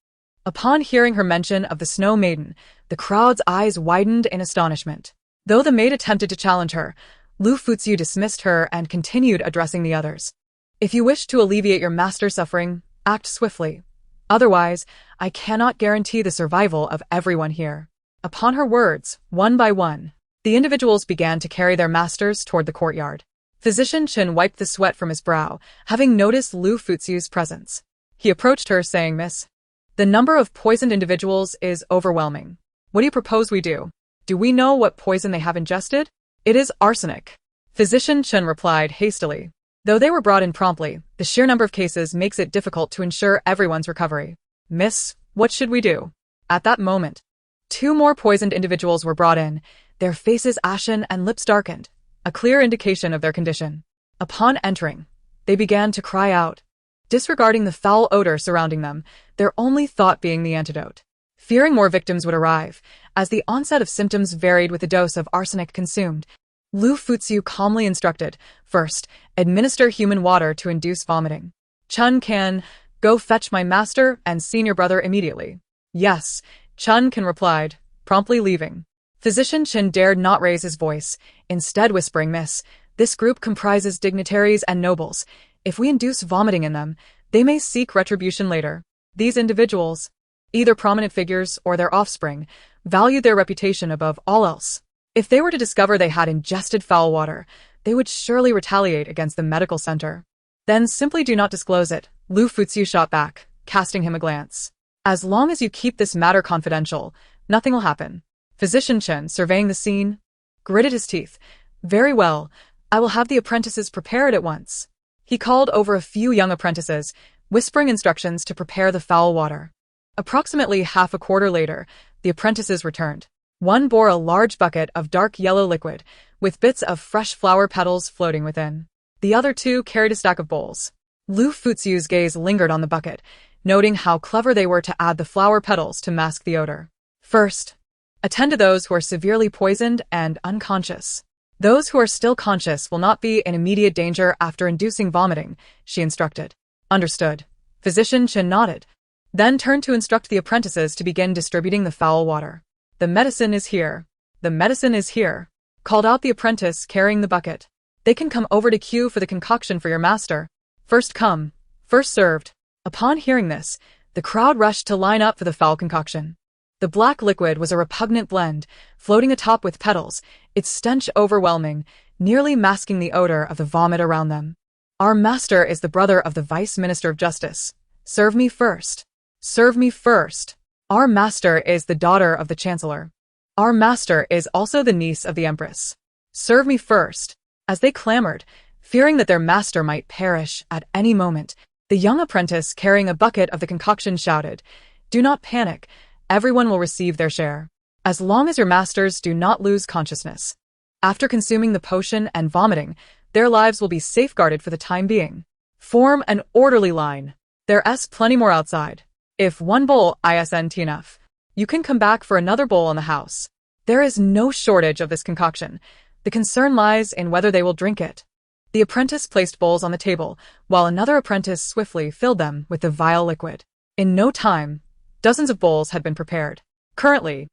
Upon hearing her mention of the Snow Maiden, the crowd's eyes widened in astonishment. Though the maid attempted to challenge her, Liu Fuxiu dismissed her and continued addressing the others. "If you wish to alleviate your master's suffering, act swiftly. Otherwise, I cannot guarantee the survival of everyone here." Upon her words, one by one, the individuals began to carry their masters toward the courtyard. Physician Chen wiped the sweat from his brow, having noticed Liu Fuxiu's presence. He approached her, saying, "Miss, the number of poisoned individuals is overwhelming. What do you propose we do? Do we know what poison they have ingested?" "It is arsenic," Physician Chen replied hastily. Though they were brought in promptly, the sheer number of cases makes it difficult to ensure everyone's recovery. "Miss, what should we do?" At that moment, 2 more poisoned individuals were brought in, their faces ashen and lips darkened, a clear indication of their condition. Upon entering, they began to cry out, disregarding the foul odor surrounding them, their only thought being the antidote. Fearing more victims would arrive, as the onset of symptoms varied with the dose of arsenic consumed, Liu Fuxiu calmly instructed, "First, administer human water to induce vomiting. Chun can go fetch my master and senior brother immediately." "Yes," Chun can replied, promptly leaving. Physician Chen dared not raise his voice, instead whispering, "Miss, this group comprises dignitaries and nobles. If we induce vomiting in them, they may seek retribution later. These individuals, either prominent figures or their offspring, valued their reputation above all else. If they were to discover they had ingested foul water, they would surely retaliate against the medical center. Then simply do not disclose it," Liu Fuxiu shot back, casting him a glance. "As long as you keep this matter confidential, nothing will happen." Physician Chen, surveying the scene, gritted his teeth. "Very well, I will have the apprentices prepared at once." He called over a few young apprentices, whispering instructions to prepare the foul water. Approximately half a quarter later, the apprentices returned. One bore a large bucket of dark yellow liquid, with bits of fresh flower petals floating within. The other 2 carried a stack of bowls. Liu Fuxiu's gaze lingered on the bucket, noting how clever they were to add the flower petals to mask the odor. "First, attend to those who are severely poisoned and unconscious. Those who are still conscious will not be in immediate danger after inducing vomiting," she instructed. "Understood." Physician Chen nodded, then turned to instruct the apprentices to begin distributing the foul water. "The medicine is here. The medicine is here," called out the apprentice carrying the bucket. "They can come over to queue for the concoction for your master. First come, first served." Upon hearing this, the crowd rushed to line up for the foul concoction. The black liquid was a repugnant blend, floating atop with petals, its stench overwhelming, nearly masking the odor of the vomit around them. "Our master is the brother of the Vice Minister of Justice. Serve me first. Serve me first. Our master is the daughter of the Chancellor. Our master is also the niece of the Empress. Serve me first." As they clamored, fearing that their master might perish at any moment, the young apprentice carrying a bucket of the concoction shouted, "Do not panic. Everyone will receive their share. As long as your masters do not lose consciousness. After consuming the potion and vomiting, their lives will be safeguarded for the time being. Form an orderly line. There's plenty more outside. If one bowl isn't enough, you can come back for another bowl on the house. There is no shortage of this concoction. The concern lies in whether they will drink it." The apprentice placed bowls on the table, while another apprentice swiftly filled them with the vile liquid. In no time, dozens of bowls had been prepared. Currently,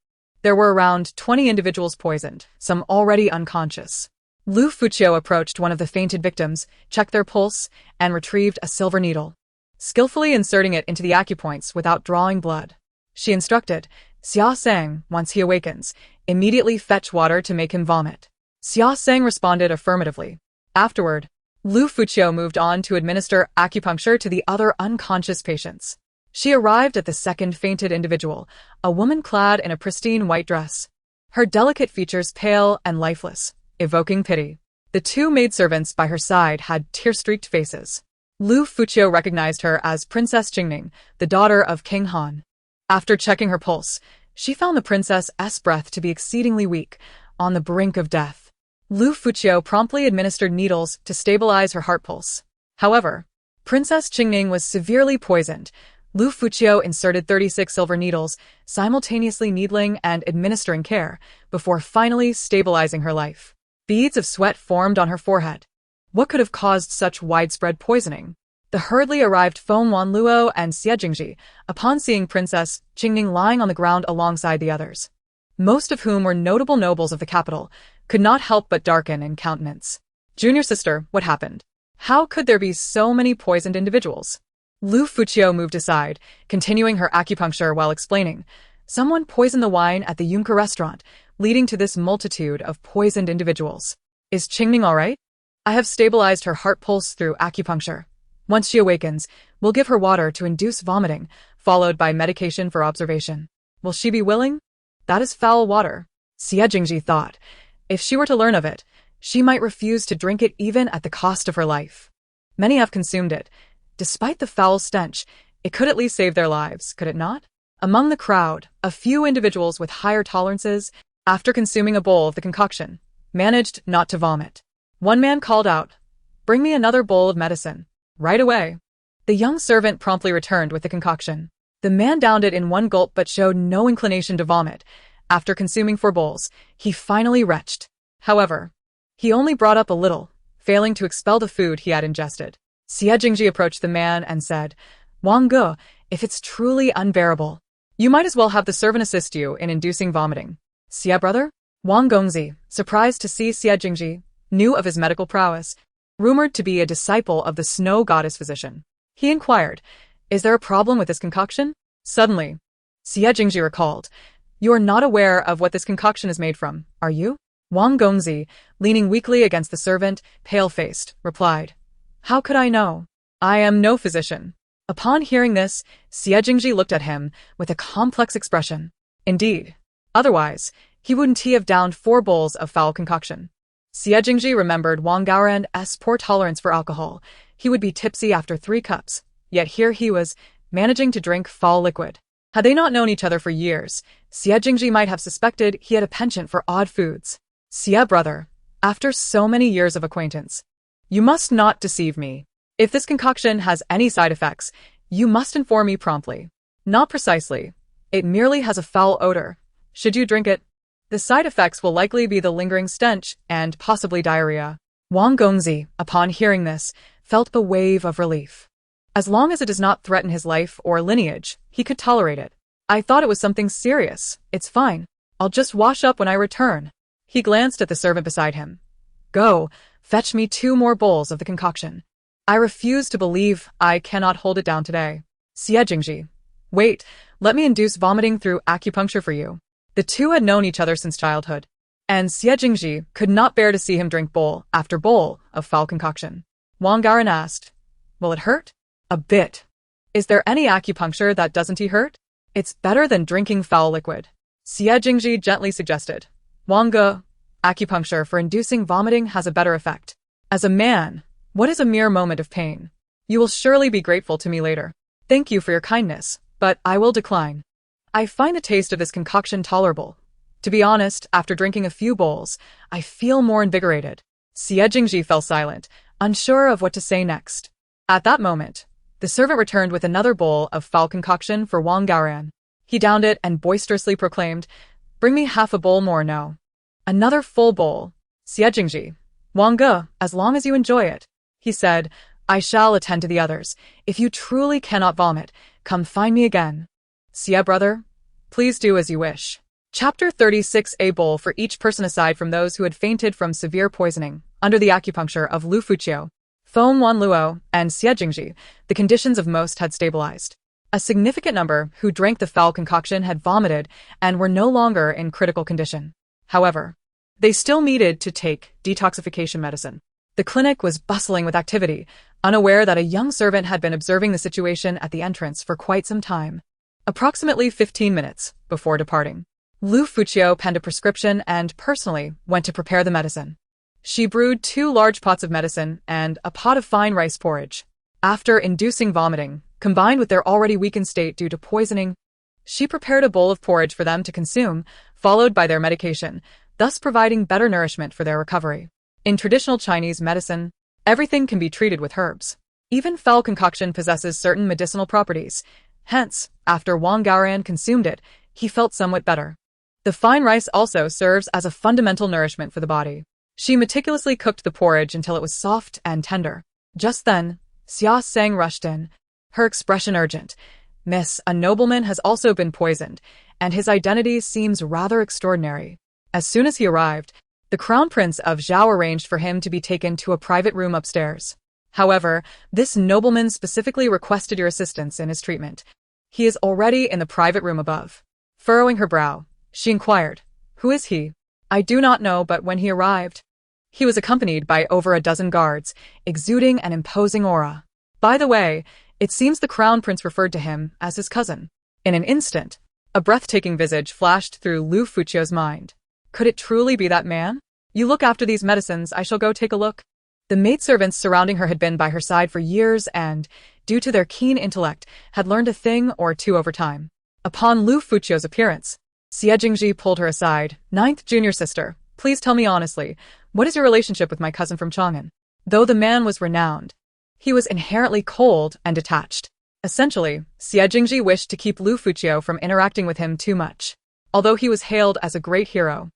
There were around 20 individuals poisoned, some already unconscious. Liu Furong approached one of the fainted victims, checked their pulse, and retrieved a silver needle, skillfully inserting it into the acupoints without drawing blood. She instructed, Xia Sang, once he awakens, immediately fetch water to make him vomit. Xia Sang responded affirmatively. Afterward, Liu Furong moved on to administer acupuncture to the other unconscious patients. She arrived at the second fainted individual, a woman clad in a pristine white dress. Her delicate features pale and lifeless, evoking pity. The two maidservants by her side had tear-streaked faces. Liu Furong recognized her as Princess Qingning, the daughter of King Han. After checking her pulse, she found the princess's breath to be exceedingly weak, on the brink of death. Liu Furong promptly administered needles to stabilize her heart pulse. However, Princess Qingning was severely poisoned. Liu Furong inserted 36 silver needles, simultaneously needling and administering care, before finally stabilizing her life. Beads of sweat formed on her forehead. What could have caused such widespread poisoning? The hurriedly arrived Feng Wanluo and Xie Jingji, upon seeing Princess Qingning lying on the ground alongside the others, most of whom were notable nobles of the capital, could not help but darken in countenance. Junior sister, what happened? How could there be so many poisoned individuals? Liu Furong moved aside, continuing her acupuncture while explaining, someone poisoned the wine at the Yunker restaurant, leading to this multitude of poisoned individuals. Is Qingning all right? I have stabilized her heart pulse through acupuncture. Once she awakens, we'll give her water to induce vomiting, followed by medication for observation. Will she be willing? That is foul water, Xie Jingji thought. If she were to learn of it, she might refuse to drink it even at the cost of her life. Many have consumed it. Despite the foul stench, it could at least save their lives, could it not? Among the crowd, a few individuals with higher tolerances, after consuming a bowl of the concoction, managed not to vomit. One man called out, "Bring me another bowl of medicine, right away." The young servant promptly returned with the concoction. The man downed it in one gulp but showed no inclination to vomit. After consuming 4 bowls, he finally retched. However, he only brought up a little, failing to expel the food he had ingested. Xie Jingji approached the man and said, Wang Ge, if it's truly unbearable, you might as well have the servant assist you in inducing vomiting. Xie brother? Wang Gongzi, surprised to see Xie Jingji, knew of his medical prowess, rumored to be a disciple of the snow goddess physician. He inquired, is there a problem with this concoction? Suddenly, Xie Jingji recalled, you are not aware of what this concoction is made from, are you? Wang Gongzi, leaning weakly against the servant, pale-faced, replied, how could I know? I am no physician. Upon hearing this, Xie Jingji looked at him with a complex expression. Indeed. Otherwise, he wouldn't have downed 4 bowls of foul concoction. Xie Jingji remembered Wang Gaoran's poor tolerance for alcohol. He would be tipsy after 3 cups, yet here he was, managing to drink foul liquid. Had they not known each other for years, Xie Jingji might have suspected he had a penchant for odd foods. Xie brother, after so many years of acquaintance, you must not deceive me. If this concoction has any side effects, you must inform me promptly. Not precisely. It merely has a foul odor. Should you drink it, the side effects will likely be the lingering stench and possibly diarrhea. Wang Gongzi, upon hearing this, felt a wave of relief. As long as it does not threaten his life or lineage, he could tolerate it. I thought it was something serious. It's fine. I'll just wash up when I return. He glanced at the servant beside him. Go, fetch me 2 more bowls of the concoction. I refuse to believe I cannot hold it down today. Xie Jingji. Wait, let me induce vomiting through acupuncture for you. The two had known each other since childhood, and Xie Jingji could not bear to see him drink bowl after bowl of foul concoction. Wang Gaoran asked, will it hurt? A bit. Is there any acupuncture that doesn't hurt? It's better than drinking foul liquid. Xie Jingji gently suggested. Wang Ge, acupuncture for inducing vomiting has a better effect. As a man, what is a mere moment of pain? You will surely be grateful to me later. Thank you for your kindness, but I will decline. I find the taste of this concoction tolerable. To be honest, after drinking a few bowls, I feel more invigorated. Xie Jingji fell silent, unsure of what to say next. At that moment, the servant returned with another bowl of foul concoction for Wang Gaoran. He downed it and boisterously proclaimed, bring me half a bowl more now. Another full bowl. Xie Jingji. Wang Ge, as long as you enjoy it. He said, I shall attend to the others. If you truly cannot vomit, come find me again. Xie brother, please do as you wish. Chapter 36. A bowl for each person aside from those who had fainted from severe poisoning. Under the acupuncture of Liu Furong, Feng Wanluo, and Xie Jingji, the conditions of most had stabilized. A significant number who drank the foul concoction had vomited and were no longer in critical condition. However, they still needed to take detoxification medicine. The clinic was bustling with activity, unaware that a young servant had been observing the situation at the entrance for quite some time. Approximately 15 minutes before departing, Liu Furong penned a prescription and personally went to prepare the medicine. She brewed 2 large pots of medicine and a pot of fine rice porridge. After inducing vomiting, combined with their already weakened state due to poisoning, she prepared a bowl of porridge for them to consume, followed by their medication, thus providing better nourishment for their recovery. In traditional Chinese medicine, everything can be treated with herbs. Even foul concoction possesses certain medicinal properties. Hence, after Wang Gaoran consumed it, he felt somewhat better. The fine rice also serves as a fundamental nourishment for the body. She meticulously cooked the porridge until it was soft and tender. Just then, Xia Sang rushed in, her expression urgent. "Miss, a nobleman has also been poisoned, and his identity seems rather extraordinary." As soon as he arrived, the Crown Prince of Zhao arranged for him to be taken to a private room upstairs. However, this nobleman specifically requested your assistance in his treatment. He is already in the private room above. Furrowing her brow, she inquired, "Who is he?" "I do not know, but when he arrived, he was accompanied by over a dozen guards, exuding an imposing aura. By the way, it seems the Crown Prince referred to him as his cousin." In an instant, a breathtaking visage flashed through Liu Furong's mind. Could it truly be that man? "You look after these medicines, I shall go take a look." The maidservants surrounding her had been by her side for years and, due to their keen intellect, had learned a thing or two over time. Upon Liu Furong's appearance, Xie Jingji pulled her aside. "Ninth junior sister, please tell me honestly, what is your relationship with my cousin from Chang'an?" Though the man was renowned, he was inherently cold and detached. Essentially, Xie Jingji wished to keep Liu Furong from interacting with him too much. Although he was hailed as a great hero,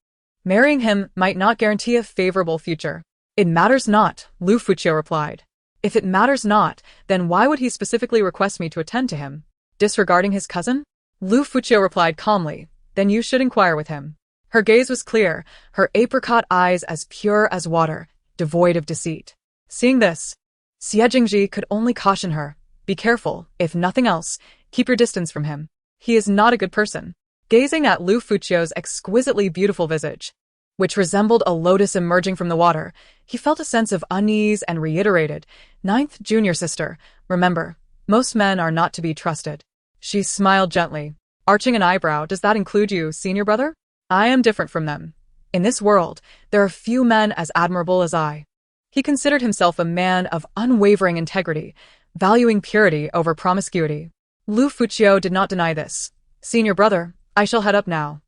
marrying him might not guarantee a favorable future. "It matters not," Liu Furong replied. "If it matters not, then why would he specifically request me to attend to him? Disregarding his cousin?" Liu Furong replied calmly, "Then you should inquire with him." Her gaze was clear, her apricot eyes as pure as water, devoid of deceit. Seeing this, Xie Jingji could only caution her, "Be careful, if nothing else, keep your distance from him. He is not a good person." Gazing at Liu Furong's exquisitely beautiful visage, which resembled a lotus emerging from the water, he felt a sense of unease and reiterated, "Ninth junior sister, remember, most men are not to be trusted." She smiled gently, arching an eyebrow. "Does that include you, senior brother?" "I am different from them. In this world, there are few men as admirable as I." He considered himself a man of unwavering integrity, valuing purity over promiscuity. Liu Furong did not deny this. "Senior brother, I shall head up now."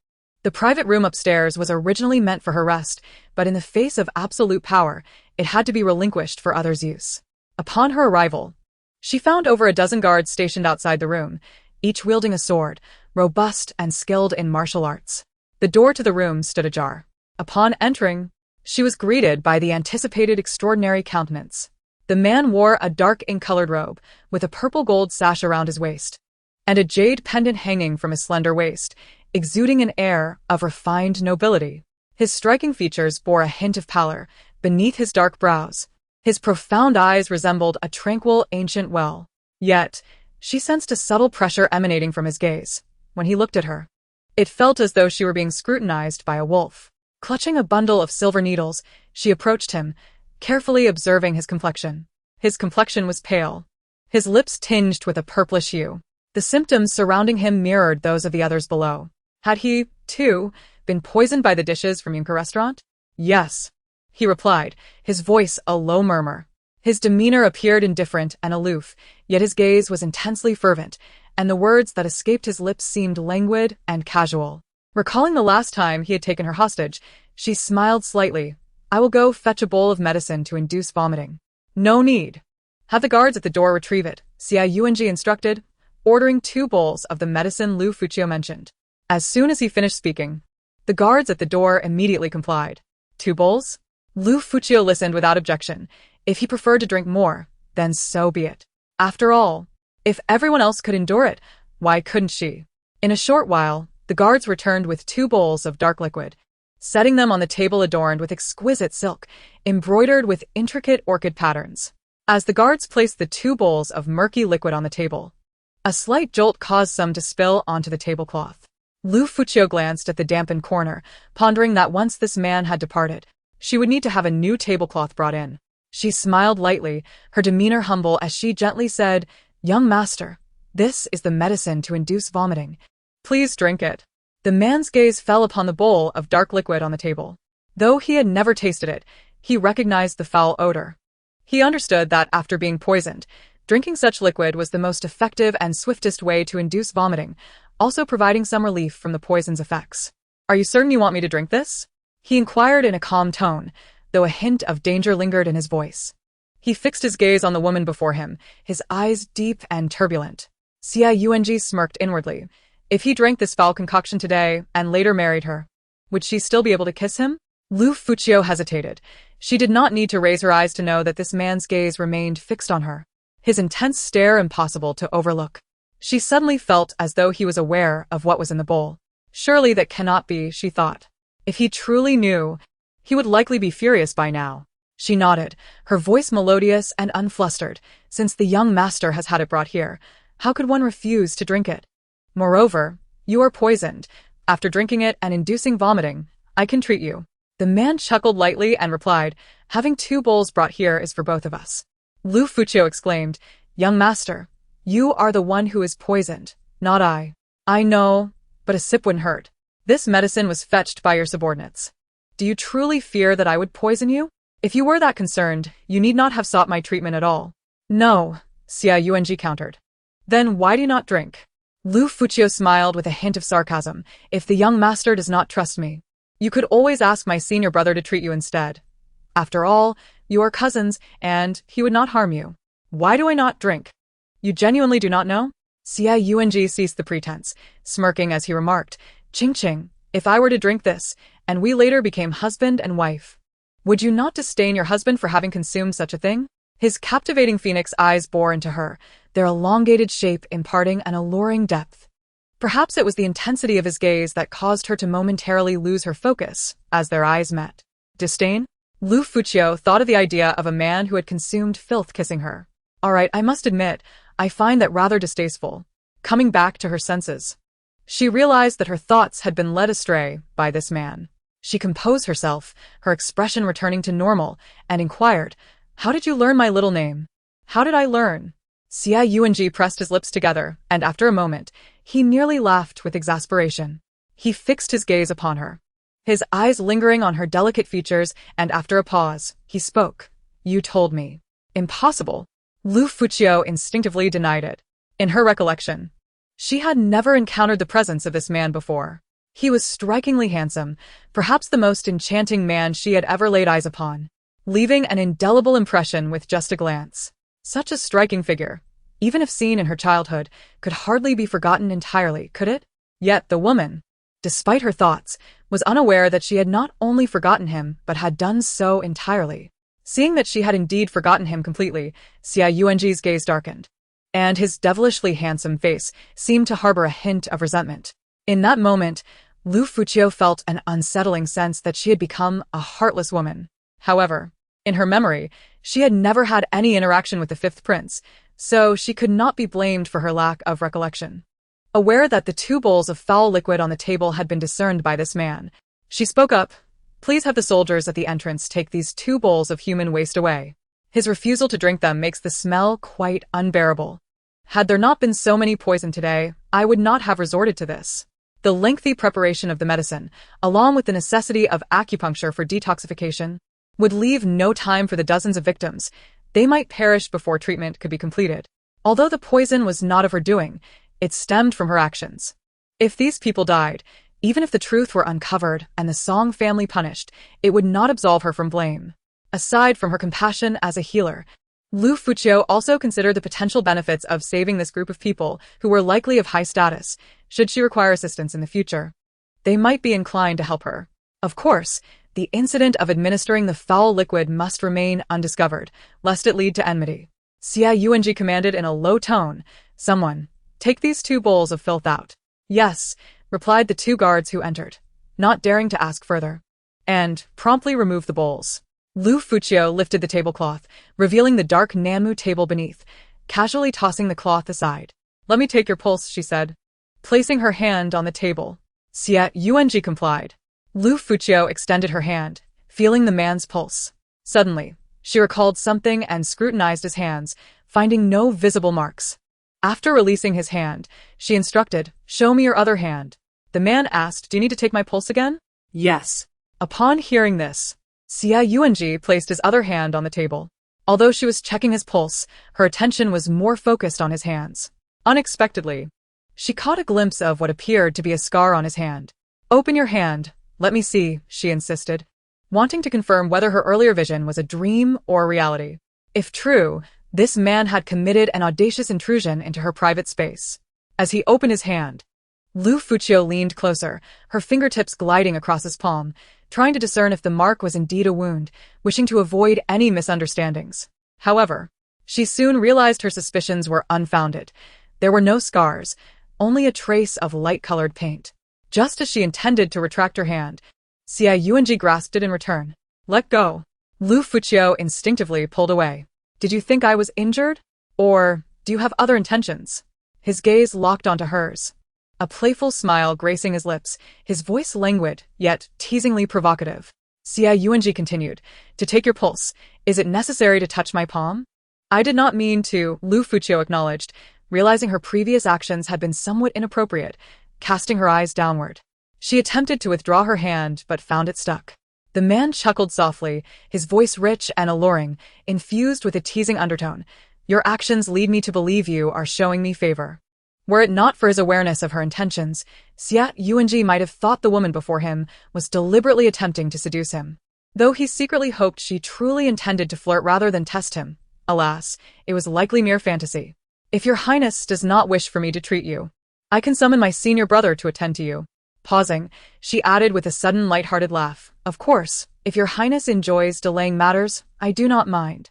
The private room upstairs was originally meant for her rest, but in the face of absolute power, it had to be relinquished for others' use. Upon her arrival, she found over a dozen guards stationed outside the room, each wielding a sword, robust and skilled in martial arts. The door to the room stood ajar. Upon entering, she was greeted by the anticipated extraordinary countenance. The man wore a dark ink-colored robe, with a purple-gold sash around his waist, and a jade pendant hanging from his slender waist, exuding an air of refined nobility. His striking features bore a hint of pallor beneath his dark brows. His profound eyes resembled a tranquil ancient well. Yet, she sensed a subtle pressure emanating from his gaze. When he looked at her, it felt as though she were being scrutinized by a wolf. Clutching a bundle of silver needles, she approached him, carefully observing his complexion. His complexion was pale, his lips tinged with a purplish hue. The symptoms surrounding him mirrored those of the others below. Had he, too, been poisoned by the dishes from Yunker restaurant? "Yes," he replied, his voice a low murmur. His demeanor appeared indifferent and aloof, yet his gaze was intensely fervent, and the words that escaped his lips seemed languid and casual. Recalling the last time he had taken her hostage, she smiled slightly. "I will go fetch a bowl of medicine to induce vomiting." "No need. Have the guards at the door retrieve it," Xia Yuanji instructed, ordering 2 bowls of the medicine Liu Furong mentioned. As soon as he finished speaking, the guards at the door immediately complied. 2 bowls? Liu Furong listened without objection. If he preferred to drink more, then so be it. After all, if everyone else could endure it, why couldn't she? In a short while, The guards returned with 2 bowls of dark liquid, setting them on the table adorned with exquisite silk, embroidered with intricate orchid patterns. As the guards placed the 2 bowls of murky liquid on the table, a slight jolt caused some to spill onto the tablecloth. Liu Furong glanced at the dampened corner, pondering that once this man had departed, she would need to have a new tablecloth brought in. She smiled lightly, her demeanor humble as she gently said, "Young master, this is the medicine to induce vomiting. Please drink it." The man's gaze fell upon the bowl of dark liquid on the table. Though he had never tasted it, he recognized the foul odor. He understood that after being poisoned, drinking such liquid was the most effective and swiftest way to induce vomiting, also providing some relief from the poison's effects. "Are you certain you want me to drink this?" he inquired in a calm tone, though a hint of danger lingered in his voice. He fixed his gaze on the woman before him, his eyes deep and turbulent. Liu smirked inwardly. If he drank this foul concoction today and later married her, would she still be able to kiss him? Liu Furong hesitated. She did not need to raise her eyes to know that this man's gaze remained fixed on her, his intense stare impossible to overlook. She suddenly felt as though he was aware of what was in the bowl. Surely that cannot be, she thought. If he truly knew, he would likely be furious by now. She nodded, her voice melodious and unflustered. "Since the young master has had it brought here, how could one refuse to drink it? Moreover, you are poisoned. After drinking it and inducing vomiting, I can treat you." The man chuckled lightly and replied, "Having 2 bowls brought here is for both of us." Liu Furong exclaimed, "Young master, you are the one who is poisoned, not I." "I know, but a sip wouldn't hurt. This medicine was fetched by your subordinates. Do you truly fear that I would poison you? If you were that concerned, you need not have sought my treatment at all." "No," Liu countered. "Then why do you not drink?" Liu Furong smiled with a hint of sarcasm. "If the young master does not trust me, you could always ask my senior brother to treat you instead. After all, you are cousins, and he would not harm you. Why do I not drink? You genuinely do not know?" Liu ceased the pretense, smirking as he remarked, "Ching, if I were to drink this, and we later became husband and wife, would you not disdain your husband for having consumed such a thing?" His captivating phoenix eyes bore into her, their elongated shape imparting an alluring depth. Perhaps it was the intensity of his gaze that caused her to momentarily lose her focus as their eyes met. Disdain? Liu Furong thought of the idea of a man who had consumed filth kissing her. "All right, I must admit, I find that rather distasteful." Coming back to her senses, she realized that her thoughts had been led astray by this man. She composed herself, her expression returning to normal, and inquired, "How did you learn my little name?" "How did I learn?" Liu pressed his lips together, and after a moment, he nearly laughed with exasperation. He fixed his gaze upon her, his eyes lingering on her delicate features, and after a pause, he spoke. "You told me." "Impossible." Liu Furong instinctively denied it. In her recollection, she had never encountered the presence of this man before. He was strikingly handsome, perhaps the most enchanting man she had ever laid eyes upon, leaving an indelible impression with just a glance. Such a striking figure, even if seen in her childhood, could hardly be forgotten entirely, could it? Yet the woman, despite her thoughts, was unaware that she had not only forgotten him but had done so entirely. Seeing that she had indeed forgotten him completely, Liu's gaze darkened, and his devilishly handsome face seemed to harbor a hint of resentment. In that moment, Liu Furong felt an unsettling sense that she had become a heartless woman. However, in her memory, she had never had any interaction with the 5th prince, so she could not be blamed for her lack of recollection. Aware that the 2 bowls of foul liquid on the table had been discerned by this man, she spoke up, "Please have the soldiers at the entrance take these 2 bowls of human waste away. His refusal to drink them makes the smell quite unbearable. Had there not been so many poisoned today, I would not have resorted to this." The lengthy preparation of the medicine, along with the necessity of acupuncture for detoxification, would leave no time for the dozens of victims. They might perish before treatment could be completed. Although the poison was not of her doing, it stemmed from her actions. If these people died, even if the truth were uncovered and the Song family punished, it would not absolve her from blame. Aside from her compassion as a healer, Liu Furong also considered the potential benefits of saving this group of people who were likely of high status, should she require assistance in the future. They might be inclined to help her. Of course, the incident of administering the foul liquid must remain undiscovered, lest it lead to enmity. Liu commanded in a low tone, "Someone, take these 2 bowls of filth out." Yes, replied the two guards who entered, not daring to ask further, and promptly removed the bowls. Liu Furong lifted the tablecloth, revealing the dark Nanmu table beneath, casually tossing the cloth aside. "Let me take your pulse," she said, placing her hand on the table. Xia Yuanji complied. Liu Furong extended her hand, feeling the man's pulse. Suddenly, she recalled something and scrutinized his hands, finding no visible marks. After releasing his hand, she instructed, "Show me your other hand." The man asked, "Do you need to take my pulse again?" Yes. Upon hearing this, Xia Yuanji placed his other hand on the table. Although she was checking his pulse, her attention was more focused on his hands. Unexpectedly, she caught a glimpse of what appeared to be a scar on his hand. "Open your hand, let me see," she insisted, wanting to confirm whether her earlier vision was a dream or a reality. If true, this man had committed an audacious intrusion into her private space. As he opened his hand, Liu Furong leaned closer, her fingertips gliding across his palm, trying to discern if the mark was indeed a wound, wishing to avoid any misunderstandings. However, she soon realized her suspicions were unfounded. There were no scars, only a trace of light-colored paint. Just as she intended to retract her hand, Xia Yuanji grasped it in return. "Let go." Liu Furong instinctively pulled away. "Did you think I was injured? Or do you have other intentions?" His gaze locked onto hers, a playful smile gracing his lips, his voice languid, yet teasingly provocative. Xia Yuanji continued, "To take your pulse, is it necessary to touch my palm?" "I did not mean to," Liu Furong acknowledged, realizing her previous actions had been somewhat inappropriate, casting her eyes downward. She attempted to withdraw her hand but found it stuck. The man chuckled softly, his voice rich and alluring, infused with a teasing undertone. "Your actions lead me to believe you are showing me favor." Were it not for his awareness of her intentions, Xia Yuanji might have thought the woman before him was deliberately attempting to seduce him. Though he secretly hoped she truly intended to flirt rather than test him, alas, it was likely mere fantasy. "If your highness does not wish for me to treat you, I can summon my senior brother to attend to you." Pausing, she added with a sudden light-hearted laugh, "Of course, if your highness enjoys delaying matters, I do not mind.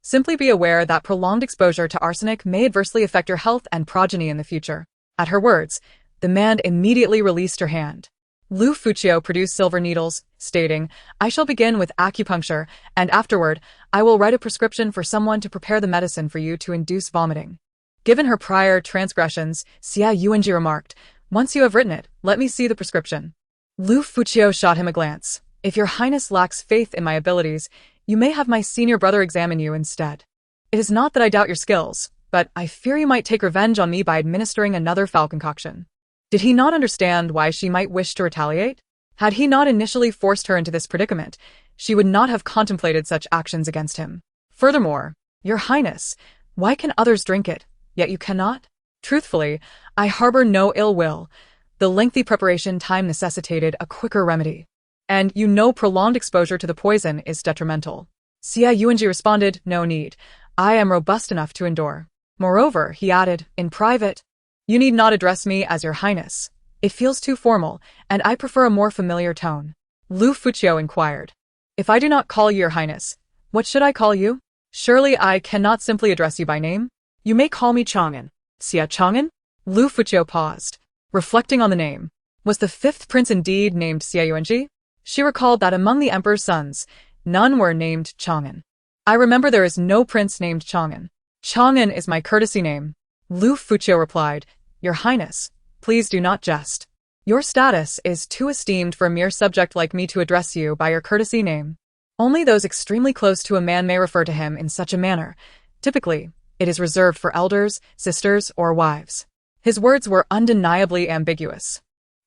Simply be aware that prolonged exposure to arsenic may adversely affect your health and progeny in the future." At her words, the man immediately released her hand. Liu Furong produced silver needles, stating, "I shall begin with acupuncture, and afterward, I will write a prescription for someone to prepare the medicine for you to induce vomiting." Given her prior transgressions, Xia Yuanji remarked, "Once you have written it, let me see the prescription." Liu Furong shot him a glance. "If your highness lacks faith in my abilities, you may have my senior brother examine you instead. It is not that I doubt your skills, but I fear you might take revenge on me by administering another foul concoction." Did he not understand why she might wish to retaliate? Had he not initially forced her into this predicament, she would not have contemplated such actions against him. Furthermore, "Your highness, why can others drink it, yet you cannot?" "Truthfully, I harbor no ill will. The lengthy preparation time necessitated a quicker remedy. And you know prolonged exposure to the poison is detrimental." Xia Yuanji responded, "No need. I am robust enough to endure." Moreover, he added, "In private, you need not address me as your highness. It feels too formal, and I prefer a more familiar tone." Liu Furong inquired, "If I do not call you your highness, what should I call you? Surely I cannot simply address you by name?" You may call me Chang'an." "Xia Chang'an?" Liu Furong paused, reflecting on the name. Was the fifth prince indeed named Xia Yuanji? She recalled that among the emperor's sons, none were named Chang'an. "I remember there is no prince named Chang'an. Chang'an is my courtesy name." Liu Furong replied, "Your highness, please do not jest. Your status is too esteemed for a mere subject like me to address you by your courtesy name. Only those extremely close to a man may refer to him in such a manner. Typically, it is reserved for elders, sisters, or wives." His words were undeniably ambiguous.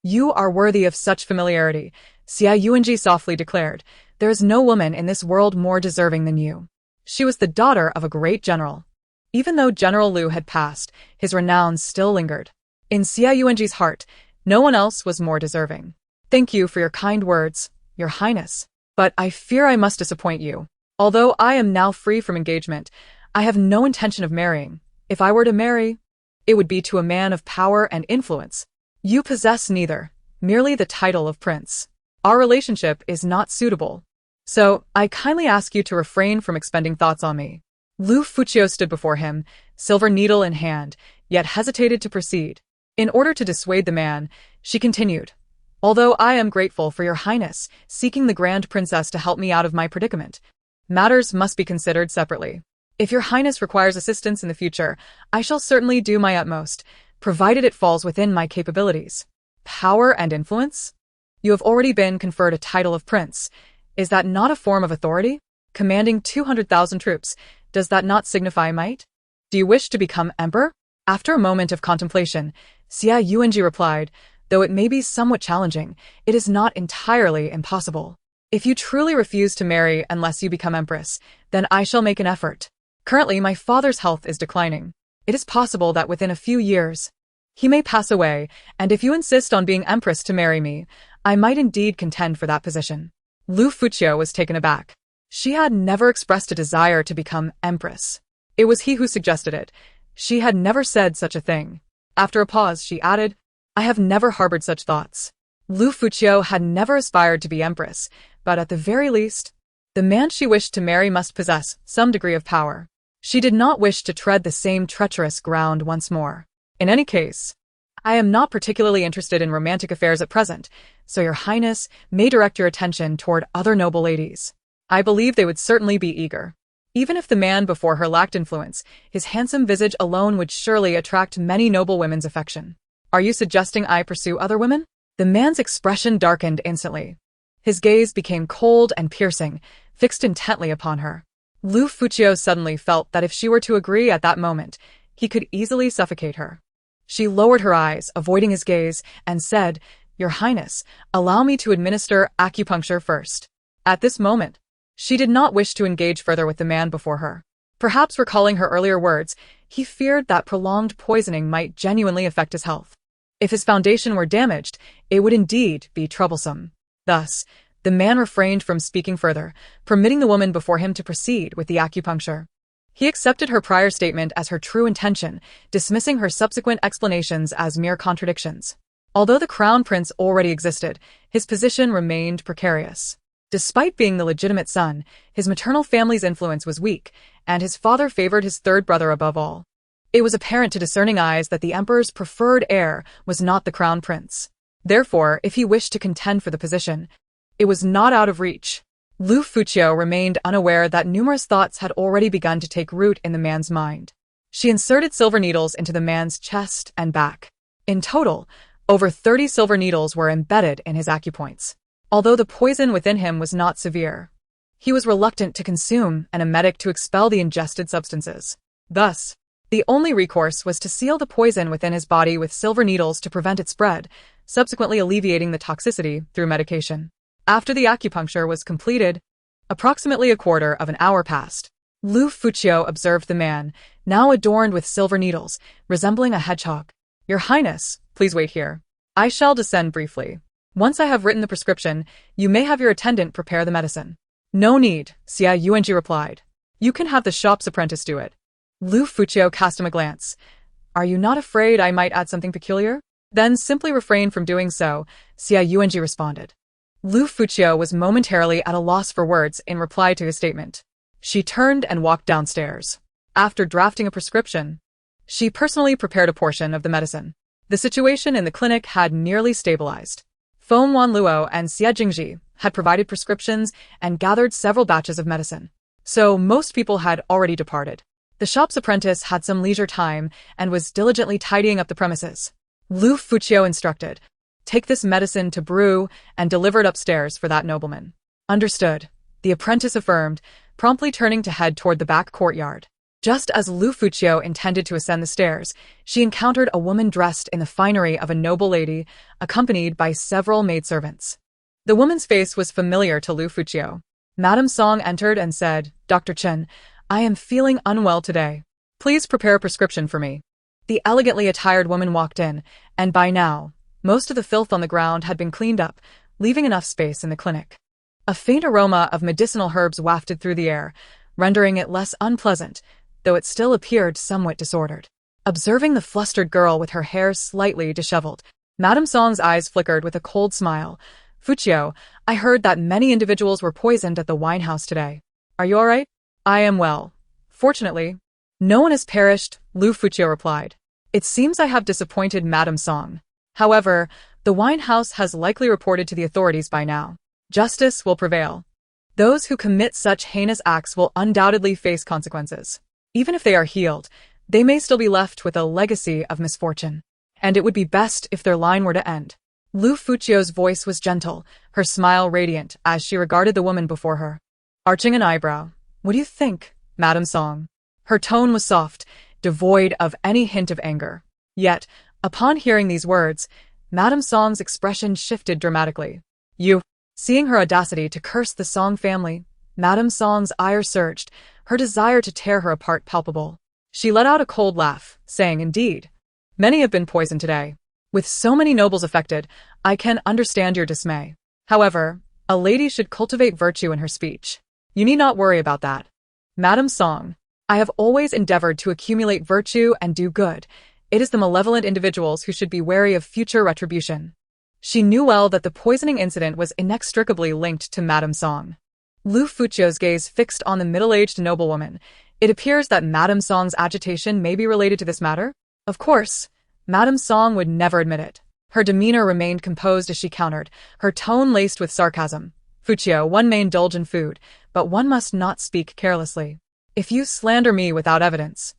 "You are worthy of such familiarity," Xia Yuanji softly declared. "There is no woman in this world more deserving than you." She was the daughter of a great general. Even though General Liu had passed, his renown still lingered. In Xia Yuanji's heart, no one else was more deserving. "Thank you for your kind words, your highness. But I fear I must disappoint you. Although I am now free from engagement, I have no intention of marrying. If I were to marry, it would be to a man of power and influence. You possess neither, merely the title of prince. Our relationship is not suitable. So, I kindly ask you to refrain from expending thoughts on me." Liu Furong stood before him, silver needle in hand, yet hesitated to proceed. In order to dissuade the man, she continued, "Although I am grateful for your highness seeking the Grand Princess to help me out of my predicament, matters must be considered separately. If your highness requires assistance in the future, I shall certainly do my utmost, provided it falls within my capabilities. Power and influence? You have already been conferred a title of prince. Is that not a form of authority? Commanding 200,000 troops, does that not signify might? Do you wish to become emperor?" After a moment of contemplation, Xia Yuanji replied, "Though it may be somewhat challenging, it is not entirely impossible. If you truly refuse to marry unless you become empress, then I shall make an effort. Currently, my father's health is declining. It is possible that within a few years, he may pass away, and if you insist on being empress to marry me, I might indeed contend for that position." Liu Furong was taken aback. She had never expressed a desire to become empress. It was he who suggested it. She had never said such a thing. After a pause, she added, "I have never harbored such thoughts." Liu Furong had never aspired to be empress, but at the very least, the man she wished to marry must possess some degree of power. She did not wish to tread the same treacherous ground once more. "In any case, I am not particularly interested in romantic affairs at present, so your highness may direct your attention toward other noble ladies. I believe they would certainly be eager." Even if the man before her lacked influence, his handsome visage alone would surely attract many noble women's affection. "Are you suggesting I pursue other women?" The man's expression darkened instantly. His gaze became cold and piercing, fixed intently upon her. Liu Furong suddenly felt that if she were to agree at that moment, he could easily suffocate her. She lowered her eyes, avoiding his gaze, and said, "Your highness, allow me to administer acupuncture first." At this moment, she did not wish to engage further with the man before her. Perhaps recalling her earlier words, he feared that prolonged poisoning might genuinely affect his health. If his foundation were damaged, it would indeed be troublesome. Thus, the man refrained from speaking further, permitting the woman before him to proceed with the acupuncture. He accepted her prior statement as her true intention, dismissing her subsequent explanations as mere contradictions. Although the crown prince already existed, his position remained precarious. Despite being the legitimate son, his maternal family's influence was weak, and his father favored his third brother above all. It was apparent to discerning eyes that the emperor's preferred heir was not the crown prince. Therefore, if he wished to contend for the position, it was not out of reach. Liu Furong remained unaware that numerous thoughts had already begun to take root in the man's mind. She inserted silver needles into the man's chest and back. In total, over 30 silver needles were embedded in his acupoints. Although the poison within him was not severe, he was reluctant to consume an emetic to expel the ingested substances. Thus, the only recourse was to seal the poison within his body with silver needles to prevent its spread, subsequently alleviating the toxicity through medication. After the acupuncture was completed, approximately a quarter of an hour passed. Liu Furong observed the man, now adorned with silver needles, resembling a hedgehog. "Your highness, please wait here. I shall descend briefly. Once I have written the prescription, you may have your attendant prepare the medicine." "No need," Xia Yuanji replied. "You can have the shop's apprentice do it." Liu Furong cast him a glance. "Are you not afraid I might add something peculiar?" "Then simply refrain from doing so," Xia Yuanji responded. Liu Furong was momentarily at a loss for words in reply to his statement. She turned and walked downstairs. After drafting a prescription, she personally prepared a portion of the medicine. The situation in the clinic had nearly stabilized. Feng Wanluo and Xie Jingji had provided prescriptions and gathered several batches of medicine. So most people had already departed. The shop's apprentice had some leisure time and was diligently tidying up the premises. Liu Furong instructed, "Take this medicine to brew and deliver it upstairs for that nobleman." "Understood," the apprentice affirmed, promptly turning to head toward the back courtyard. Just as Liu Furong intended to ascend the stairs, she encountered a woman dressed in the finery of a noble lady, accompanied by several maidservants. The woman's face was familiar to Liu Furong. Madame Song entered and said, "Dr. Chen, I am feeling unwell today. Please prepare a prescription for me." The elegantly attired woman walked in, and by now, most of the filth on the ground had been cleaned up, leaving enough space in the clinic. A faint aroma of medicinal herbs wafted through the air, rendering it less unpleasant, though it still appeared somewhat disordered. Observing the flustered girl with her hair slightly disheveled, Madame Song's eyes flickered with a cold smile. "Furong, I heard that many individuals were poisoned at the wine house today. Are you all right?" "I am well. Fortunately, no one has perished," Liu Furong replied. It seems I have disappointed Madame Song. However, the wine house has likely reported to the authorities by now. Justice will prevail. Those who commit such heinous acts will undoubtedly face consequences. Even if they are healed, they may still be left with a legacy of misfortune. And it would be best if their line were to end. Liu Fuchio's voice was gentle, her smile radiant as she regarded the woman before her. Arching an eyebrow, "What do you think, Madame Song?" Her tone was soft, devoid of any hint of anger. Yet, upon hearing these words, Madame Song's expression shifted dramatically. "You." Seeing her audacity to curse the Song family, Madame Song's ire surged, her desire to tear her apart palpable. She let out a cold laugh, saying, "Indeed. Many have been poisoned today. With so many nobles affected, I can understand your dismay. However, a lady should cultivate virtue in her speech. You need not worry about that. Madame Song, I have always endeavored to accumulate virtue and do good. It is the malevolent individuals who should be wary of future retribution." She knew well that the poisoning incident was inextricably linked to Madame Song. Liu Fuchio's gaze fixed on the middle-aged noblewoman. It appears that Madame Song's agitation may be related to this matter. Of course, Madame Song would never admit it. Her demeanor remained composed as she countered, her tone laced with sarcasm. "Fuchio, one may indulge in food, but one must not speak carelessly. If you slander me without evidence,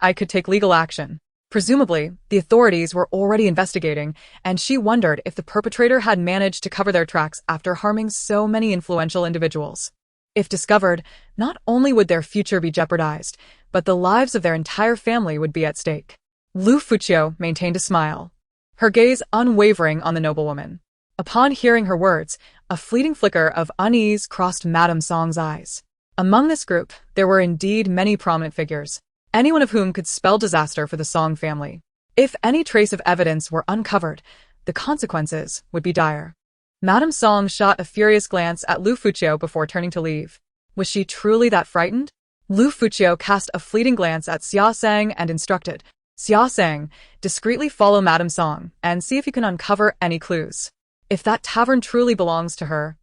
I could take legal action." Presumably, the authorities were already investigating, and she wondered if the perpetrator had managed to cover their tracks after harming so many influential individuals. If discovered, not only would their future be jeopardized, but the lives of their entire family would be at stake. Liu Fuchio maintained a smile, her gaze unwavering on the noblewoman. Upon hearing her words, a fleeting flicker of unease crossed Madame Song's eyes. Among this group, there were indeed many prominent figures, any one of whom could spell disaster for the Song family. If any trace of evidence were uncovered, the consequences would be dire. Madame Song shot a furious glance at Liu Fuchio before turning to leave. Was she truly that frightened? Liu Fuchio cast a fleeting glance at Xia Sang and instructed, "Xia Sang, discreetly follow Madame Song and see if you can uncover any clues. If that tavern truly belongs to her,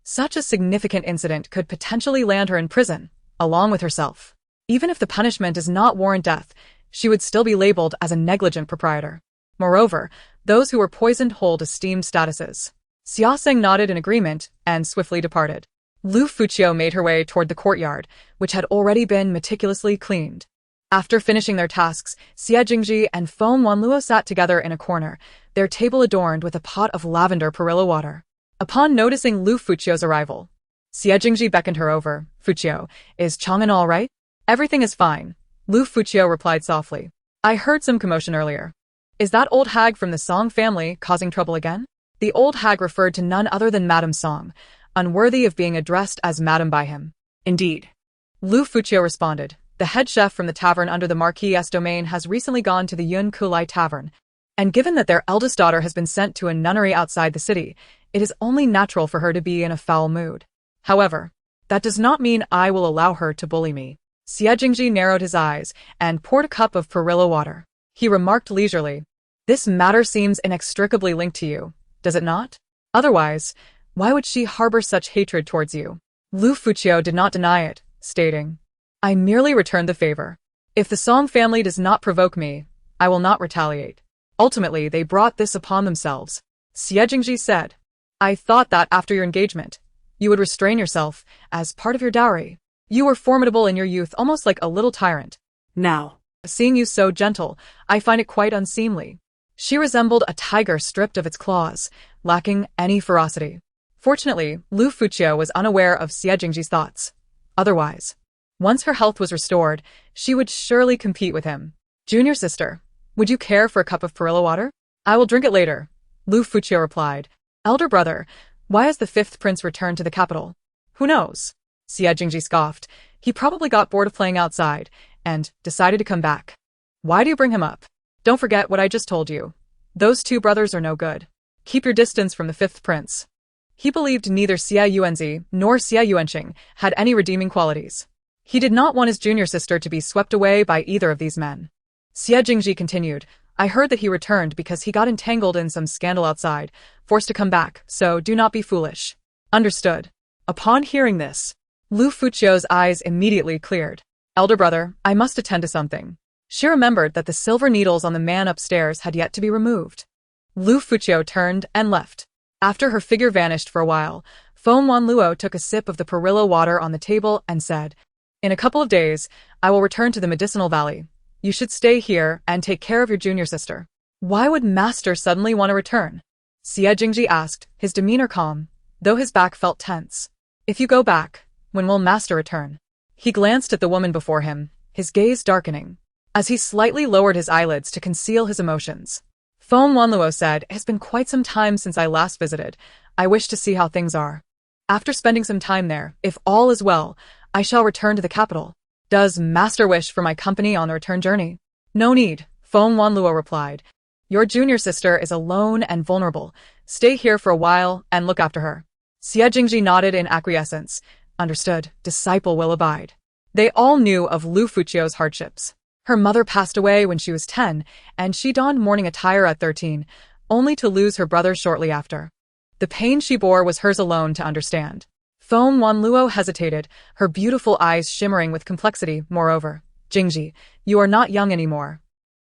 such a significant incident could potentially land her in prison, along with herself. Even if the punishment does not warrant death, she would still be labeled as a negligent proprietor. Moreover, those who were poisoned hold esteemed statuses." Xia Sang nodded in agreement and swiftly departed. Liu Fuchio made her way toward the courtyard, which had already been meticulously cleaned. After finishing their tasks, Xie Jingji and Feng Wanluo sat together in a corner, their table adorned with a pot of lavender perilla water. Upon noticing Liu Fuchio's arrival, Xie Jingji beckoned her over. "Fuchio, is Chang'an all right?" "Everything is fine," Liu Fuchio replied softly. "I heard some commotion earlier. Is that old hag from the Song family causing trouble again?" The old hag referred to none other than Madame Song, unworthy of being addressed as Madame by him. "Indeed," Liu Fuchio responded. "The head chef from the tavern under the Marquis's domain has recently gone to the Yun Kulai tavern, and given that their eldest daughter has been sent to a nunnery outside the city, it is only natural for her to be in a foul mood. However, that does not mean I will allow her to bully me." Xie Jingji narrowed his eyes and poured a cup of perilla water. He remarked leisurely, "This matter seems inextricably linked to you, does it not? Otherwise, why would she harbor such hatred towards you?" Liu Fuchio did not deny it, stating, "I merely returned the favor. If the Song family does not provoke me, I will not retaliate. Ultimately, they brought this upon themselves." Xie Jingji said, "I thought that after your engagement, you would restrain yourself as part of your dowry. You were formidable in your youth, almost like a little tyrant. Now, seeing you so gentle, I find it quite unseemly." She resembled a tiger stripped of its claws, lacking any ferocity. Fortunately, Liu Fuchio was unaware of Xie Jingji's thoughts. Otherwise, once her health was restored, she would surely compete with him. "Junior sister, would you care for a cup of perilla water?" "I will drink it later," Liu Fuchio replied. "Elder brother, why has the fifth prince returned to the capital?" "Who knows?" Xie Jingji scoffed. "He probably got bored of playing outside and decided to come back. Why do you bring him up? Don't forget what I just told you. Those two brothers are no good. Keep your distance from the fifth prince." He believed neither Xie Yuanzi nor Xie Yuanqing had any redeeming qualities. He did not want his junior sister to be swept away by either of these men. Xie Jingji continued, "I heard that he returned because he got entangled in some scandal outside, forced to come back, so do not be foolish." "Understood." Upon hearing this, Liu Fuchio's eyes immediately cleared. "Elder brother, I must attend to something. She remembered that the silver needles on the man upstairs had yet to be removed. Liu Furong turned and left. After her figure vanished for a while, Feng Wanluo took a sip of the Perillo water on the table and said, "In a couple of days, I will return to the medicinal valley. You should stay here and take care of your junior sister." "Why would Master suddenly want to return?" Xie Jingji asked, his demeanor calm, though his back felt tense. "If you go back, when will Master return?" He glanced at the woman before him, his gaze darkening, as he slightly lowered his eyelids to conceal his emotions. Feng Wanluo said, "It has been quite some time since I last visited. I wish to see how things are. After spending some time there, if all is well, I shall return to the capital. Does Master wish for my company on the return journey?" "No need," Feng Wanluo replied. "Your junior sister is alone and vulnerable. Stay here for a while and look after her." Xie Jingji nodded in acquiescence. "Understood, disciple will abide." They all knew of Liu Furong's hardships. Her mother passed away when she was 10, and she donned mourning attire at 13, only to lose her brother shortly after. The pain she bore was hers alone to understand. Feng Wanluo hesitated, her beautiful eyes shimmering with complexity. "Moreover, Jingji, you are not young anymore.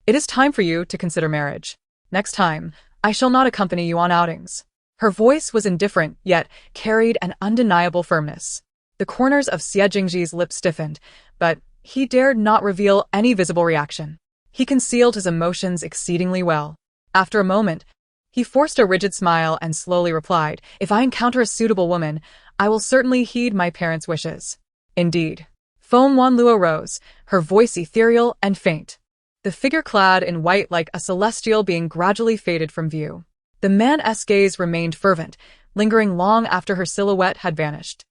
It is time for you to consider marriage. Next time, I shall not accompany you on outings." Her voice was indifferent, yet carried an undeniable firmness. The corners of Xie Jingji's lips stiffened, but he dared not reveal any visible reaction. He concealed his emotions exceedingly well. After a moment, he forced a rigid smile and slowly replied, "If I encounter a suitable woman, I will certainly heed my parents' wishes." "Indeed." Feng Wanluo rose, her voice ethereal and faint. The figure clad in white like a celestial being gradually faded from view. The man's gaze remained fervent, lingering long after her silhouette had vanished.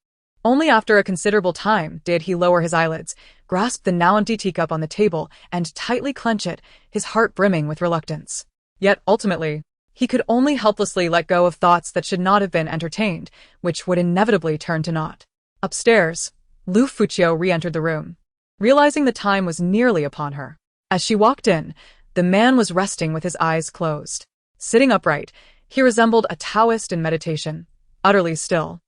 Only after a considerable time did he lower his eyelids, grasp the now empty teacup on the table, and tightly clench it, his heart brimming with reluctance. Yet ultimately, he could only helplessly let go of thoughts that should not have been entertained, which would inevitably turn to naught. Upstairs, Liu Furong re-entered the room, realizing the time was nearly upon her. As she walked in, the man was resting with his eyes closed. Sitting upright, he resembled a Taoist in meditation, utterly still.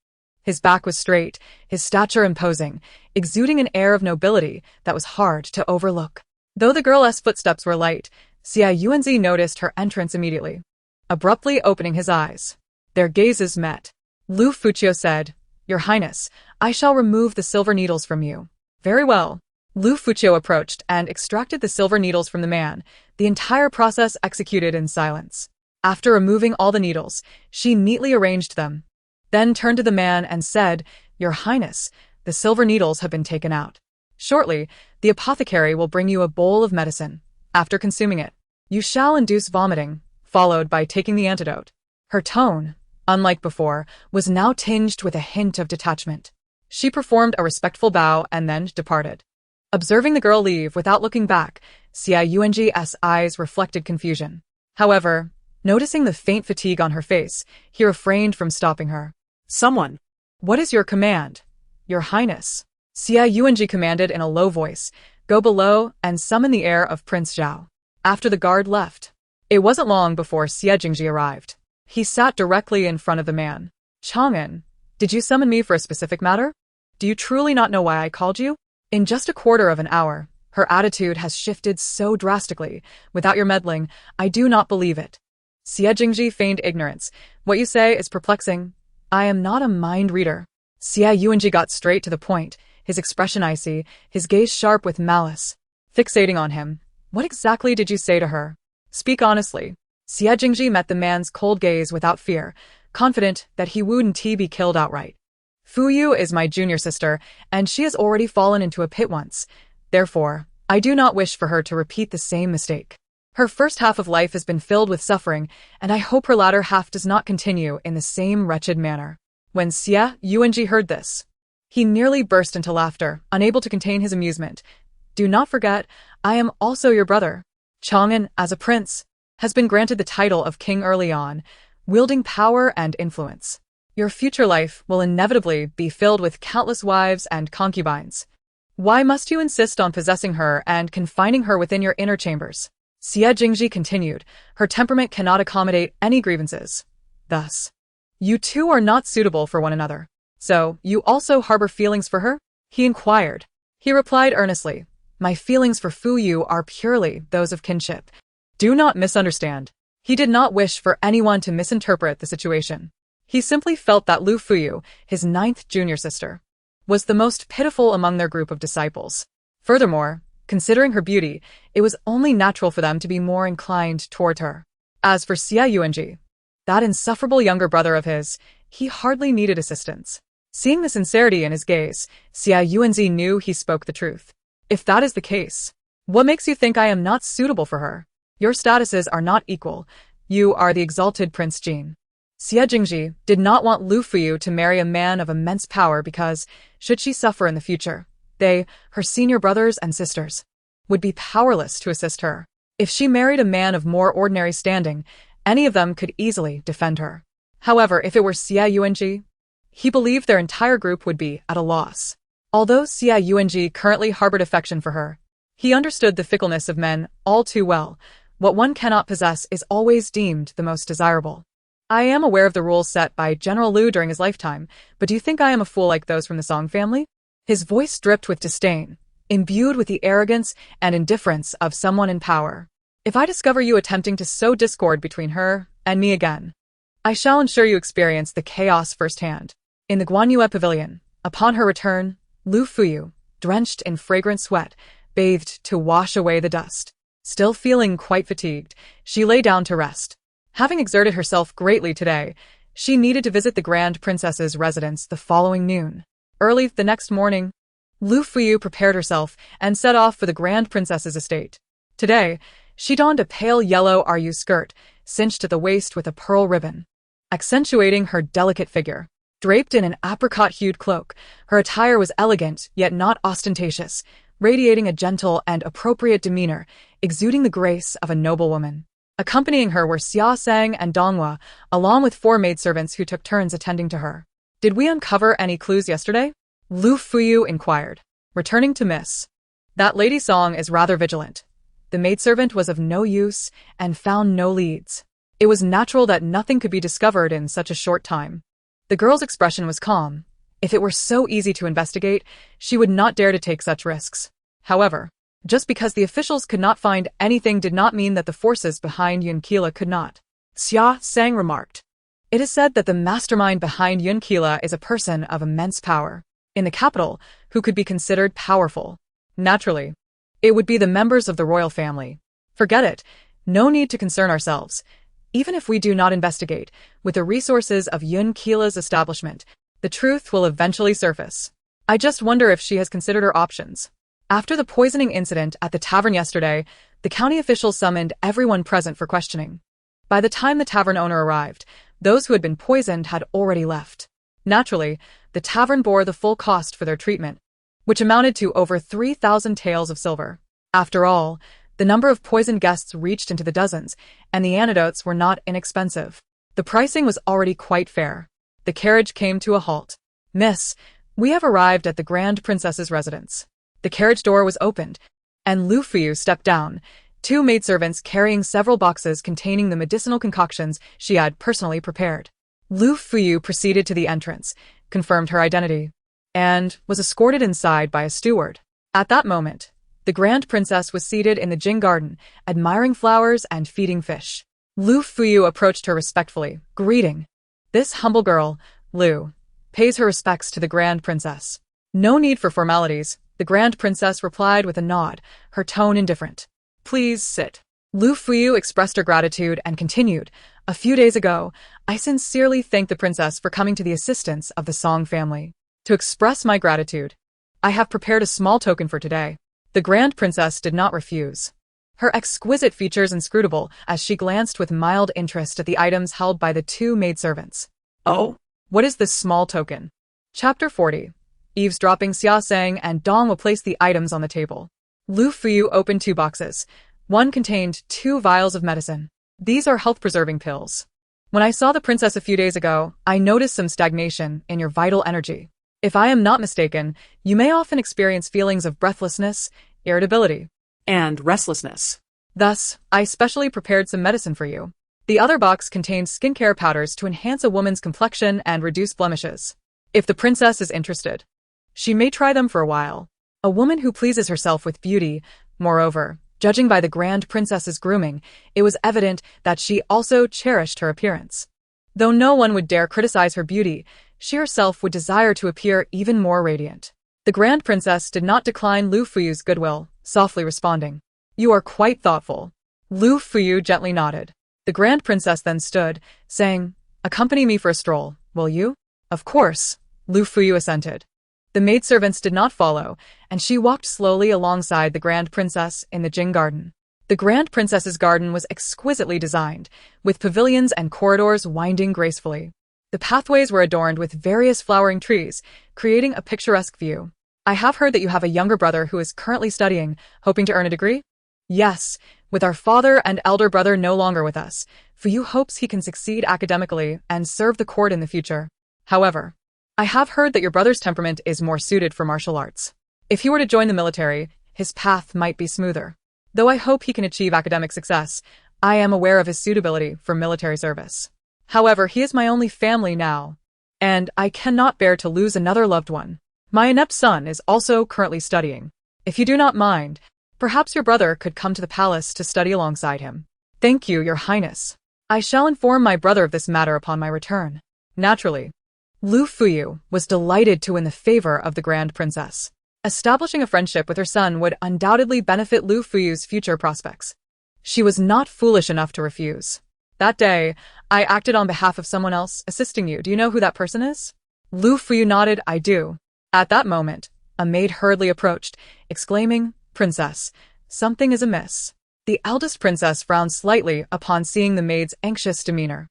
His back was straight, his stature imposing, exuding an air of nobility that was hard to overlook. Though the girl's footsteps were light, Xie Yuanzi noticed her entrance immediately, abruptly opening his eyes. Their gazes met. Liu Furong said, "Your Highness, I shall remove the silver needles from you." "Very well." Liu Furong approached and extracted the silver needles from the man, the entire process executed in silence. After removing all the needles, she neatly arranged them, then turned to the man and said, "Your Highness, the silver needles have been taken out. Shortly, the apothecary will bring you a bowl of medicine. After consuming it, you shall induce vomiting, followed by taking the antidote." Her tone, unlike before, was now tinged with a hint of detachment. She performed a respectful bow and then departed. Observing the girl leave without looking back, Xie Yuanji's eyes reflected confusion. However, noticing the faint fatigue on her face, he refrained from stopping her. "Someone." "What is your command, Your Highness?" Xie Yuanji commanded in a low voice, "Go below and summon the heir of Prince Zhao." After the guard left, it wasn't long before Xie Jingji arrived. He sat directly in front of the man. "Chang'an, did you summon me for a specific matter? Do you truly not know why I called you?" In just a quarter of an hour, her attitude has shifted so drastically. "Without your meddling, I do not believe it." Xie Jingji feigned ignorance. "What you say is perplexing. I am not a mind reader." Xie Yuanji got straight to the point, his expression icy, his gaze sharp with malice. Fixating on him, "What exactly did you say to her? Speak honestly." Xie Jingji met the man's cold gaze without fear, confident that he wouldn't be killed outright. "Fu Yu is my junior sister, and she has already fallen into a pit once. Therefore, I do not wish for her to repeat the same mistake. Her first half of life has been filled with suffering, and I hope her latter half does not continue in the same wretched manner." When Xie Yuanji heard this, he nearly burst into laughter, unable to contain his amusement. "Do not forget, I am also your brother. Chang'an, as a prince, has been granted the title of king early on, wielding power and influence. Your future life will inevitably be filled with countless wives and concubines. Why must you insist on possessing her and confining her within your inner chambers?" Xie Jingji continued, "Her temperament cannot accommodate any grievances. Thus, you two are not suitable for one another. So, you also harbor feelings for her?" he inquired. He replied earnestly, My feelings for Fu Yu are purely those of kinship. Do not misunderstand. He did not wish for anyone to misinterpret the situation. He simply felt that Liu Fuyu, his ninth junior sister, was the most pitiful among their group of disciples. Furthermore, considering her beauty, it was only natural for them to be more inclined toward her. As for Xia Yuanji, that insufferable younger brother of his, he hardly needed assistance. Seeing the sincerity in his gaze, Xia Yuanji knew he spoke the truth. If that is the case, what makes you think I am not suitable for her? Your statuses are not equal. You are the exalted Prince Jin. Xia Jingji did not want Liu Fuyu to marry a man of immense power because, should she suffer in the future, they, her senior brothers and sisters, would be powerless to assist her. If she married a man of more ordinary standing, any of them could easily defend her. However, if it were Xia Yuanji, he believed their entire group would be at a loss. Although Xia Yuanji currently harbored affection for her, he understood the fickleness of men all too well. What one cannot possess is always deemed the most desirable. I am aware of the rules set by General Liu during his lifetime, but do you think I am a fool like those from the Song family? His voice dripped with disdain, imbued with the arrogance and indifference of someone in power. If I discover you attempting to sow discord between her and me again, I shall ensure you experience the chaos firsthand. In the Guanyue Pavilion, upon her return, Liu Fuyu, drenched in fragrant sweat, bathed to wash away the dust. Still feeling quite fatigued, she lay down to rest. Having exerted herself greatly today, she needed to visit the Grand Princess's residence the following noon. Early the next morning, Liu Fuyu prepared herself and set off for the Grand Princess's estate. Today, she donned a pale yellow RU skirt, cinched at the waist with a pearl ribbon, accentuating her delicate figure. Draped in an apricot-hued cloak, her attire was elegant yet not ostentatious, radiating a gentle and appropriate demeanor, exuding the grace of a noblewoman. Accompanying her were Xia Sang and Donghua, along with 4 maidservants who took turns attending to her. Did we uncover any clues yesterday? Liu Fuyu inquired, returning to Miss. That Lady Song is rather vigilant. The maidservant was of no use and found no leads. It was natural that nothing could be discovered in such a short time. The girl's expression was calm. If it were so easy to investigate, she would not dare to take such risks. However, just because the officials could not find anything did not mean that the forces behind Yunkila could not. Xia Sang remarked. It is said that the mastermind behind Yunkila is a person of immense power. In the capital, who could be considered powerful? Naturally, it would be the members of the royal family. Forget it. No need to concern ourselves. Even if we do not investigate, with the resources of Yunqila's establishment, the truth will eventually surface. I just wonder if she has considered her options. After the poisoning incident at the tavern yesterday, the county officials summoned everyone present for questioning. By the time the tavern owner arrived, those who had been poisoned had already left. Naturally, the tavern bore the full cost for their treatment, which amounted to over 3,000 taels of silver. After all, the number of poisoned guests reached into the dozens, and the antidotes were not inexpensive. The pricing was already quite fair. The carriage came to a halt. Miss, we have arrived at the Grand Princess's residence. The carriage door was opened, and Liu Fuyu stepped down, 2 maidservants carrying several boxes containing the medicinal concoctions she had personally prepared. Liu Fuyu proceeded to the entrance, confirmed her identity, and was escorted inside by a steward. At that moment, the Grand Princess was seated in the Jing garden, admiring flowers and feeding fish. Liu Fuyu approached her respectfully, greeting. This humble girl, Liu, pays her respects to the Grand Princess. No need for formalities, the Grand Princess replied with a nod, her tone indifferent. Please sit. Liu Fuyu expressed her gratitude and continued, a few days ago, I sincerely thanked the princess for coming to the assistance of the Song family. To express my gratitude, I have prepared a small token for today. The Grand Princess did not refuse. Her exquisite features inscrutable as she glanced with mild interest at the items held by the 2 maidservants. Oh, what is this small token? Chapter 40. Eavesdropping. Xia Sang and Dong will place the items on the table. Liu Fuyu opened 2 boxes. One contained 2 vials of medicine. These are health-preserving pills. When I saw the princess a few days ago, I noticed some stagnation in your vital energy. If I am not mistaken, you may often experience feelings of breathlessness, irritability, And restlessness. Thus, I specially prepared some medicine for you. The other box contains skincare powders to enhance a woman's complexion and reduce blemishes. If the princess is interested, she may try them for a while. A woman who pleases herself with beauty. Moreover, judging by the Grand Princess's grooming, it was evident that she also cherished her appearance. Though no one would dare criticize her beauty, she herself would desire to appear even more radiant. The Grand Princess did not decline Liu Fuyu's goodwill, softly responding, "You are quite thoughtful." Liu Fuyu gently nodded. The Grand Princess then stood, saying, "Accompany me for a stroll, will you?" "Of course," Liu Fuyu assented. The maidservants did not follow, and she walked slowly alongside the Grand Princess in the Jing Garden. The Grand Princess's garden was exquisitely designed, with pavilions and corridors winding gracefully. The pathways were adorned with various flowering trees, creating a picturesque view. "I have heard that you have a younger brother who is currently studying, hoping to earn a degree?" "Yes, with our father and elder brother no longer with us, Fuyu hopes he can succeed academically and serve the court in the future. However, I have heard that your brother's temperament is more suited for martial arts. If he were to join the military, his path might be smoother. Though I hope he can achieve academic success, I am aware of his suitability for military service. However, he is my only family now, and I cannot bear to lose another loved one. My inept son is also currently studying. If you do not mind, perhaps your brother could come to the palace to study alongside him." "Thank you, Your Highness. I shall inform my brother of this matter upon my return." Naturally, Liu Fuyu was delighted to win the favor of the Grand Princess. Establishing a friendship with her son would undoubtedly benefit Liu Fuyu's future prospects. She was not foolish enough to refuse. "That day, I acted on behalf of someone else, assisting you. Do you know who that person is?" Liu Fuyu nodded. "I do." At that moment, a maid hurriedly approached, exclaiming, "Princess, something is amiss." The eldest princess frowned slightly upon seeing the maid's anxious demeanor.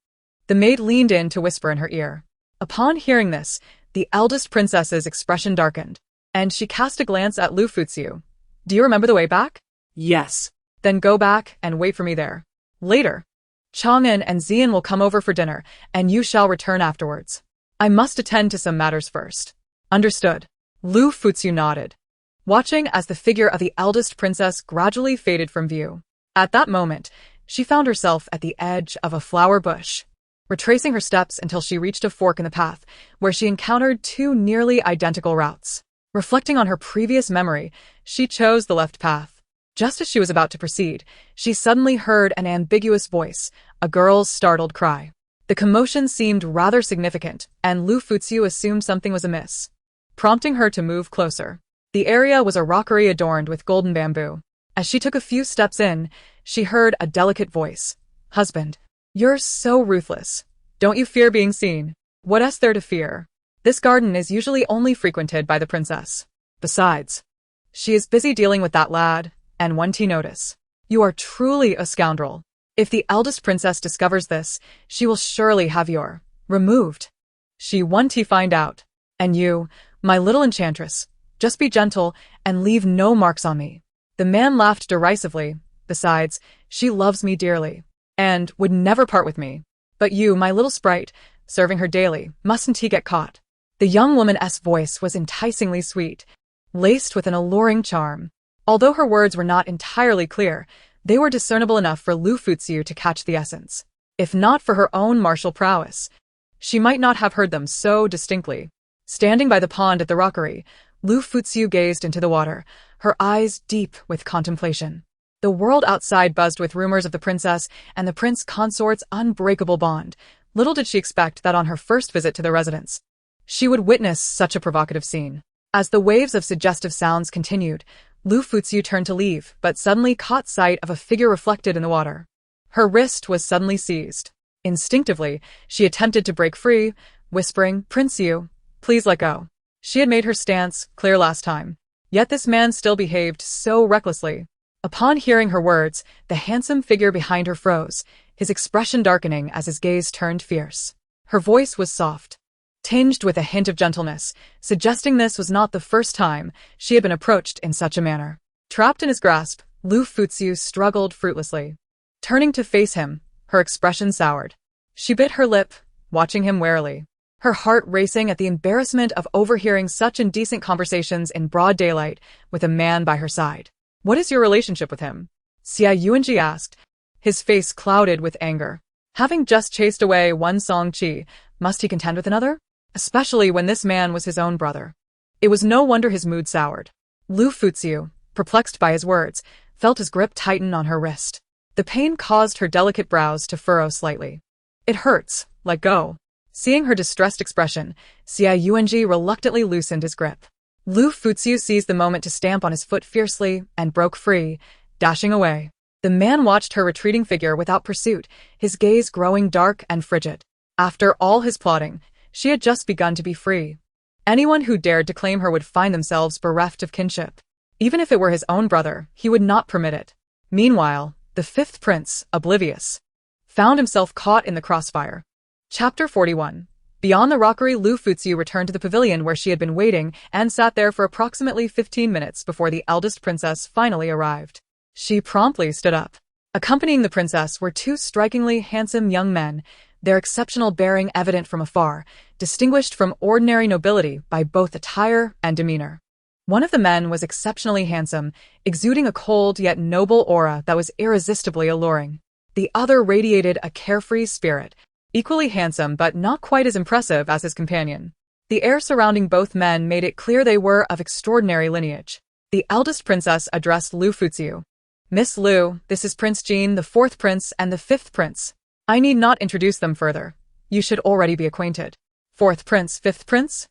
The maid leaned in to whisper in her ear. Upon hearing this, the eldest princess's expression darkened, and she cast a glance at Liu Fuyu. "Do you remember the way back?" Yes. "Then go back and wait for me there. Later, Chang'an and Xian will come over for dinner, and you shall return afterwards. I must attend to some matters first." "Understood." Liu Fuyu nodded, watching as the figure of the eldest princess gradually faded from view. At that moment, she found herself at the edge of a flower bush, retracing her steps until she reached a fork in the path, where she encountered two nearly identical routes. Reflecting on her previous memory, she chose the left path. Just as she was about to proceed, she suddenly heard an ambiguous voice, a girl's startled cry. The commotion seemed rather significant, and Liu Fuyu assumed something was amiss, prompting her to move closer. The area was a rockery adorned with golden bamboo. As she took a few steps in, she heard a delicate voice. "Husband, you're so ruthless. Don't you fear being seen?" "What is there to fear? This garden is usually only frequented by the princess. Besides, she is busy dealing with that lad, and won't he notice? You are truly a scoundrel. If the eldest princess discovers this, she will surely have your removed. She won't he find out. And you, my little enchantress, just be gentle and leave no marks on me." The man laughed derisively. "Besides, she loves me dearly, and would never part with me. But you, my little sprite, serving her daily, mustn't he get caught?" The young woman's voice was enticingly sweet, laced with an alluring charm. Although her words were not entirely clear, they were discernible enough for Liu Fuyu to catch the essence. If not for her own martial prowess, she might not have heard them so distinctly. Standing by the pond at the rockery, Liu Fuyu gazed into the water, her eyes deep with contemplation. The world outside buzzed with rumors of the princess and the prince consort's unbreakable bond. Little did she expect that on her first visit to the residence, she would witness such a provocative scene. As the waves of suggestive sounds continued, Liu Fuyu turned to leave, but suddenly caught sight of a figure reflected in the water. Her wrist was suddenly seized. Instinctively, she attempted to break free, whispering, "Prince Yu, please let go." She had made her stance clear last time, yet this man still behaved so recklessly. Upon hearing her words, the handsome figure behind her froze, his expression darkening as his gaze turned fierce. Her voice was soft, tinged with a hint of gentleness, suggesting this was not the first time she had been approached in such a manner. Trapped in his grasp, Liu Fuyu struggled fruitlessly. Turning to face him, her expression soured. She bit her lip, watching him warily, her heart racing at the embarrassment of overhearing such indecent conversations in broad daylight with a man by her side. "What is your relationship with him?" Xia Yuanji asked, his face clouded with anger. Having just chased away one Song Qi, must he contend with another? Especially when this man was his own brother. It was no wonder his mood soured. Liu Furong, perplexed by his words, felt his grip tighten on her wrist. The pain caused her delicate brows to furrow slightly. It hurts, let go. Seeing her distressed expression, Xia Yuanji reluctantly loosened his grip. Liu Furong seized the moment to stamp on his foot fiercely and broke free, dashing away. The man watched her retreating figure without pursuit, his gaze growing dark and frigid. After all his plotting, she had just begun to be free. Anyone who dared to claim her would find themselves bereft of kinship. Even if it were his own brother, he would not permit it. Meanwhile, the fifth prince, oblivious, found himself caught in the crossfire. Chapter 41. Beyond the rockery, Liu Furong returned to the pavilion where she had been waiting and sat there for approximately 15 minutes before the eldest princess finally arrived. She promptly stood up. Accompanying the princess were two strikingly handsome young men, their exceptional bearing evident from afar, distinguished from ordinary nobility by both attire and demeanor. One of the men was exceptionally handsome, exuding a cold yet noble aura that was irresistibly alluring. The other radiated a carefree spirit, equally handsome but not quite as impressive as his companion. The air surrounding both men made it clear they were of extraordinary lineage. The eldest princess addressed Liu Furong. "Miss Liu, this is Prince Jean, the fourth prince and the fifth prince. I need not introduce them further. You should already be acquainted." "Fourth prince, fifth prince?"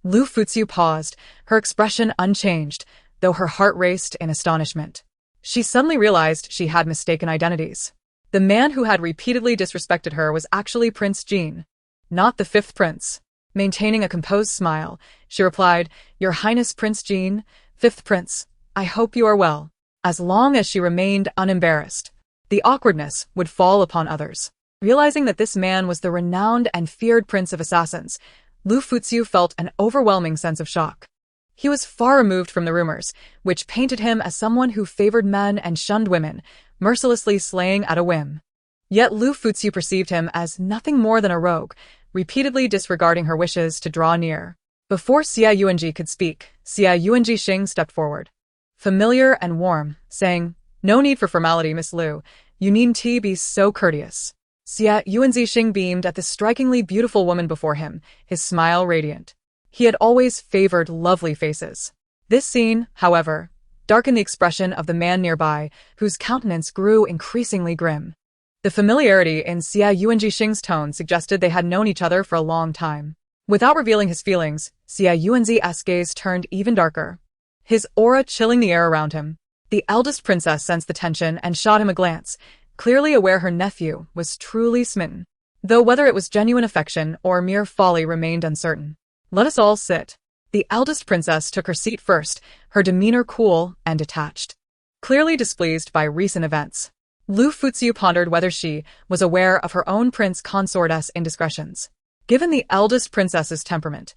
Liu Furong paused, her expression unchanged, though her heart raced in astonishment. She suddenly realized she had mistaken identities. The man who had repeatedly disrespected her was actually Prince Jean, not the fifth prince. Maintaining a composed smile, she replied, "Your Highness Prince Jean, fifth prince, I hope you are well." As long as she remained unembarrassed, the awkwardness would fall upon others. Realizing that this man was the renowned and feared prince of assassins, Liu Furong felt an overwhelming sense of shock. He was far removed from the rumors, which painted him as someone who favored men and shunned women, mercilessly slaying at a whim. Yet Liu Furong perceived him as nothing more than a rogue, repeatedly disregarding her wishes to draw near. Before Xia Yuanji could speak, Xia Yuanji Xing stepped forward, familiar and warm, saying, "No need for formality, Miss Liu. You needn't be so courteous." Xia Yuanji Xing beamed at the strikingly beautiful woman before him, his smile radiant. He had always favored lovely faces. This scene, however, darkened the expression of the man nearby, whose countenance grew increasingly grim. The familiarity in Xia Yuanji Xing's tone suggested they had known each other for a long time. Without revealing his feelings, Xia Yuanji's gaze turned even darker, his aura chilling the air around him. The eldest princess sensed the tension and shot him a glance, clearly aware her nephew was truly smitten, though whether it was genuine affection or mere folly remained uncertain. "Let us all sit." The eldest princess took her seat first, her demeanor cool and detached, clearly displeased by recent events. Liu Furong pondered whether she was aware of her own prince consort's indiscretions. Given the eldest princess's temperament,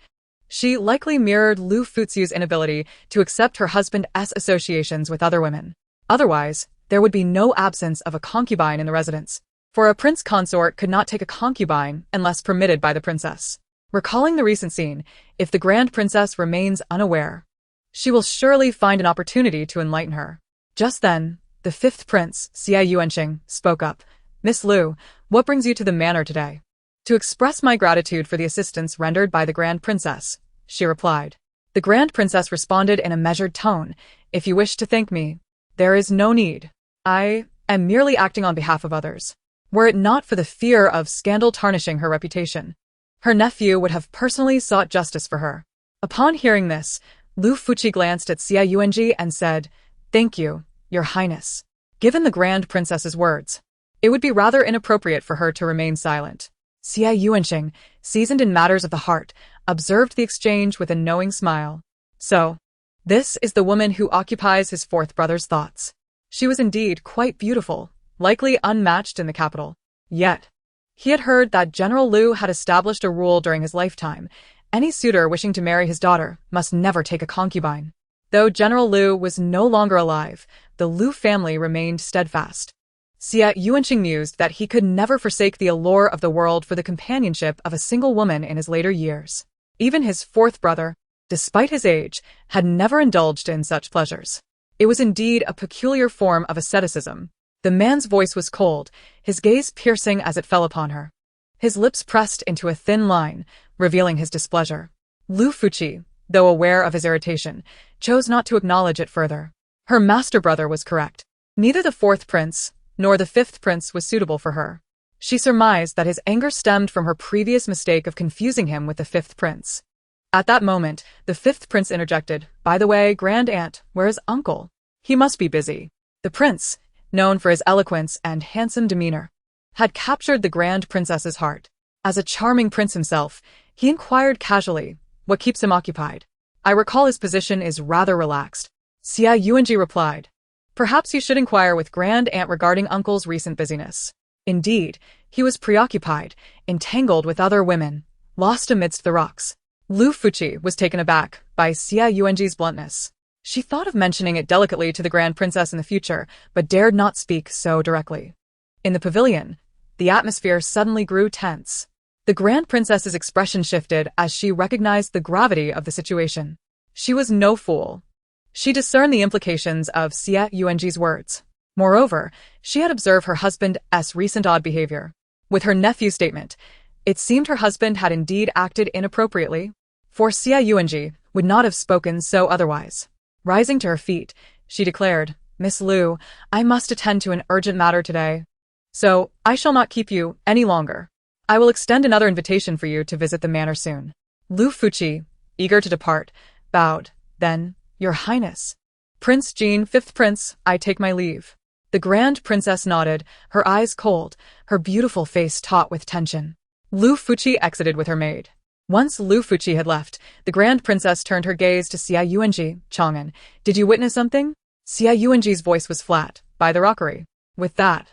she likely mirrored Liu Furong's inability to accept her husband's associations with other women. Otherwise, there would be no absence of a concubine in the residence, for a prince consort could not take a concubine unless permitted by the princess. Recalling the recent scene, if the grand princess remains unaware, she will surely find an opportunity to enlighten her. Just then, the fifth prince, Xia Yuanxing, spoke up. "Miss Liu, what brings you to the manor today?" "To express my gratitude for the assistance rendered by the grand princess," she replied. The grand princess responded in a measured tone, "If you wish to thank me, there is no need. I am merely acting on behalf of others." Were it not for the fear of scandal tarnishing her reputation, her nephew would have personally sought justice for her. Upon hearing this, Liu Furong glanced at Xia Yuanji and said, "Thank you, Your Highness." Given the grand princess's words, it would be rather inappropriate for her to remain silent. Xia Yuanxing, seasoned in matters of the heart, observed the exchange with a knowing smile. So, this is the woman who occupies his fourth brother's thoughts. She was indeed quite beautiful, likely unmatched in the capital. Yet, he had heard that General Liu had established a rule during his lifetime: any suitor wishing to marry his daughter must never take a concubine. Though General Liu was no longer alive, the Liu family remained steadfast. Xia Yuanxing mused that he could never forsake the allure of the world for the companionship of a single woman in his later years. Even his fourth brother, despite his age, had never indulged in such pleasures. It was indeed a peculiar form of asceticism. The man's voice was cold, his gaze piercing as it fell upon her. His lips pressed into a thin line, revealing his displeasure. Liu Furong, though aware of his irritation, chose not to acknowledge it further. Her master brother was correct. Neither the fourth prince nor the fifth prince was suitable for her. She surmised that his anger stemmed from her previous mistake of confusing him with the fifth prince. At that moment, the fifth prince interjected, "By the way, grand aunt, where is uncle? He must be busy." The prince, known for his eloquence and handsome demeanor, had captured the grand princess's heart. As a charming prince himself, he inquired casually, "What keeps him occupied?" "I recall his position is rather relaxed," Xia Yuanji replied. "Perhaps you should inquire with grand aunt regarding uncle's recent busyness." Indeed, he was preoccupied, entangled with other women, lost amidst the rocks. Liu Furong was taken aback by Xia Yuanji's bluntness. She thought of mentioning it delicately to the grand princess in the future, but dared not speak so directly. In the pavilion, the atmosphere suddenly grew tense. The grand princess's expression shifted as she recognized the gravity of the situation. She was no fool. She discerned the implications of Xia Yuanji's words. Moreover, she had observed her husband's recent odd behavior. With her nephew's statement, it seemed her husband had indeed acted inappropriately, for Xia Yuanji would not have spoken so otherwise. Rising to her feet, she declared, "Miss Liu, I must attend to an urgent matter today. So, I shall not keep you any longer. I will extend another invitation for you to visit the manor soon." Liu Furong, eager to depart, bowed. Then, "Your Highness." "Prince Jean, fifth prince, I take my leave." The grand princess nodded, her eyes cold, her beautiful face taut with tension. Liu Furong exited with her maid. Once Liu Furong had left, the grand princess turned her gaze to Xia Yuanji. "Chang'an, did you witness something?" Xia Yuanji's voice was flat. "By the rockery." With that,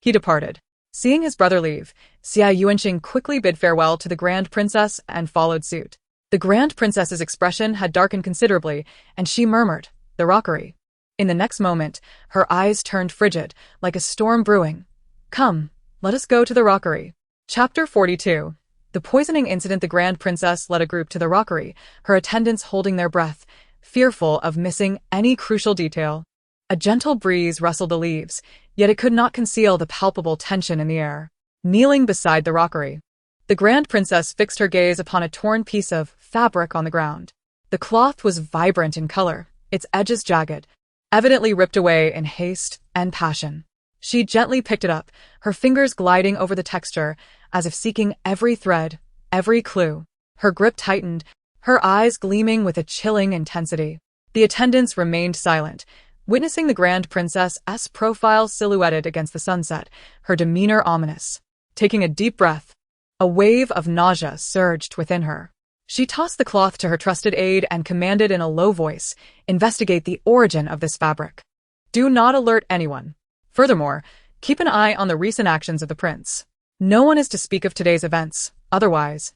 he departed. Seeing his brother leave, Xia Yuanji quickly bid farewell to the grand princess and followed suit. The grand princess's expression had darkened considerably, and she murmured, "The rockery." In the next moment, her eyes turned frigid, like a storm brewing. "Come, let us go to the rockery." Chapter 42. The poisoning incident. The grand princess led a group to the rockery, her attendants holding their breath, fearful of missing any crucial detail. A gentle breeze rustled the leaves, yet it could not conceal the palpable tension in the air. Kneeling beside the rockery, the grand princess fixed her gaze upon a torn piece of fabric on the ground. The cloth was vibrant in color, its edges jagged, evidently ripped away in haste and passion. She gently picked it up, her fingers gliding over the texture, as if seeking every thread, every clue. Her grip tightened, her eyes gleaming with a chilling intensity. The attendants remained silent, witnessing the grand princess's profile silhouetted against the sunset, her demeanor ominous. Taking a deep breath, a wave of nausea surged within her. She tossed the cloth to her trusted aide and commanded in a low voice, "Investigate the origin of this fabric. Do not alert anyone. Furthermore, keep an eye on the recent actions of the prince. No one is to speak of today's events, otherwise,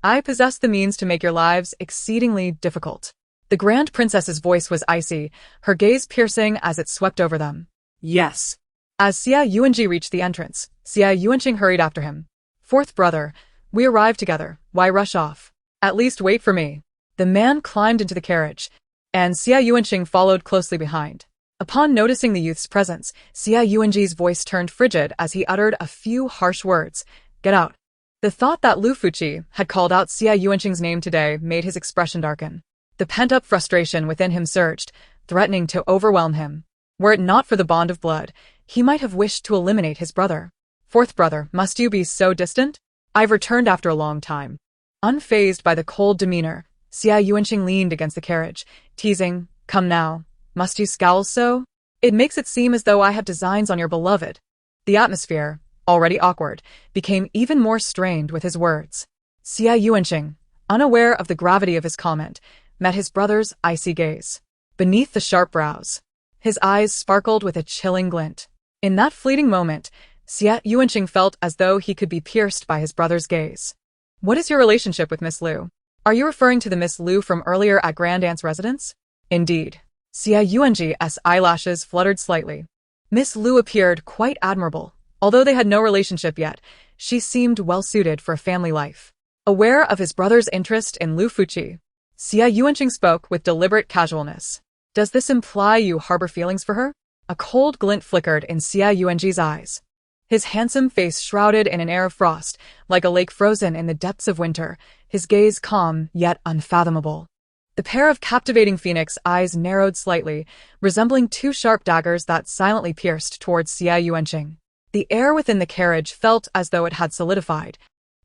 I possess the means to make your lives exceedingly difficult." The grand princess's voice was icy, her gaze piercing as it swept over them. Yes. As Xia Yuanji reached the entrance, Xia Yuanqing hurried after him. "Fourth brother, we arrived together, why rush off? At least wait for me." The man climbed into the carriage, and Xia Yuanqing followed closely behind. Upon noticing the youth's presence, Xia Yuanji's voice turned frigid as he uttered a few harsh words. "Get out." The thought that Liu Furong had called out Xia Yuanqing's name today made his expression darken. The pent-up frustration within him surged, threatening to overwhelm him. Were it not for the bond of blood, he might have wished to eliminate his brother. "Fourth brother, must you be so distant? I've returned after a long time." Unfazed by the cold demeanor, Xia Yuanqing leaned against the carriage, teasing, "Come now, must you scowl so? It makes it seem as though I have designs on your beloved." The atmosphere, already awkward, became even more strained with his words. Xia Yuanqing, unaware of the gravity of his comment, met his brother's icy gaze. Beneath the sharp brows, his eyes sparkled with a chilling glint. In that fleeting moment, Xia Yuanqing felt as though he could be pierced by his brother's gaze. "What is your relationship with Miss Liu? Are you referring to the Miss Liu from earlier at Grand Aunt's residence?" "Indeed." Xia Yuanji's eyelashes fluttered slightly. Miss Liu appeared quite admirable. Although they had no relationship yet, she seemed well-suited for a family life. Aware of his brother's interest in Liu Furong, Xia Yuanqing spoke with deliberate casualness. "Does this imply you harbor feelings for her?" A cold glint flickered in Xia Yuanji's eyes. His handsome face shrouded in an air of frost, like a lake frozen in the depths of winter, his gaze calm yet unfathomable. The pair of captivating phoenix eyes narrowed slightly, resembling two sharp daggers that silently pierced towards Xia Yuanqing. The air within the carriage felt as though it had solidified,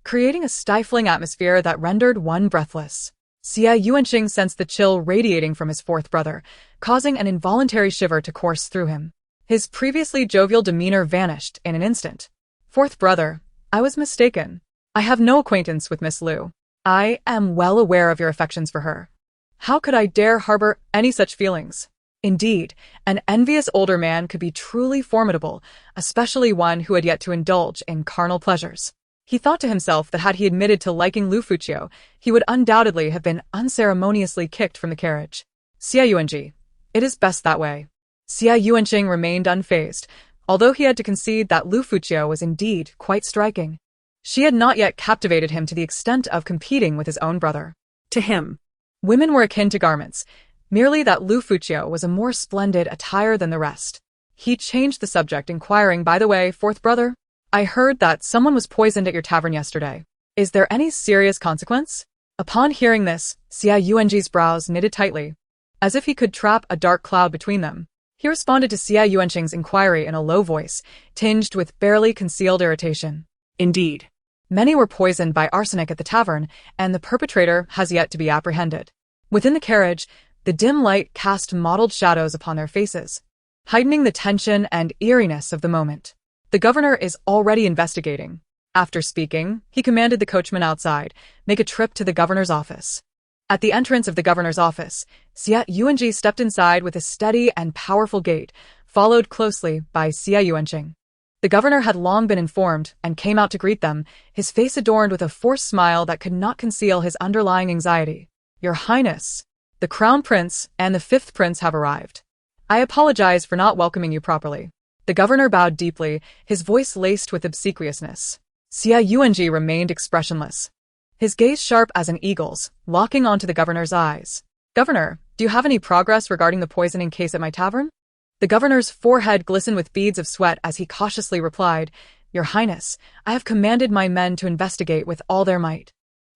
creating a stifling atmosphere that rendered one breathless. Xia Yuanqing sensed the chill radiating from his fourth brother, causing an involuntary shiver to course through him. His previously jovial demeanor vanished in an instant. Fourth brother, I was mistaken. I have no acquaintance with Miss Liu. I am well aware of your affections for her. How could I dare harbor any such feelings? Indeed, an envious older man could be truly formidable, especially one who had yet to indulge in carnal pleasures. He thought to himself that had he admitted to liking Liu Furong, he would undoubtedly have been unceremoniously kicked from the carriage. Xia Yuanji, it is best that way. Xia Yuanqing remained unfazed, although he had to concede that Liu Furong was indeed quite striking. She had not yet captivated him to the extent of competing with his own brother. To him, women were akin to garments, merely that Liu Furong was a more splendid attire than the rest. He changed the subject, inquiring, by the way, fourth brother, I heard that someone was poisoned at your tavern yesterday. Is there any serious consequence? Upon hearing this, Xia Yuanji's brows knitted tightly, as if he could trap a dark cloud between them. He responded to Xia Yuanqing's inquiry in a low voice, tinged with barely concealed irritation. Indeed. Many were poisoned by arsenic at the tavern, and the perpetrator has yet to be apprehended. Within the carriage, the dim light cast mottled shadows upon their faces, heightening the tension and eeriness of the moment. The governor is already investigating. After speaking, he commanded the coachman outside, make a trip to the governor's office. At the entrance of the governor's office, Xia Yuanji stepped inside with a steady and powerful gait, followed closely by Xia Yuanqing. The governor had long been informed and came out to greet them, his face adorned with a forced smile that could not conceal his underlying anxiety. Your Highness, the Crown Prince and the Fifth Prince have arrived. I apologize for not welcoming you properly. The governor bowed deeply, his voice laced with obsequiousness. Xia Yuanji remained expressionless, his gaze sharp as an eagle's, locking onto the governor's eyes. Governor, do you have any progress regarding the poisoning case at my tavern? The governor's forehead glistened with beads of sweat as he cautiously replied, Your Highness, I have commanded my men to investigate with all their might.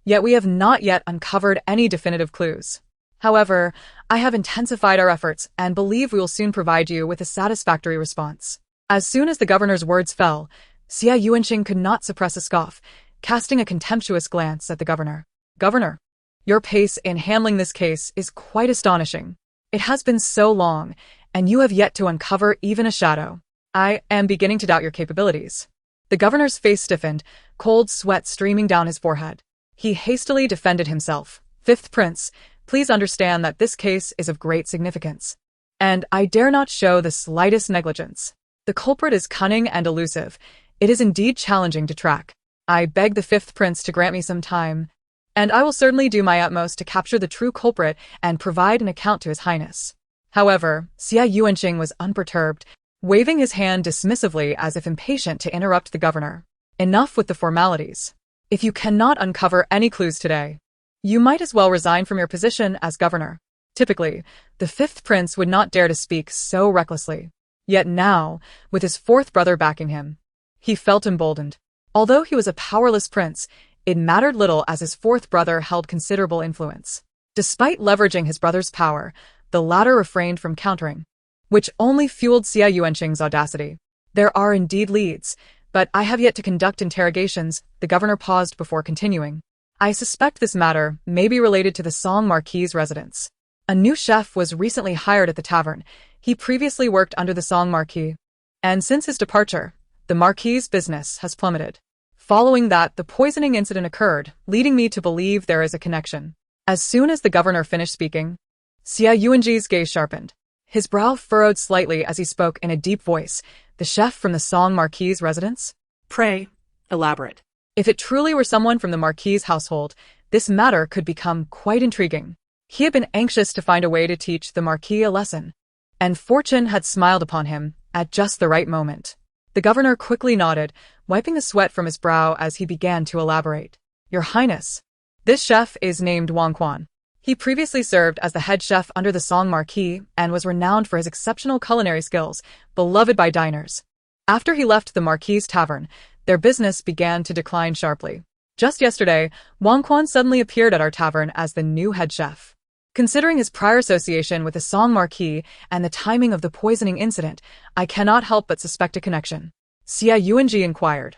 Yet we have not yet uncovered any definitive clues. However, I have intensified our efforts and believe we will soon provide you with a satisfactory response. As soon as the governor's words fell, Xia Yuanqing could not suppress a scoff, casting a contemptuous glance at the governor. Governor, your pace in handling this case is quite astonishing. It has been so long, and you have yet to uncover even a shadow. I am beginning to doubt your capabilities. The governor's face stiffened, cold sweat streaming down his forehead. He hastily defended himself. Fifth Prince, please understand that this case is of great significance, and I dare not show the slightest negligence. The culprit is cunning and elusive. It is indeed challenging to track. I beg the Fifth Prince to grant me some time, and I will certainly do my utmost to capture the true culprit and provide an account to His Highness. However, Xia Yuanqing was unperturbed, waving his hand dismissively as if impatient to interrupt the governor. Enough with the formalities. If you cannot uncover any clues today, you might as well resign from your position as governor. Typically, the Fifth Prince would not dare to speak so recklessly. Yet now, with his fourth brother backing him, he felt emboldened. Although he was a powerless prince, it mattered little as his fourth brother held considerable influence. Despite leveraging his brother's power, the latter refrained from countering, which only fueled Xia Yuanqing's audacity. There are indeed leads, but I have yet to conduct interrogations. The governor paused before continuing. I suspect this matter may be related to the Song Marquis's residence. A new chef was recently hired at the tavern. He previously worked under the Song Marquis, and since his departure, the Marquis's business has plummeted. Following that, the poisoning incident occurred, leading me to believe there is a connection. As soon as the governor finished speaking, Xia Yuanji's gaze sharpened. His brow furrowed slightly as he spoke in a deep voice. The chef from the Song Marquis's residence? Pray, elaborate. If it truly were someone from the Marquis's household, this matter could become quite intriguing. He had been anxious to find a way to teach the Marquis a lesson, and fortune had smiled upon him at just the right moment. The governor quickly nodded, wiping the sweat from his brow as he began to elaborate. Your Highness, this chef is named Wang Quan. He previously served as the head chef under the Song Marquis and was renowned for his exceptional culinary skills, beloved by diners. After he left the Marquis's tavern, their business began to decline sharply. Just yesterday, Wang Quan suddenly appeared at our tavern as the new head chef. Considering his prior association with the Song Marquis and the timing of the poisoning incident, I cannot help but suspect a connection. Xia Yuanji inquired.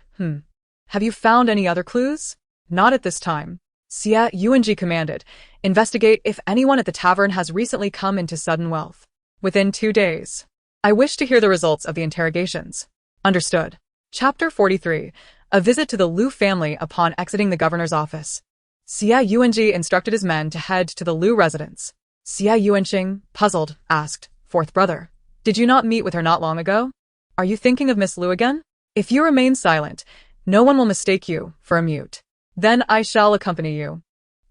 Have you found any other clues? Not at this time. Xia Yuanji commanded. Investigate if anyone at the tavern has recently come into sudden wealth. Within 2 days. I wish to hear the results of the interrogations. Understood. Chapter 43. A visit to the Liu family upon exiting the governor's office. Xia Yuanji instructed his men to head to the Liu residence. Xia Yuanqing, puzzled, asked, "Fourth brother, did you not meet with her not long ago? Are you thinking of Miss Liu again? If you remain silent, no one will mistake you for a mute. Then I shall accompany you.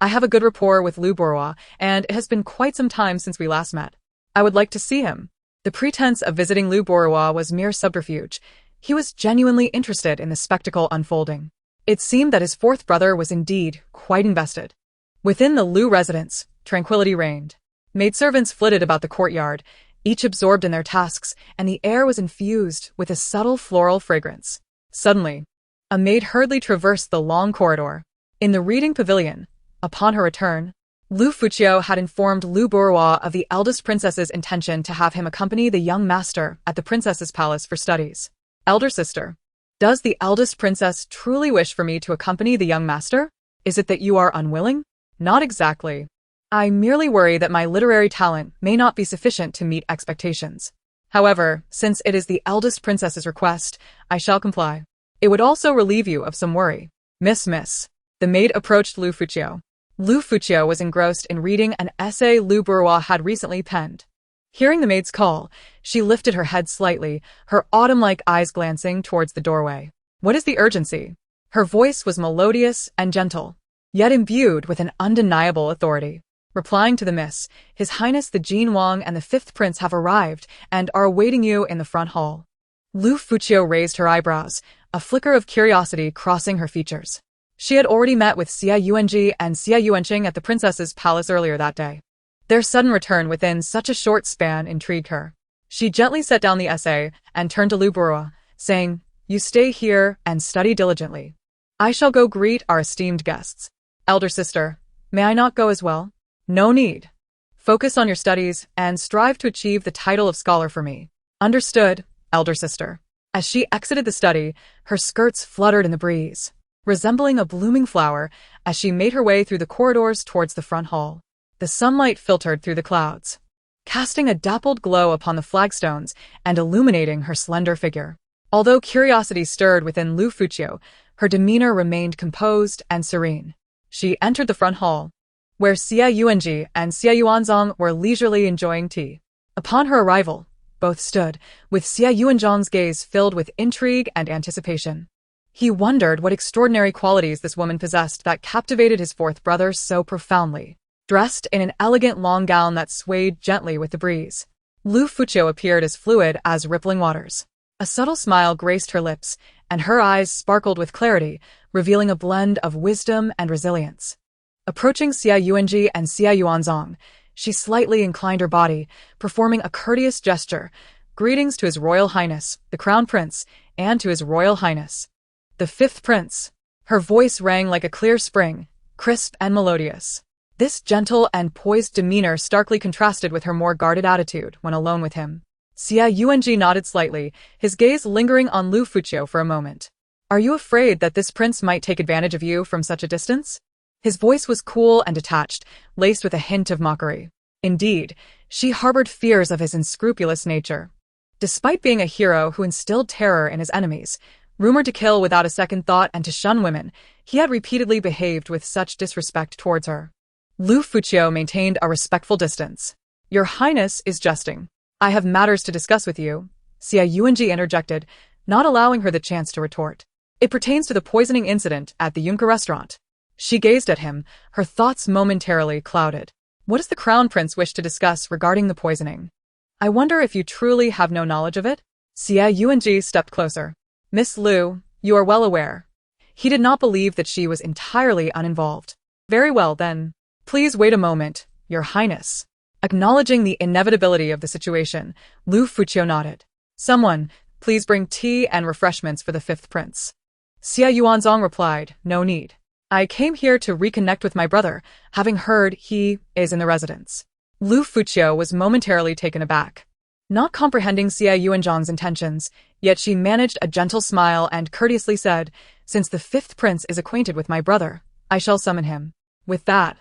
I have a good rapport with Liu Furong, and it has been quite some time since we last met. I would like to see him." The pretense of visiting Liu Furong was mere subterfuge. He was genuinely interested in the spectacle unfolding. It seemed that his fourth brother was indeed quite invested. Within the Liu residence, tranquility reigned. Maidservants flitted about the courtyard, each absorbed in their tasks, and the air was infused with a subtle floral fragrance. Suddenly, a maid hurriedly traversed the long corridor. In the reading pavilion, upon her return, Liu Furong had informed Liu Furong of the eldest princess's intention to have him accompany the young master at the princess's palace for studies. Elder sister, does the eldest princess truly wish for me to accompany the young master? Is it that you are unwilling? Not exactly. I merely worry that my literary talent may not be sufficient to meet expectations. However, since it is the eldest princess's request, I shall comply. It would also relieve you of some worry. Miss. The maid approached Liu Furong. Liu Furong was engrossed in reading an essay Liu Furong had recently penned. Hearing the maid's call, she lifted her head slightly, her autumn-like eyes glancing towards the doorway. What is the urgency? Her voice was melodious and gentle, yet imbued with an undeniable authority. Replying to the miss, His Highness the Jin Wang and the fifth prince have arrived and are awaiting you in the front hall. Liu Furong raised her eyebrows, a flicker of curiosity crossing her features. She had already met with Xia Yuanji and Xia Yuanqing at the princess's palace earlier that day. Their sudden return within such a short span intrigued her. She gently set down the essay and turned to Liu Furong, saying, "You stay here and study diligently. I shall go greet our esteemed guests. Elder sister, may I not go as well?" "No need. Focus on your studies and strive to achieve the title of scholar for me." "Understood, elder sister." As she exited the study, her skirts fluttered in the breeze, resembling a blooming flower as she made her way through the corridors towards the front hall. The sunlight filtered through the clouds, casting a dappled glow upon the flagstones and illuminating her slender figure. Although curiosity stirred within Liu Furong, her demeanor remained composed and serene. She entered the front hall, where Xia Yuanji and Xia Yuanzong were leisurely enjoying tea. Upon her arrival, both stood, with Xia Yuanzhong's gaze filled with intrigue and anticipation. He wondered what extraordinary qualities this woman possessed that captivated his fourth brother so profoundly. Dressed in an elegant long gown that swayed gently with the breeze, Liu Furong appeared as fluid as rippling waters. A subtle smile graced her lips, and her eyes sparkled with clarity, revealing a blend of wisdom and resilience. Approaching Xia Yuanji and Xia Yuanzong, she slightly inclined her body, performing a courteous gesture. "Greetings to His Royal Highness, the Crown Prince, and to His Royal Highness, the fifth prince." Her voice rang like a clear spring, crisp and melodious. This gentle and poised demeanor starkly contrasted with her more guarded attitude when alone with him. Xia Yuanji nodded slightly, his gaze lingering on Liu Furong for a moment. "Are you afraid that this prince might take advantage of you from such a distance?" His voice was cool and detached, laced with a hint of mockery. Indeed, she harbored fears of his unscrupulous nature. Despite being a hero who instilled terror in his enemies, rumored to kill without a second thought and to shun women, he had repeatedly behaved with such disrespect towards her. Liu Furong maintained a respectful distance. "Your Highness is jesting. I have matters to discuss with you," Xia Yuanji interjected, not allowing her the chance to retort. "It pertains to the poisoning incident at the Yunker restaurant." She gazed at him, her thoughts momentarily clouded. "What does the Crown Prince wish to discuss regarding the poisoning? I wonder if you truly have no knowledge of it?" Xia Yuanji stepped closer. "Miss Liu, you are well aware." He did not believe that she was entirely uninvolved. "Very well, then. Please wait a moment, Your Highness." Acknowledging the inevitability of the situation, Liu Furong nodded. "Someone, please bring tea and refreshments for the fifth prince." Xia Yuanzong replied, "No need. I came here to reconnect with my brother, having heard he is in the residence. Liu Furong was momentarily taken aback, not comprehending Xie Yuanzhang's intentions, yet she managed a gentle smile and courteously said, "Since the fifth prince is acquainted with my brother, I shall summon him." With that,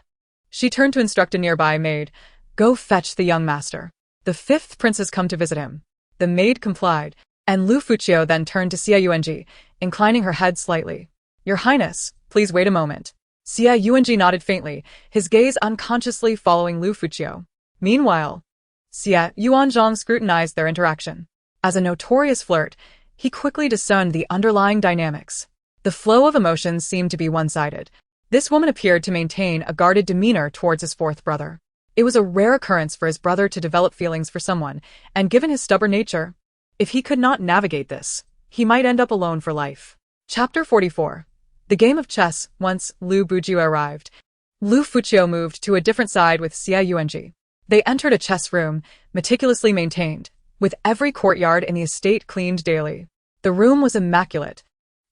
she turned to instruct a nearby maid, "Go fetch the young master. The fifth prince has come to visit him." The maid complied, and Liu Furong then turned to Xie Yuanzhi, inclining her head slightly. "Your Highness, please wait a moment." Xie Yuanzhi nodded faintly, his gaze unconsciously following Liu Furong. Meanwhile, Xie Yuanzhang scrutinized their interaction. As a notorious flirt, he quickly discerned the underlying dynamics. The flow of emotions seemed to be one-sided. This woman appeared to maintain a guarded demeanor towards his fourth brother. It was a rare occurrence for his brother to develop feelings for someone, and given his stubborn nature, if he could not navigate this, he might end up alone for life. Chapter 44. The game of chess. Once Liu Furong arrived, Liu Furong moved to a different side with Xie Yuanzhi. They entered a chess room, meticulously maintained, with every courtyard in the estate cleaned daily. The room was immaculate,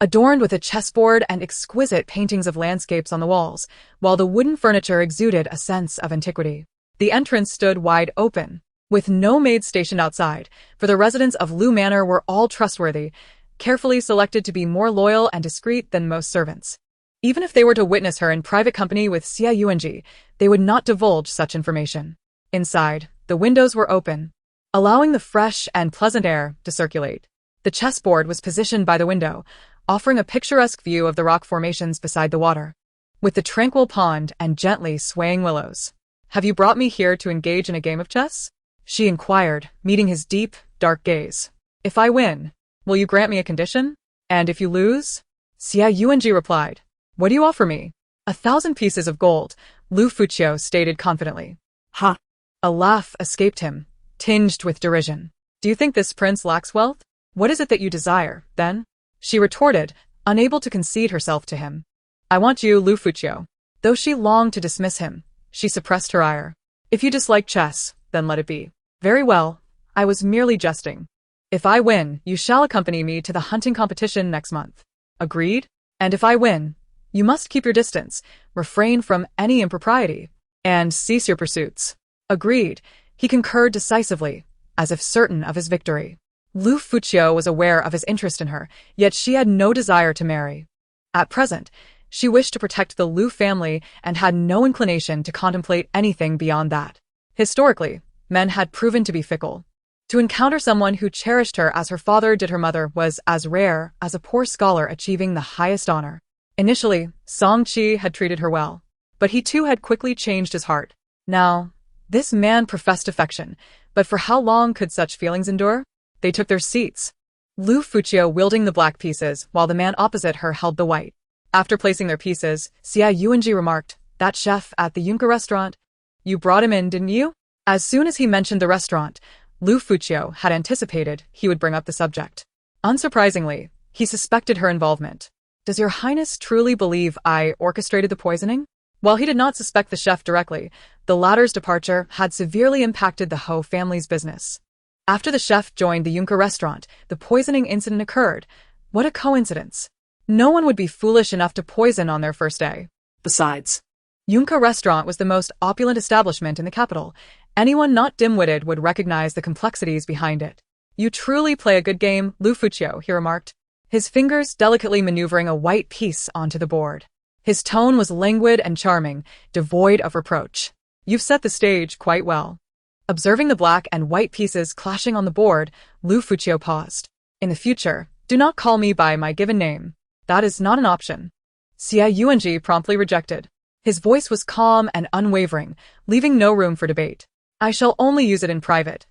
adorned with a chessboard and exquisite paintings of landscapes on the walls, while the wooden furniture exuded a sense of antiquity. The entrance stood wide open, with no maid stationed outside, for the residents of Liu Manor were all trustworthy, carefully selected to be more loyal and discreet than most servants. Even if they were to witness her in private company with Xie Yuanzhi, they would not divulge such information. Inside, the windows were open, allowing the fresh and pleasant air to circulate. The chessboard was positioned by the window, offering a picturesque view of the rock formations beside the water, with the tranquil pond and gently swaying willows. "Have you brought me here to engage in a game of chess?" she inquired, meeting his deep, dark gaze. "If I win, will you grant me a condition? And if you lose?" Xie Yuanzhi replied, "What do you offer me?" 1,000 pieces of gold, Liu Furong stated confidently. Ha! A laugh escaped him, tinged with derision. "Do you think this prince lacks wealth? What is it that you desire, then?" she retorted, unable to concede herself to him. "I want you, Liu Furong." Though she longed to dismiss him, she suppressed her ire. "If you dislike chess, then let it be." "Very well, I was merely jesting. If I win, you shall accompany me to the hunting competition next month." "Agreed? And if I win, you must keep your distance, refrain from any impropriety, and cease your pursuits." "Agreed," he concurred decisively, as if certain of his victory. Liu Furong was aware of his interest in her, yet she had no desire to marry. At present, she wished to protect the Liu family and had no inclination to contemplate anything beyond that. Historically, men had proven to be fickle. To encounter someone who cherished her as her father did her mother was as rare as a poor scholar achieving the highest honor. Initially, Song Qi had treated her well, but he too had quickly changed his heart. Now, this man professed affection, but for how long could such feelings endure? They took their seats, Liu Furong wielding the black pieces while the man opposite her held the white. After placing their pieces, Xie Yuanzhi remarked, "That chef at the Yunka restaurant? You brought him in, didn't you?" As soon as he mentioned the restaurant, Liu Furong had anticipated he would bring up the subject. Unsurprisingly, he suspected her involvement. "Does your highness truly believe I orchestrated the poisoning?" While he did not suspect the chef directly, the latter's departure had severely impacted the Ho family's business. After the chef joined the Yunka restaurant, the poisoning incident occurred. What a coincidence. No one would be foolish enough to poison on their first day. Besides, Yunka restaurant was the most opulent establishment in the capital. Anyone not dim-witted would recognize the complexities behind it. "You truly play a good game, Liu Furong," he remarked, his fingers delicately maneuvering a white piece onto the board. His tone was languid and charming, devoid of reproach. "You've set the stage quite well." Observing the black and white pieces clashing on the board, Liu Furong paused. "In the future, do not call me by my given name. That is not an option." Xie Yuanzhi promptly rejected. His voice was calm and unwavering, leaving no room for debate. "I shall only use it in private.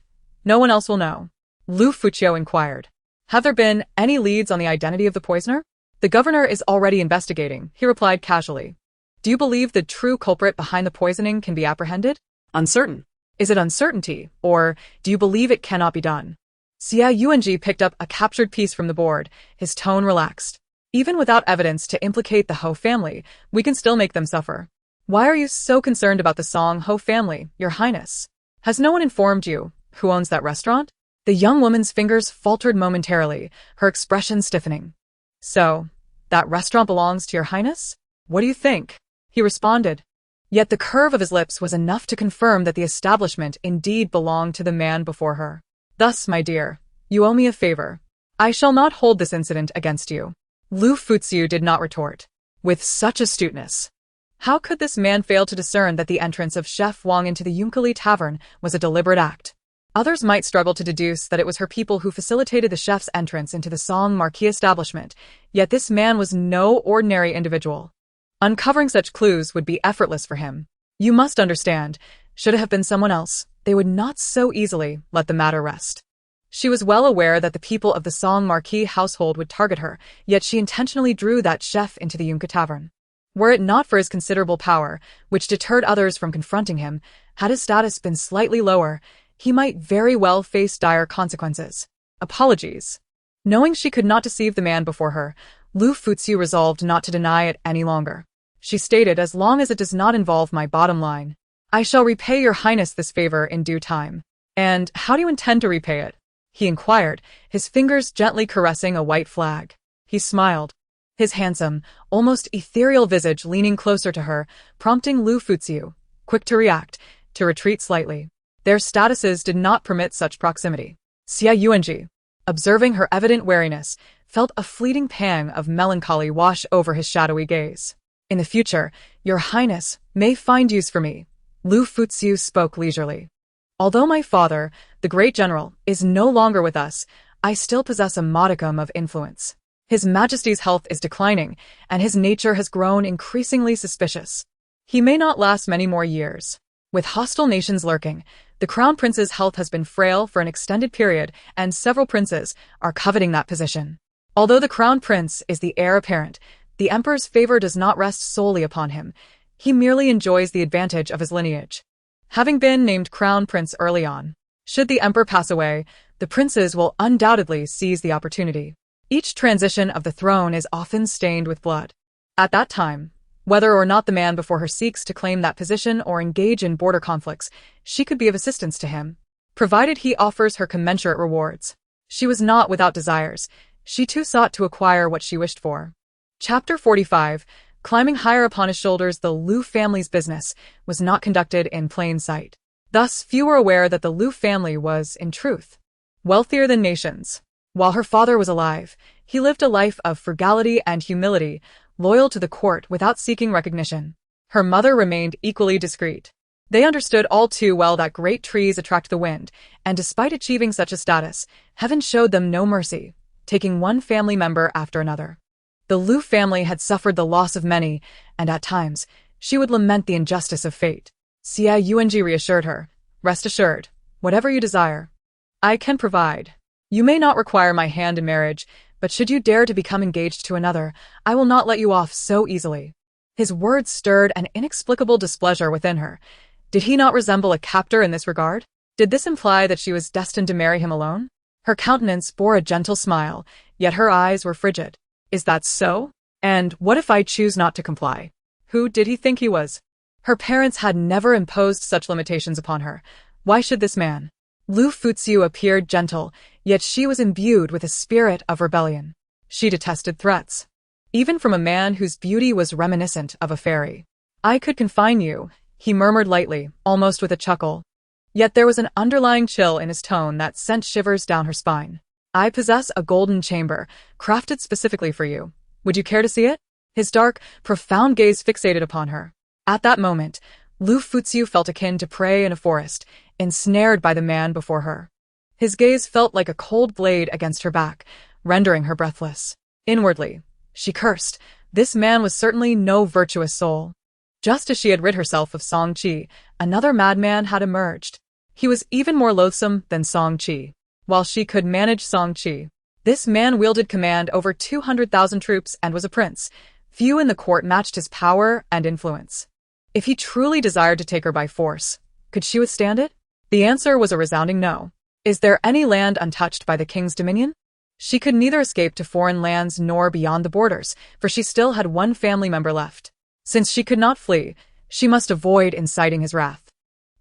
No one else will know." Liu Furong inquired, "Have there been any leads on the identity of the poisoner?" "The governor is already investigating," he replied casually. "Do you believe the true culprit behind the poisoning can be apprehended?" uncertain. "Is it uncertainty, or do you believe it cannot be done?" Xie Yuanzhi picked up a captured piece from the board, his tone relaxed. "Even without evidence to implicate the Ho family, we can still make them suffer." "Why are you so concerned about the Song Ho family, your highness? Has no one informed you who owns that restaurant?" The young woman's fingers faltered momentarily, her expression stiffening. "So, that restaurant belongs to your highness?" What do you think? He responded. Yet the curve of his lips was enough to confirm that the establishment indeed belonged to the man before her. Thus, my dear, you owe me a favor. I shall not hold this incident against you. Liu Furong did not retort. With such astuteness, how could this man fail to discern that the entrance of Chef Wang into the Yunkali tavern was a deliberate act? Others might struggle to deduce that it was her people who facilitated the chef's entrance into the Song Marquis establishment, yet this man was no ordinary individual. Uncovering such clues would be effortless for him. You must understand, should it have been someone else, they would not so easily let the matter rest. She was well aware that the people of the Song Marquis household would target her, yet she intentionally drew that chef into the Yunka tavern. Were it not for his considerable power, which deterred others from confronting him, had his status been slightly lower, he might very well face dire consequences. Apologies. Knowing she could not deceive the man before her, Liu Furong resolved not to deny it any longer. She stated, as long as it does not involve my bottom line, I shall repay your highness this favor in due time. And how do you intend to repay it? He inquired, his fingers gently caressing a white flag. He smiled, his handsome, almost ethereal visage leaning closer to her, prompting Liu Furong, quick to react, to retreat slightly. Their statuses did not permit such proximity. Xia Yuanji, observing her evident wariness, felt a fleeting pang of melancholy wash over his shadowy gaze. In the future, your highness may find use for me. Liu Furong spoke leisurely. Although my father, the great general, is no longer with us, I still possess a modicum of influence. His Majesty's health is declining, and his nature has grown increasingly suspicious. He may not last many more years. With hostile nations lurking, the Crown Prince's health has been frail for an extended period, and several princes are coveting that position. Although the Crown Prince is the heir apparent, the Emperor's favor does not rest solely upon him. He merely enjoys the advantage of his lineage. Having been named Crown Prince early on, should the Emperor pass away, the princes will undoubtedly seize the opportunity. Each transition of the throne is often stained with blood. At that time, whether or not the man before her seeks to claim that position or engage in border conflicts, she could be of assistance to him, provided he offers her commensurate rewards. She was not without desires. She too sought to acquire what she wished for. Chapter 45. Climbing higher upon his shoulders, the Liu family's business was not conducted in plain sight. Thus, few were aware that the Liu family was, in truth, wealthier than nations. While her father was alive, he lived a life of frugality and humility, loyal to the court without seeking recognition. Her mother remained equally discreet. They understood all too well that great trees attract the wind, and despite achieving such a status, heaven showed them no mercy, taking one family member after another. The Liu family had suffered the loss of many, and at times, she would lament the injustice of fate. Xia Yuanji reassured her, rest assured, whatever you desire, I can provide. You may not require my hand in marriage, but should you dare to become engaged to another, I will not let you off so easily. His words stirred an inexplicable displeasure within her. Did he not resemble a captor in this regard? Did this imply that she was destined to marry him alone? Her countenance bore a gentle smile, yet her eyes were frigid. Is that so? And what if I choose not to comply? Who did he think he was? Her parents had never imposed such limitations upon her. Why should this man? Liu Furong appeared gentle, yet she was imbued with a spirit of rebellion. She detested threats, even from a man whose beauty was reminiscent of a fairy. I could confine you, he murmured lightly, almost with a chuckle. Yet there was an underlying chill in his tone that sent shivers down her spine. I possess a golden chamber, crafted specifically for you. Would you care to see it? His dark, profound gaze fixated upon her. At that moment, Liu Furong felt akin to prey in a forest, ensnared by the man before her. His gaze felt like a cold blade against her back, rendering her breathless. Inwardly, she cursed. This man was certainly no virtuous soul. Just as she had rid herself of Song Qi, another madman had emerged. He was even more loathsome than Song Qi. While she could manage Song Qi, this man wielded command over 200,000 troops and was a prince. Few in the court matched his power and influence. If he truly desired to take her by force, could she withstand it? The answer was a resounding no. Is there any land untouched by the king's dominion? She could neither escape to foreign lands nor beyond the borders, for she still had one family member left. Since she could not flee, she must avoid inciting his wrath.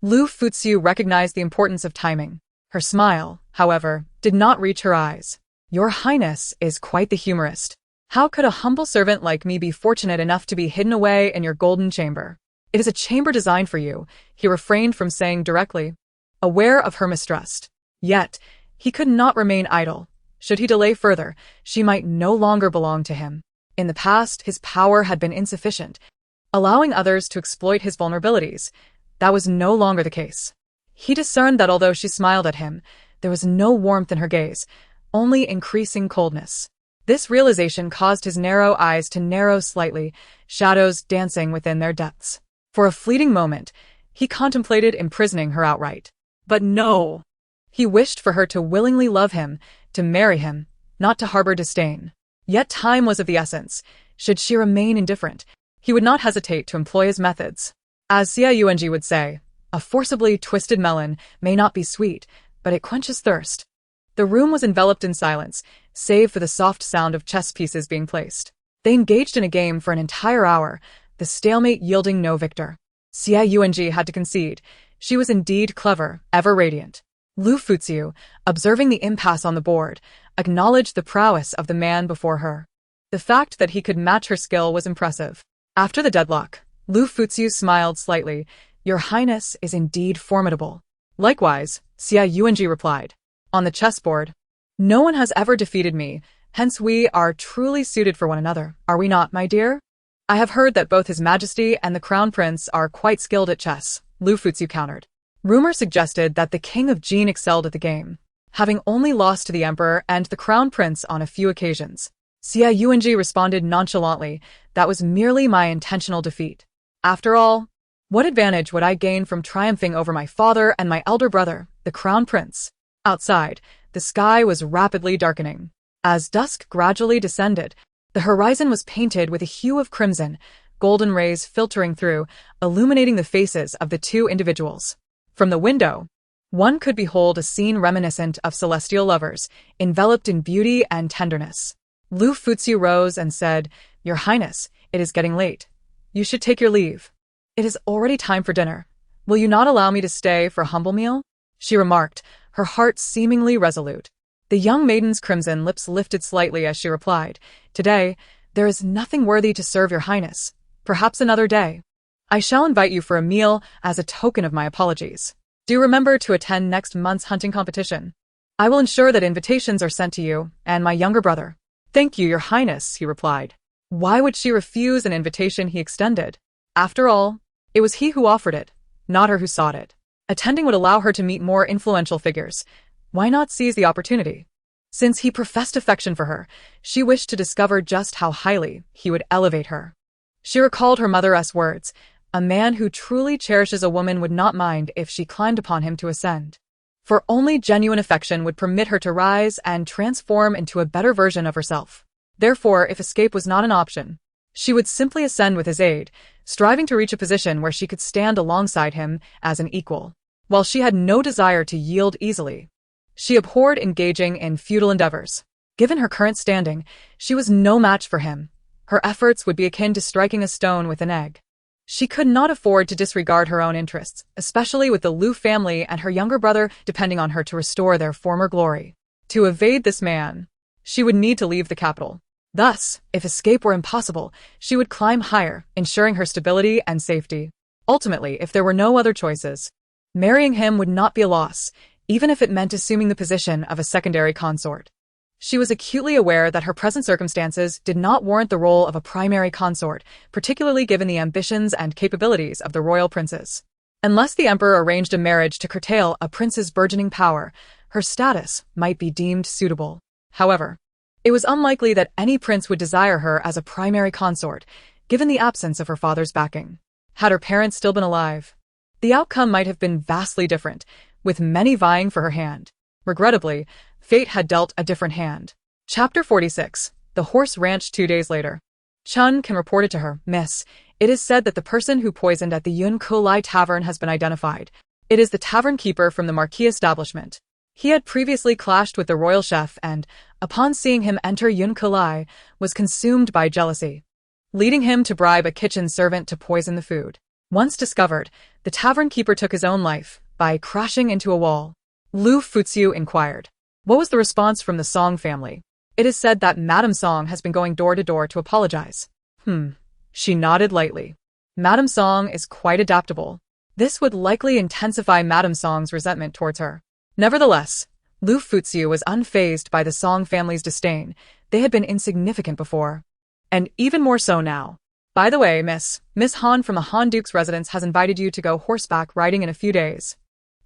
Liu Furong recognized the importance of timing. Her smile, however, did not reach her eyes. Your Highness is quite the humorist. How could a humble servant like me be fortunate enough to be hidden away in your golden chamber? It is a chamber designed for you, he refrained from saying directly, aware of her mistrust. Yet, he could not remain idle. Should he delay further, she might no longer belong to him. In the past, his power had been insufficient, allowing others to exploit his vulnerabilities. That was no longer the case. He discerned that although she smiled at him, there was no warmth in her gaze, only increasing coldness. This realization caused his narrow eyes to narrow slightly, shadows dancing within their depths. For a fleeting moment, he contemplated imprisoning her outright. But no! He wished for her to willingly love him, to marry him, not to harbor disdain. Yet time was of the essence. Should she remain indifferent, he would not hesitate to employ his methods. As Liu would say, a forcibly twisted melon may not be sweet, but it quenches thirst. The room was enveloped in silence, save for the soft sound of chess pieces being placed. They engaged in a game for an entire hour, the stalemate yielding no victor. Liu had to concede. She was indeed clever, ever radiant. Liu Furong, observing the impasse on the board, acknowledged the prowess of the man before her. The fact that he could match her skill was impressive. After the deadlock, Liu Furong smiled slightly. Your Highness is indeed formidable. Likewise, Liu replied. On the chessboard, no one has ever defeated me, hence we are truly suited for one another, are we not, my dear? I have heard that both His Majesty and the Crown Prince are quite skilled at chess, Liu Furong countered. Rumor suggested that the King of Jin excelled at the game, having only lost to the Emperor and the Crown Prince on a few occasions. Liu responded nonchalantly, that was merely my intentional defeat. After all, what advantage would I gain from triumphing over my father and my elder brother, the Crown Prince? Outside, the sky was rapidly darkening. As dusk gradually descended, the horizon was painted with a hue of crimson, golden rays filtering through, illuminating the faces of the two individuals. From the window, one could behold a scene reminiscent of celestial lovers, enveloped in beauty and tenderness. Liu Furong rose and said, Your Highness, it is getting late. You should take your leave. It is already time for dinner. Will you not allow me to stay for a humble meal? She remarked, her heart seemingly resolute. The young maiden's crimson lips lifted slightly as she replied, Today, there is nothing worthy to serve your Highness. Perhaps another day. I shall invite you for a meal as a token of my apologies. Do remember to attend next month's hunting competition. I will ensure that invitations are sent to you and my younger brother. Thank you, your Highness, he replied. Why would she refuse an invitation he extended? After all, it was he who offered it, not her who sought it. Attending would allow her to meet more influential figures. Why not seize the opportunity? Since he professed affection for her, she wished to discover just how highly he would elevate her. She recalled her mother's words, a man who truly cherishes a woman would not mind if she climbed upon him to ascend. For only genuine affection would permit her to rise and transform into a better version of herself. Therefore, if escape was not an option, she would simply ascend with his aid, striving to reach a position where she could stand alongside him as an equal. While she had no desire to yield easily, she abhorred engaging in futile endeavors. Given her current standing, she was no match for him. Her efforts would be akin to striking a stone with an egg. She could not afford to disregard her own interests, especially with the Liu family and her younger brother depending on her to restore their former glory. To evade this man, she would need to leave the capital. Thus, if escape were impossible, she would climb higher, ensuring her stability and safety. Ultimately, if there were no other choices, marrying him would not be a loss, even if it meant assuming the position of a secondary consort. She was acutely aware that her present circumstances did not warrant the role of a primary consort, particularly given the ambitions and capabilities of the royal princes. Unless the emperor arranged a marriage to curtail a prince's burgeoning power, her status might be deemed suitable. However, it was unlikely that any prince would desire her as a primary consort, given the absence of her father's backing. Had her parents still been alive, the outcome might have been vastly different, with many vying for her hand. Regrettably, fate had dealt a different hand. Chapter 46. The Horse Ranch 2 days later. Chun can reported to her, Miss, it is said that the person who poisoned at the Yun Kulai Tavern has been identified. It is the tavern keeper from the Marquis establishment. He had previously clashed with the royal chef and, upon seeing him enter Yun Kulai, was consumed by jealousy, leading him to bribe a kitchen servant to poison the food. Once discovered, the tavern keeper took his own life by crashing into a wall. Liu Furong inquired. What was the response from the Song family? It is said that Madame Song has been going door to door to apologize. She nodded lightly. Madame Song is quite adaptable. This would likely intensify Madame Song's resentment towards her. Nevertheless, Liu Furong was unfazed by the Song family's disdain. They had been insignificant before. And even more so now. By the way, Miss Han from the Han Duke's residence has invited you to go horseback riding in a few days.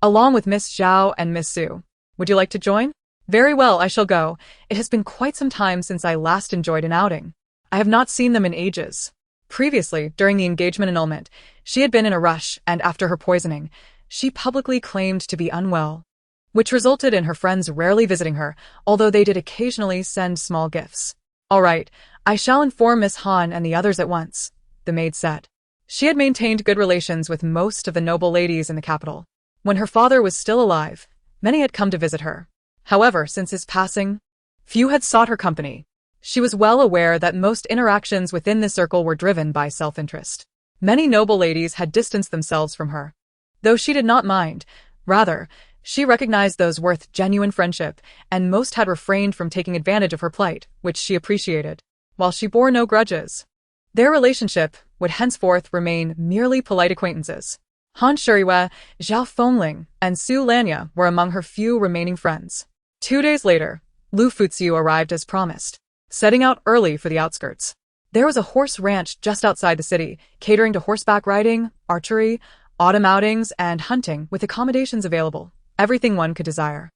Along with Miss Zhao and Miss Su. Would you like to join? Very well, I shall go. It has been quite some time since I last enjoyed an outing. I have not seen them in ages. Previously, during the engagement annulment, she had been in a rush, and after her poisoning, she publicly claimed to be unwell, which resulted in her friends rarely visiting her, although they did occasionally send small gifts. All right, I shall inform Miss Han and the others at once, the maid said. She had maintained good relations with most of the noble ladies in the capital. When her father was still alive, many had come to visit her. However, since his passing, few had sought her company. She was well aware that most interactions within the circle were driven by self-interest. Many noble ladies had distanced themselves from her. Though she did not mind, rather, she recognized those worth genuine friendship, and most had refrained from taking advantage of her plight, which she appreciated, while she bore no grudges. Their relationship would henceforth remain merely polite acquaintances. Han Shuriwe, Zhao Fengling, and Su Lanya were among her few remaining friends. 2 days later, Liu Furong arrived as promised, setting out early for the outskirts. There was a horse ranch just outside the city, catering to horseback riding, archery, autumn outings, and hunting with accommodations available, everything one could desire.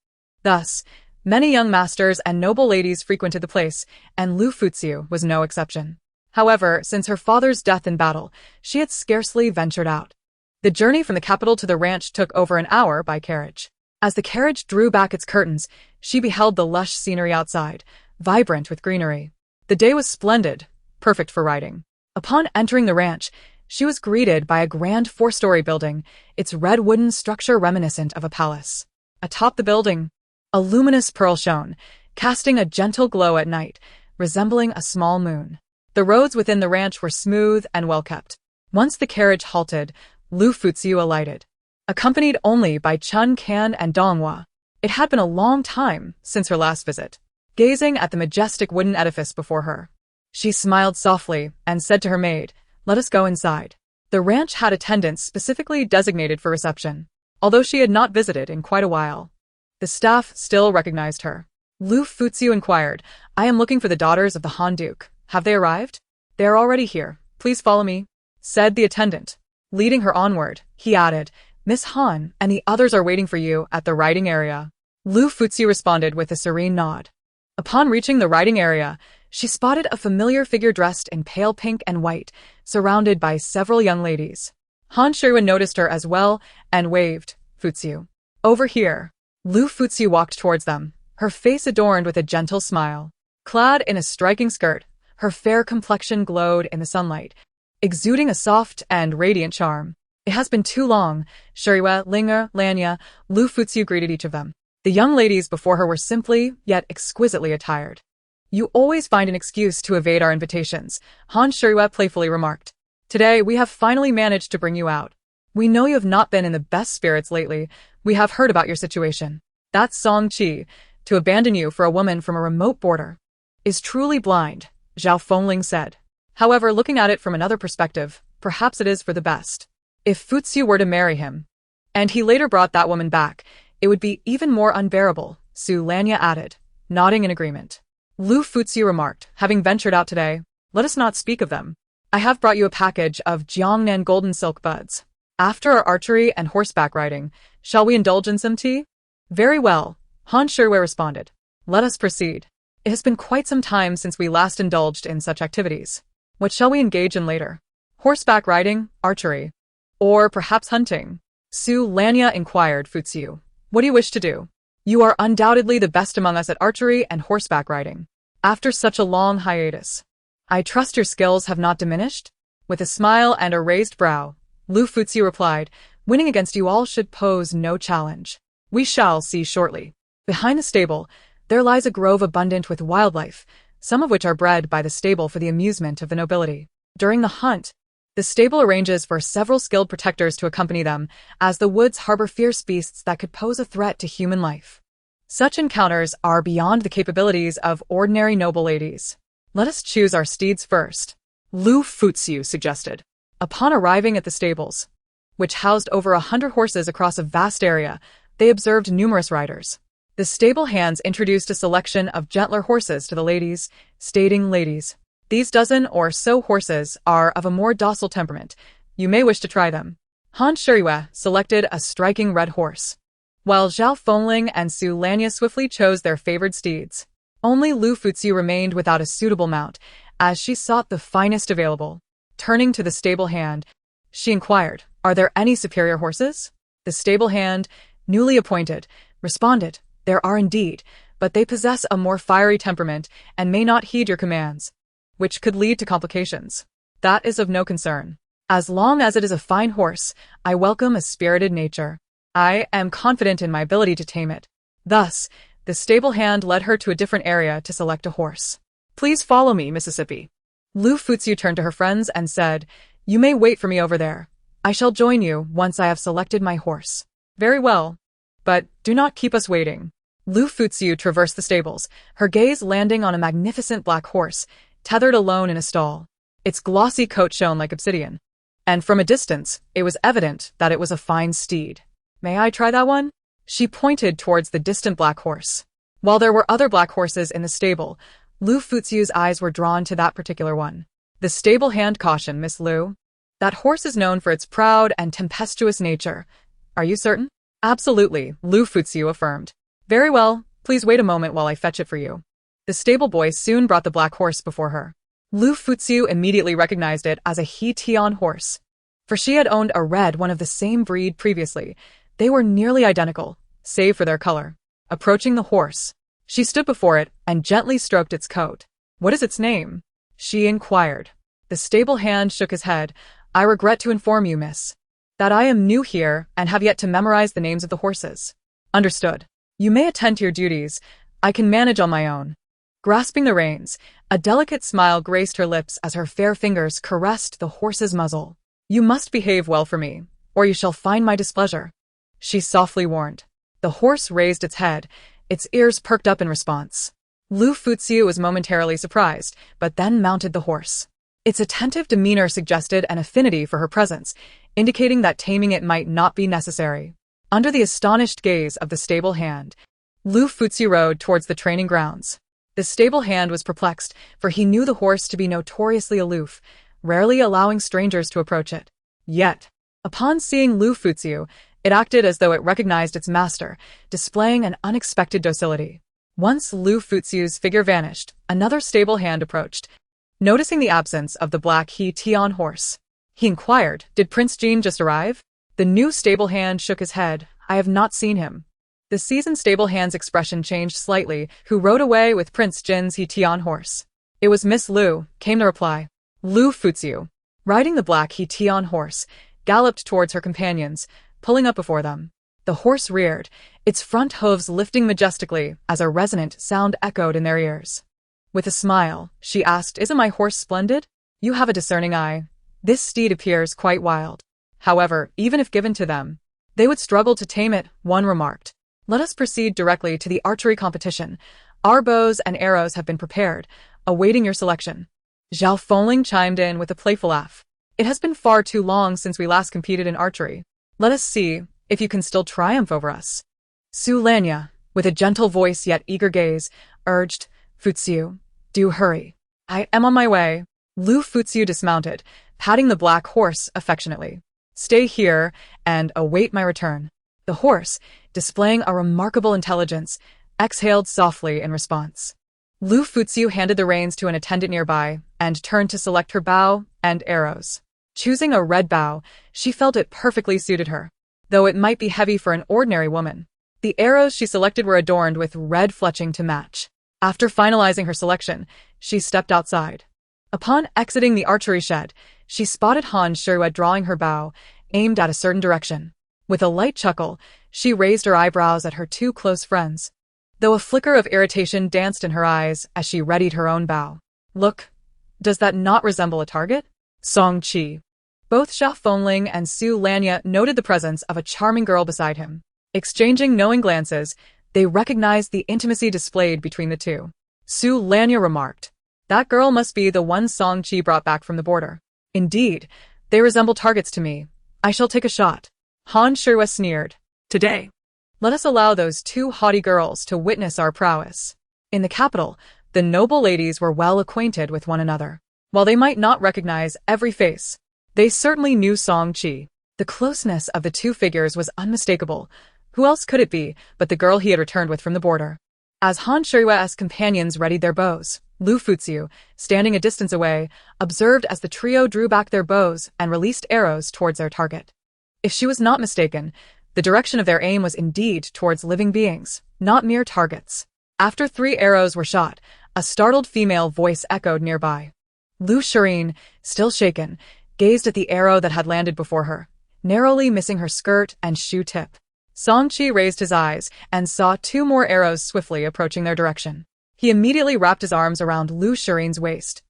Thus, many young masters and noble ladies frequented the place, and Liu Furong was no exception. However, since her father's death in battle, she had scarcely ventured out. The journey from the capital to the ranch took over an hour by carriage. As the carriage drew back its curtains, she beheld the lush scenery outside, vibrant with greenery. The day was splendid, perfect for riding. Upon entering the ranch, she was greeted by a grand 4-story building, its red wooden structure reminiscent of a palace. Atop the building, a luminous pearl shone, casting a gentle glow at night, resembling a small moon. The roads within the ranch were smooth and well-kept. Once the carriage halted, Liu Furong alighted, accompanied only by Chun Kan and Donghua. It had been a long time since her last visit. Gazing at the majestic wooden edifice before her, she smiled softly and said to her maid, "Let us go inside." The ranch had attendants specifically designated for reception. Although she had not visited in quite a while, the staff still recognized her. Liu Furong inquired, "I am looking for the daughters of the Han Duke. Have they arrived?" "They are already here. Please follow me," said the attendant. Leading her onward, he added, "Miss Han and the others are waiting for you at the riding area." Liu Furong responded with a serene nod. Upon reaching the riding area, she spotted a familiar figure dressed in pale pink and white, surrounded by several young ladies. Han Shuriwe noticed her as well and waved, "Furong, over here." Liu Furong walked towards them, her face adorned with a gentle smile. Clad in a striking skirt, her fair complexion glowed in the sunlight, exuding a soft and radiant charm. "It has been too long," Shuriwe, Linger, Lanya, Liu Furong greeted each of them. The young ladies before her were simply, yet exquisitely attired. "You always find an excuse to evade our invitations," Han Shuriwe playfully remarked. "Today, we have finally managed to bring you out. We know you have not been in the best spirits lately. We have heard about your situation. That Song Qi, to abandon you for a woman from a remote border, is truly blind," Zhao Fengling said. "However, looking at it from another perspective, perhaps it is for the best. If Furong were to marry him, and he later brought that woman back, it would be even more unbearable," Su Lanya added, nodding in agreement. Liu Furong remarked, "Having ventured out today, let us not speak of them. I have brought you a package of Jiangnan golden silk buds. After our archery and horseback riding, shall we indulge in some tea?" "Very well," Han Shuriwe responded. "Let us proceed. It has been quite some time since we last indulged in such activities. What shall we engage in later? Horseback riding, archery, or perhaps hunting?" Su Lanya inquired Furong. "What do you wish to do? You are undoubtedly the best among us at archery and horseback riding. After such a long hiatus, I trust your skills have not diminished?" With a smile and a raised brow, Liu Furong replied, "Winning against you all should pose no challenge. We shall see shortly." Behind the stable, there lies a grove abundant with wildlife, some of which are bred by the stable for the amusement of the nobility. During the hunt, the stable arranges for several skilled protectors to accompany them, as the woods harbor fierce beasts that could pose a threat to human life. Such encounters are beyond the capabilities of ordinary noble ladies. Let us choose our steeds first, Liu Furong suggested. Upon arriving at the stables, which housed over 100 horses across a vast area, they observed numerous riders. The stable hands introduced a selection of gentler horses to the ladies, stating, "Ladies, these dozen or so horses are of a more docile temperament. You may wish to try them." Han Shirue selected a striking red horse, while Zhao Fengling and Su Lanya swiftly chose their favored steeds. Only Liu Furong remained without a suitable mount, as she sought the finest available. Turning to the stable hand, she inquired, "Are there any superior horses?" The stable hand, newly appointed, responded, "There are indeed, but they possess a more fiery temperament and may not heed your commands, which could lead to complications. That is of no concern. As long as it is a fine horse, I welcome a spirited nature. I am confident in my ability to tame it." Thus, the stable hand led her to a different area to select a horse. "Please follow me, Mississippi." Liu Furong turned to her friends and said, "You may wait for me over there. I shall join you once I have selected my horse." "Very well. But do not keep us waiting." Liu Furong traversed the stables, her gaze landing on a magnificent black horse, tethered alone in a stall. Its glossy coat shone like obsidian, and from a distance, it was evident that it was a fine steed. "May I try that one?" She pointed towards the distant black horse. While there were other black horses in the stable, Liu Furong's eyes were drawn to that particular one. The stable hand cautioned, "Miss Liu, that horse is known for its proud and tempestuous nature. Are you certain?" "Absolutely," Liu Furong affirmed. "Very well, please wait a moment while I fetch it for you." The stable boy soon brought the black horse before her. Liu Furong immediately recognized it as a He Tian horse, for she had owned a red one of the same breed previously. They were nearly identical, save for their color. Approaching the horse, she stood before it and gently stroked its coat. "What is its name?" she inquired. The stable hand shook his head. "I regret to inform you, miss, that I am new here and have yet to memorize the names of the horses." "Understood. You may attend to your duties. I can manage on my own." Grasping the reins, a delicate smile graced her lips as her fair fingers caressed the horse's muzzle. "You must behave well for me, or you shall find my displeasure," she softly warned. The horse raised its head, its ears perked up in response. Liu Furong was momentarily surprised, but then mounted the horse. Its attentive demeanor suggested an affinity for her presence, indicating that taming it might not be necessary. Under the astonished gaze of the stable hand, Liu Furong rode towards the training grounds. The stable hand was perplexed, for he knew the horse to be notoriously aloof, rarely allowing strangers to approach it. Yet, upon seeing Liu Furong, it acted as though it recognized its master, displaying an unexpected docility. Once Liu Furong's figure vanished, another stable hand approached. Noticing the absence of the black He Tian horse, he inquired, "Did Prince Jean just arrive?" The new stable hand shook his head. "I have not seen him." The seasoned stable hand's expression changed slightly. "Who rode away with Prince Jin's He Tian horse?" "It was Miss Liu," came the reply. Liu Furong, riding the black He Tian horse, galloped towards her companions, pulling up before them. The horse reared, its front hooves lifting majestically as a resonant sound echoed in their ears. With a smile, she asked, "Isn't my horse splendid? You have a discerning eye. This steed appears quite wild. However, even if given to them, they would struggle to tame it," one remarked. "Let us proceed directly to the archery competition. Our bows and arrows have been prepared, awaiting your selection." Zhao Fengling chimed in with a playful laugh. "It has been far too long since we last competed in archery. Let us see if you can still triumph over us." Su Lanya, with a gentle voice yet eager gaze, urged, "Furong, do hurry. I am on my way." Liu Furong dismounted, patting the black horse affectionately. "Stay here and await my return." The horse, displaying a remarkable intelligence, exhaled softly in response. Liu Furong handed the reins to an attendant nearby and turned to select her bow and arrows. Choosing a red bow, she felt it perfectly suited her, though it might be heavy for an ordinary woman. The arrows she selected were adorned with red fletching to match. After finalizing her selection, she stepped outside. Upon exiting the archery shed, she spotted Han Shirue drawing her bow, aimed at a certain direction. With a light chuckle, she raised her eyebrows at her two close friends, though a flicker of irritation danced in her eyes as she readied her own bow. "Look, does that not resemble a target?" Song Qi. Both Zhao Fengling and Su Lanya noted the presence of a charming girl beside him. Exchanging knowing glances, They recognized the intimacy displayed between the two. Su Lanya remarked, "That girl must be the one Song Qi brought back from the border. Indeed, they resemble targets to me. I shall take a shot." Han Shirue sneered. Today. "Let us allow those two haughty girls to witness our prowess." In the capital, the noble ladies were well acquainted with one another. While they might not recognize every face, they certainly knew Song Qi. The closeness of the two figures was unmistakable. Who else could it be but the girl he had returned with from the border? As Han Shirue's companions readied their bows, Liu Furong, standing a distance away, observed as the trio drew back their bows and released arrows towards their target. If she was not mistaken, the direction of their aim was indeed towards living beings, not mere targets. After 3 arrows were shot, a startled female voice echoed nearby. Liu Furong, still shaken, gazed at the arrow that had landed before her, narrowly missing her skirt and shoe tip. Song Qi raised his eyes and saw 2 more arrows swiftly approaching their direction. He immediately wrapped his arms around Liu Furong's waist,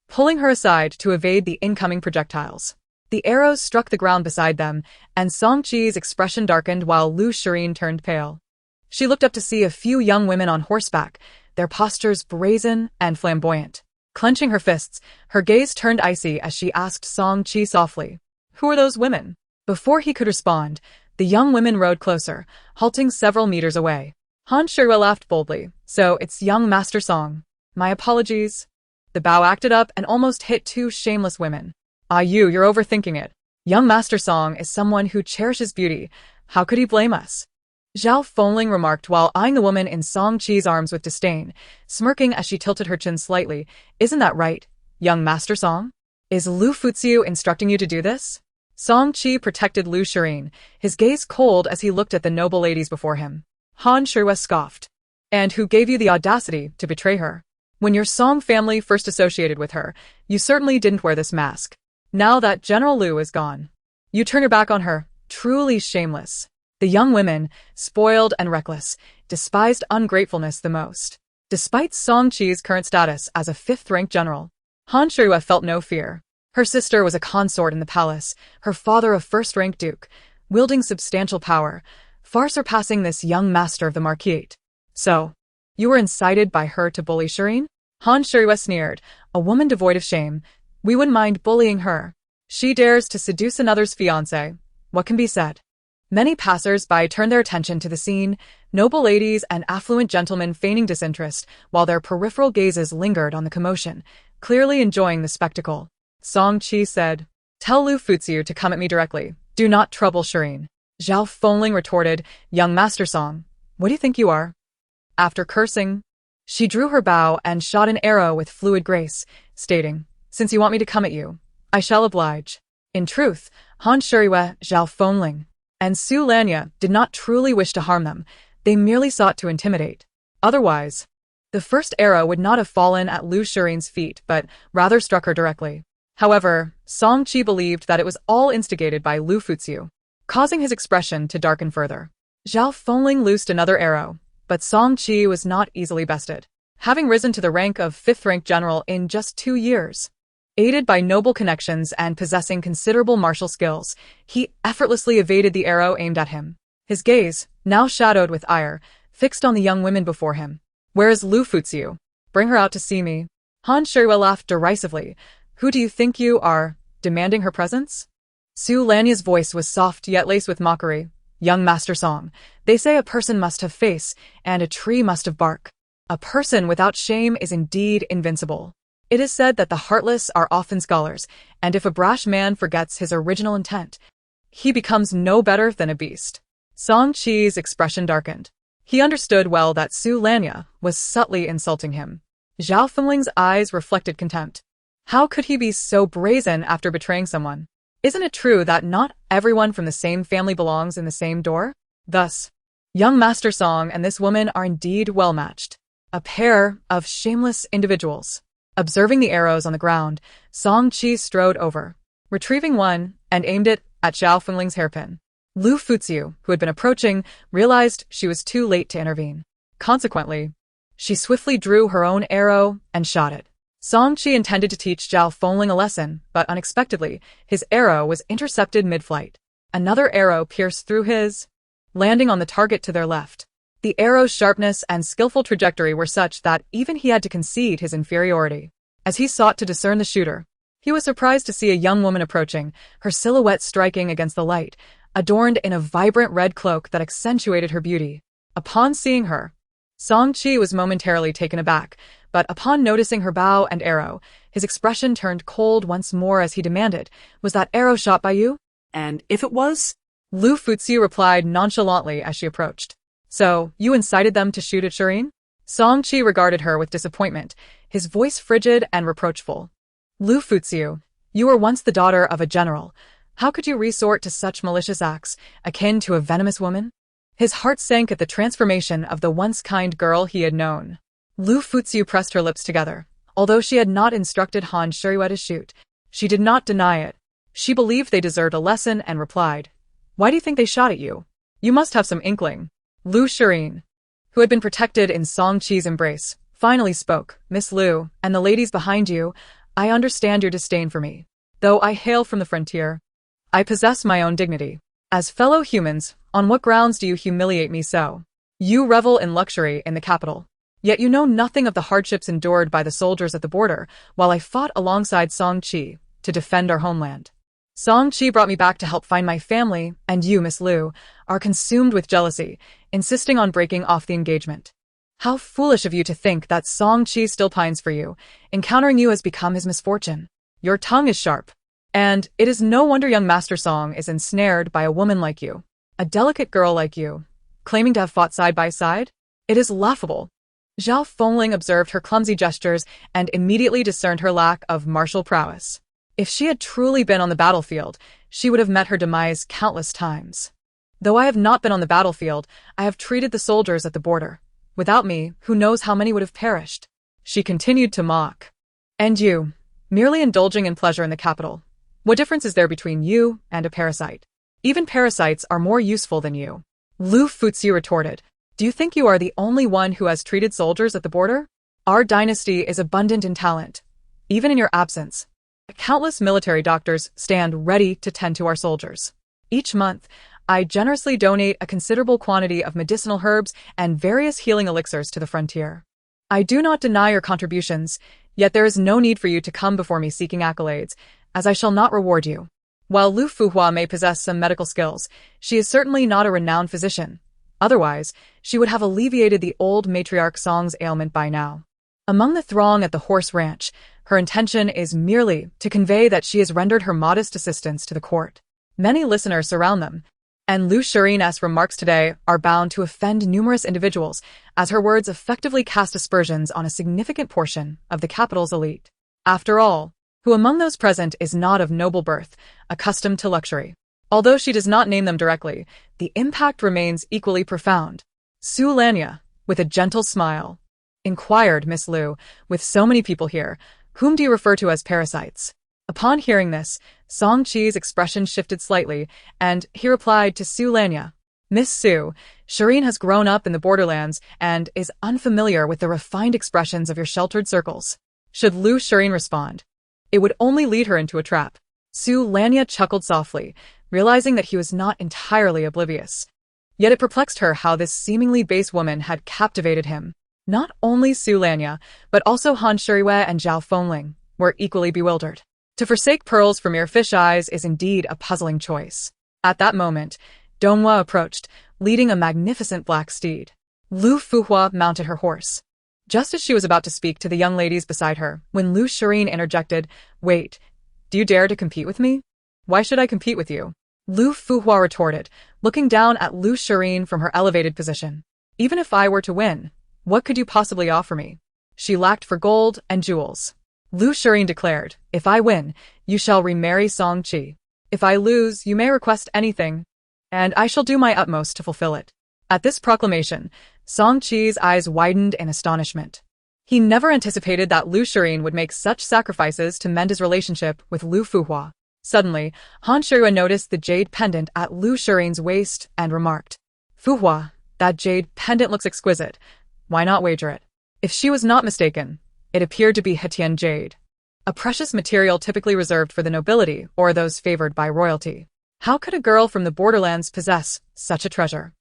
pulling her aside to evade the incoming projectiles. The arrows struck the ground beside them, and Song Qi's expression darkened while Liu Furong turned pale. She looked up to see a few young women on horseback, their postures brazen and flamboyant. Clenching her fists, her gaze turned icy as she asked Song Qi softly, "Who are those women?" Before he could respond, the young women rode closer, halting several meters away. Han Shirue laughed boldly. "So it's young Master Song. My apologies." The bow acted up and almost hit 2 shameless women. "Ah, you're overthinking it. Young Master Song is someone who cherishes beauty. How could he blame us?" Zhao Fengling remarked while eyeing the woman in Song Qi's arms with disdain, smirking as she tilted her chin slightly. "Isn't that right, young Master Song? Is Liu Furong instructing you to do this?" Song Qi protected Liu Furong, his gaze cold as he looked at the noble ladies before him. Han Shirue scoffed. "And who gave you the audacity to betray her? When your Song family first associated with her, you certainly didn't wear this mask. Now that General Liu is gone, you turn your back on her. Truly shameless." The young women, spoiled and reckless, despised ungratefulness the most. Despite Song Qi's current status as a 5th-ranked general, Han Shirue felt no fear. Her sister was a consort in the palace, her father a 1st-rank duke, wielding substantial power, far surpassing this young master of the Marquisate. "So, you were incited by her to bully Shireen?" Han Shirue sneered, "A woman devoid of shame. We wouldn't mind bullying her. She dares to seduce another's fiancé. What can be said?" Many passers-by turned their attention to the scene, noble ladies and affluent gentlemen feigning disinterest, while their peripheral gazes lingered on the commotion, clearly enjoying the spectacle. Song Qi said, "Tell Liu Furong to come at me directly. Do not trouble Shireen." Zhao Fengling retorted, "Young Master Song, what do you think you are?" After cursing, she drew her bow and shot an arrow with fluid grace, stating, "Since you want me to come at you, I shall oblige." In truth, Han Shirue, Zhao Fengling, and Su Lanya did not truly wish to harm them. They merely sought to intimidate. Otherwise, the first arrow would not have fallen at Liu Furong's feet, but rather struck her directly. However, Song Qi believed that it was all instigated by Liu Furong, causing his expression to darken further. Zhao Fengling loosed another arrow, but Song Qi was not easily bested. Having risen to the rank of 5th-rank general in just 2 years, aided by noble connections and possessing considerable martial skills, he effortlessly evaded the arrow aimed at him. His gaze, now shadowed with ire, fixed on the young women before him. "Where is Liu Furong? Bring her out to see me." Han Shirue laughed derisively. "Who do you think you are, demanding her presence?" Su Lanya's voice was soft yet laced with mockery. "Young Master Song, they say a person must have face, and a tree must have bark. A person without shame is indeed invincible. It is said that the heartless are often scholars, and if a brash man forgets his original intent, he becomes no better than a beast." Song Qi's expression darkened. He understood well that Su Lanya was subtly insulting him. Zhao Fengling's eyes reflected contempt. How could he be so brazen after betraying someone? Isn't it true that not everyone from the same family belongs in the same door? Thus, young Master Song and this woman are indeed well matched. A pair of shameless individuals. Observing the arrows on the ground, Song Qi strode over, retrieving one, and aimed it at Zhao Fengling's hairpin. Liu Furong, who had been approaching, realized she was too late to intervene. Consequently, she swiftly drew her own arrow and shot it. Song Qi intended to teach Zhao Fengling a lesson, but unexpectedly, his arrow was intercepted mid-flight. Another arrow pierced through his, landing on the target to their left. The arrow's sharpness and skillful trajectory were such that even he had to concede his inferiority. As he sought to discern the shooter, he was surprised to see a young woman approaching, her silhouette striking against the light, adorned in a vibrant red cloak that accentuated her beauty. Upon seeing her, Song Chi was momentarily taken aback, but upon noticing her bow and arrow, his expression turned cold once more as he demanded, "Was that arrow shot by you?" And if it was? Liu Furong replied nonchalantly as she approached. "So, you incited them to shoot at Shireen?" Song Chi regarded her with disappointment, his voice frigid and reproachful. "Liu Furong, you were once the daughter of a general. How could you resort to such malicious acts, akin to a venomous woman?" His heart sank at the transformation of the once kind girl he had known. Liu Furong pressed her lips together. Although she had not instructed Han Shuiwei to shoot, she did not deny it. She believed they deserved a lesson and replied, "Why do you think they shot at you? You must have some inkling." Liu Shireen, who had been protected in Song Chi's embrace, finally spoke. "Miss Liu, and the ladies behind you, I understand your disdain for me. Though I hail from the frontier, I possess my own dignity. As fellow humans, on what grounds do you humiliate me so? You revel in luxury in the capital. Yet you know nothing of the hardships endured by the soldiers at the border while I fought alongside Song Chi to defend our homeland. Song Chi brought me back to help find my family, and you, Miss Liu, are consumed with jealousy, insisting on breaking off the engagement. How foolish of you to think that Song Chi still pines for you. Encountering you has become his misfortune. Your tongue is sharp. And it is no wonder young Master Song is ensnared by a woman like you, a delicate girl like you, claiming to have fought side by side. It is laughable." Zhao Fengling observed her clumsy gestures and immediately discerned her lack of martial prowess. If she had truly been on the battlefield, she would have met her demise countless times. "Though I have not been on the battlefield, I have treated the soldiers at the border. Without me, who knows how many would have perished?" She continued to mock. "And you, merely indulging in pleasure in the capital. What difference is there between you and a parasite? Even parasites are more useful than you." Liu Furong retorted. "Do you think you are the only one who has treated soldiers at the border? Our dynasty is abundant in talent. Even in your absence, countless military doctors stand ready to tend to our soldiers. Each month, I generously donate a considerable quantity of medicinal herbs and various healing elixirs to the frontier. I do not deny your contributions, yet there is no need for you to come before me seeking accolades, as I shall not reward you. While Liu Furong may possess some medical skills, she is certainly not a renowned physician. Otherwise, she would have alleviated the old matriarch Song's ailment by now. Among the throng at the horse ranch, her intention is merely to convey that she has rendered her modest assistance to the court. Many listeners surround them, and Liu Shireen's remarks today are bound to offend numerous individuals, as her words effectively cast aspersions on a significant portion of the capital's elite. After all, who among those present is not of noble birth, accustomed to luxury? Although she does not name them directly, the impact remains equally profound. Su Lanya, with a gentle smile, inquired Miss Liu, "With so many people here, whom do you refer to as parasites?" Upon hearing this, Song Chi's expression shifted slightly, and he replied to Su Lanya, "Miss Su, Shireen has grown up in the borderlands and is unfamiliar with the refined expressions of your sheltered circles." Should Liu Shireen respond, it would only lead her into a trap. Su Lanya chuckled softly, realizing that he was not entirely oblivious. Yet it perplexed her how this seemingly base woman had captivated him. Not only Su Lanya, but also Han Shuiwei and Zhao Fengling were equally bewildered. To forsake pearls for mere fish eyes is indeed a puzzling choice. At that moment, Donghua approached, leading a magnificent black steed. Liu Furong mounted her horse. Just as she was about to speak to the young ladies beside her, when Liu Shireen interjected, "Wait, do you dare to compete with me?" "Why should I compete with you?" Liu Furong retorted, looking down at Liu Shireen from her elevated position. "Even if I were to win, what could you possibly offer me?" She lacked for gold and jewels. Liu Shireen declared, "If I win, you shall remarry Song Chi. If I lose, you may request anything, and I shall do my utmost to fulfill it." At this proclamation, Song Chi's eyes widened in astonishment. He never anticipated that Liu Shireen would make such sacrifices to mend his relationship with Liu Furong. Suddenly, Han Shuiwei noticed the jade pendant at Liu Shireen's waist and remarked, "Furong, that jade pendant looks exquisite. Why not wager it?" If she was not mistaken, it appeared to be Hetian jade, a precious material typically reserved for the nobility or those favored by royalty. How could a girl from the borderlands possess such a treasure?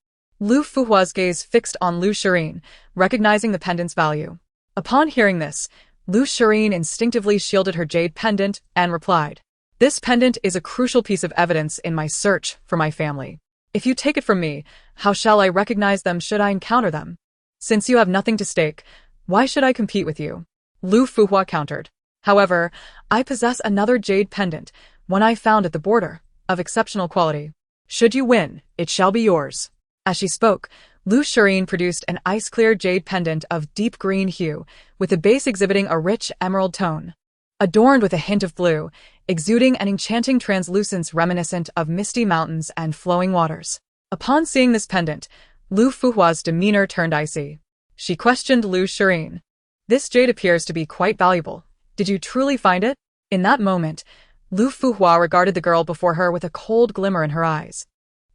Liu Fuhua's gaze fixed on Liu Shirin, recognizing the pendant's value. Upon hearing this, Liu Shirin instinctively shielded her jade pendant and replied, "This pendant is a crucial piece of evidence in my search for my family. If you take it from me, how shall I recognize them should I encounter them? Since you have nothing to stake, why should I compete with you?" Liu Fuhua countered. "However, I possess another jade pendant, one I found at the border, of exceptional quality. Should you win, it shall be yours." As she spoke, Liu Shirin produced an ice-clear jade pendant of deep green hue, with the base exhibiting a rich emerald tone. Adorned with a hint of blue, exuding an enchanting translucence reminiscent of misty mountains and flowing waters. Upon seeing this pendant, Liu Fuhua's demeanor turned icy. She questioned Liu Shirin. "This jade appears to be quite valuable. Did you truly find it?" In that moment, Liu Fuhua regarded the girl before her with a cold glimmer in her eyes.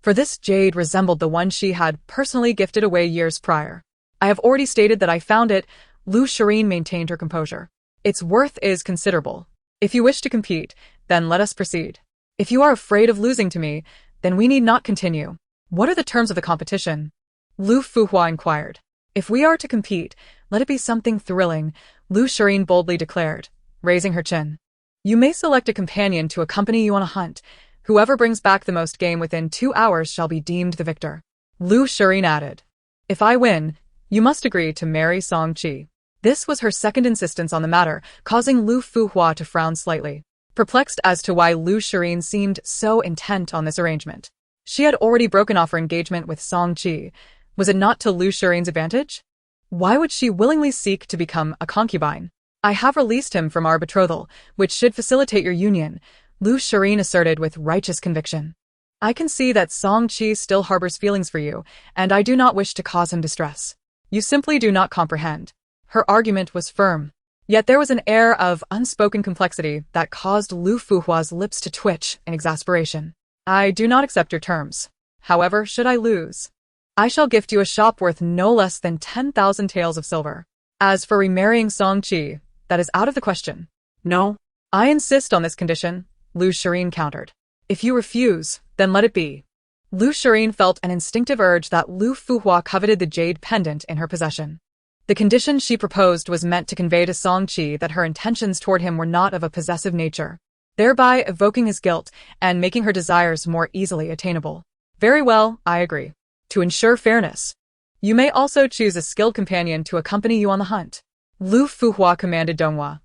For this jade resembled the one she had personally gifted away years prior. "I have already stated that I found it," Liu Shirin maintained her composure. "Its worth is considerable. If you wish to compete, then let us proceed. If you are afraid of losing to me, then we need not continue." "What are the terms of the competition?" Liu Fuhua inquired. "If we are to compete, let it be something thrilling," Liu Shirin boldly declared, raising her chin. "You may select a companion to accompany you on a hunt. Whoever brings back the most game within 2 hours shall be deemed the victor." Liu Shirin added, "If I win, you must agree to marry Song Qi." This was her second insistence on the matter, causing Liu Fuhua to frown slightly, perplexed as to why Liu Shirin seemed so intent on this arrangement. She had already broken off her engagement with Song Qi. Was it not to Liu Shirin's advantage? Why would she willingly seek to become a concubine? "I have released him from our betrothal, which should facilitate your union," Liu Shirin asserted with righteous conviction. "I can see that Song Qi still harbors feelings for you, and I do not wish to cause him distress. You simply do not comprehend." Her argument was firm. Yet there was an air of unspoken complexity that caused Liu Fuhua's lips to twitch in exasperation. "I do not accept your terms. However, should I lose, I shall gift you a shop worth no less than 10,000 taels of silver. As for remarrying Song Qi, that is out of the question." No. "I insist on this condition," Liu Shirin countered. "If you refuse, then let it be." Liu Shirin felt an instinctive urge that Liu Fuhua coveted the jade pendant in her possession. The condition she proposed was meant to convey to Song Qi that her intentions toward him were not of a possessive nature, thereby evoking his guilt and making her desires more easily attainable. "Very well, I agree. To ensure fairness, you may also choose a skilled companion to accompany you on the hunt." Liu Fuhua commanded Donghua,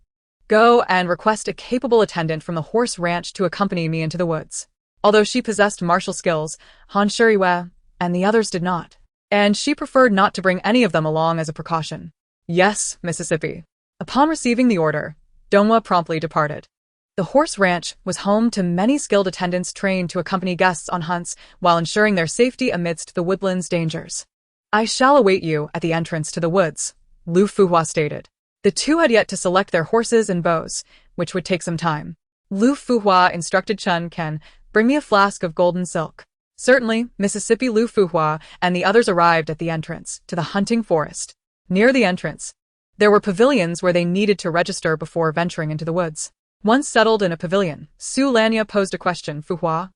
"Go and request a capable attendant from the horse ranch to accompany me into the woods." Although she possessed martial skills, Han Shuriwei and the others did not, and she preferred not to bring any of them along as a precaution. "Yes, Mississippi." Upon receiving the order, Donghua promptly departed. The horse ranch was home to many skilled attendants trained to accompany guests on hunts while ensuring their safety amidst the woodland's dangers. "I shall await you at the entrance to the woods," Liu Fuhua stated. The two had yet to select their horses and bows, which would take some time. Liu Fuhua instructed Chen Ken, "Bring me a flask of golden silk." Certainly, Mississippi Liu Fuhua and the others arrived at the entrance to the hunting forest. Near the entrance, there were pavilions where they needed to register before venturing into the woods. Once settled in a pavilion, Su Lanya posed a question. "Fuhua,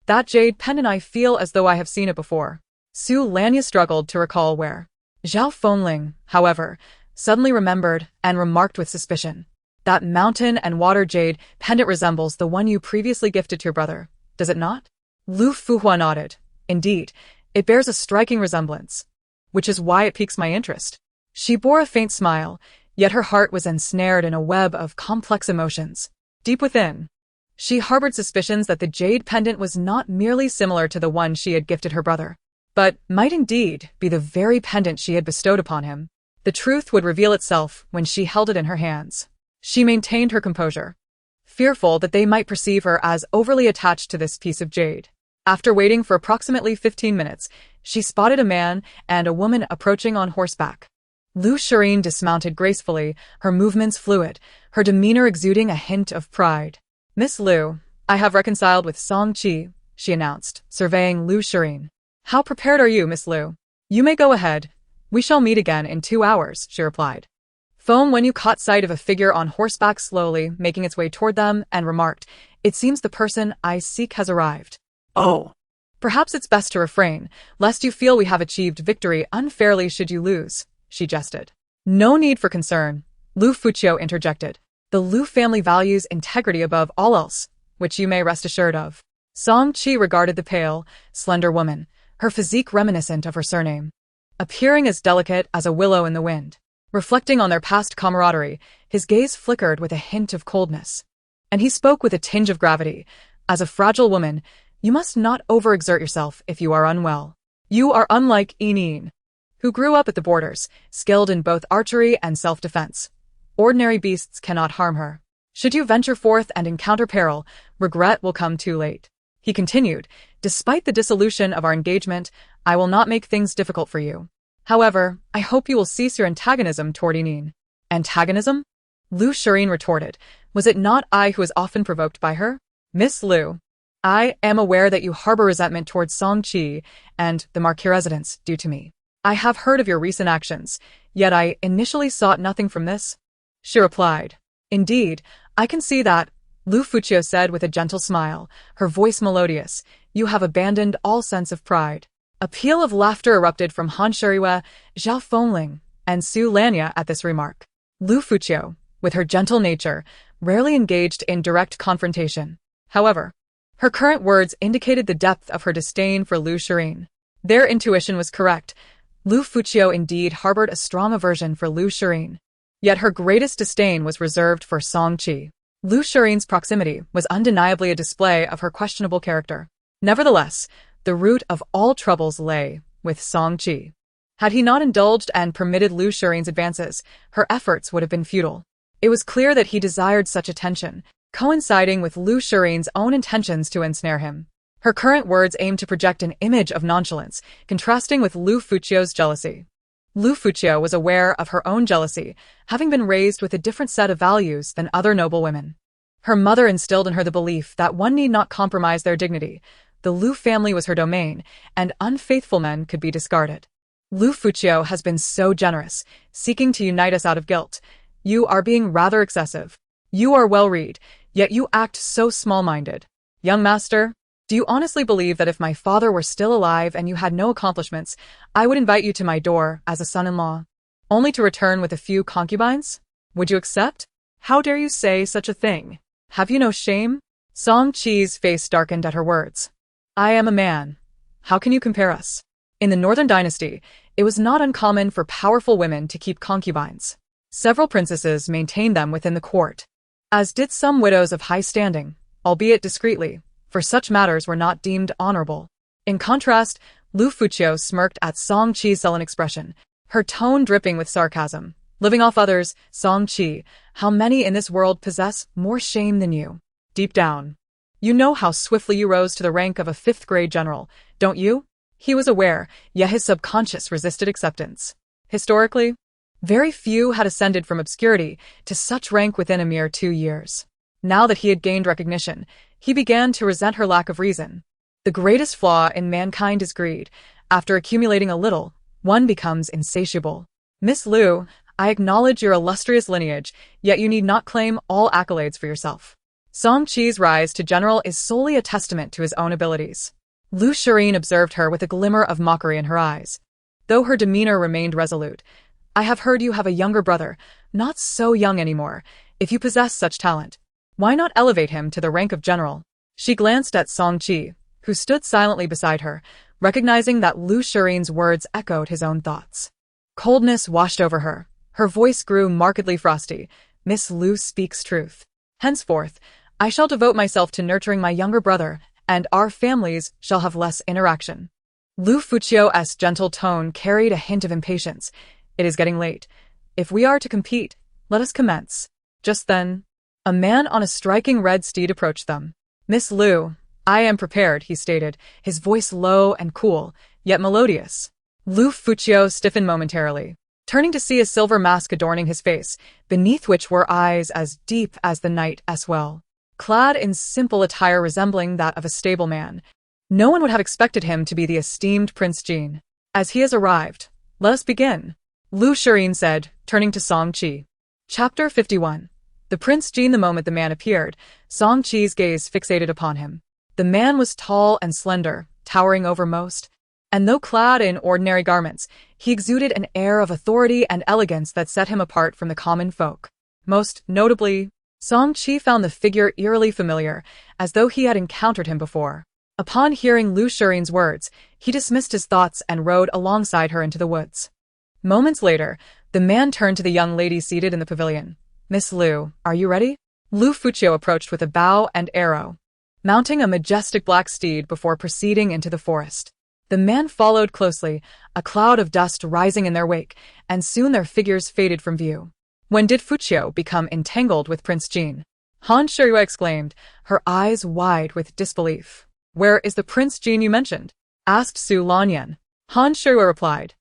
that jade pendant, I feel as though I have seen it before." Su Lanya struggled to recall where. Zhao Fengling, however, suddenly remembered and remarked with suspicion, "That mountain and water jade pendant resembles the one you previously gifted to your brother, does it not?" Liu Fuhua nodded. "Indeed, it bears a striking resemblance, which is why it piques my interest." She bore a faint smile, yet her heart was ensnared in a web of complex emotions. Deep within, she harbored suspicions that the jade pendant was not merely similar to the one she had gifted her brother, but might indeed be the very pendant she had bestowed upon him. The truth would reveal itself when she held it in her hands. She maintained her composure, fearful that they might perceive her as overly attached to this piece of jade. After waiting for approximately 15 minutes, she spotted a man and a woman approaching on horseback. Liu Shirin dismounted gracefully, her movements fluid, her demeanor exuding a hint of pride. "Miss Liu, I have reconciled with Song Qi," she announced, surveying Liu Shirin. "How prepared are you, Miss Liu?" "You may go ahead. We shall meet again in 2 hours," she replied. Foam when you caught sight of a figure on horseback slowly making its way toward them and remarked, "It seems the person I seek has arrived." "Oh." Perhaps it's best to refrain, lest you feel we have achieved victory unfairly should you lose, she jested. No need for concern, Liu Furong interjected. The Liu family values integrity above all else, which you may rest assured of. Song Qi regarded the pale, slender woman, her physique reminiscent of her surname, appearing as delicate as a willow in the wind. Reflecting on their past camaraderie, his gaze flickered with a hint of coldness. And he spoke with a tinge of gravity. As a fragile woman, you must not overexert yourself if you are unwell. You are unlike Yin, who grew up at the borders, skilled in both archery and self-defense. Ordinary beasts cannot harm her. Should you venture forth and encounter peril, regret will come too late. He continued, despite the dissolution of our engagement, I will not make things difficult for you. However, I hope you will cease your antagonism toward Yin. Antagonism? Liu Furong retorted. Was it not I who was often provoked by her? Miss Liu, I am aware that you harbor resentment towards Song Qi and the Marquis residence due to me. I have heard of your recent actions, yet I initially sought nothing from this. She replied. Indeed, I can see that, Liu Furong said with a gentle smile, her voice melodious. You have abandoned all sense of pride. A peal of laughter erupted from Han Shuriwe, Zhao Fengling, and Su Lanya at this remark. Liu Furong, with her gentle nature, rarely engaged in direct confrontation. However, her current words indicated the depth of her disdain for Liu Furong. Their intuition was correct. Liu Furong indeed harbored a strong aversion for Liu Furong. Yet her greatest disdain was reserved for Song Qi. Liu Furong's proximity was undeniably a display of her questionable character. Nevertheless, the root of all troubles lay with Song Qi. Had he not indulged and permitted Liu Furong's advances, her efforts would have been futile. It was clear that he desired such attention, coinciding with Liu Furong's own intentions to ensnare him. Her current words aimed to project an image of nonchalance, contrasting with Liu Furong's jealousy. Liu Furong was aware of her own jealousy, having been raised with a different set of values than other noble women. Her mother instilled in her the belief that one need not compromise their dignity. The Liu family was her domain, and unfaithful men could be discarded. Liu Furong has been so generous, seeking to unite us out of guilt. You are being rather excessive. You are well-read, yet you act so small-minded. Young master, do you honestly believe that if my father were still alive and you had no accomplishments, I would invite you to my door as a son-in-law, only to return with a few concubines? Would you accept? How dare you say such a thing? Have you no shame? Song Qi's face darkened at her words. I am a man. How can you compare us? In the Northern Dynasty, it was not uncommon for powerful women to keep concubines. Several princesses maintained them within the court, as did some widows of high standing, albeit discreetly, for such matters were not deemed honorable. In contrast, Liu Furong smirked at Song Qi's sullen expression, her tone dripping with sarcasm. Living off others, Song Qi, how many in this world possess more shame than you? Deep down, you know how swiftly you rose to the rank of a fifth-grade general, don't you? He was aware, yet his subconscious resisted acceptance. Historically, very few had ascended from obscurity to such rank within a mere 2 years. Now that he had gained recognition, he began to resent her lack of reason. The greatest flaw in mankind is greed. After accumulating a little, one becomes insatiable. Miss Liu, I acknowledge your illustrious lineage, yet you need not claim all accolades for yourself. Song Qi's rise to general is solely a testament to his own abilities. Liu Furong observed her with a glimmer of mockery in her eyes, though her demeanor remained resolute. I have heard you have a younger brother, not so young anymore. If you possess such talent, why not elevate him to the rank of general? She glanced at Song Qi, who stood silently beside her, recognizing that Liu Furong's words echoed his own thoughts. Coldness washed over her. Her voice grew markedly frosty. Miss Liu speaks truth. Henceforth, I shall devote myself to nurturing my younger brother, and our families shall have less interaction. Liu Furong's gentle tone carried a hint of impatience. It is getting late. If we are to compete, let us commence. Just then, a man on a striking red steed approached them. Miss Liu, I am prepared, he stated, his voice low and cool, yet melodious. Liu Furong stiffened momentarily, turning to see a silver mask adorning his face, beneath which were eyes as deep as the night as well. Clad in simple attire resembling that of a stableman, no one would have expected him to be the esteemed Prince Jin. As he has arrived, let us begin, Liu Furong said, turning to Song Qi. Chapter 51. The Prince Jin. The moment the man appeared, Song Qi's gaze fixated upon him. The man was tall and slender, towering over most. And though clad in ordinary garments, he exuded an air of authority and elegance that set him apart from the common folk. Most notably, Song Qi found the figure eerily familiar, as though he had encountered him before. Upon hearing Liu Furong's words, he dismissed his thoughts and rode alongside her into the woods. Moments later, the man turned to the young lady seated in the pavilion. "Miss Liu, are you ready?" Liu Furong approached with a bow and arrow, mounting a majestic black steed before proceeding into the forest. The man followed closely, a cloud of dust rising in their wake, and soon their figures faded from view. When did Fuqiu become entangled with Prince Jin? Han Shirui exclaimed, her eyes wide with disbelief. "Where is the Prince Jin you mentioned?" asked Su Lanyan. Han Shirui replied,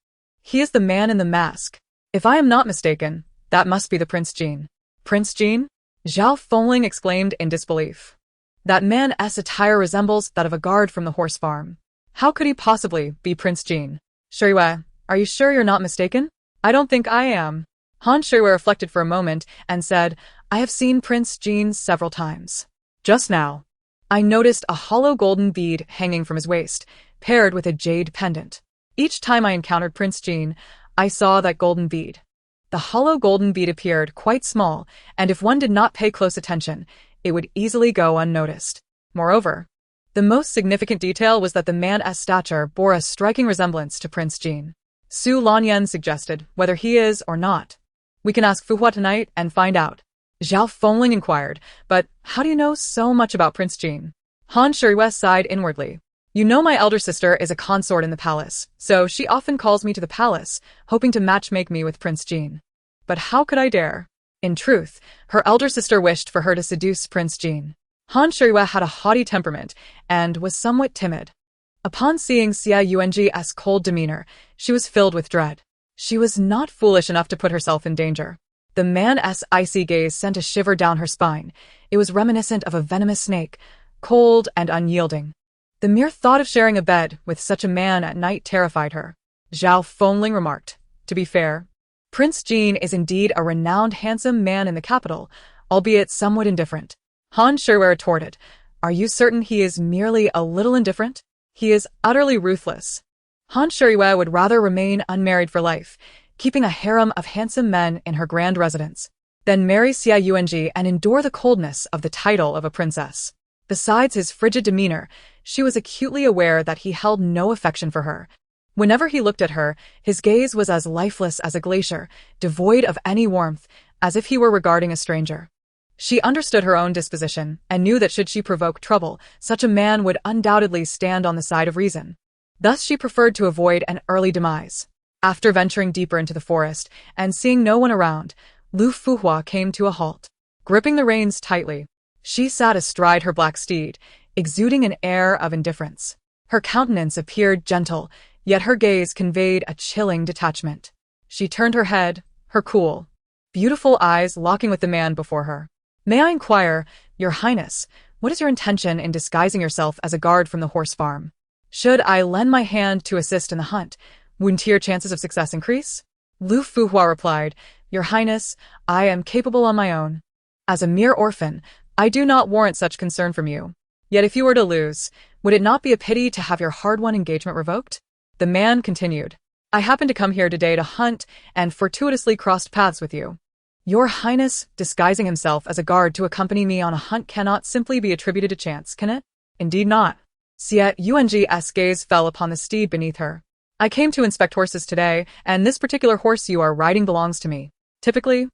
"He is the man in the mask. If I am not mistaken, that must be the Prince Jin." "Prince Jin?" Zhao Fengling exclaimed in disbelief. "That man's attire resembles that of a guard from the horse farm. How could he possibly be Prince Jin?" "Shirui, are you sure you're not mistaken?" "I don't think I am." Han Shirui reflected for a moment and said, "I have seen Prince Jin several times. Just now, I noticed a hollow golden bead hanging from his waist, paired with a jade pendant. Each time I encountered Prince Jin, I saw that golden bead. The hollow golden bead appeared quite small, and if one did not pay close attention, it would easily go unnoticed. Moreover, the most significant detail was that the man's stature bore a striking resemblance to Prince Jin." Su Lanyan suggested, "Whether he is or not, we can ask Fu Hua tonight and find out." Zhao Fengling inquired, "But how do you know so much about Prince Jin?" Han Shirui sighed inwardly. "You know my elder sister is a consort in the palace, so she often calls me to the palace, hoping to matchmake me with Prince Jin. But how could I dare?" In truth, her elder sister wished for her to seduce Prince Jin. Han Shirui had a haughty temperament and was somewhat timid. Upon seeing Xia Yuanji's cold demeanor, she was filled with dread. She was not foolish enough to put herself in danger. The man's icy gaze sent a shiver down her spine. It was reminiscent of a venomous snake, cold and unyielding. The mere thought of sharing a bed with such a man at night terrified her. Zhao Fengling remarked, "To be fair, Prince Jin is indeed a renowned handsome man in the capital, albeit somewhat indifferent." Han Shirui retorted, "Are you certain he is merely a little indifferent? He is utterly ruthless." Han Shirui would rather remain unmarried for life, keeping a harem of handsome men in her grand residence, than marry Xia Yuanji and endure the coldness of the title of a princess. Besides his frigid demeanor, she was acutely aware that he held no affection for her. Whenever he looked at her, his gaze was as lifeless as a glacier, devoid of any warmth, as if he were regarding a stranger. She understood her own disposition and knew that should she provoke trouble, such a man would undoubtedly stand on the side of reason. Thus she preferred to avoid an early demise. After venturing deeper into the forest and seeing no one around, Liu Furong came to a halt. Gripping the reins tightly, she sat astride her black steed, exuding an air of indifference. Her countenance appeared gentle, yet her gaze conveyed a chilling detachment. She turned her head, her cool, beautiful eyes locking with the man before her. "May I inquire, Your Highness, what is your intention in disguising yourself as a guard from the horse farm? Should I lend my hand to assist in the hunt, wouldn't your chances of success increase?" Liu Furong replied, "Your Highness, I am capable on my own. As a mere orphan, I do not warrant such concern from you. Yet if you were to lose, would it not be a pity to have your hard-won engagement revoked?" The man continued, "I happened to come here today to hunt and fortuitously crossed paths with you. Your Highness disguising himself as a guard to accompany me on a hunt cannot simply be attributed to chance, can it?" "Indeed not." Xia Yuanji's gaze fell upon the steed beneath her. "I came to inspect horses today, and this particular horse you are riding belongs to me. Typically,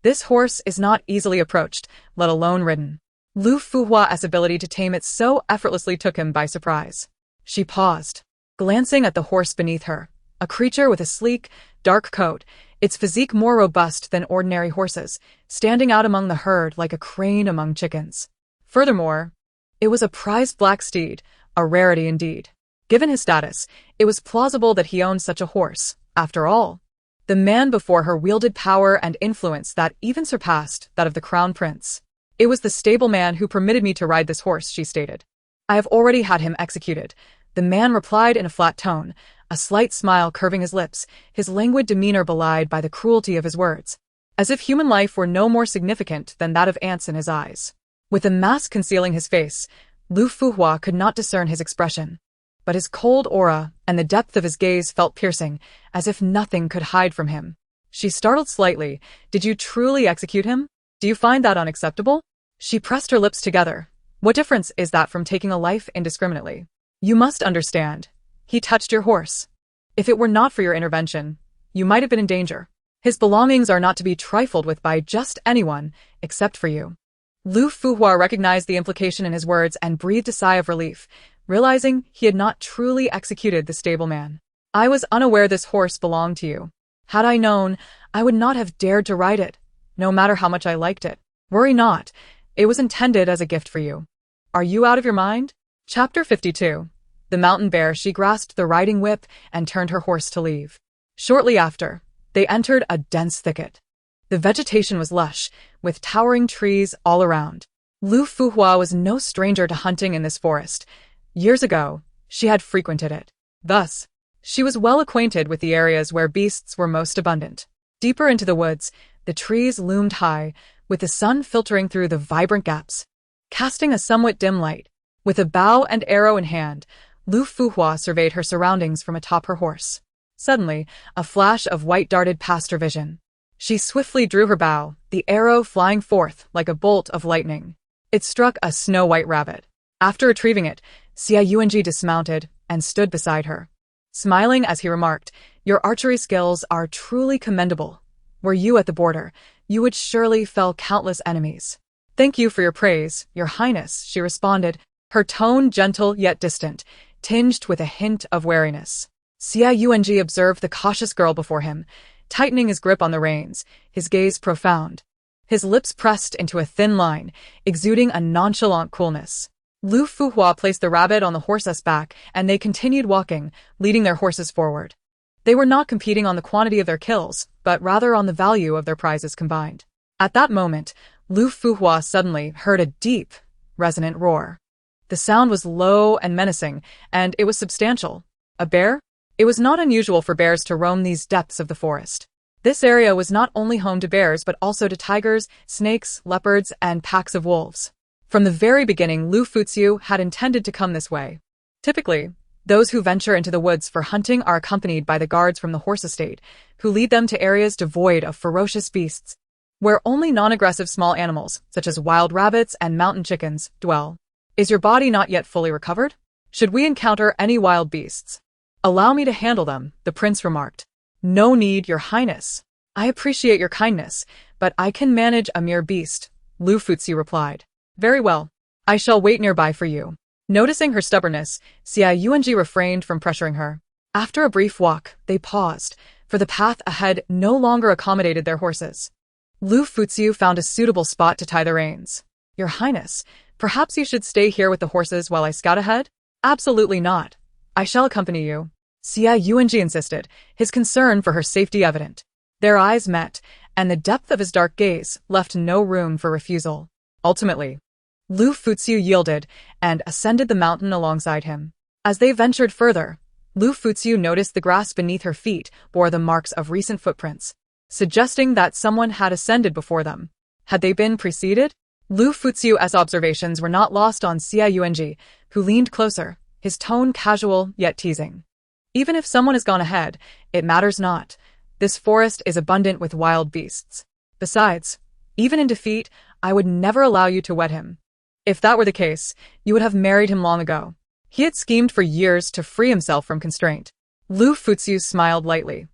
this horse is not easily approached, let alone ridden." Liu Furong's ability to tame it so effortlessly took him by surprise. She paused, glancing at the horse beneath her, a creature with a sleek, dark coat, its physique more robust than ordinary horses, standing out among the herd like a crane among chickens. Furthermore, it was a prized black steed, a rarity indeed. Given his status, it was plausible that he owned such a horse. After all, the man before her wielded power and influence that even surpassed that of the crown prince. "It was the stableman who permitted me to ride this horse," she stated. "I have already had him executed." The man replied in a flat tone, a slight smile curving his lips, his languid demeanor belied by the cruelty of his words, as if human life were no more significant than that of ants in his eyes. With a mask concealing his face, Liu Furong could not discern his expression. but his cold aura and the depth of his gaze felt piercing, as if nothing could hide from him. She startled slightly. Did you truly execute him? Do you find that unacceptable? She pressed her lips together. What difference is that from taking a life indiscriminately? You must understand. He touched your horse. If it were not for your intervention, you might have been in danger. His belongings are not to be trifled with by just anyone, except for you. Liu Furong recognized the implication in his words and breathed a sigh of relief, realizing he had not truly executed the stableman. I was unaware this horse belonged to you. Had I known, I would not have dared to ride it, no matter how much I liked it. Worry not, it was intended as a gift for you. Are you out of your mind? Chapter 52. The mountain bear. She grasped the riding whip and turned her horse to leave. Shortly after, they entered a dense thicket. The vegetation was lush, with towering trees all around. Liu Furong was no stranger to hunting in this forest. Years ago, she had frequented it. Thus, she was well acquainted with the areas where beasts were most abundant. Deeper into the woods, the trees loomed high, with the sun filtering through the vibrant gaps, casting a somewhat dim light. With a bow and arrow in hand, Liu Furong surveyed her surroundings from atop her horse. Suddenly, a flash of white darted past her vision. She swiftly drew her bow, the arrow flying forth like a bolt of lightning. It struck a snow-white rabbit. After retrieving it, Liu dismounted and stood beside her. Smiling as he remarked, "Your archery skills are truly commendable. Were you at the border, you would surely fell countless enemies." "Thank you for your praise, Your Highness," she responded, her tone gentle yet distant, tinged with a hint of wariness. Liu observed the cautious girl before him, tightening his grip on the reins, his gaze profound. His lips pressed into a thin line, exuding a nonchalant coolness. Liu Furong placed the rabbit on the horse's back, and they continued walking, leading their horses forward. They were not competing on the quantity of their kills, but rather on the value of their prizes combined. At that moment, Liu Furong suddenly heard a deep, resonant roar. The sound was low and menacing, and it was substantial. A bear? It was not unusual for bears to roam these depths of the forest. This area was not only home to bears but also to tigers, snakes, leopards, and packs of wolves. From the very beginning, Liu Furong had intended to come this way. Typically, those who venture into the woods for hunting are accompanied by the guards from the horse estate, who lead them to areas devoid of ferocious beasts, where only non-aggressive small animals, such as wild rabbits and mountain chickens, dwell. Is your body not yet fully recovered? Should we encounter any wild beasts? Allow me to handle them, the prince remarked. No need, Your Highness. I appreciate your kindness, but I can manage a mere beast, Liu Furong replied. Very well. I shall wait nearby for you. Noticing her stubbornness, Liu refrained from pressuring her. After a brief walk, they paused, for the path ahead no longer accommodated their horses. Liu Furong found a suitable spot to tie the reins. Your Highness, perhaps you should stay here with the horses while I scout ahead? Absolutely not. I shall accompany you. Liu insisted, his concern for her safety evident. Their eyes met, and the depth of his dark gaze left no room for refusal. Ultimately, Liu Furong yielded and ascended the mountain alongside him. As they ventured further, Liu Furong noticed the grass beneath her feet bore the marks of recent footprints, suggesting that someone had ascended before them. Had they been preceded? Liu Furong's observations were not lost on Liu, who leaned closer, his tone casual yet teasing. Even if someone has gone ahead, it matters not. This forest is abundant with wild beasts. Besides, even in defeat, I would never allow you to wed him. If that were the case, you would have married him long ago. He had schemed for years to free himself from constraint. Liu Furong smiled lightly.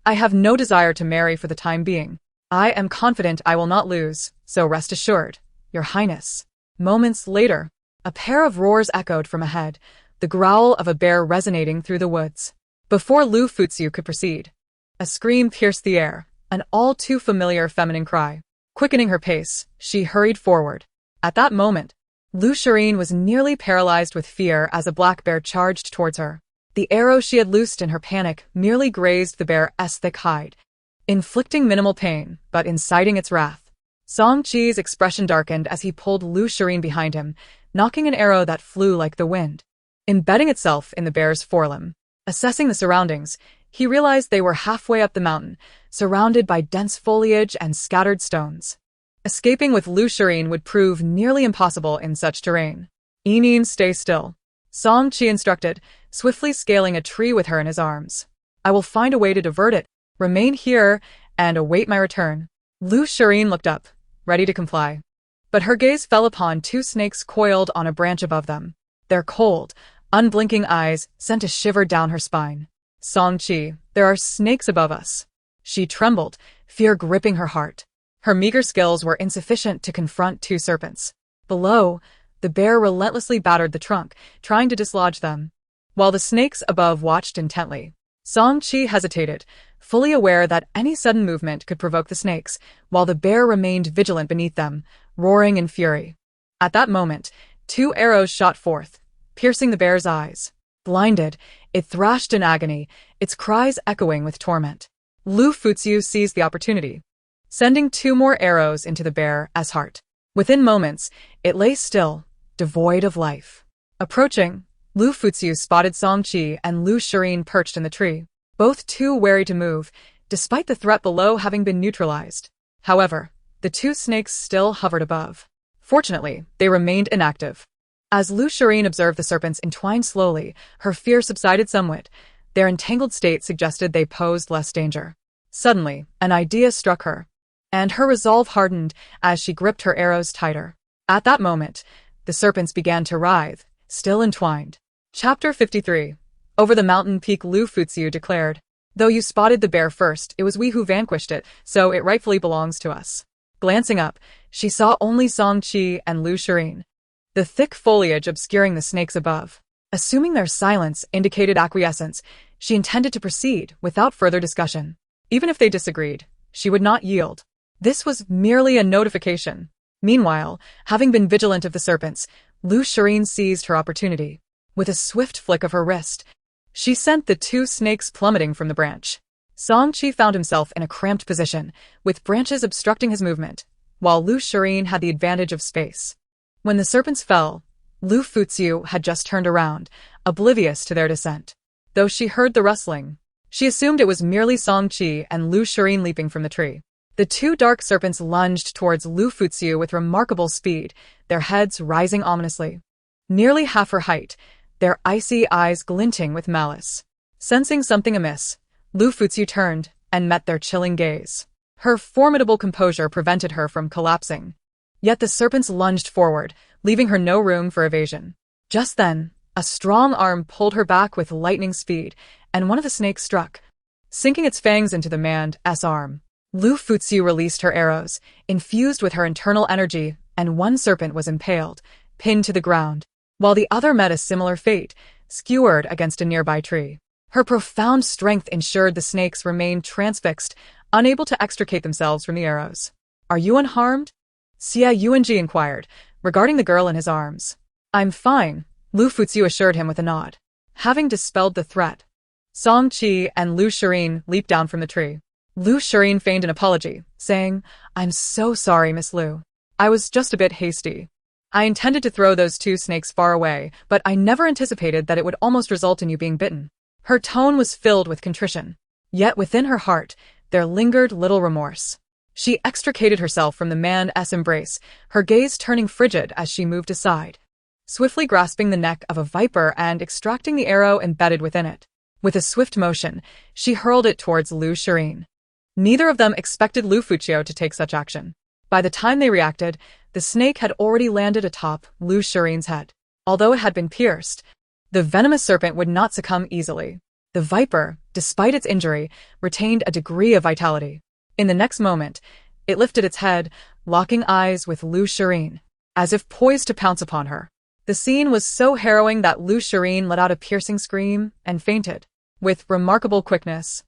I have no desire to marry for the time being. I am confident I will not lose, so rest assured, Your Highness. Moments later, a pair of roars echoed from ahead, the growl of a bear resonating through the woods. Before Liu Furong could proceed, a scream pierced the air, an all-too-familiar feminine cry. Quickening her pace, she hurried forward. At that moment, Liu Furong was nearly paralyzed with fear as a black bear charged towards her. The arrow she had loosed in her panic merely grazed the bear's thick hide, inflicting minimal pain, but inciting its wrath. Song Chi's expression darkened as he pulled Liu Furong behind him, knocking an arrow that flew like the wind, embedding itself in the bear's forelimb. Assessing the surroundings, he realized they were halfway up the mountain, surrounded by dense foliage and scattered stones. Escaping with Liu Furong would prove nearly impossible in such terrain. Enin, stay still. Song Qi instructed, swiftly scaling a tree with her in his arms. I will find a way to divert it. Remain here and await my return. Liu Furong looked up, ready to comply. But her gaze fell upon two snakes coiled on a branch above them. Their cold, unblinking eyes sent a shiver down her spine. Song Qi, there are snakes above us. She trembled, fear gripping her heart. Her meager skills were insufficient to confront two serpents. Below, the bear relentlessly battered the trunk, trying to dislodge them, while the snakes above watched intently. Song Qi hesitated, fully aware that any sudden movement could provoke the snakes, while the bear remained vigilant beneath them, roaring in fury. At that moment, two arrows shot forth, piercing the bear's eyes. Blinded, it thrashed in agony, its cries echoing with torment. Liu Furong seized the opportunity, sending two more arrows into the bear's heart. Within moments, it lay still, devoid of life. Approaching, Liu Furong spotted Song Qi and Liu Furong perched in the tree, both too wary to move, despite the threat below having been neutralized. However, the two snakes still hovered above. Fortunately, they remained inactive. As Liu Furong observed the serpents entwine slowly, her fear subsided somewhat. Their entangled state suggested they posed less danger. Suddenly, an idea struck her, and her resolve hardened as she gripped her arrows tighter. At that moment, the serpents began to writhe, still entwined. Chapter 53. Over the mountain peak, Liu Furong declared, though you spotted the bear first, it was we who vanquished it, so it rightfully belongs to us. Glancing up, she saw only Song Qi and Liu Furong, the thick foliage obscuring the snakes above. Assuming their silence indicated acquiescence, she intended to proceed without further discussion. Even if they disagreed, she would not yield. This was merely a notification. Meanwhile, having been vigilant of the serpents, Liu Furong seized her opportunity. With a swift flick of her wrist, she sent the two snakes plummeting from the branch. Song Qi found himself in a cramped position, with branches obstructing his movement, while Liu Furong had the advantage of space. When the serpents fell, Liu Furong had just turned around, oblivious to their descent. Though she heard the rustling, she assumed it was merely Song Qi and Liu Furong leaping from the tree. The two dark serpents lunged towards Liu Furong with remarkable speed, their heads rising ominously. Nearly half her height, their icy eyes glinting with malice. Sensing something amiss, Liu Furong turned and met their chilling gaze. Her formidable composure prevented her from collapsing. Yet the serpents lunged forward, leaving her no room for evasion. Just then, a strong arm pulled her back with lightning speed, and one of the snakes struck, sinking its fangs into the man's arm. Liu Furong released her arrows, infused with her internal energy, and one serpent was impaled, pinned to the ground, while the other met a similar fate, skewered against a nearby tree. Her profound strength ensured the snakes remained transfixed, unable to extricate themselves from the arrows. Are you unharmed? Xia Yuanji inquired, regarding the girl in his arms. I'm fine, Liu Furong assured him with a nod. Having dispelled the threat, Song Qi and Liu Furong leaped down from the tree. Liu Furong feigned an apology, saying, I'm so sorry, Miss Liu. I was just a bit hasty. I intended to throw those two snakes far away, but I never anticipated that it would almost result in you being bitten. Her tone was filled with contrition. Yet within her heart, there lingered little remorse. She extricated herself from the man's embrace, her gaze turning frigid as she moved aside, swiftly grasping the neck of a viper and extracting the arrow embedded within it. With a swift motion, she hurled it towards Liu Furong. Neither of them expected Liu Furong to take such action. By the time they reacted, the snake had already landed atop Liu Furong's head. Although it had been pierced, the venomous serpent would not succumb easily. The viper, despite its injury, retained a degree of vitality. In the next moment, it lifted its head, locking eyes with Liu Furong, as if poised to pounce upon her. The scene was so harrowing that Liu Furong let out a piercing scream and fainted. With remarkable quickness,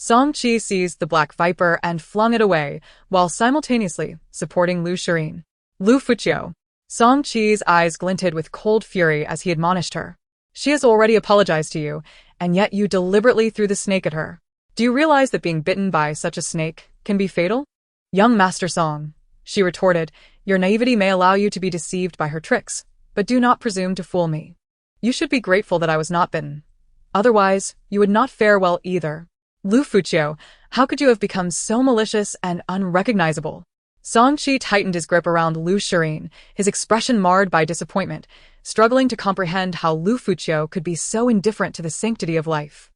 Song Qi seized the black viper and flung it away, while simultaneously supporting Liu Furong. Liu Furong. Song Qi's eyes glinted with cold fury as he admonished her. She has already apologized to you, and yet you deliberately threw the snake at her. Do you realize that being bitten by such a snake can be fatal? Young Master Song, she retorted, your naivety may allow you to be deceived by her tricks, but do not presume to fool me. You should be grateful that I was not bitten. Otherwise, you would not fare well either. Liu Furong, how could you have become so malicious and unrecognizable? Songqi tightened his grip around Liu Furong, his expression marred by disappointment, struggling to comprehend how Liu Furong could be so indifferent to the sanctity of life.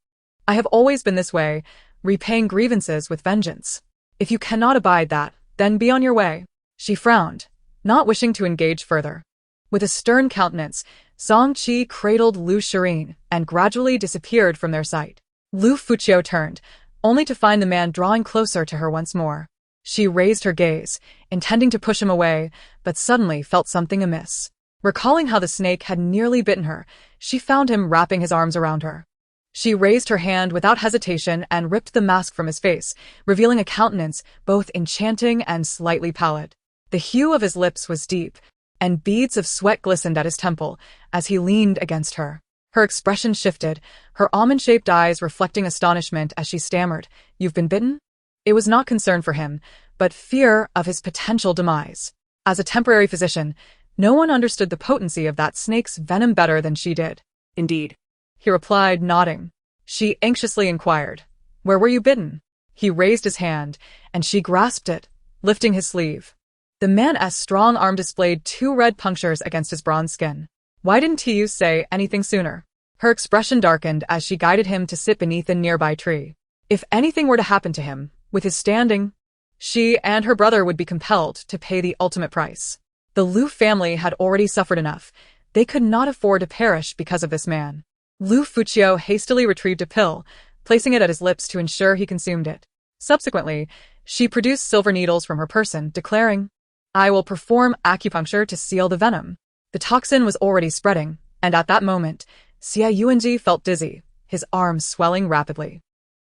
I have always been this way, repaying grievances with vengeance. If you cannot abide that, then be on your way. She frowned, not wishing to engage further. With a stern countenance, Songqi cradled Liu Furong and gradually disappeared from their sight. Liu Furong turned, only to find the man drawing closer to her once more. She raised her gaze, intending to push him away, but suddenly felt something amiss. Recalling how the snake had nearly bitten her, she found him wrapping his arms around her. She raised her hand without hesitation and ripped the mask from his face, revealing a countenance both enchanting and slightly pallid. The hue of his lips was deep, and beads of sweat glistened at his temple as he leaned against her. Her expression shifted, her almond-shaped eyes reflecting astonishment as she stammered, "You've been bitten?" It was not concern for him, but fear of his potential demise. As a temporary physician, no one understood the potency of that snake's venom better than she did. Indeed. He replied, nodding. She anxiously inquired, "Where were you bitten?" He raised his hand, and she grasped it, lifting his sleeve. The man's strong arm displayed 2 red punctures against his bronze skin. "Why didn't you say anything sooner?" Her expression darkened as she guided him to sit beneath a nearby tree. If anything were to happen to him, with his standing, she and her brother would be compelled to pay the ultimate price. The Liu family had already suffered enough. They could not afford to perish because of this man. Liu Furong hastily retrieved a pill, placing it at his lips to ensure he consumed it. Subsequently, she produced silver needles from her person, declaring, "I will perform acupuncture to seal the venom." The toxin was already spreading, and at that moment, Yuanji felt dizzy, his arms swelling rapidly.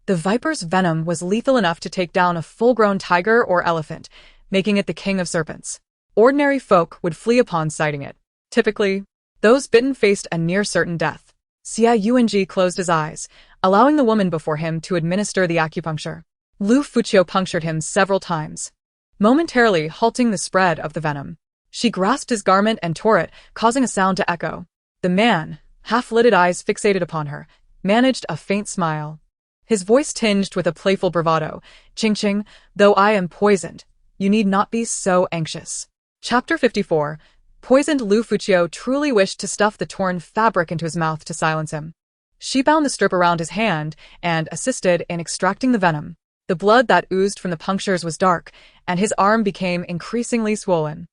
The viper's venom was lethal enough to take down a full-grown tiger or elephant, making it the king of serpents. Ordinary folk would flee upon sighting it. Typically, those bitten faced a near-certain death. Yuanji closed his eyes, allowing the woman before him to administer the acupuncture. Liu Furong punctured him several times, momentarily halting the spread of the venom. She grasped his garment and tore it, causing a sound to echo. The man, half-lidded eyes fixated upon her, managed a faint smile. His voice tinged with a playful bravado, "Ching-ching, though I am poisoned, you need not be so anxious." Chapter 54. Poisoned Liu Furong truly wished to stuff the torn fabric into his mouth to silence him. She bound the strip around his hand and assisted in extracting the venom. The blood that oozed from the punctures was dark, and his arm became increasingly swollen.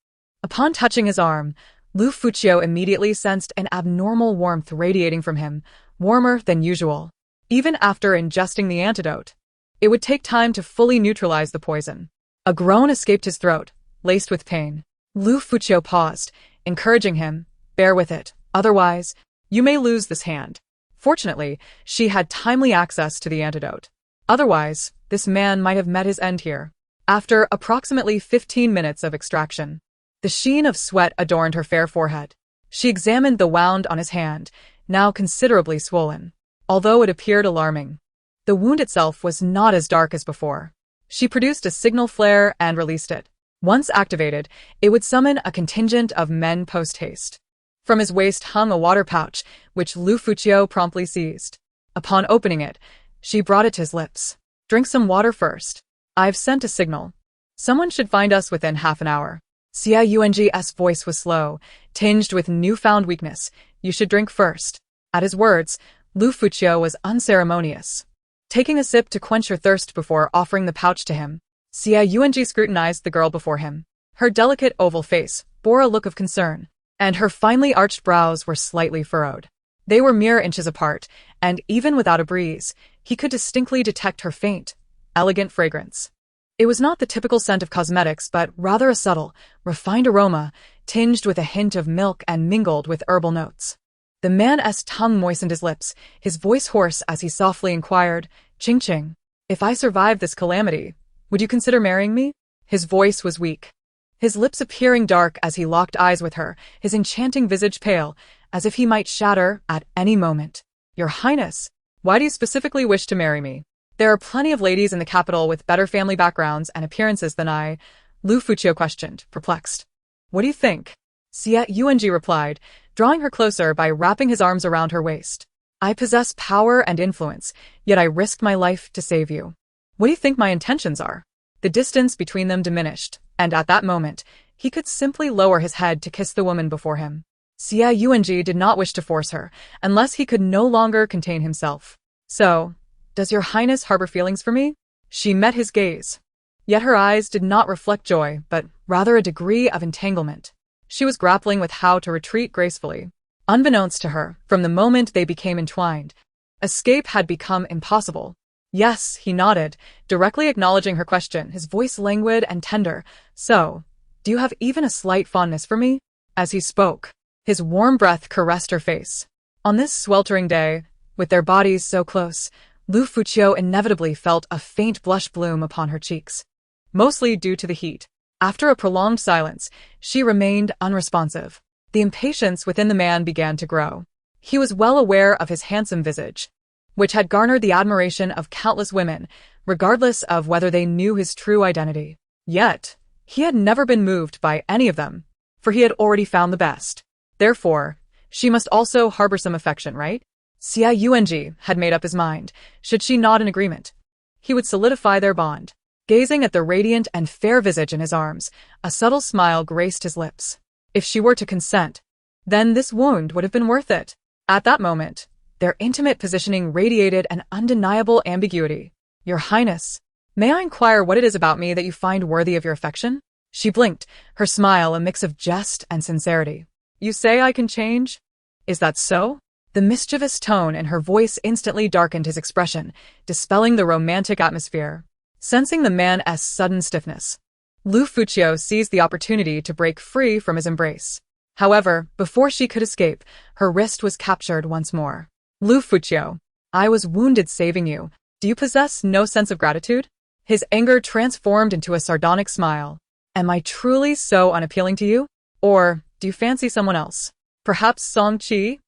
Upon touching his arm, Liu Furong immediately sensed an abnormal warmth radiating from him, warmer than usual. Even after ingesting the antidote, it would take time to fully neutralize the poison. A groan escaped his throat, laced with pain. Liu Furong paused, encouraging him, "Bear with it, otherwise, you may lose this hand." Fortunately, she had timely access to the antidote. Otherwise, this man might have met his end here. After approximately 15 minutes of extraction, the sheen of sweat adorned her fair forehead. She examined the wound on his hand, now considerably swollen. Although it appeared alarming, the wound itself was not as dark as before. She produced a signal flare and released it. Once activated, it would summon a contingent of men post-haste. From his waist hung a water pouch, which Liu Furong promptly seized. Upon opening it, she brought it to his lips. "Drink some water first. I've sent a signal. Someone should find us within half an hour." Yuanji's voice was slow, tinged with newfound weakness. "You should drink first." At his words, Liu Furong was unceremonious, taking a sip to quench her thirst before offering the pouch to him. Yuanji scrutinized the girl before him. Her delicate oval face bore a look of concern, and her finely arched brows were slightly furrowed. They were mere inches apart, and even without a breeze, he could distinctly detect her faint, elegant fragrance. It was not the typical scent of cosmetics, but rather a subtle, refined aroma, tinged with a hint of milk and mingled with herbal notes. The man's tongue moistened his lips, his voice hoarse as he softly inquired, "Ching-ching, if I survive this calamity, would you consider marrying me?" His voice was weak, his lips appearing dark as he locked eyes with her, his enchanting visage pale, as if he might shatter at any moment. "Your Highness, why do you specifically wish to marry me? There are plenty of ladies in the capital with better family backgrounds and appearances than I," Liu Furong questioned, perplexed. "What do you think?" Yuanji replied, drawing her closer by wrapping his arms around her waist. "I possess power and influence, yet I risked my life to save you. What do you think my intentions are?" The distance between them diminished, and at that moment, he could simply lower his head to kiss the woman before him. Xie Yuanji did not wish to force her, unless he could no longer contain himself. So, does your highness harbor feelings for me? She met his gaze. Yet her eyes did not reflect joy, but rather a degree of entanglement. She was grappling with how to retreat gracefully. Unbeknownst to her, from the moment they became entwined, escape had become impossible. Yes, he nodded, directly acknowledging her question, his voice languid and tender. So, do you have even a slight fondness for me? As he spoke, his warm breath caressed her face. On this sweltering day, with their bodies so close, Liu Furong inevitably felt a faint blush bloom upon her cheeks. Mostly due to the heat. After a prolonged silence, she remained unresponsive. The impatience within the man began to grow. He was well aware of his handsome visage, which had garnered the admiration of countless women, regardless of whether they knew his true identity. Yet, he had never been moved by any of them, for he had already found the best. Therefore, she must also harbor some affection, right? Xie Yuanji had made up his mind. Should she nod in agreement, he would solidify their bond. Gazing at the radiant and fair visage in his arms, a subtle smile graced his lips. If she were to consent, then this wound would have been worth it. At that moment, their intimate positioning radiated an undeniable ambiguity. Your Highness, may I inquire what it is about me that you find worthy of your affection? She blinked, her smile a mix of jest and sincerity. You say I can change? Is that so? The mischievous tone in her voice instantly darkened his expression, dispelling the romantic atmosphere. Sensing the man's sudden stiffness, Liu Furong seized the opportunity to break free from his embrace. However, before she could escape, her wrist was captured once more. Liu Furong, I was wounded saving you. Do you possess no sense of gratitude? His anger transformed into a sardonic smile. Am I truly so unappealing to you? Or do you fancy someone else? Perhaps Song Qi?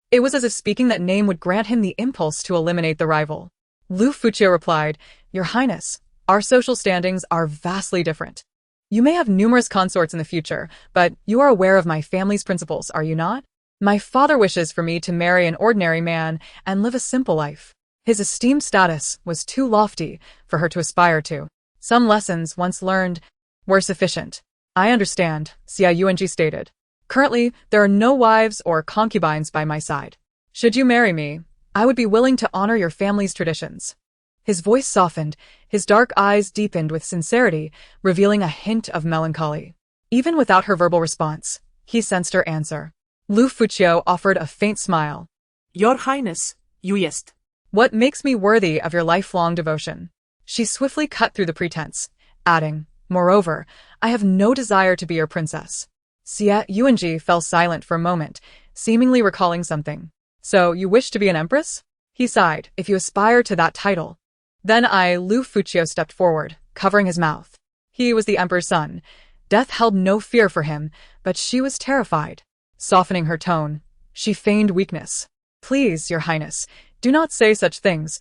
It was as if speaking that name would grant him the impulse to eliminate the rival. Liu Furong replied, Your Highness, our social standings are vastly different. You may have numerous consorts in the future, but you are aware of my family's principles, are you not? My father wishes for me to marry an ordinary man and live a simple life. His esteemed status was too lofty for her to aspire to. Some lessons once learned were sufficient. I understand, Xie Yuanji stated. Currently, there are no wives or concubines by my side. Should you marry me, I would be willing to honor your family's traditions. His voice softened, his dark eyes deepened with sincerity, revealing a hint of melancholy. Even without her verbal response, he sensed her answer. Liu Furong offered a faint smile. Your Highness, you jest. What makes me worthy of your lifelong devotion? She swiftly cut through the pretense, adding, Moreover, I have no desire to be your princess. Xie Yuanji fell silent for a moment, seemingly recalling something. So, you wish to be an empress? He sighed, if you aspire to that title. Then Liu Furong stepped forward, covering his mouth. He was the emperor's son. Death held no fear for him, but she was terrified. Softening her tone, she feigned weakness. Please, your highness, do not say such things.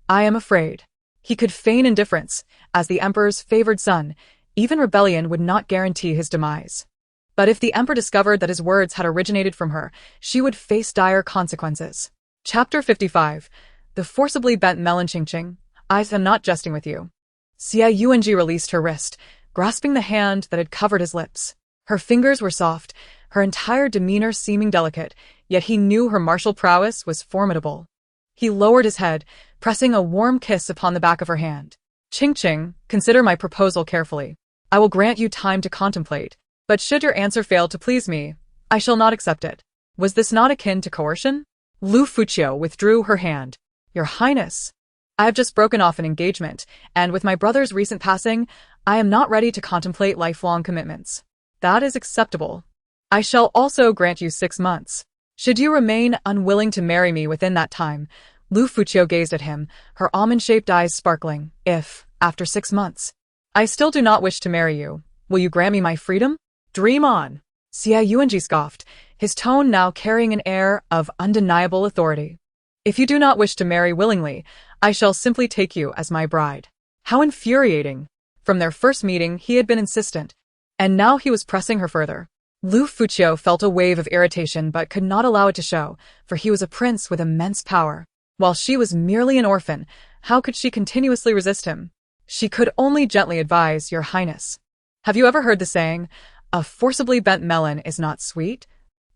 I am afraid. He could feign indifference. As the emperor's favored son, even rebellion would not guarantee his demise. But if the emperor discovered that his words had originated from her, she would face dire consequences. Chapter 55. The forcibly bent melon Qingqing. I am not jesting with you. Xie Yuanji released her wrist, grasping the hand that had covered his lips. Her fingers were soft, her entire demeanor seeming delicate, yet he knew her martial prowess was formidable. He lowered his head, pressing a warm kiss upon the back of her hand. Qingqing, consider my proposal carefully. I will grant you time to contemplate, but should your answer fail to please me, I shall not accept it. Was this not akin to coercion? Liu Furong withdrew her hand. Your Highness, I have just broken off an engagement, and with my brother's recent passing, I am not ready to contemplate lifelong commitments. That is acceptable. I shall also grant you 6 months. Should you remain unwilling to marry me within that time, Liu Furong gazed at him, her almond-shaped eyes sparkling. If, after 6 months, I still do not wish to marry you, will you grant me my freedom? Dream on. Xie Yuanji scoffed, his tone now carrying an air of undeniable authority. If you do not wish to marry willingly, I shall simply take you as my bride. How infuriating. From their first meeting, he had been insistent, and now he was pressing her further. Liu Furong felt a wave of irritation but could not allow it to show, for he was a prince with immense power. While she was merely an orphan, how could she continuously resist him? She could only gently advise, Your Highness. Have you ever heard the saying, a forcibly bent melon is not sweet?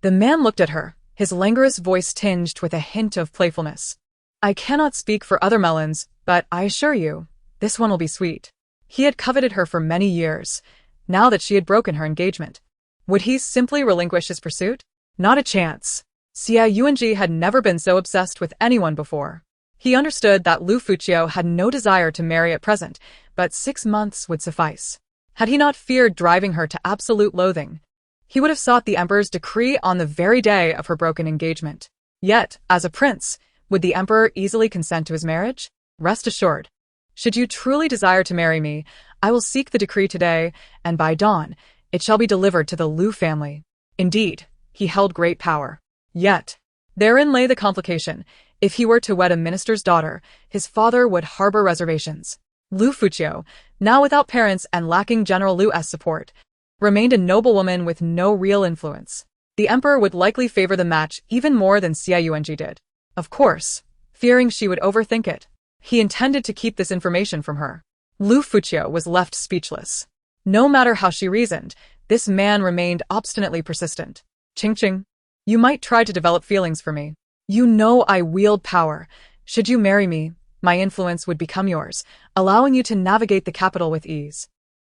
The man looked at her, his languorous voice tinged with a hint of playfulness. I cannot speak for other melons, but I assure you, this one will be sweet. He had coveted her for many years, now that she had broken her engagement. Would he simply relinquish his pursuit? Not a chance. Xia Yuanji had never been so obsessed with anyone before. He understood that Liu Fuqiu had no desire to marry at present, but 6 months would suffice. Had he not feared driving her to absolute loathing, he would have sought the emperor's decree on the very day of her broken engagement. Yet, as a prince, would the emperor easily consent to his marriage? Rest assured. Should you truly desire to marry me, I will seek the decree today, and by dawn, it shall be delivered to the Liu family. Indeed, he held great power. Yet, therein lay the complication. If he were to wed a minister's daughter, his father would harbor reservations. Liu Fuqiu, now without parents and lacking General Liu's support, remained a noblewoman with no real influence. The emperor would likely favor the match even more than Xia Yuanji did. Of course, fearing she would overthink it, he intended to keep this information from her. Liu Fuqiu was left speechless. No matter how she reasoned, this man remained obstinately persistent. Ching. You might try to develop feelings for me. You know I wield power. Should you marry me, my influence would become yours, allowing you to navigate the capital with ease.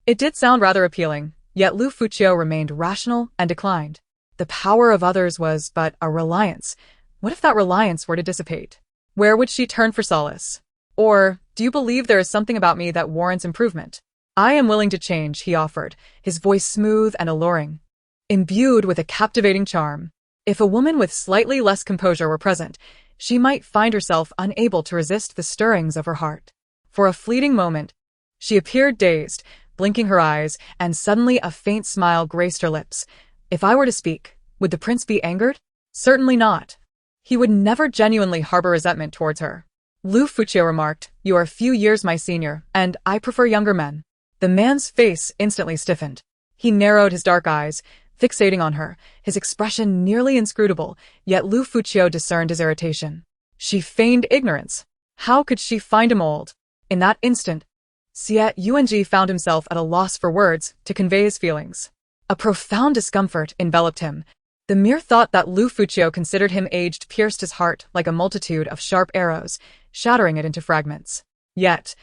It did sound rather appealing, yet Liu Fuqiu remained rational and declined. The power of others was but a reliance. What if that reliance were to dissipate? Where would she turn for solace? Or, do you believe there is something about me that warrants improvement? I am willing to change, he offered, his voice smooth and alluring, imbued with a captivating charm. If a woman with slightly less composure were present, she might find herself unable to resist the stirrings of her heart. For a fleeting moment, she appeared dazed, blinking her eyes, and suddenly a faint smile graced her lips. If I were to speak, would the prince be angered? Certainly not. He would never genuinely harbor resentment towards her. Liu Fuqiu remarked, you are a few years my senior, and I prefer younger men. The man's face instantly stiffened. He narrowed his dark eyes, fixating on her, his expression nearly inscrutable, yet Liu Fuqiu discerned his irritation. She feigned ignorance. How could she find him old? In that instant, Xia Yuanji found himself at a loss for words to convey his feelings. A profound discomfort enveloped him. The mere thought that Liu Fuqiu considered him aged pierced his heart like a multitude of sharp arrows, shattering it into fragments. Yet,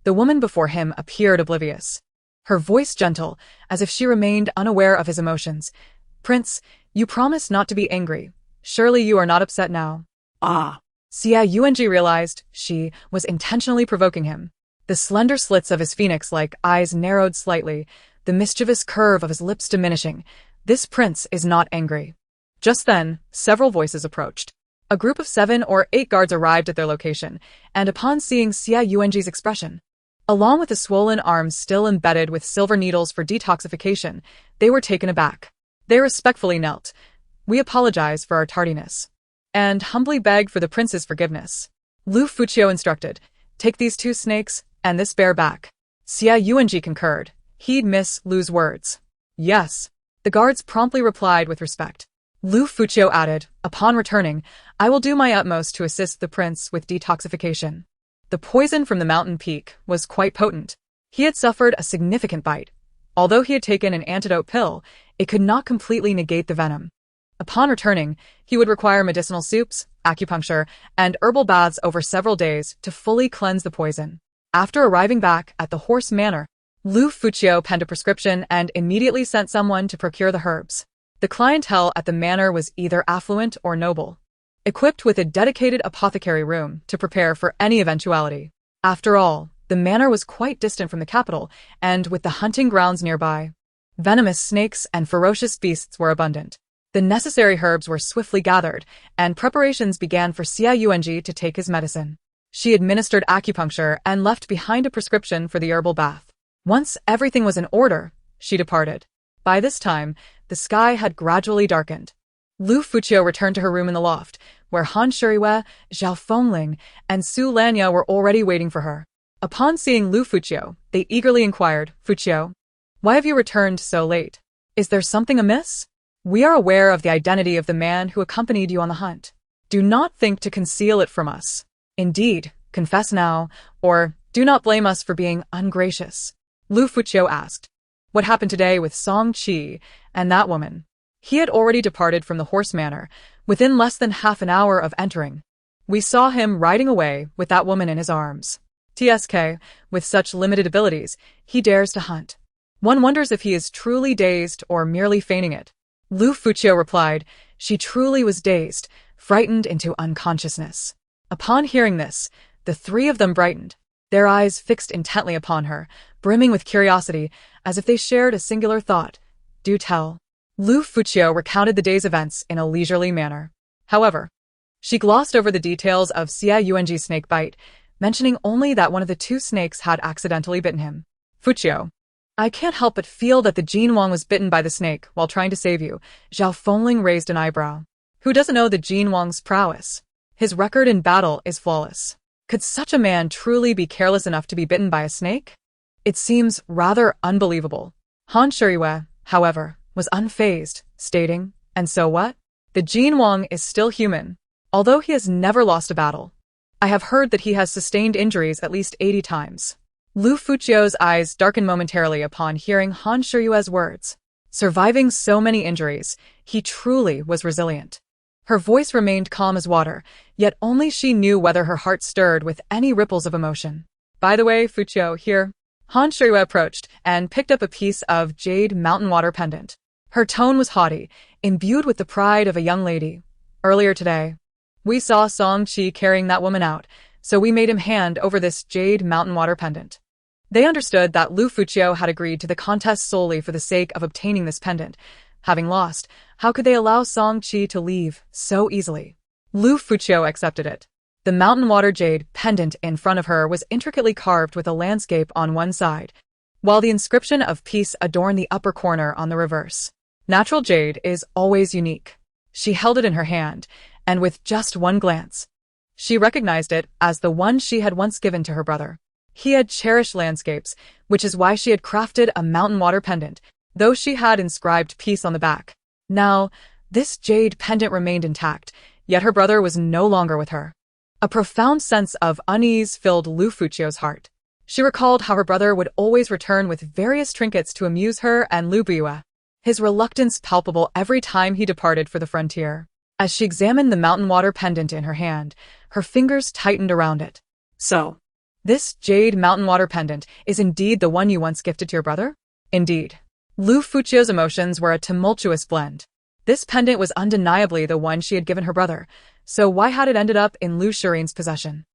the woman before him appeared oblivious. Her voice gentle, as if she remained unaware of his emotions. Prince, you promised not to be angry. Surely you are not upset now. Ah. Xia Yuanji realized she was intentionally provoking him. The slender slits of his phoenix-like eyes narrowed slightly, the mischievous curve of his lips diminishing. This prince is not angry. Just then, several voices approached. A group of 7 or 8 guards arrived at their location, and upon seeing Xia Yuanji's expression, along with the swollen arms still embedded with silver needles for detoxification, they were taken aback. They respectfully knelt. We apologize for our tardiness, and humbly beg for the prince's forgiveness. Liu Fuqiu instructed, take these 2 snakes and this bear back. Xia Yuanji concurred. He'd miss Liu's words. Yes. The guards promptly replied with respect. Liu Fuqiu added, upon returning, I will do my utmost to assist the prince with detoxification. The poison from the mountain peak was quite potent. He had suffered a significant bite. Although he had taken an antidote pill, it could not completely negate the venom. Upon returning, he would require medicinal soups, acupuncture, and herbal baths over several days to fully cleanse the poison. After arriving back at the Horse Manor, Liu Fuqiu penned a prescription and immediately sent someone to procure the herbs. The clientele at the manor was either affluent or noble, equipped with a dedicated apothecary room to prepare for any eventuality. After all, the manor was quite distant from the capital, and with the hunting grounds nearby, venomous snakes and ferocious beasts were abundant. The necessary herbs were swiftly gathered, and preparations began for Xia Yuanji to take his medicine. She administered acupuncture and left behind a prescription for the herbal bath. Once everything was in order, she departed. By this time, the sky had gradually darkened. Liu Fuqiu returned to her room in the loft, where Han Shuriwei, Zhao Fengling, and Su Lanya were already waiting for her. Upon seeing Liu Fuqiu, they eagerly inquired, Fuqiu, why have you returned so late? Is there something amiss? We are aware of the identity of the man who accompanied you on the hunt. Do not think to conceal it from us. Indeed, confess now, or do not blame us for being ungracious. Liu Fuqiu asked. What happened today with Song Qi and that woman? He had already departed from the horse manor within less than half an hour of entering. We saw him riding away with that woman in his arms. TSK, with such limited abilities, he dares to hunt. One wonders if he is truly dazed or merely feigning it. Liu Furong replied, she truly was dazed, frightened into unconsciousness. Upon hearing this, the three of them brightened, their eyes fixed intently upon her, brimming with curiosity, as if they shared a singular thought. Do tell. Liu Furong recounted the day's events in a leisurely manner. However, she glossed over the details of Xia Yuanji's snake bite, mentioning only that one of the two snakes had accidentally bitten him. Furong, I can't help but feel that the Jin Wang was bitten by the snake while trying to save you. Zhao Fengling raised an eyebrow. Who doesn't know the Jin Wang's prowess? His record in battle is flawless. Could such a man truly be careless enough to be bitten by a snake? It seems rather unbelievable. Han Shiriyue, however, was unfazed, stating, and so what? The Jin Wang is still human, although he has never lost a battle. I have heard that he has sustained injuries at least 80 times. Liu Furong's eyes darkened momentarily upon hearing Han Shiriyue's words. Surviving so many injuries, he truly was resilient. Her voice remained calm as water, yet only she knew whether her heart stirred with any ripples of emotion. By the way, Furong, here. Han Shiriyue approached and picked up a piece of jade mountain water pendant. Her tone was haughty, imbued with the pride of a young lady. Earlier today, we saw Song Qi carrying that woman out, so we made him hand over this jade mountain water pendant. They understood that Liu Furong had agreed to the contest solely for the sake of obtaining this pendant. Having lost, how could they allow Song Qi to leave so easily? Liu Furong accepted it. The mountain water jade pendant in front of her was intricately carved with a landscape on one side, while the inscription of peace adorned the upper corner on the reverse. Natural jade is always unique. She held it in her hand, and with just one glance, she recognized it as the one she had once given to her brother. He had cherished landscapes, which is why she had crafted a mountain water pendant, though she had inscribed peace on the back. Now, this jade pendant remained intact, yet her brother was no longer with her. A profound sense of unease filled Liu Furong's heart. She recalled how her brother would always return with various trinkets to amuse her and Liu Buyue, his reluctance palpable every time he departed for the frontier. As she examined the mountain water pendant in her hand, her fingers tightened around it. So, this jade mountain water pendant is indeed the one you once gifted to your brother? Indeed. Liu Furong's emotions were a tumultuous blend. This pendant was undeniably the one she had given her brother, so why had it ended up in Liu Shirin's possession?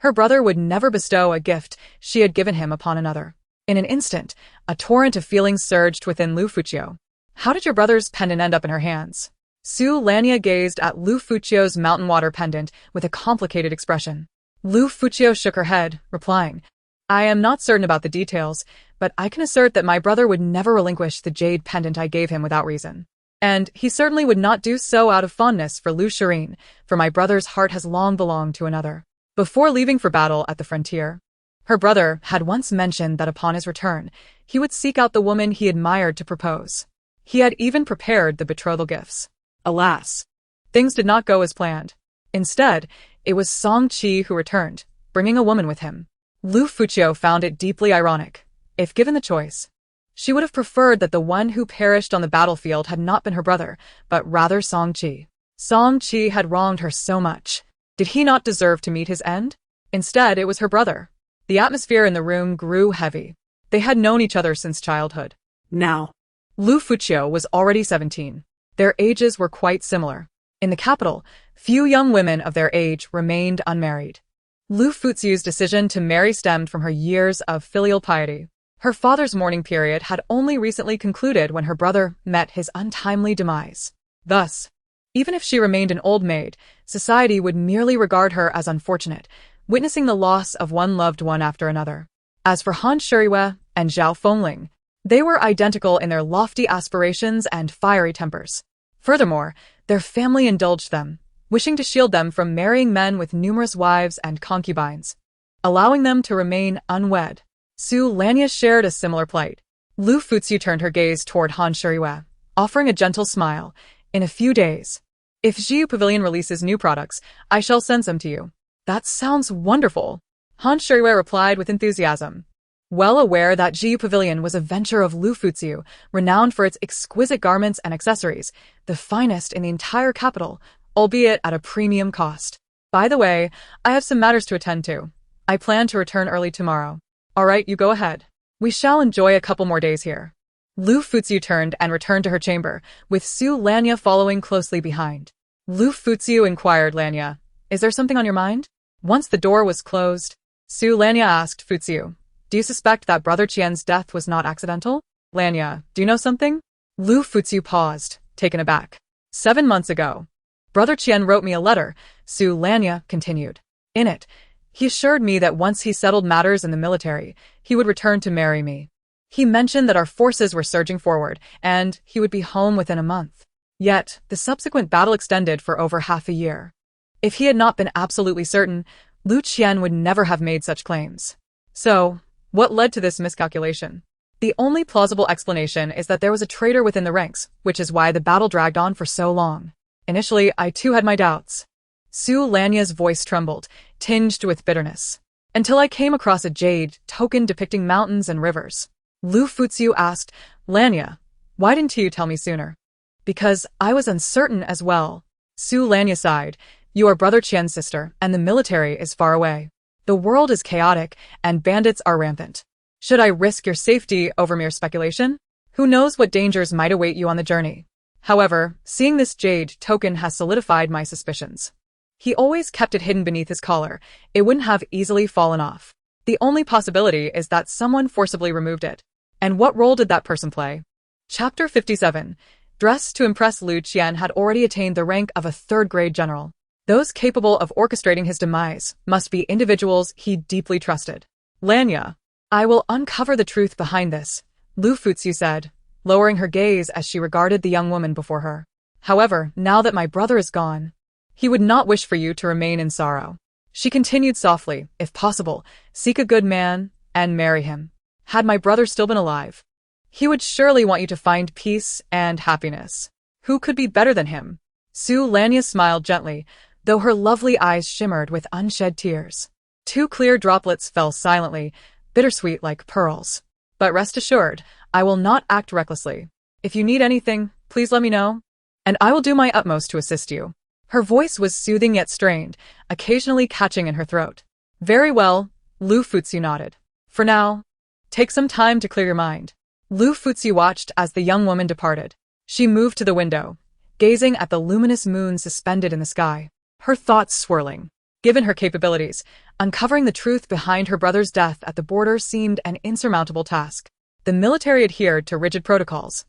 Her brother would never bestow a gift she had given him upon another. In an instant, a torrent of feelings surged within Liu Furong. How did your brother's pendant end up in her hands? Su Lania gazed at Liu Furong's mountain water pendant with a complicated expression. Liu Furong shook her head, replying, I am not certain about the details, but I can assert that my brother would never relinquish the jade pendant I gave him without reason. And he certainly would not do so out of fondness for Liu Shirin, for my brother's heart has long belonged to another. Before leaving for battle at the frontier, her brother had once mentioned that upon his return, he would seek out the woman he admired to propose. He had even prepared the betrothal gifts. Alas, things did not go as planned. Instead, it was Song Qi who returned, bringing a woman with him. Liu Furong found it deeply ironic. If given the choice, she would have preferred that the one who perished on the battlefield had not been her brother, but rather Song Qi. Song Qi had wronged her so much. Did he not deserve to meet his end? Instead, it was her brother. The atmosphere in the room grew heavy. They had known each other since childhood. Now, Liu Furong was already 17. Their ages were quite similar. In the capital, few young women of their age remained unmarried. Liu Furong's decision to marry stemmed from her years of filial piety. Her father's mourning period had only recently concluded when her brother met his untimely demise. Thus, even if she remained an old maid, society would merely regard her as unfortunate, witnessing the loss of one loved one after another. As for Han Shiriyue and Zhao Fengling, they were identical in their lofty aspirations and fiery tempers. Furthermore, their family indulged them, wishing to shield them from marrying men with numerous wives and concubines, allowing them to remain unwed. Su Lania shared a similar plight. Liu Furong turned her gaze toward Han Shiriyue, offering a gentle smile. In a few days, if Jiu Pavilion releases new products, I shall send some to you. That sounds wonderful. Han Shiriyue replied with enthusiasm. Well aware that Jiyu Pavilion was a venture of Liu Furong, renowned for its exquisite garments and accessories, the finest in the entire capital, albeit at a premium cost. By the way, I have some matters to attend to. I plan to return early tomorrow. All right, you go ahead. We shall enjoy a couple more days here. Liu Furong turned and returned to her chamber, with Su Lanya following closely behind. Liu Furong inquired Lanya, "Is there something on your mind?" Once the door was closed, Su Lanya asked Furong, "Do you suspect that Brother Qian's death was not accidental?" "Lanya, do you know something?" Liu Furong paused, taken aback. 7 months ago, Brother Qian wrote me a letter, Su Lanya continued. In it, he assured me that once he settled matters in the military, he would return to marry me. He mentioned that our forces were surging forward, and he would be home within a month. Yet, the subsequent battle extended for over half a year. If he had not been absolutely certain, Liu Qian would never have made such claims. So, what led to this miscalculation? The only plausible explanation is that there was a traitor within the ranks, which is why the battle dragged on for so long. Initially, I too had my doubts. Su Lanya's voice trembled, tinged with bitterness. Until I came across a jade token depicting mountains and rivers. Liu Furong asked, "Lanya, why didn't you tell me sooner?" "Because I was uncertain as well." Su Lanya sighed. "You are Brother Qian's sister, and the military is far away. The world is chaotic, and bandits are rampant. Should I risk your safety over mere speculation? Who knows what dangers might await you on the journey? However, seeing this jade token has solidified my suspicions. He always kept it hidden beneath his collar. It wouldn't have easily fallen off. The only possibility is that someone forcibly removed it. And what role did that person play?" Chapter 57. Dressed to impress, Liu Qian had already attained the rank of a third-grade general. Those capable of orchestrating his demise must be individuals he deeply trusted. "Lanya, I will uncover the truth behind this," Liu Furong said, lowering her gaze as she regarded the young woman before her. "However, now that my brother is gone, he would not wish for you to remain in sorrow." She continued softly, "If possible, seek a good man and marry him. Had my brother still been alive, he would surely want you to find peace and happiness. Who could be better than him?" Su Lanya smiled gently, though her lovely eyes shimmered with unshed tears. 2 clear droplets fell silently, bittersweet like pearls. "But rest assured, I will not act recklessly. If you need anything, please let me know, and I will do my utmost to assist you." Her voice was soothing yet strained, occasionally catching in her throat. "Very well," Liu Furong nodded. "For now, take some time to clear your mind." Liu Furong watched as the young woman departed. She moved to the window, gazing at the luminous moon suspended in the sky, her thoughts swirling. Given her capabilities, uncovering the truth behind her brother's death at the border seemed an insurmountable task. The military adhered to rigid protocols,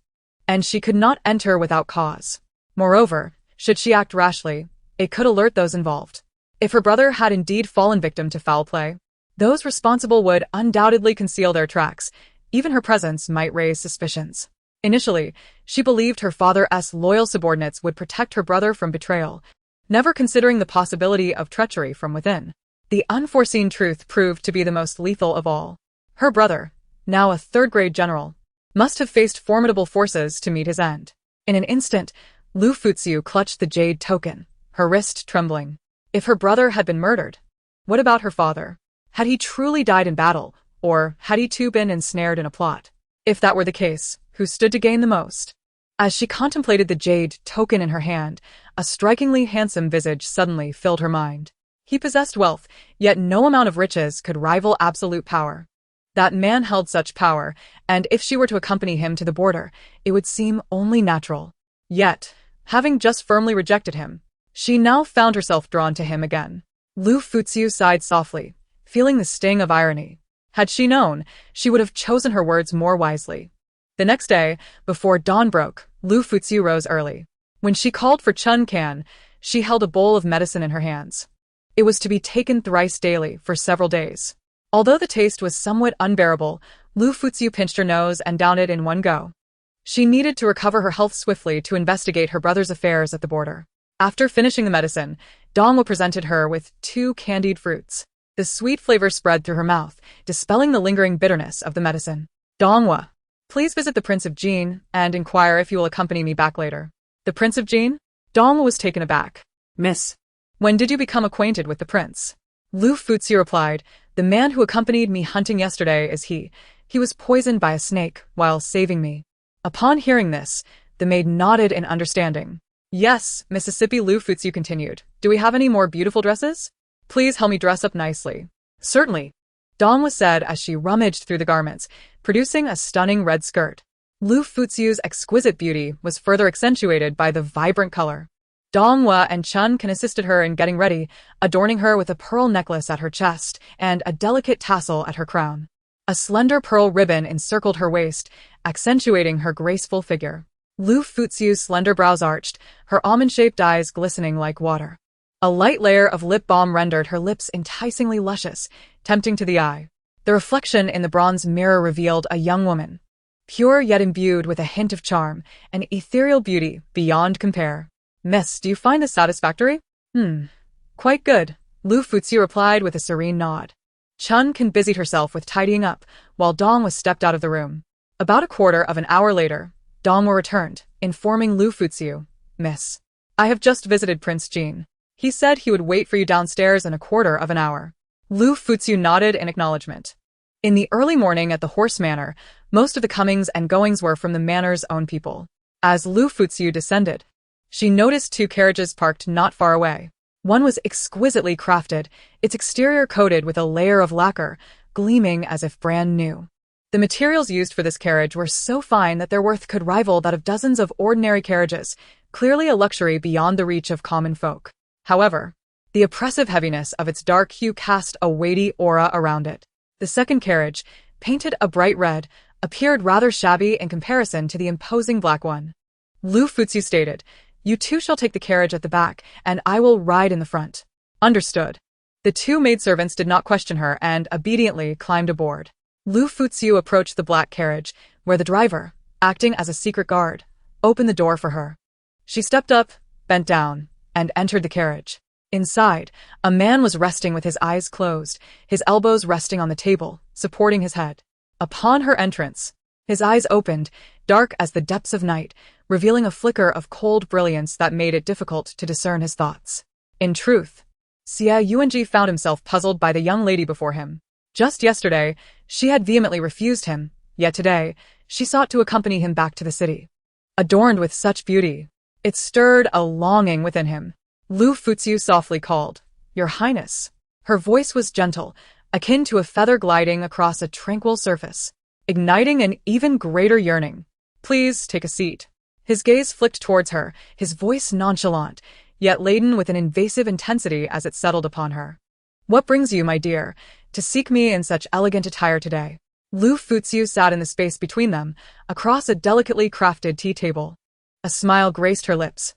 and she could not enter without cause. Moreover, should she act rashly, it could alert those involved. If her brother had indeed fallen victim to foul play, those responsible would undoubtedly conceal their tracks. Even her presence might raise suspicions. Initially, she believed her father's loyal subordinates would protect her brother from betrayal, never considering the possibility of treachery from within. The unforeseen truth proved to be the most lethal of all. Her brother, now a third-grade general, must have faced formidable forces to meet his end. In an instant, Liu Furong clutched the jade token, her wrist trembling. If her brother had been murdered, what about her father? Had he truly died in battle, or had he too been ensnared in a plot? If that were the case, who stood to gain the most? As she contemplated the jade token in her hand, a strikingly handsome visage suddenly filled her mind. He possessed wealth, yet no amount of riches could rival absolute power. That man held such power, and if she were to accompany him to the border, it would seem only natural. Yet, having just firmly rejected him, she now found herself drawn to him again. Liu Furong sighed softly, feeling the sting of irony. Had she known, she would have chosen her words more wisely. The next day, before dawn broke, Liu Furong rose early. When she called for Chun Can, she held a bowl of medicine in her hands. It was to be taken thrice daily for several days. Although the taste was somewhat unbearable, Liu Furong pinched her nose and downed it in one go. She needed to recover her health swiftly to investigate her brother's affairs at the border. After finishing the medicine, Dongwa presented her with 2 candied fruits. The sweet flavor spread through her mouth, dispelling the lingering bitterness of the medicine. "Dongwa, please visit the Prince of Jin and inquire if you will accompany me back later." "The Prince of Jin?" Dongwa was taken aback. "Miss, "When did you become acquainted with the prince?" Liu Furong replied, "The man who accompanied me hunting yesterday is he. He was poisoned by a snake while saving me." Upon hearing this, the maid nodded in understanding. "Yes, Mississippi," Liu Furong continued. "Do we have any more beautiful dresses? Please help me dress up nicely." "Certainly," Dong was said as she rummaged through the garments, producing a stunning red skirt. Liu Furong's exquisite beauty was further accentuated by the vibrant color. Donghua and Chun Kan assisted her in getting ready, adorning her with a pearl necklace at her chest and a delicate tassel at her crown. A slender pearl ribbon encircled her waist, accentuating her graceful figure. Liu Furong's slender brows arched, her almond-shaped eyes glistening like water. A light layer of lip balm rendered her lips enticingly luscious, tempting to the eye. The reflection in the bronze mirror revealed a young woman, pure yet imbued with a hint of charm, an ethereal beauty beyond compare. "Miss, do you find this satisfactory?" Quite good," Liu Furong replied with a serene nod. Chun Kan busied herself with tidying up, while Dong was stepped out of the room. About a quarter of an hour later, Dong returned, informing Liu Furong, "Miss, I have just visited Prince Jin. He said he would wait for you downstairs in a quarter of an hour." Liu Furong nodded in acknowledgement. In the early morning at the Horse Manor, most of the comings and goings were from the manor's own people. As Liu Furong descended, she noticed two carriages parked not far away. One was exquisitely crafted, its exterior coated with a layer of lacquer, gleaming as if brand new. The materials used for this carriage were so fine that their worth could rival that of dozens of ordinary carriages, clearly a luxury beyond the reach of common folk. However, the oppressive heaviness of its dark hue cast a weighty aura around it. The second carriage, painted a bright red, appeared rather shabby in comparison to the imposing black one. Liu Furong stated, "You two shall take the carriage at the back, and I will ride in the front." "Understood." The two maidservants did not question her and obediently climbed aboard. Liu Furong approached the black carriage, where the driver, acting as a secret guard, opened the door for her. She stepped up, bent down, and entered the carriage. Inside, a man was resting with his eyes closed, his elbows resting on the table, supporting his head. Upon her entrance, his eyes opened, dark as the depths of night, revealing a flicker of cold brilliance that made it difficult to discern his thoughts. In truth, Xie Yuanji found himself puzzled by the young lady before him. Just yesterday, she had vehemently refused him, yet today, she sought to accompany him back to the city. Adorned with such beauty, it stirred a longing within him. Liu Furong softly called, "Your Highness." Her voice was gentle, akin to a feather gliding across a tranquil surface, igniting an even greater yearning. "Please take a seat." His gaze flicked towards her, his voice nonchalant, yet laden with an invasive intensity as it settled upon her. "What brings you, my dear, to seek me in such elegant attire today?" Liu Furong sat in the space between them, across a delicately crafted tea table. A smile graced her lips.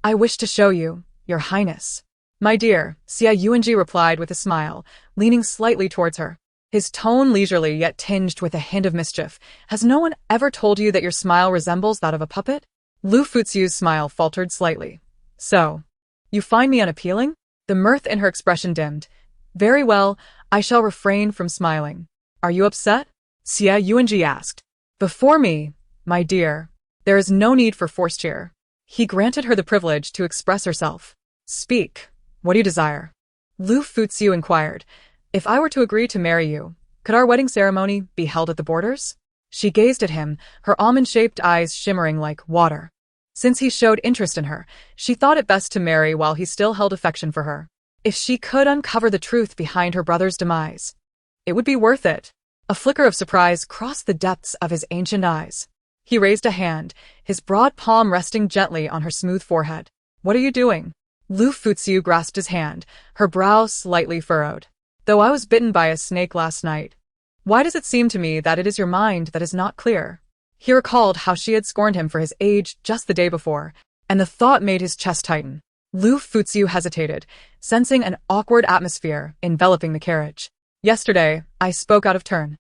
"I wish to show you, Your Highness." "My dear," Xie Yuanji replied with a smile, leaning slightly towards her. His tone leisurely yet tinged with a hint of mischief. "Has no one ever told you that your smile resembles that of a puppet?" Liu Furong's smile faltered slightly. "So, you find me unappealing?" The mirth in her expression dimmed. "Very well, I shall refrain from smiling." "Are you upset?" Xie Yuanji asked. "Before me, my dear, there is no need for forced cheer." He granted her the privilege to express herself. "Speak. What do you desire?" Liu Furong inquired. "If I were to agree to marry you, could our wedding ceremony be held at the borders?" She gazed at him, her almond-shaped eyes shimmering like water. Since he showed interest in her, she thought it best to marry while he still held affection for her. If she could uncover the truth behind her brother's demise, it would be worth it. A flicker of surprise crossed the depths of his ancient eyes. He raised a hand, his broad palm resting gently on her smooth forehead. "What are you doing?" Liu Furong grasped his hand, her brow slightly furrowed. "Though I was bitten by a snake last night, why does it seem to me that it is your mind that is not clear?" He recalled how she had scorned him for his age just the day before, and the thought made his chest tighten. Liu Furong hesitated, sensing an awkward atmosphere enveloping the carriage. "Yesterday, I spoke out of turn.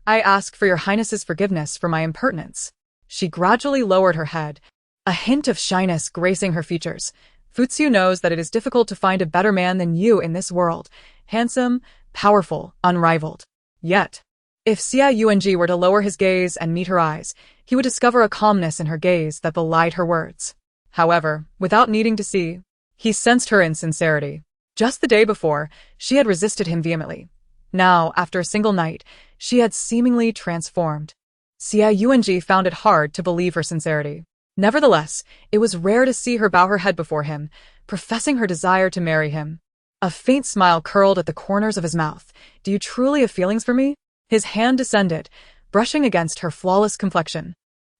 I ask for your Highness's forgiveness for my impertinence." She gradually lowered her head, a hint of shyness gracing her features. "Furong knows that it is difficult to find a better man than you in this world. Handsome, powerful, unrivaled. Yet, if Xie Yuanji were to lower his gaze and meet her eyes, he would discover a calmness in her gaze that belied her words. However, without needing to see, he sensed her insincerity. Just the day before, she had resisted him vehemently. Now, after a single night, she had seemingly transformed. Xia Yuanji found it hard to believe her sincerity. Nevertheless, it was rare to see her bow her head before him, professing her desire to marry him. A faint smile curled at the corners of his mouth. "Do you truly have feelings for me?" His hand descended, brushing against her flawless complexion,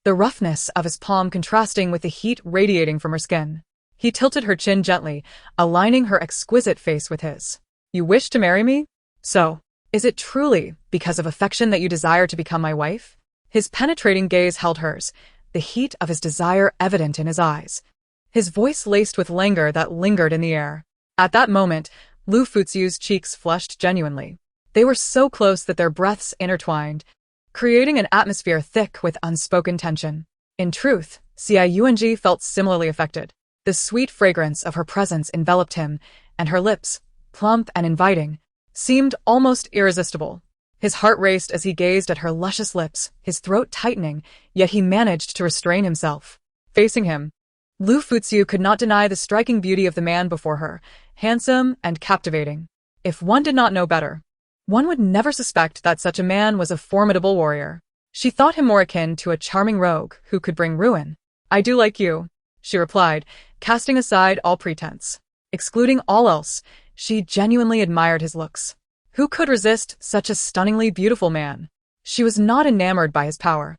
the roughness of his palm contrasting with the heat radiating from her skin. He tilted her chin gently, aligning her exquisite face with his. "You wish to marry me? So, is it truly because of affection that you desire to become my wife?" His penetrating gaze held hers, the heat of his desire evident in his eyes. His voice laced with languor that lingered in the air. At that moment, Liu Fuxiu's cheeks flushed genuinely. They were so close that their breaths intertwined, creating an atmosphere thick with unspoken tension. In truth, Xia Yuanji felt similarly affected. The sweet fragrance of her presence enveloped him, and her lips, plump and inviting, seemed almost irresistible. His heart raced as he gazed at her luscious lips, his throat tightening, yet he managed to restrain himself. Facing him, Liu Fuxiu could not deny the striking beauty of the man before her, handsome and captivating. If one did not know better, one would never suspect that such a man was a formidable warrior. She thought him more akin to a charming rogue who could bring ruin. "I do like you," she replied, casting aside all pretense. Excluding all else, she genuinely admired his looks. Who could resist such a stunningly beautiful man? She was not enamored by his power,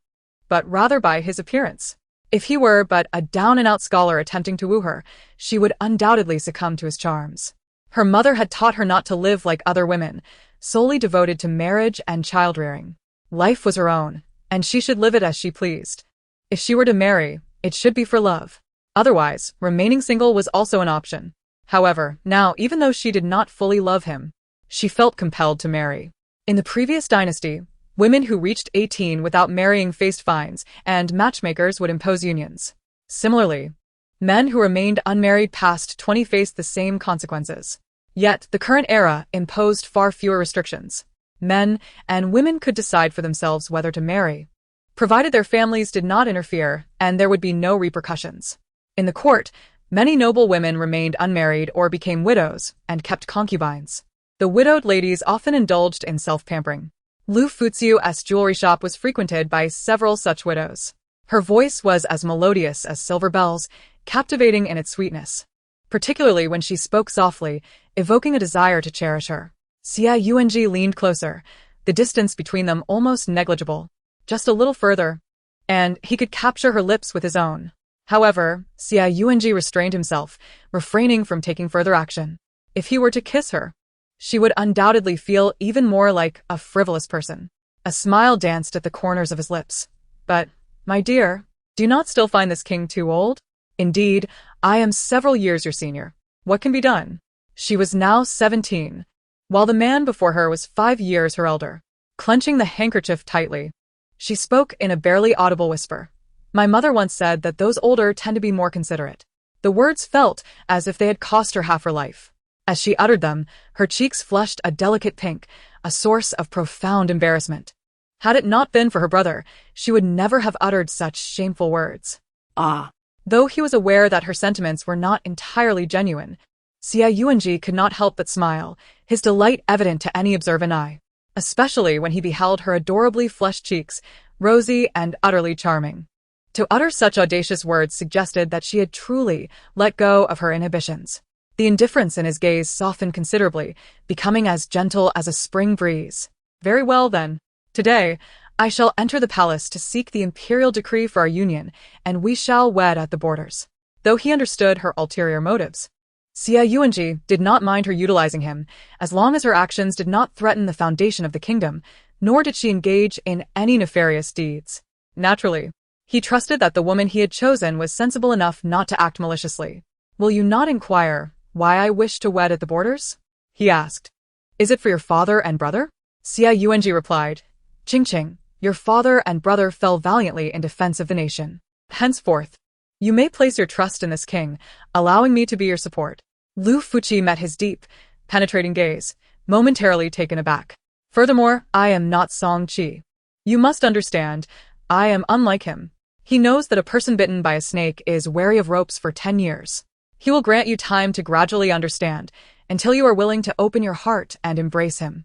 but rather by his appearance. If he were but a down-and-out scholar attempting to woo her, she would undoubtedly succumb to his charms. Her mother had taught her not to live like other women, solely devoted to marriage and child-rearing. Life was her own, and she should live it as she pleased. If she were to marry, it should be for love. Otherwise, remaining single was also an option. However, now, even though she did not fully love him, she felt compelled to marry. In the previous dynasty, women who reached 18 without marrying faced fines, and matchmakers would impose unions. Similarly, men who remained unmarried past 20 faced the same consequences. Yet, the current era imposed far fewer restrictions. Men and women could decide for themselves whether to marry, provided their families did not interfere and there would be no repercussions. In the court, many noble women remained unmarried or became widows and kept concubines. The widowed ladies often indulged in self-pampering. Liu Fuxiu's jewelry shop was frequented by several such widows. Her voice was as melodious as silver bells, captivating in its sweetness, particularly when she spoke softly, evoking a desire to cherish her. Xia Yuanji leaned closer, the distance between them almost negligible. Just a little further, and he could capture her lips with his own. However, Xia Yuanji restrained himself, refraining from taking further action. If he were to kiss her, she would undoubtedly feel even more like a frivolous person. A smile danced at the corners of his lips. "But, my dear, do you not still find this king too old? Indeed, I am several years your senior. What can be done?" She was now 17, while the man before her was 5 years her elder. Clenching the handkerchief tightly, she spoke in a barely audible whisper. "My mother once said that those older tend to be more considerate." The words felt as if they had cost her half her life. As she uttered them, her cheeks flushed a delicate pink, a source of profound embarrassment. Had it not been for her brother, she would never have uttered such shameful words. Ah. Though he was aware that her sentiments were not entirely genuine, Xia Yuanji could not help but smile, his delight evident to any observant eye, especially when he beheld her adorably flushed cheeks, rosy and utterly charming. To utter such audacious words suggested that she had truly let go of her inhibitions. The indifference in his gaze softened considerably, becoming as gentle as a spring breeze. "Very well, then. Today, I shall enter the palace to seek the imperial decree for our union, and we shall wed at the borders." Though he understood her ulterior motives, Xia Yuanji did not mind her utilizing him, as long as her actions did not threaten the foundation of the kingdom, nor did she engage in any nefarious deeds. Naturally, he trusted that the woman he had chosen was sensible enough not to act maliciously. "Will you not inquire why I wish to wed at the borders?" he asked. "Is it for your father and brother?" Xia Yuanji replied, "Qingqing, your father and brother fell valiantly in defense of the nation. Henceforth, you may place your trust in this king, allowing me to be your support." Liu Fuqi met his deep, penetrating gaze, momentarily taken aback. "Furthermore, I am not Song Qi. You must understand, I am unlike him. He knows that a person bitten by a snake is wary of ropes for 10 years. He will grant you time to gradually understand, until you are willing to open your heart and embrace him.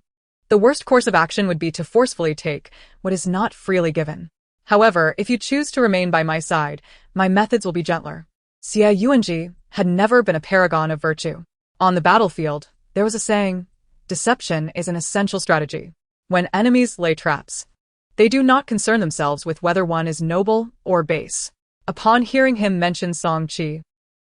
The worst course of action would be to forcefully take what is not freely given. However, if you choose to remain by my side, my methods will be gentler. Xie Yuanji had never been a paragon of virtue. On the battlefield, there was a saying, deception is an essential strategy. When enemies lay traps, they do not concern themselves with whether one is noble or base. Upon hearing him mention Song Qi,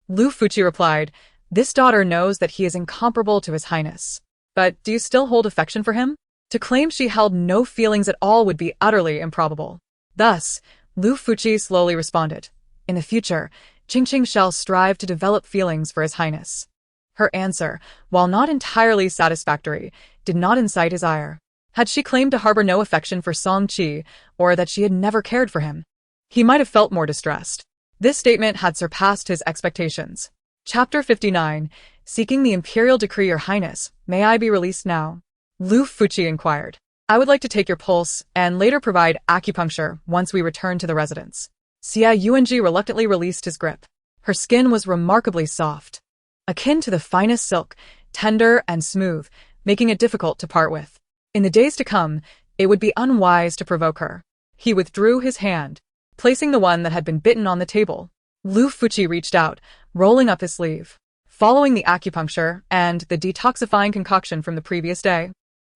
Liu Fuqi replied, "This daughter knows that he is incomparable to his highness. But do you still hold affection for him?" To claim she held no feelings at all would be utterly improbable. Thus, Liu Fuqi slowly responded, "In the future, Qingqing shall strive to develop feelings for his highness." Her answer, while not entirely satisfactory, did not incite his ire. Had she claimed to harbor no affection for Song Qi, or that she had never cared for him, he might have felt more distressed. This statement had surpassed his expectations. Chapter 59, Seeking the Imperial Decree. Your Highness, may I be released now? Liu Fuqi inquired. I would like to take your pulse and later provide acupuncture once we return to the residence. Xie Yuanji reluctantly released his grip. Her skin was remarkably soft, akin to the finest silk, tender and smooth, making it difficult to part with. In the days to come, it would be unwise to provoke her. He withdrew his hand, placing the one that had been bitten on the table. Liu Fuqi reached out, rolling up his sleeve. Following the acupuncture and the detoxifying concoction from the previous day,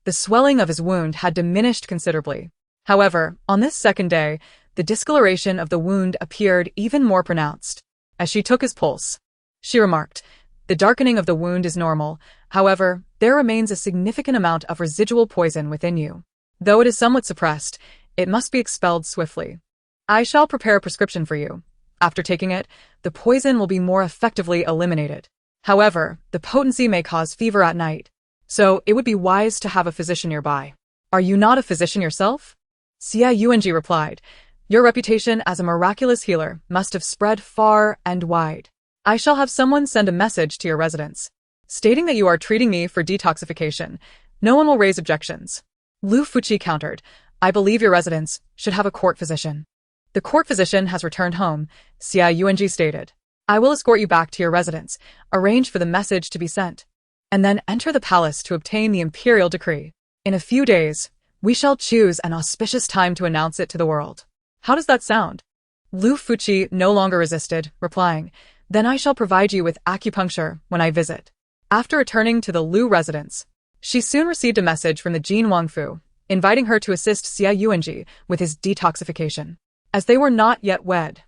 the swelling of his wound had diminished considerably. However, on this second day, the discoloration of the wound appeared even more pronounced. As she took his pulse, she remarked, "The darkening of the wound is normal. However, there remains a significant amount of residual poison within you. Though it is somewhat suppressed, it must be expelled swiftly. I shall prepare a prescription for you. After taking it, the poison will be more effectively eliminated. However, the potency may cause fever at night, so it would be wise to have a physician nearby." Are you not a physician yourself? Xie Yuanji replied, "Your reputation as a miraculous healer must have spread far and wide. I shall have someone send a message to your residence, stating that you are treating me for detoxification. No one will raise objections." Liu Fuqi countered, "I believe your residence should have a court physician." "The court physician has returned home," Xie Yuanji stated. "I will escort you back to your residence, arrange for the message to be sent, and then enter the palace to obtain the imperial decree. In a few days, we shall choose an auspicious time to announce it to the world. How does that sound?" Liu Fuqi no longer resisted, replying, "Then I shall provide you with acupuncture when I visit." After returning to the Liu residence, she soon received a message from the Jin Wangfu, inviting her to assist Xie Yuanji with his detoxification. As they were not yet wed,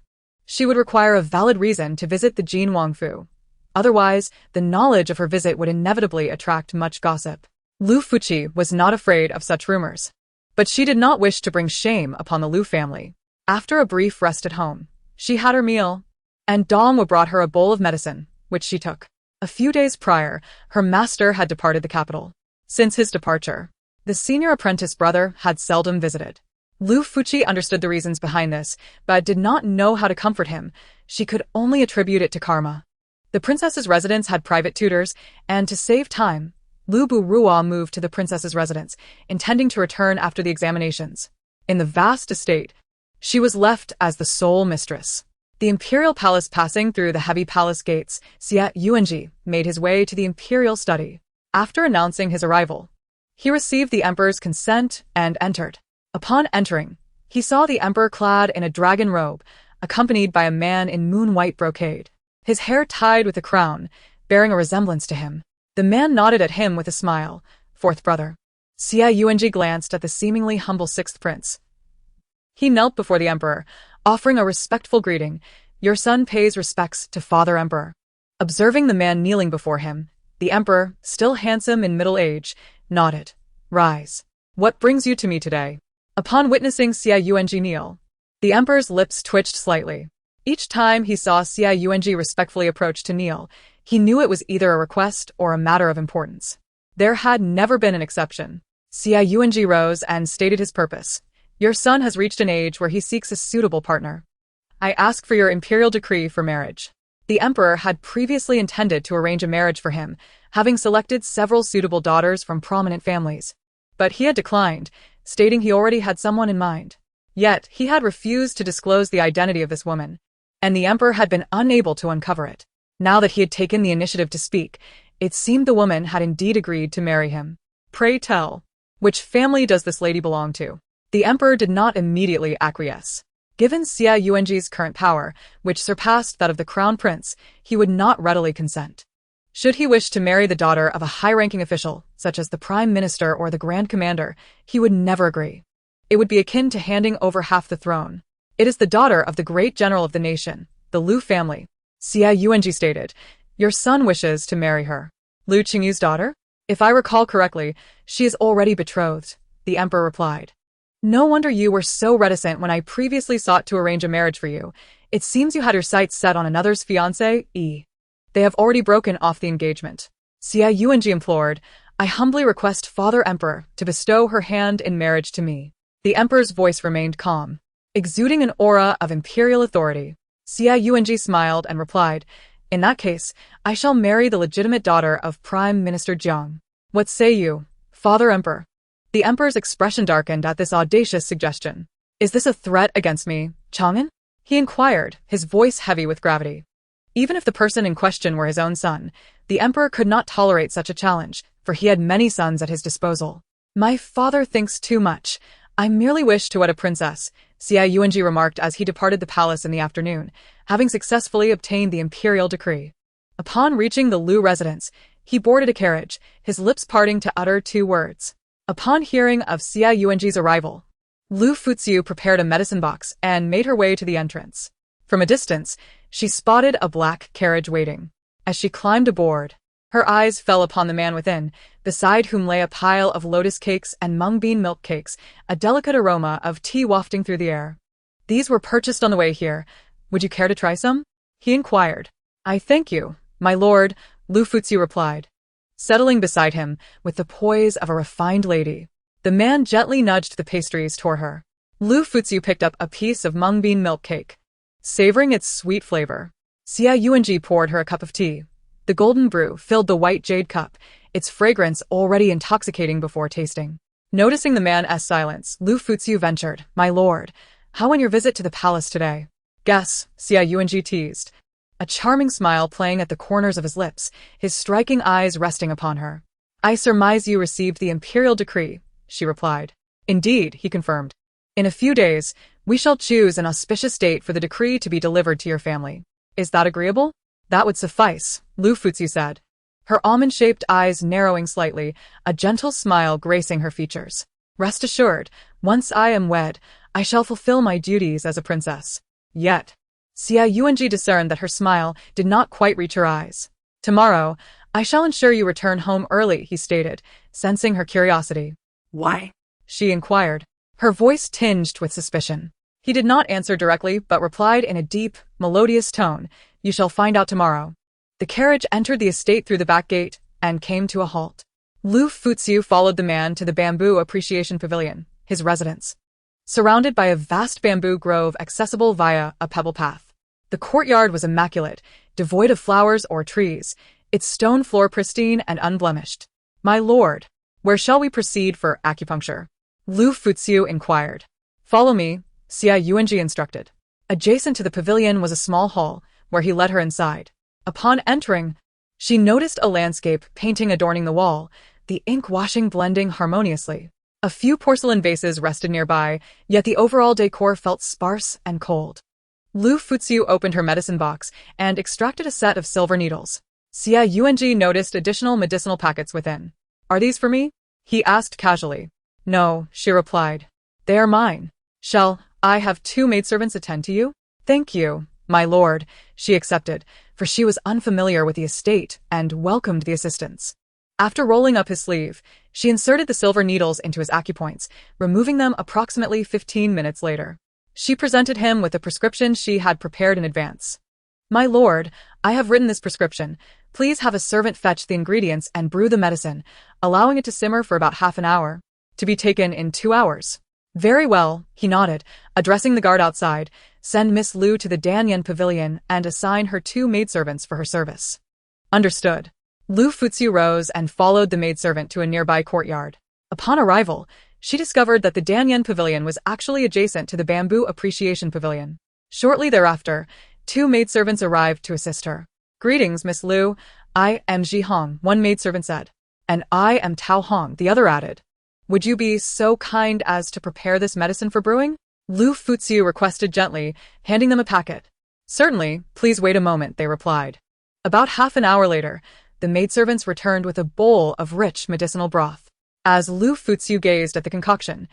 she would require a valid reason to visit the Jin Wangfu. Otherwise, the knowledge of her visit would inevitably attract much gossip. Liu Fuqi was not afraid of such rumors, but she did not wish to bring shame upon the Liu family. After a brief rest at home, she had her meal, and Dongwu brought her a bowl of medicine, which she took. A few days prior, her master had departed the capital. Since his departure, the senior apprentice brother had seldom visited. Liu Fuqi understood the reasons behind this, but did not know how to comfort him. She could only attribute it to karma. The princess's residence had private tutors, and to save time, Liu Buruo moved to the princess's residence, intending to return after the examinations. In the vast estate, she was left as the sole mistress. The imperial palace passing through the heavy palace gates, Xie Yuanji made his way to the imperial study. After announcing his arrival, he received the emperor's consent and entered. Upon entering, he saw the emperor clad in a dragon robe, accompanied by a man in moon-white brocade, his hair tied with a crown, bearing a resemblance to him. The man nodded at him with a smile. "Fourth brother." Xie Yuanji glanced at the seemingly humble sixth prince. He knelt before the emperor, offering a respectful greeting. "Your son pays respects to Father Emperor." Observing the man kneeling before him, the emperor, still handsome in middle age, nodded. "Rise. What brings you to me today?" Upon witnessing Xie Yuanji kneel, the emperor's lips twitched slightly. Each time he saw Xie Yuanji respectfully approach to kneel, he knew it was either a request or a matter of importance. There had never been an exception. Xie Yuanji rose and stated his purpose. "Your son has reached an age where he seeks a suitable partner. I ask for your imperial decree for marriage." The emperor had previously intended to arrange a marriage for him, having selected several suitable daughters from prominent families. But he had declined, stating he already had someone in mind. Yet, he had refused to disclose the identity of this woman, and the emperor had been unable to uncover it. Now that he had taken the initiative to speak, It seemed the woman had indeed agreed to marry him. Pray tell, which family does this lady belong to? The emperor did not immediately acquiesce. Given Xia Yuanji's current power, which surpassed that of the crown prince, he would not readily consent. Should he wish to marry the daughter of a high-ranking official, such as the prime minister or the grand commander, he would never agree. It would be akin to handing over half the throne. It is the daughter of the great general of the nation, the Liu family. Xia Yuanji stated, "Your son wishes to marry her." Liu Qingyu's daughter? If I recall correctly, she is already betrothed, the emperor replied. No wonder you were so reticent when I previously sought to arrange a marriage for you. It seems you had your sights set on another's fiancé. They have already broken off the engagement. Xia Yuanji implored, I humbly request Father Emperor to bestow her hand in marriage to me. The emperor's voice remained calm, exuding an aura of imperial authority. Xia Yuanji smiled and replied, in that case, I shall marry the legitimate daughter of Prime Minister Jiang. What say you, Father Emperor? The emperor's expression darkened at this audacious suggestion. Is this a threat against me, Chang'an? He inquired, his voice heavy with gravity. Even if the person in question were his own son, the emperor could not tolerate such a challenge, for he had many sons at his disposal. My father thinks too much. I merely wish to wed a princess, Xia Yuanji remarked as he departed the palace in the afternoon, having successfully obtained the imperial decree. Upon reaching the Liu residence, he boarded a carriage, his lips parting to utter 2 words. Upon hearing of Xia Yuanji's arrival, Liu Fuxiu prepared a medicine box and made her way to the entrance. From a distance, she spotted a black carriage waiting. As she climbed aboard, her eyes fell upon the man within, beside whom lay a pile of lotus cakes and mung bean milk cakes, a delicate aroma of tea wafting through the air. These were purchased on the way here. Would you care to try some? He inquired. I thank you, my lord, Liu Fuxiu replied. Settling beside him, with the poise of a refined lady, the man gently nudged the pastries toward her. Liu Fuxiu picked up a piece of mung bean milk cake, savoring its sweet flavor. Xia Yuanji poured her a cup of tea. The golden brew filled the white jade cup, its fragrance already intoxicating before tasting. Noticing the man's silence, Liu Fuxiu ventured, my lord, how went your visit to the palace today? Guess, Xia Yuanji teased, a charming smile playing at the corners of his lips, his striking eyes resting upon her. I surmise you received the imperial decree, she replied. Indeed, he confirmed. In a few days, we shall choose an auspicious date for the decree to be delivered to your family. Is that agreeable? That would suffice, Liu Fuxiu said, her almond-shaped eyes narrowing slightly, a gentle smile gracing her features. Rest assured, once I am wed, I shall fulfill my duties as a princess. Yet, Xia Yuanji discerned that her smile did not quite reach her eyes. Tomorrow, I shall ensure you return home early, he stated, sensing her curiosity. Why? She inquired, her voice tinged with suspicion. He did not answer directly but replied in a deep, melodious tone, you shall find out tomorrow. The carriage entered the estate through the back gate and came to a halt. Liu Fuxiu followed the man to the Bamboo Appreciation Pavilion, his residence. Surrounded by a vast bamboo grove accessible via a pebble path. The courtyard was immaculate, devoid of flowers or trees, its stone floor pristine and unblemished. My lord, where shall we proceed for acupuncture? Liu Fuxiu inquired. Follow me, Xia Yuanji instructed. Adjacent to the pavilion was a small hall, where he led her inside. Upon entering, she noticed a landscape painting adorning the wall, the ink washing blending harmoniously. A few porcelain vases rested nearby, yet the overall decor felt sparse and cold. Liu Fuxiu opened her medicine box and extracted a set of silver needles. Xia Yuanji noticed additional medicinal packets within. Are these for me? He asked casually. No, she replied. They are mine. Shall I have 2 maidservants attend to you? Thank you, my lord, she accepted, for she was unfamiliar with the estate and welcomed the assistance. After rolling up his sleeve, she inserted the silver needles into his acupoints, removing them approximately 15 minutes later. She presented him with a prescription she had prepared in advance. My lord, I have written this prescription. Please have a servant fetch the ingredients and brew the medicine, allowing it to simmer for about half an hour. To be taken in 2 hours. Very well, he nodded, addressing the guard outside. Send Miss Liu to the Danyan Pavilion and assign her 2 maidservants for her service. Understood. Liu Fuxiu rose and followed the maidservant to a nearby courtyard. Upon arrival, she discovered that the Danyan Pavilion was actually adjacent to the Bamboo Appreciation Pavilion. Shortly thereafter, 2 maidservants arrived to assist her. Greetings, Miss Liu. I am Ji Hong, one maidservant said. And I am Tao Hong, the other added. Would you be so kind as to prepare this medicine for brewing? Liu Furong requested gently, handing them a packet. Certainly, please wait a moment, they replied. About half an hour later, the maidservants returned with a bowl of rich medicinal broth. As Liu Furong gazed at the concoction,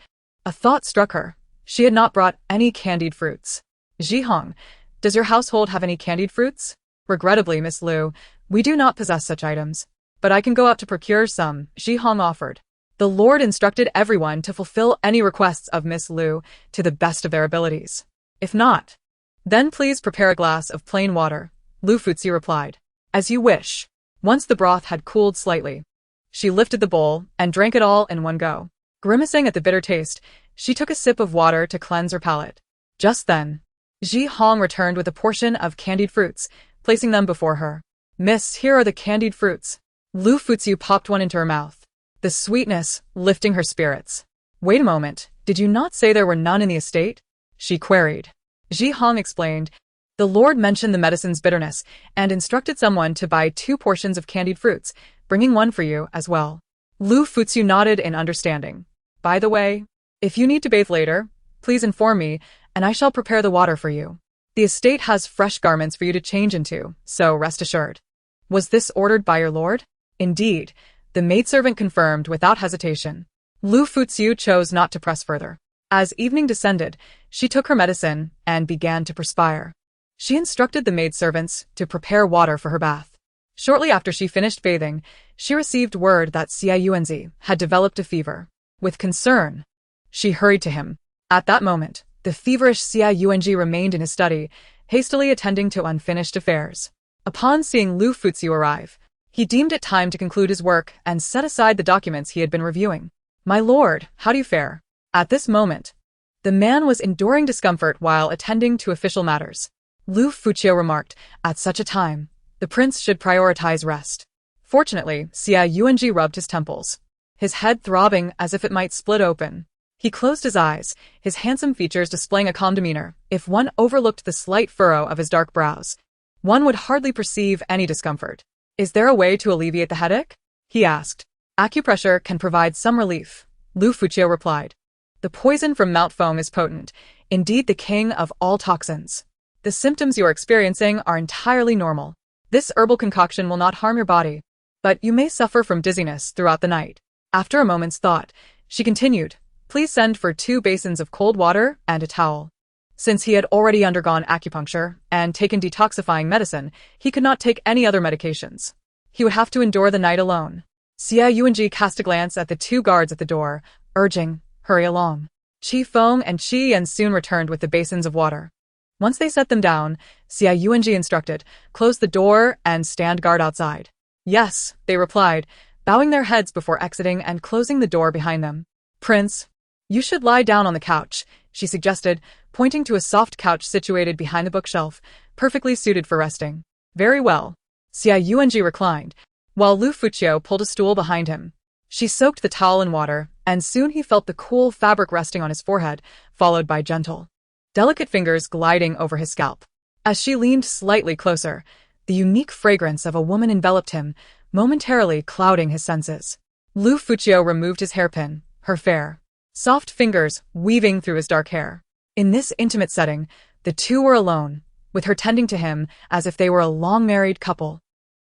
a thought struck her. She had not brought any candied fruits. Ji Hong, does your household have any candied fruits? Regrettably, Miss Liu, we do not possess such items. But I can go out to procure some, Ji Hong offered. The Lord instructed everyone to fulfill any requests of Miss Liu to the best of their abilities. If not, then please prepare a glass of plain water, Liu Furong replied. As you wish. Once the broth had cooled slightly, she lifted the bowl and drank it all in one go. Grimacing at the bitter taste, she took a sip of water to cleanse her palate. Just then, Ji Hong returned with a portion of candied fruits, placing them before her. Miss, here are the candied fruits. Liu Furong popped one into her mouth, the sweetness lifting her spirits. Wait a moment, did you not say there were none in the estate? She queried. Ji Hong explained. The Lord mentioned the medicine's bitterness and instructed someone to buy 2 portions of candied fruits, bringing one for you as well. Liu Furong nodded in understanding. By the way, if you need to bathe later, please inform me, and I shall prepare the water for you. The estate has fresh garments for you to change into, so rest assured. Was this ordered by your lord? Indeed, the maidservant confirmed without hesitation. Liu Furong chose not to press further. As evening descended, she took her medicine and began to perspire. She instructed the maidservants to prepare water for her bath. Shortly after she finished bathing, she received word that Xia Yuanzi had developed a fever. With concern, she hurried to him. At that moment, the feverish Xia Yuanzi remained in his study, hastily attending to unfinished affairs. Upon seeing Liu Furong arrive, he deemed it time to conclude his work and set aside the documents he had been reviewing. My lord, how do you fare? At this moment, the man was enduring discomfort while attending to official matters. Liu Furong remarked, at such a time, the prince should prioritize rest. Fortunately, Xia Yuanzi rubbed his temples, his head throbbing as if it might split open. He closed his eyes, his handsome features displaying a calm demeanor. If one overlooked the slight furrow of his dark brows, one would hardly perceive any discomfort. Is there a way to alleviate the headache? He asked. Acupressure can provide some relief, Liu Furong replied. The poison from Mount Foam is potent, indeed the king of all toxins. The symptoms you are experiencing are entirely normal. This herbal concoction will not harm your body, but you may suffer from dizziness throughout the night. After a moment's thought, she continued, please send for 2 basins of cold water and a towel. Since he had already undergone acupuncture and taken detoxifying medicine, he could not take any other medications. He would have to endure the night alone. Xia Yuanji cast a glance at the 2 guards at the door, urging, hurry along. Qi Feng and Qi Yan soon returned with the basins of water. Once they set them down, Xia Yuanji instructed, close the door and stand guard outside. Yes, they replied, bowing their heads before exiting and closing the door behind them. Prince, you should lie down on the couch, she suggested, pointing to a soft couch situated behind the bookshelf, perfectly suited for resting. Very well. Xia Yuanji reclined, while Liu Furong pulled a stool behind him. She soaked the towel in water, and soon he felt the cool fabric resting on his forehead, followed by gentle, delicate fingers gliding over his scalp. As she leaned slightly closer, the unique fragrance of a woman enveloped him, momentarily clouding his senses. Liu Furong removed his hairpin, her fair, soft fingers weaving through his dark hair. In this intimate setting, the two were alone, with her tending to him as if they were a long-married couple,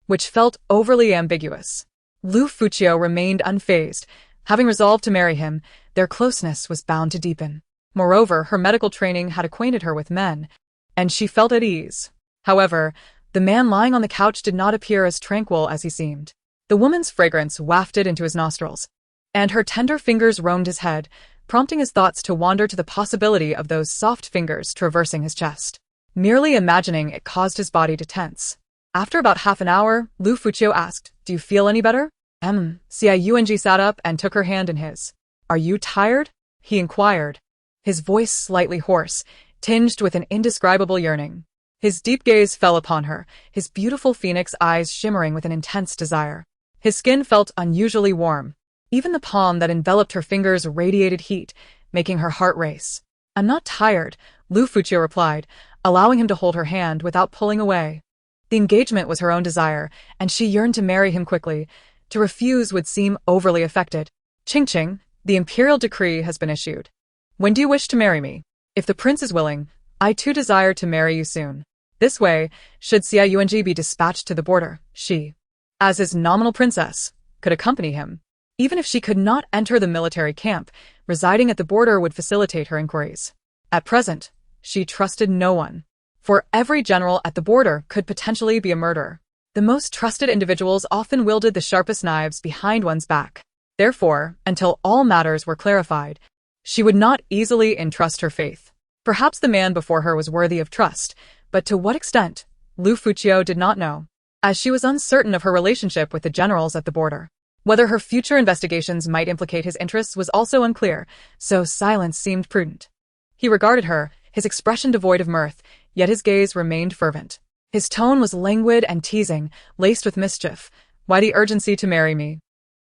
which felt overly ambiguous. Liu Furong remained unfazed. Having resolved to marry him, their closeness was bound to deepen. Moreover, her medical training had acquainted her with men, and she felt at ease. However, the man lying on the couch did not appear as tranquil as he seemed. The woman's fragrance wafted into his nostrils, and her tender fingers roamed his head, prompting his thoughts to wander to the possibility of those soft fingers traversing his chest. Merely imagining it caused his body to tense. After about half an hour, Liu Furong asked, "Do you feel any better?" Xia Yuanji sat up and took her hand in his. "Are you tired?" he inquired, his voice slightly hoarse, tinged with an indescribable yearning. His deep gaze fell upon her, his beautiful phoenix eyes shimmering with an intense desire. His skin felt unusually warm. Even the palm that enveloped her fingers radiated heat, making her heart race. "I'm not tired," Liu Furong replied, allowing him to hold her hand without pulling away. The engagement was her own desire, and she yearned to marry him quickly. To refuse would seem overly affected. Qingqing, the imperial decree has been issued. When do you wish to marry me? If the prince is willing, I too desire to marry you soon. This way, should Xia Yuanji be dispatched to the border, she, as his nominal princess, could accompany him. Even if she could not enter the military camp, residing at the border would facilitate her inquiries. At present, she trusted no one. For every general at the border could potentially be a murderer. The most trusted individuals often wielded the sharpest knives behind one's back. Therefore, until all matters were clarified, she would not easily entrust her faith. Perhaps the man before her was worthy of trust, but to what extent, Liu Furong did not know, as she was uncertain of her relationship with the generals at the border. Whether her future investigations might implicate his interests was also unclear, so silence seemed prudent. He regarded her, his expression devoid of mirth, yet his gaze remained fervent. His tone was languid and teasing, laced with mischief. Why the urgency to marry me?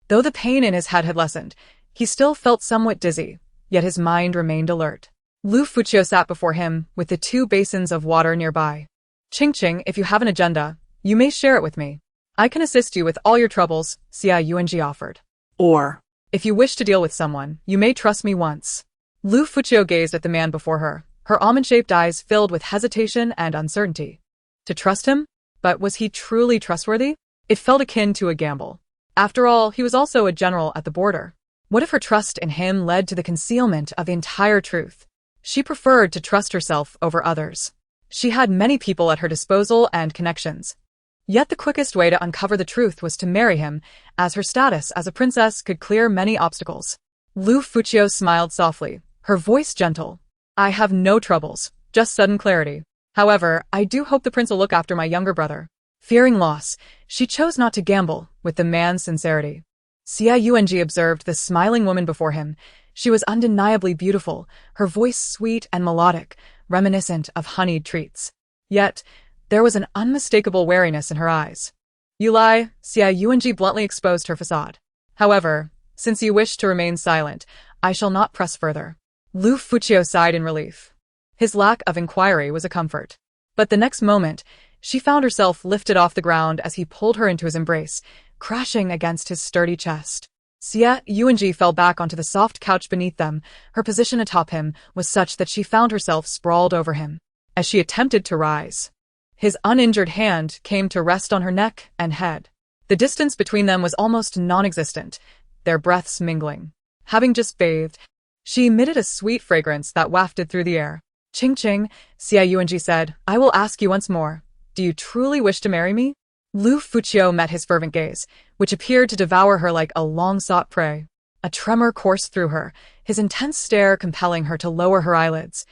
Though the pain in his head had lessened, he still felt somewhat dizzy, yet his mind remained alert. Liu Furong sat before him, with the 2 basins of water nearby. Qingqing, if you have an agenda, you may share it with me. I can assist you with all your troubles, Xia Yuanji offered. Or, if you wish to deal with someone, you may trust me once. Liu Furong gazed at the man before her, her almond-shaped eyes filled with hesitation and uncertainty. To trust him? But was he truly trustworthy? It felt akin to a gamble. After all, he was also a general at the border. What if her trust in him led to the concealment of the entire truth? She preferred to trust herself over others. She had many people at her disposal and connections. Yet the quickest way to uncover the truth was to marry him, as her status as a princess could clear many obstacles. Liu Furong smiled softly, her voice gentle. I have no troubles, just sudden clarity. However, I do hope the prince will look after my younger brother. Fearing loss, she chose not to gamble with the man's sincerity. Xia Yuanji observed the smiling woman before him. She was undeniably beautiful, her voice sweet and melodic, reminiscent of honeyed treats. Yet, there was an unmistakable wariness in her eyes. You lie, Xia Yuanji bluntly exposed her facade. However, since you wish to remain silent, I shall not press further. Liu Furong sighed in relief. His lack of inquiry was a comfort. But the next moment, she found herself lifted off the ground as he pulled her into his embrace, crashing against his sturdy chest. Xia Yuanji fell back onto the soft couch beneath them. Her position atop him was such that she found herself sprawled over him. As she attempted to rise, his uninjured hand came to rest on her neck and head. The distance between them was almost non-existent, their breaths mingling. Having just bathed, she emitted a sweet fragrance that wafted through the air. Qingqing, Xia Yuanji said, I will ask you once more. Do you truly wish to marry me? Liu Furong met his fervent gaze, which appeared to devour her like a long-sought prey. A tremor coursed through her, his intense stare compelling her to lower her eyelids,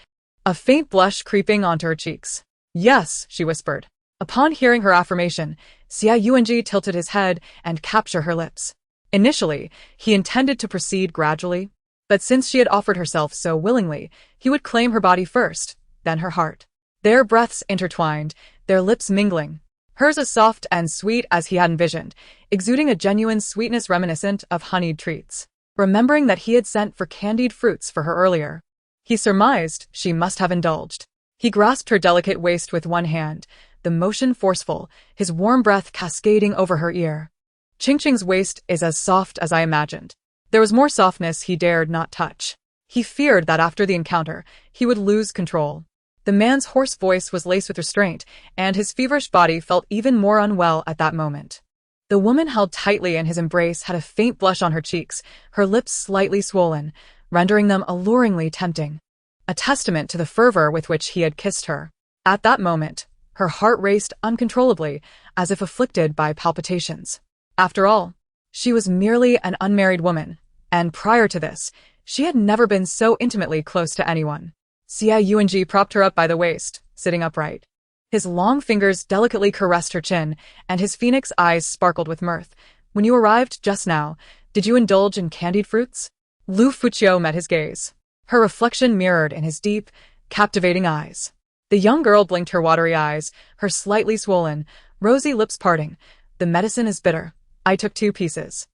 a faint blush creeping onto her cheeks. Yes, she whispered. Upon hearing her affirmation, Xia Yuanji tilted his head and captured her lips. Initially, he intended to proceed gradually, but since she had offered herself so willingly, he would claim her body first, then her heart. Their breaths intertwined, their lips mingling. Hers as soft and sweet as he had envisioned, exuding a genuine sweetness reminiscent of honeyed treats. Remembering that he had sent for candied fruits for her earlier, he surmised she must have indulged. He grasped her delicate waist with one hand, the motion forceful, his warm breath cascading over her ear. Qingqing's waist is as soft as I imagined. There was more softness he dared not touch. He feared that after the encounter, he would lose control. The man's hoarse voice was laced with restraint, and his feverish body felt even more unwell at that moment. The woman held tightly in his embrace had a faint blush on her cheeks, her lips slightly swollen, rendering them alluringly tempting. A testament to the fervor with which he had kissed her. At that moment, her heart raced uncontrollably, as if afflicted by palpitations. After all, she was merely an unmarried woman, and prior to this, she had never been so intimately close to anyone. Xia Yuanji propped her up by the waist, sitting upright. His long fingers delicately caressed her chin, and his phoenix eyes sparkled with mirth. When you arrived just now, did you indulge in candied fruits? Liu Furong met his gaze. Her reflection mirrored in his deep, captivating eyes. The young girl blinked her watery eyes, her slightly swollen, rosy lips parting. The medicine is bitter. I took 2 pieces.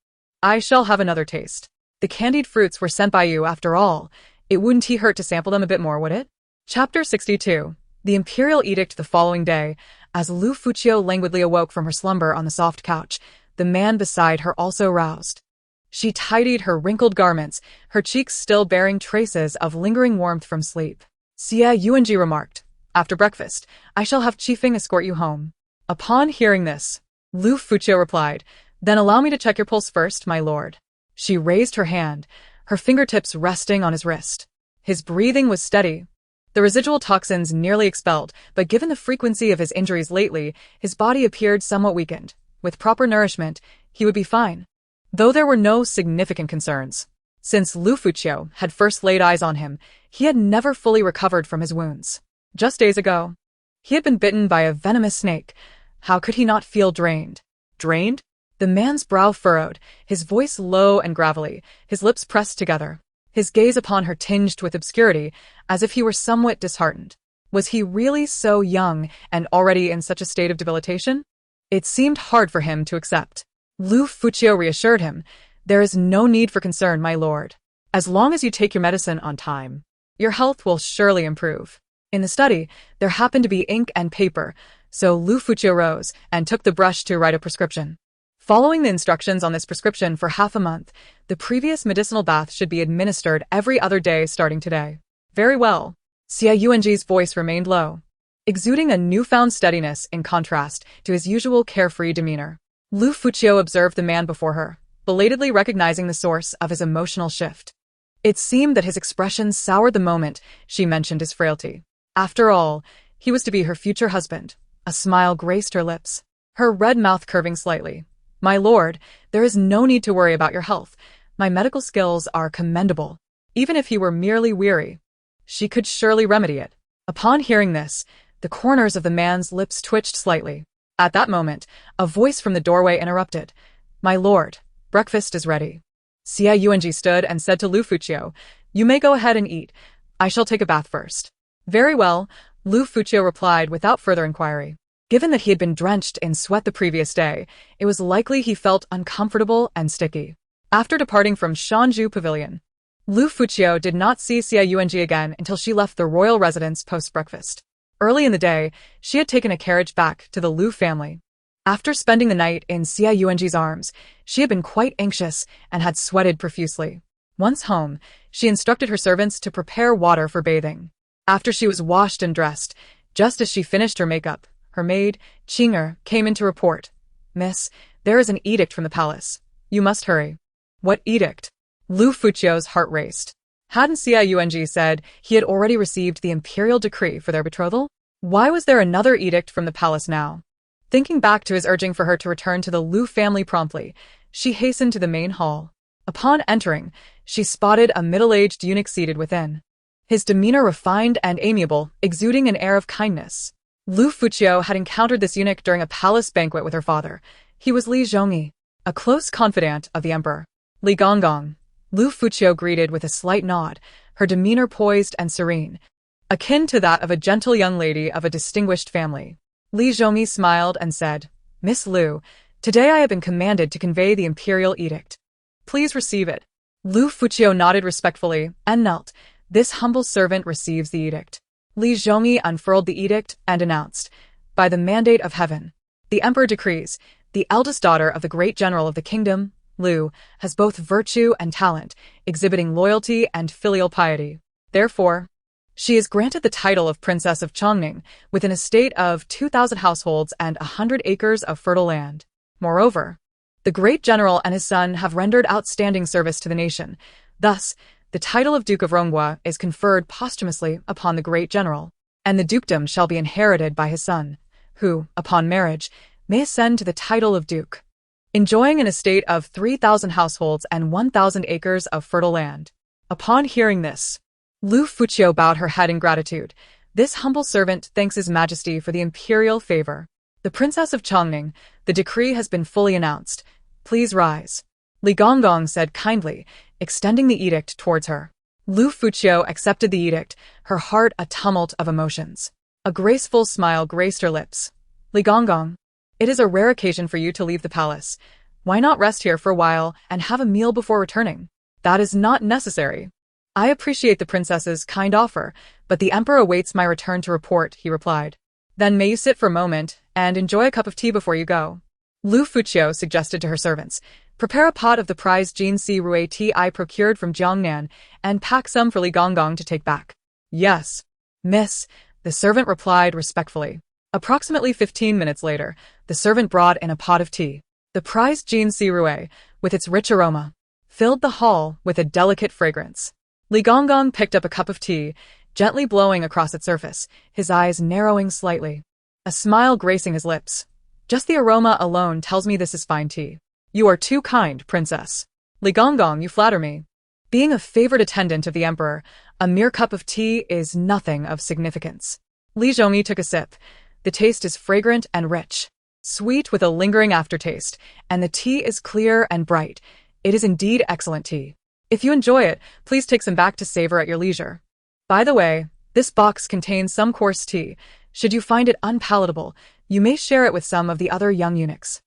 I shall have another taste. The candied fruits were sent by you after all. It wouldn't hurt to sample them a bit more, would it? Chapter 62. The imperial edict. The following day, As Liu Furong languidly awoke from her slumber on the soft couch, the man beside her also roused. She tidied her wrinkled garments, her cheeks still bearing traces of lingering warmth from sleep. Xie Yuanji remarked, "After breakfast, I shall have Qifeng escort you home." Upon hearing this, Liu Furong replied, "Then allow me to check your pulse first, my lord." She raised her hand, her fingertips resting on his wrist. His breathing was steady, the residual toxins nearly expelled, but given the frequency of his injuries lately, his body appeared somewhat weakened. With proper nourishment, he would be fine. Though there were no significant concerns. Since Liu Furong had first laid eyes on him, he had never fully recovered from his wounds. Just days ago, he had been bitten by a venomous snake. How could he not feel drained? Drained? The man's brow furrowed, his voice low and gravelly, his lips pressed together. His gaze upon her tinged with obscurity, as if he were somewhat disheartened. Was he really so young and already in such a state of debilitation? It seemed hard for him to accept. Liu Furong reassured him, "There is no need for concern, my lord. As long as you take your medicine on time, your health will surely improve." In the study, there happened to be ink and paper, so Liu Furong rose and took the brush to write a prescription. Following the instructions on this prescription for half a month, the previous medicinal bath should be administered every other day starting today. Very well. Xie Yuanji's voice remained low, exuding a newfound steadiness in contrast to his usual carefree demeanor. Liu Furong observed the man before her, belatedly recognizing the source of his emotional shift. It seemed that his expression soured the moment she mentioned his frailty. After all, he was to be her future husband. A smile graced her lips, her red mouth curving slightly. "My lord, there is no need to worry about your health. My medical skills are commendable. Even if he were merely weary, she could surely remedy it." Upon hearing this, the corners of the man's lips twitched slightly. At that moment, a voice from the doorway interrupted. "My lord, breakfast is ready." Xie Yuanji stood and said to Liu Furong, "You may go ahead and eat. I shall take a bath first." "Very well," Liu Furong replied without further inquiry. Given that he had been drenched in sweat the previous day, it was likely he felt uncomfortable and sticky. After departing from Shanju Pavilion, Liu Furong did not see Xie Yuanji again until she left the royal residence post-breakfast. Early in the day, she had taken a carriage back to the Liu family. After spending the night in Xie Yuanji's arms, she had been quite anxious and had sweated profusely. Once home, she instructed her servants to prepare water for bathing. After she was washed and dressed, just as she finished her makeup, her maid, Qing'er, came in to report, "Miss, there is an edict from the palace. You must hurry." "What edict?" Liu Furong's heart raced. Hadn't Xie Yuanji said he had already received the imperial decree for their betrothal? Why was there another edict from the palace now? Thinking back to his urging for her to return to the Liu family promptly, she hastened to the main hall. Upon entering, she spotted a middle-aged eunuch seated within. His demeanor refined and amiable, exuding an air of kindness. Liu Furong had encountered this eunuch during a palace banquet with her father. He was Li Zhongyi, a close confidant of the emperor. "Li Gonggong," Liu Furong greeted with a slight nod, her demeanor poised and serene, akin to that of a gentle young lady of a distinguished family. Li Zhongyi smiled and said, "Miss Liu, today I have been commanded to convey the imperial edict. Please receive it." Liu Furong nodded respectfully and knelt. "This humble servant receives the edict." Li Zhongyi unfurled the edict and announced, "By the mandate of heaven, the emperor decrees, the eldest daughter of the great general of the kingdom, Liu, has both virtue and talent, exhibiting loyalty and filial piety. Therefore, she is granted the title of Princess of Chongning, with an estate of 2,000 households and 100 acres of fertile land. Moreover, the great general and his son have rendered outstanding service to the nation. Thus, the title of Duke of Ronghua is conferred posthumously upon the great general, and the dukedom shall be inherited by his son, who, upon marriage, may ascend to the title of duke, enjoying an estate of 3,000 households and 1,000 acres of fertile land." Upon hearing this, Liu Furong bowed her head in gratitude. "This humble servant thanks His Majesty for the imperial favor. The Princess of Chongning, the decree has been fully announced. Please rise." Li Gonggong said kindly, extending the edict towards her. Liu Furong accepted the edict, her heart a tumult of emotions. A graceful smile graced her lips. "Li Gonggong, it is a rare occasion for you to leave the palace. Why not rest here for a while and have a meal before returning?" "That is not necessary. I appreciate the princess's kind offer, but the emperor awaits my return to report," he replied. Then may you sit for a moment and enjoy a cup of tea before you go. Liu Furong suggested to her servants, prepare a pot of the prized Jinsi Rui tea I procured from Jiangnan and pack some for Li Gonggong to take back. Yes, miss, the servant replied respectfully. Approximately 15 minutes later, the servant brought in a pot of tea. The prized Jinsi Rui, with its rich aroma, filled the hall with a delicate fragrance. Li Gonggong picked up a cup of tea, gently blowing across its surface, his eyes narrowing slightly. A smile gracing his lips. Just the aroma alone tells me this is fine tea. You are too kind, princess. Li Gonggong, you flatter me. Being a favored attendant of the emperor, a mere cup of tea is nothing of significance. Li Zhongyi took a sip. The taste is fragrant and rich, sweet with a lingering aftertaste, and the tea is clear and bright. It is indeed excellent tea. If you enjoy it, please take some back to savor at your leisure. By the way, this box contains some coarse tea. Should you find it unpalatable, you may share it with some of the other young eunuchs.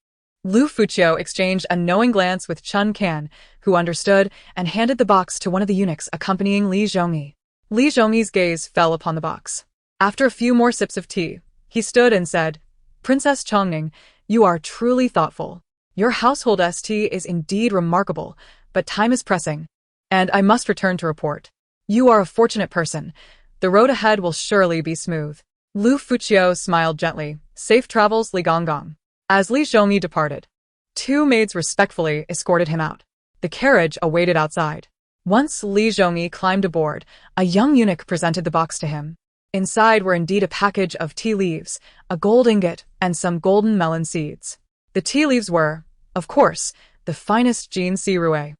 Liu Furong exchanged a knowing glance with Chun Kan, who understood, and handed the box to one of the eunuchs accompanying Li Zhongyi. Li Zhongyi's gaze fell upon the box. After a few more sips of tea, he stood and said, Princess Chongning, you are truly thoughtful. Your household tea is indeed remarkable, but time is pressing, and I must return to report. You are a fortunate person. The road ahead will surely be smooth. Liu Furong smiled gently. Safe travels, Li Gonggong. As Li Zhongyi departed, two maids respectfully escorted him out. The carriage awaited outside. Once Li Zhongyi climbed aboard, a young eunuch presented the box to him. Inside were indeed a package of tea leaves, a gold ingot, and some golden melon seeds. The tea leaves were, of course, the finest Jinsi Rui.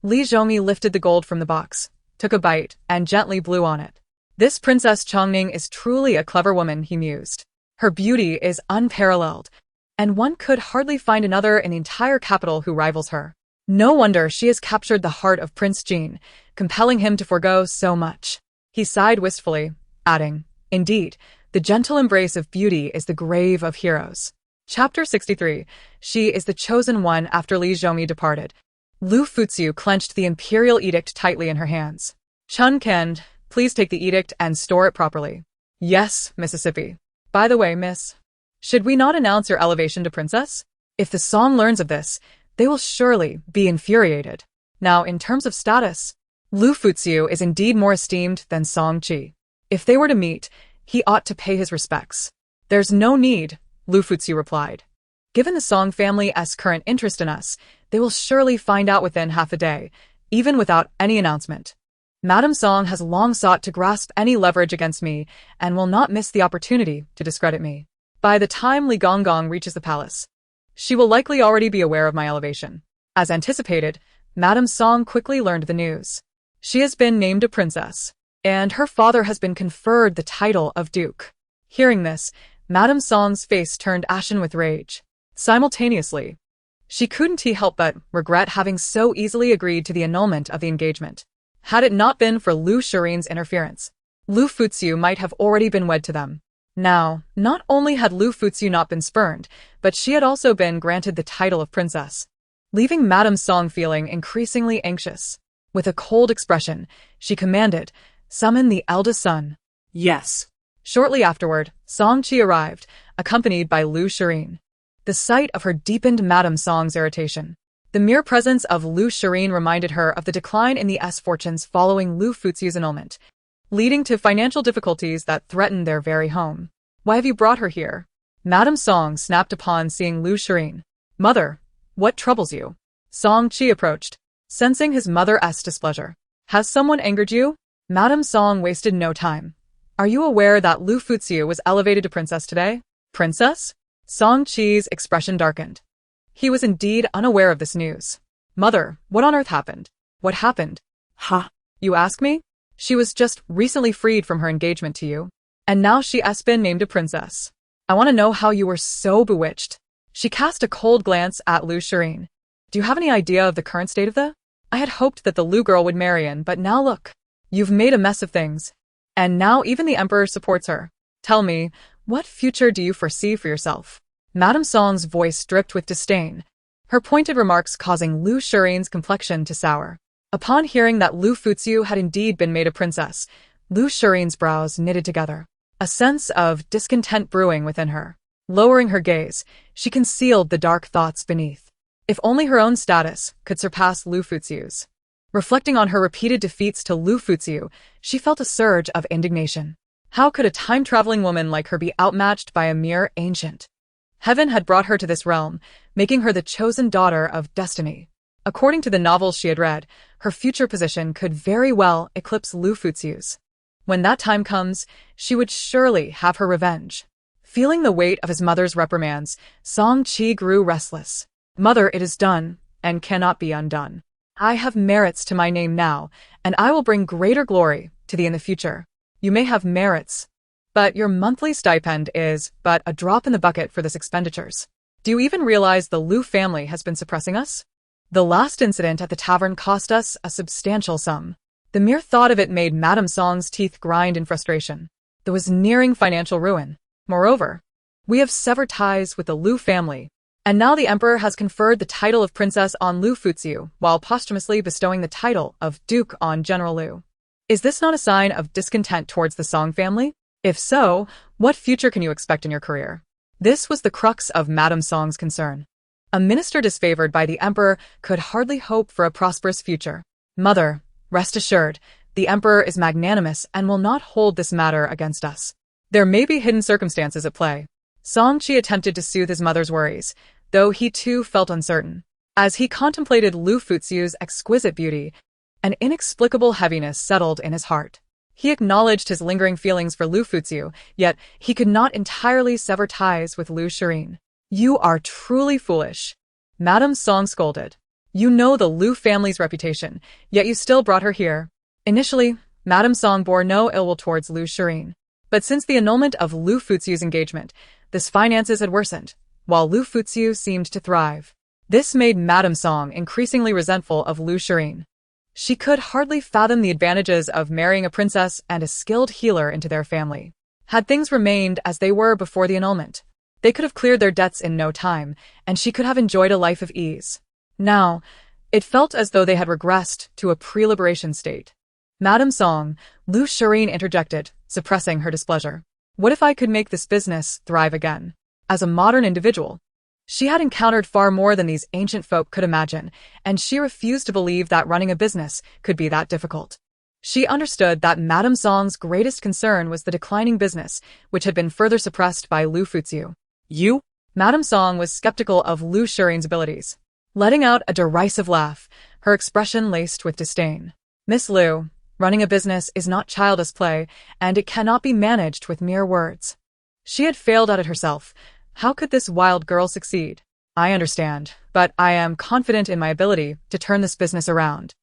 Li Zhongyi lifted the gold from the box, took a bite, and gently blew on it. This Princess Chongning is truly a clever woman, he mused. Her beauty is unparalleled, and one could hardly find another in the entire capital who rivals her. No wonder she has captured the heart of Prince Jin, compelling him to forego so much. He sighed wistfully, adding, Indeed, the gentle embrace of beauty is the grave of heroes. Chapter 63. She is the chosen one. After Li Zhongyi departed, Liu Furong clenched the imperial edict tightly in her hands. Chun Kan, please take the edict and store it properly. Yes, Mississippi. By the way, miss, should we not announce your elevation to princess? If the Song learns of this, they will surely be infuriated. Now, in terms of status, Liu Furong is indeed more esteemed than Song Qi. If they were to meet, he ought to pay his respects. There's no need, Liu Furong replied. Given the Song family's current interest in us, they will surely find out within half a day, even without any announcement. Madame Song has long sought to grasp any leverage against me and will not miss the opportunity to discredit me. By the time Li Gonggong reaches the palace, she will likely already be aware of my elevation. As anticipated, Madame Song quickly learned the news. She has been named a princess, and her father has been conferred the title of duke. Hearing this, Madame Song's face turned ashen with rage. Simultaneously, she couldn't help but regret having so easily agreed to the annulment of the engagement. Had it not been for Liu Shirin's interference, Liu Furong might have already been wed to them. Now, not only had Liu Furong not been spurned, but she had also been granted the title of princess, leaving Madame Song feeling increasingly anxious. With a cold expression, she commanded, Summon the eldest son. Yes. Shortly afterward, Song Qi arrived, accompanied by Liu Shirin. The sight of her deepened Madame Song's irritation. The mere presence of Liu Shirin reminded her of the decline in the fortunes following Liu Furong's annulment, leading to financial difficulties that threatened their very home. Why have you brought her here? Madame Song snapped upon seeing Liu Shirin. Mother, what troubles you? Song Qi approached, sensing his mother's displeasure. Has someone angered you? Madame Song wasted no time. Are you aware that Liu Furong was elevated to princess today? Princess? Song Qi's expression darkened. He was indeed unaware of this news. Mother, what on earth happened? What happened? Ha! You ask me? She was just recently freed from her engagement to you, and now she has been named a princess. I want to know how you were so bewitched. She cast a cold glance at Liu Shirin. Do you have any idea of the current state of the? I had hoped that the Liu girl would marry in, but now look. You've made a mess of things. And now even the emperor supports her. Tell me, what future do you foresee for yourself? Madame Song's voice dripped with disdain, her pointed remarks causing Liu Shirin's complexion to sour. Upon hearing that Liu Furong had indeed been made a princess, Liu Shirin's brows knitted together. a sense of discontent brewing within her. Lowering her gaze, she concealed the dark thoughts beneath. If only her own status could surpass Liu Fuxiu's. Reflecting on her repeated defeats to Liu Fuxiu, she felt a surge of indignation. How could a time-traveling woman like her be outmatched by a mere ancient? Heaven had brought her to this realm, making her the chosen daughter of destiny. According to the novels she had read, her future position could very well eclipse Liu Fuxiu's. When that time comes, she would surely have her revenge. Feeling the weight of his mother's reprimands, Song Qi grew restless. Mother, it is done, and cannot be undone. I have merits to my name now, and I will bring greater glory to thee in the future. You may have merits, but your monthly stipend is but a drop in the bucket for this expenditures. Do you even realize the Liu family has been suppressing us? The last incident at the tavern cost us a substantial sum. The mere thought of it made Madame Song's teeth grind in frustration. There was nearing financial ruin. Moreover, we have severed ties with the Liu family, and now the emperor has conferred the title of princess on Liu Fuxiu, while posthumously bestowing the title of duke on General Liu. Is this not a sign of discontent towards the Song family? If so, what future can you expect in your career? This was the crux of Madame Song's concern. A minister disfavored by the emperor could hardly hope for a prosperous future. Mother, rest assured, the emperor is magnanimous and will not hold this matter against us. There may be hidden circumstances at play. Song Qi attempted to soothe his mother's worries, though he too felt uncertain. As he contemplated Liu Fuxiu's exquisite beauty, an inexplicable heaviness settled in his heart. He acknowledged his lingering feelings for Liu Fuxiu, yet he could not entirely sever ties with Liu Shirin. You are truly foolish. Madame Song scolded. You know the Liu family's reputation, yet you still brought her here. Initially, Madame Song bore no ill will towards Liu Shirin. But since the annulment of Liu Fuxiu's engagement, his finances had worsened, while Liu Fuxiu seemed to thrive. This made Madame Song increasingly resentful of Liu Shirin. She could hardly fathom the advantages of marrying a princess and a skilled healer into their family. Had things remained as they were before the annulment, they could have cleared their debts in no time, and she could have enjoyed a life of ease. Now, it felt as though they had regressed to a pre-liberation state. Madame Song, Liu Shirin interjected, suppressing her displeasure. What if I could make this business thrive again? As a modern individual, she had encountered far more than these ancient folk could imagine, and she refused to believe that running a business could be that difficult. She understood that Madame Song's greatest concern was the declining business, which had been further suppressed by Liu Fuxiu. You? Madame Song was skeptical of Liu Shirin's abilities. Letting out a derisive laugh, her expression laced with disdain. Miss Liu, running a business is not childish play, and it cannot be managed with mere words. She had failed at it herself. How could this wild girl succeed? I understand, but I am confident in my ability to turn this business around.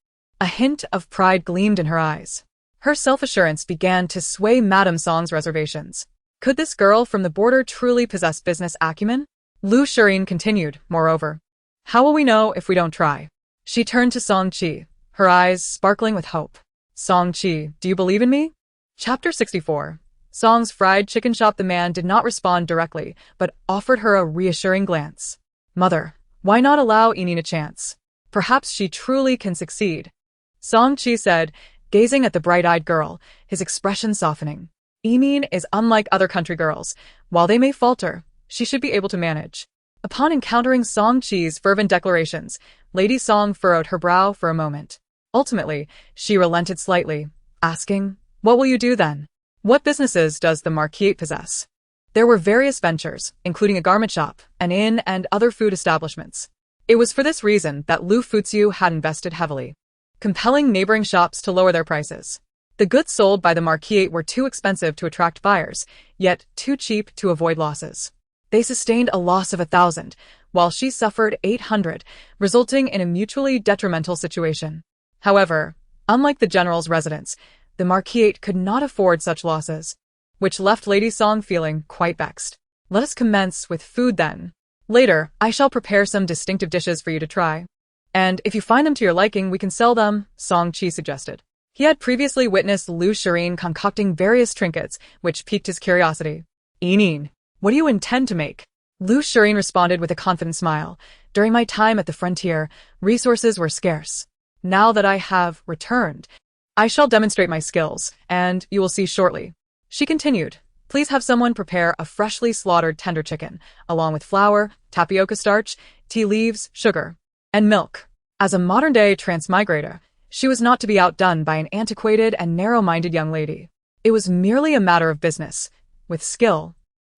A hint of pride gleamed in her eyes. Her self-assurance began to sway Madame Song's reservations. Could this girl from the border truly possess business acumen? Liu Shirin continued, moreover. How will we know if we don't try? She turned to Song Qi, her eyes sparkling with hope. Song Qi, do you believe in me? Chapter 64. Song's fried chicken shop. The man did not respond directly, but offered her a reassuring glance. Mother, why not allow Enin a chance? Perhaps she truly can succeed. Song Qi said, gazing at the bright-eyed girl, his expression softening. Enin is unlike other country girls. While they may falter, she should be able to manage. Upon encountering Song Qi's fervent declarations, Lady Song furrowed her brow for a moment. Ultimately, she relented slightly, asking, What will you do then? What businesses does the Marquis possess? There were various ventures, including a garment shop, an inn, and other food establishments. It was for this reason that Liu Fuxiu had invested heavily, compelling neighboring shops to lower their prices. The goods sold by the Marquis were too expensive to attract buyers, yet too cheap to avoid losses. They sustained a loss of 1,000, while she suffered 800, resulting in a mutually detrimental situation. However, unlike the general's residence, the Marquis could not afford such losses, which left Lady Song feeling quite vexed. Let us commence with food then. Later, I shall prepare some distinctive dishes for you to try. And if you find them to your liking, we can sell them, Song Qi suggested. He had previously witnessed Liu Shirin concocting various trinkets, which piqued his curiosity. Enin, what do you intend to make? Liu Shirin responded with a confident smile. During my time at the frontier, resources were scarce. Now that I have returned, I shall demonstrate my skills, and you will see shortly. She continued, Please have someone prepare a freshly slaughtered tender chicken, along with flour, tapioca starch, tea leaves, sugar, and milk. As a modern-day transmigrator, she was not to be outdone by an antiquated and narrow-minded young lady. It was merely a matter of business. With skill,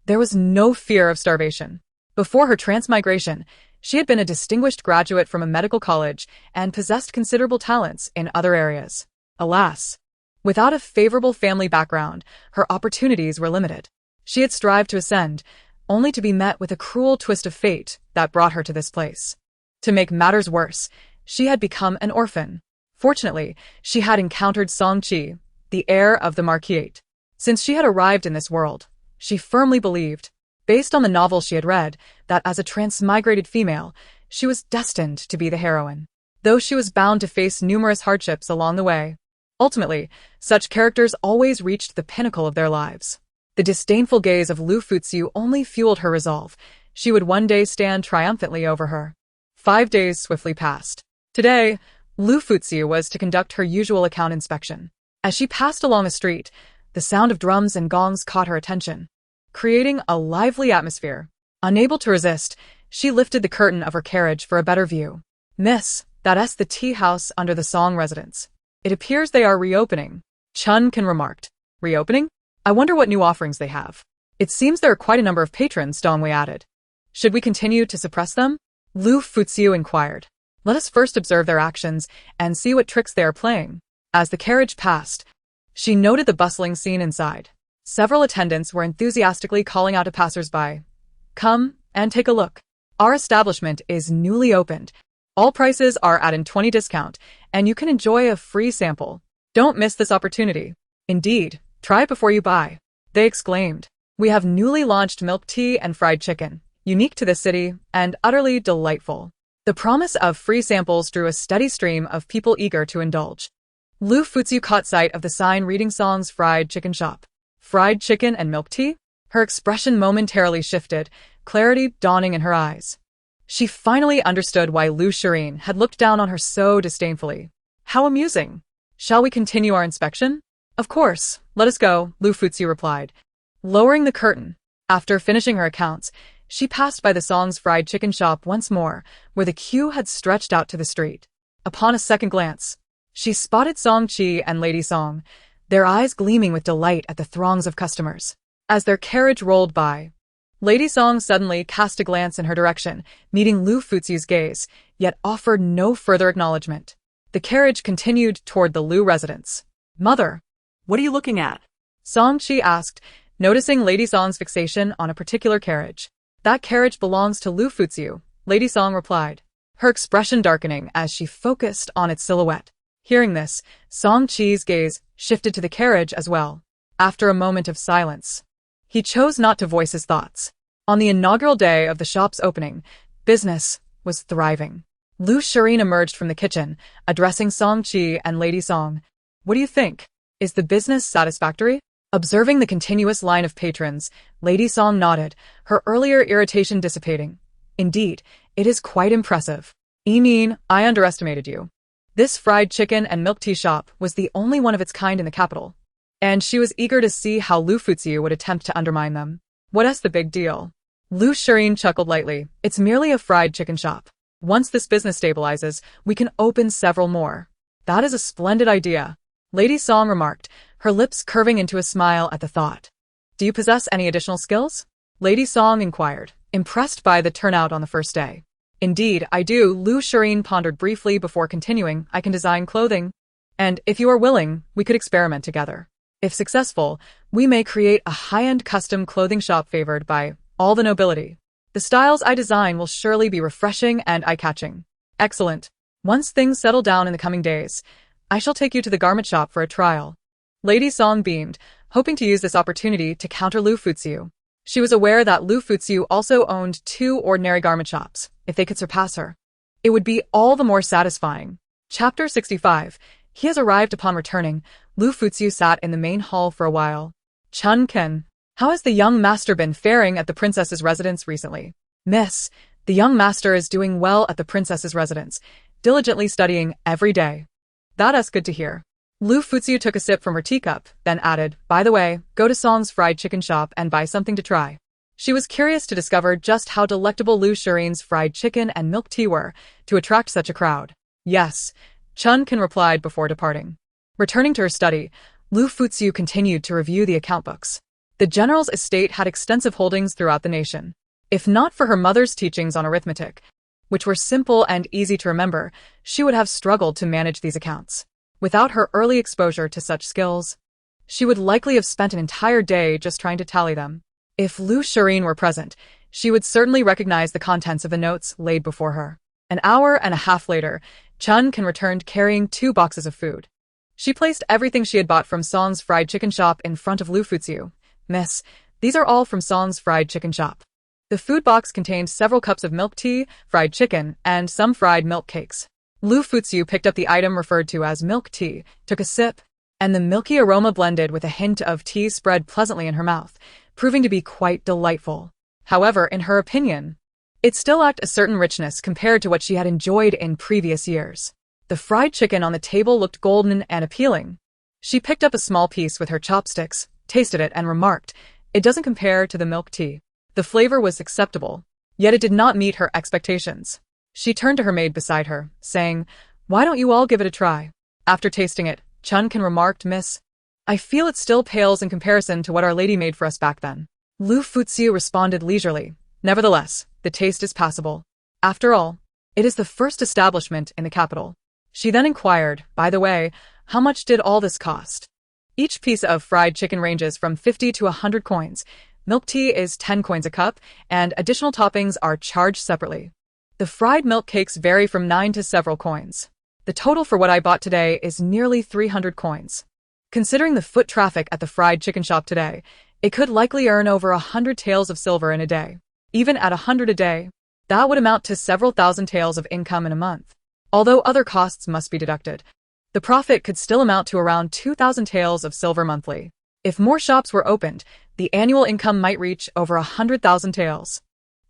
there was no fear of starvation. Before her transmigration, she had been a distinguished graduate from a medical college and possessed considerable talents in other areas. Alas, without a favorable family background, her opportunities were limited. She had strived to ascend, only to be met with a cruel twist of fate that brought her to this place. To make matters worse, she had become an orphan. Fortunately, she had encountered Song Qi, the heir of the Marquisate. Since she had arrived in this world, she firmly believed, based on the novel she had read, that as a transmigrated female, she was destined to be the heroine, though she was bound to face numerous hardships along the way. Ultimately, such characters always reached the pinnacle of their lives. The disdainful gaze of Liu Furong only fueled her resolve. She would one day stand triumphantly over her. 5 days swiftly passed. Today, Liu Furong was to conduct her usual account inspection. As she passed along a street, the sound of drums and gongs caught her attention, creating a lively atmosphere. Unable to resist, she lifted the curtain of her carriage for a better view. "Miss, that's the tea house under the Song residence. It appears they are reopening," Chun-kan remarked. "Reopening? I wonder what new offerings they have. It seems there are quite a number of patrons," Dongwei added. "Should we continue to suppress them?" Liu Furong inquired. "Let us first observe their actions and see what tricks they are playing." As the carriage passed, she noted the bustling scene inside. Several attendants were enthusiastically calling out to passers-by, "Come and take a look. Our establishment is newly opened. All prices are at a 20% discount, and you can enjoy a free sample. Don't miss this opportunity. Indeed, try it before you buy," they exclaimed. "We have newly launched milk tea and fried chicken, unique to this city and utterly delightful." The promise of free samples drew a steady stream of people eager to indulge. Liu Furong caught sight of the sign reading Song's fried chicken shop. Fried chicken and milk tea? Her expression momentarily shifted, clarity dawning in her eyes. She finally understood why Liu Furong had looked down on her so disdainfully. How amusing! Shall we continue our inspection? Of course, let us go, Liu Furong replied, lowering the curtain. After finishing her accounts, she passed by the Song's fried chicken shop once more, where the queue had stretched out to the street. Upon a second glance, she spotted Song Qi and Lady Song, their eyes gleaming with delight at the throngs of customers. As their carriage rolled by, Lady Song suddenly cast a glance in her direction, meeting Liu Furong's gaze, yet offered no further acknowledgement. The carriage continued toward the Liu residence. "Mother, What are you looking at? Song Qi asked, noticing Lady Song's fixation on a particular carriage. "That carriage belongs to Liu Furong," Lady Song replied, her expression darkening as she focused on its silhouette. Hearing this, Song Qi's gaze shifted to the carriage as well. After a moment of silence, he chose not to voice his thoughts. On the inaugural day of the shop's opening, business was thriving. Liu Furong emerged from the kitchen, addressing Song Qi and Lady Song. "What do you think? Is the business satisfactory?" Observing the continuous line of patrons, Lady Song nodded, her earlier irritation dissipating. "Indeed, it is quite impressive. I mean, I underestimated you. This fried chicken and milk tea shop was the only one of its kind in the capital, and she was eager to see how Liu Furong would attempt to undermine them. What's the big deal?" Liu Furong chuckled lightly. "It's merely a fried chicken shop. Once this business stabilizes, we can open several more." "That is a splendid idea," Lady Song remarked, her lips curving into a smile at the thought. "Do you possess any additional skills?" Lady Song inquired, impressed by the turnout on the first day. "Indeed, I do," Liu Furong pondered briefly before continuing. "I can design clothing, and if you are willing, we could experiment together. If successful, we may create a high-end custom clothing shop favored by all the nobility. The styles I design will surely be refreshing and eye-catching." "Excellent. Once things settle down in the coming days, I shall take you to the garment shop for a trial." Lady Song beamed, hoping to use this opportunity to counter Liu Furong. She was aware that Liu Furong also owned 2 ordinary garment shops. If they could surpass her, it would be all the more satisfying. Chapter 65. He has arrived. Upon returning, Liu Furong sat in the main hall for a while. "Chun-kan, how has the young master been faring at the princess's residence recently?" "Miss, the young master is doing well at the princess's residence, diligently studying every day." "That's good to hear. Liu Furong took a sip from her teacup, then added, "By the way, go to Song's fried chicken shop and buy something to try." She was curious to discover just how delectable Liu Furong's fried chicken and milk tea were to attract such a crowd. "Yes," Chun Kan replied before departing. Returning to her study, Liu Furong continued to review the account books. The general's estate had extensive holdings throughout the nation. If not for her mother's teachings on arithmetic, which were simple and easy to remember, she would have struggled to manage these accounts. Without her early exposure to such skills, she would likely have spent an entire day just trying to tally them. If Liu Furong were present, she would certainly recognize the contents of the notes laid before her. An hour and a half later, Chun Kan returned carrying 2 boxes of food. She placed everything she had bought from Song's fried chicken shop in front of Liu Furong. "Miss, these are all from Song's fried chicken shop." The food box contained several cups of milk tea, fried chicken, and some fried milk cakes. Liu Furong picked up the item referred to as milk tea, took a sip, and the milky aroma blended with a hint of tea spread pleasantly in her mouth, proving to be quite delightful. However, in her opinion, it still lacked a certain richness compared to what she had enjoyed in previous years. The fried chicken on the table looked golden and appealing. She picked up a small piece with her chopsticks, tasted it, and remarked, "It doesn't compare to the milk tea." The flavor was acceptable, yet it did not meet her expectations. She turned to her maid beside her, saying, "Why don't you all give it a try?" After tasting it, Chun Kan remarked, "Miss, I feel it still pales in comparison to what Our Lady made for us back then." Liu Furong responded leisurely, "Nevertheless, the taste is passable. After all, it is the first establishment in the capital." She then inquired, "By the way, how much did all this cost?" Each piece of fried chicken ranges from 50 to 100 coins. Milk tea is 10 coins a cup, and additional toppings are charged separately. The fried milk cakes vary from 9 to several coins. The total for what I bought today is nearly 300 coins. Considering the foot traffic at the fried chicken shop today, it could likely earn over 100 taels of silver in a day. Even at 100 a day, that would amount to several thousand taels of income in a month. Although other costs must be deducted, the profit could still amount to around 2,000 taels of silver monthly. If more shops were opened, the annual income might reach over 100,000 taels.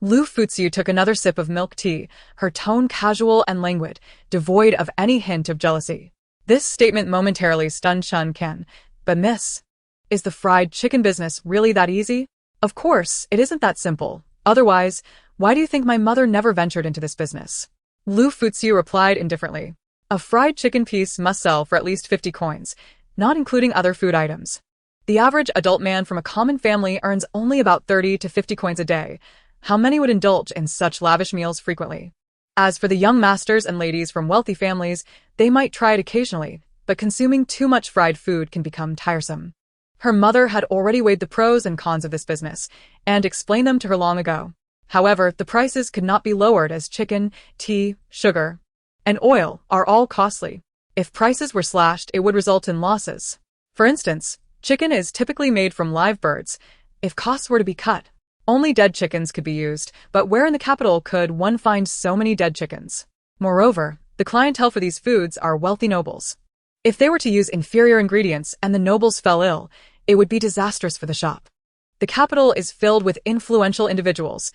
Liu Furong took another sip of milk tea, her tone casual and languid, devoid of any hint of jealousy. This statement momentarily stunned Chun Kan. "But miss, is the fried chicken business really that easy?" "Of course, it isn't that simple. Otherwise, why do you think my mother never ventured into this business?" Liu Furong replied indifferently. "A fried chicken piece must sell for at least 50 coins, not including other food items. The average adult man from a common family earns only about 30 to 50 coins a day. How many would indulge in such lavish meals frequently? As for the young masters and ladies from wealthy families, they might try it occasionally, but consuming too much fried food can become tiresome." Her mother had already weighed the pros and cons of this business, and explained them to her long ago. However, the prices could not be lowered as chicken, tea, sugar, and oil are all costly. If prices were slashed, it would result in losses. For instance, chicken is typically made from live birds. If costs were to be cut, only dead chickens could be used, but where in the capital could one find so many dead chickens? Moreover, the clientele for these foods are wealthy nobles. If they were to use inferior ingredients and the nobles fell ill, it would be disastrous for the shop. The capital is filled with influential individuals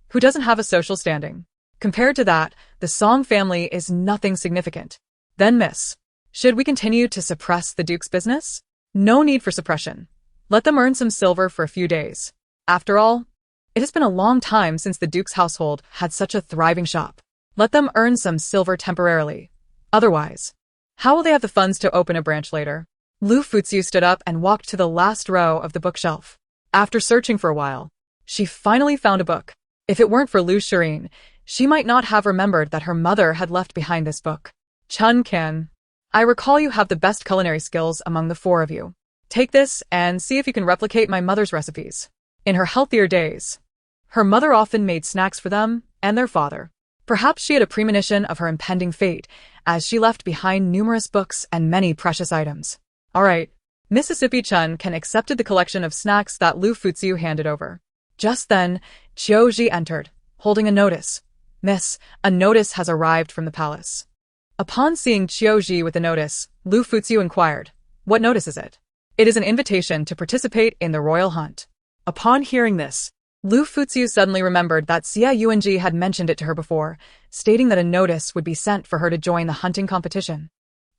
who doesn't have a social standing. Compared to that, the Song family is nothing significant. Then, miss, should we continue to suppress the Duke's business? No need for suppression. Let them earn some silver for a few days. After all, it has been a long time since the Duke's household had such a thriving shop. Let them earn some silver temporarily. Otherwise, how will they have the funds to open a branch later? Liu Furong stood up and walked to the last row of the bookshelf. After searching for a while, she finally found a book. If it weren't for Liu Furong, she might not have remembered that her mother had left behind this book. "Chun Kan, I recall you have the best culinary skills among the 4 of you. Take this and see if you can replicate my mother's recipes." In her healthier days, her mother often made snacks for them and their father. Perhaps she had a premonition of her impending fate, as she left behind numerous books and many precious items. All right, Mississippi Chun Kan accepted the collection of snacks that Liu Furong handed over. Just then, Qiuji entered, holding a notice. "Miss, a notice has arrived from the palace." Upon seeing Qiuji with the notice, Liu Furong inquired, "What notice is it?" "It is an invitation to participate in the royal hunt." Upon hearing this, Liu Furong suddenly remembered that Xia Yuanji had mentioned it to her before, stating that a notice would be sent for her to join the hunting competition.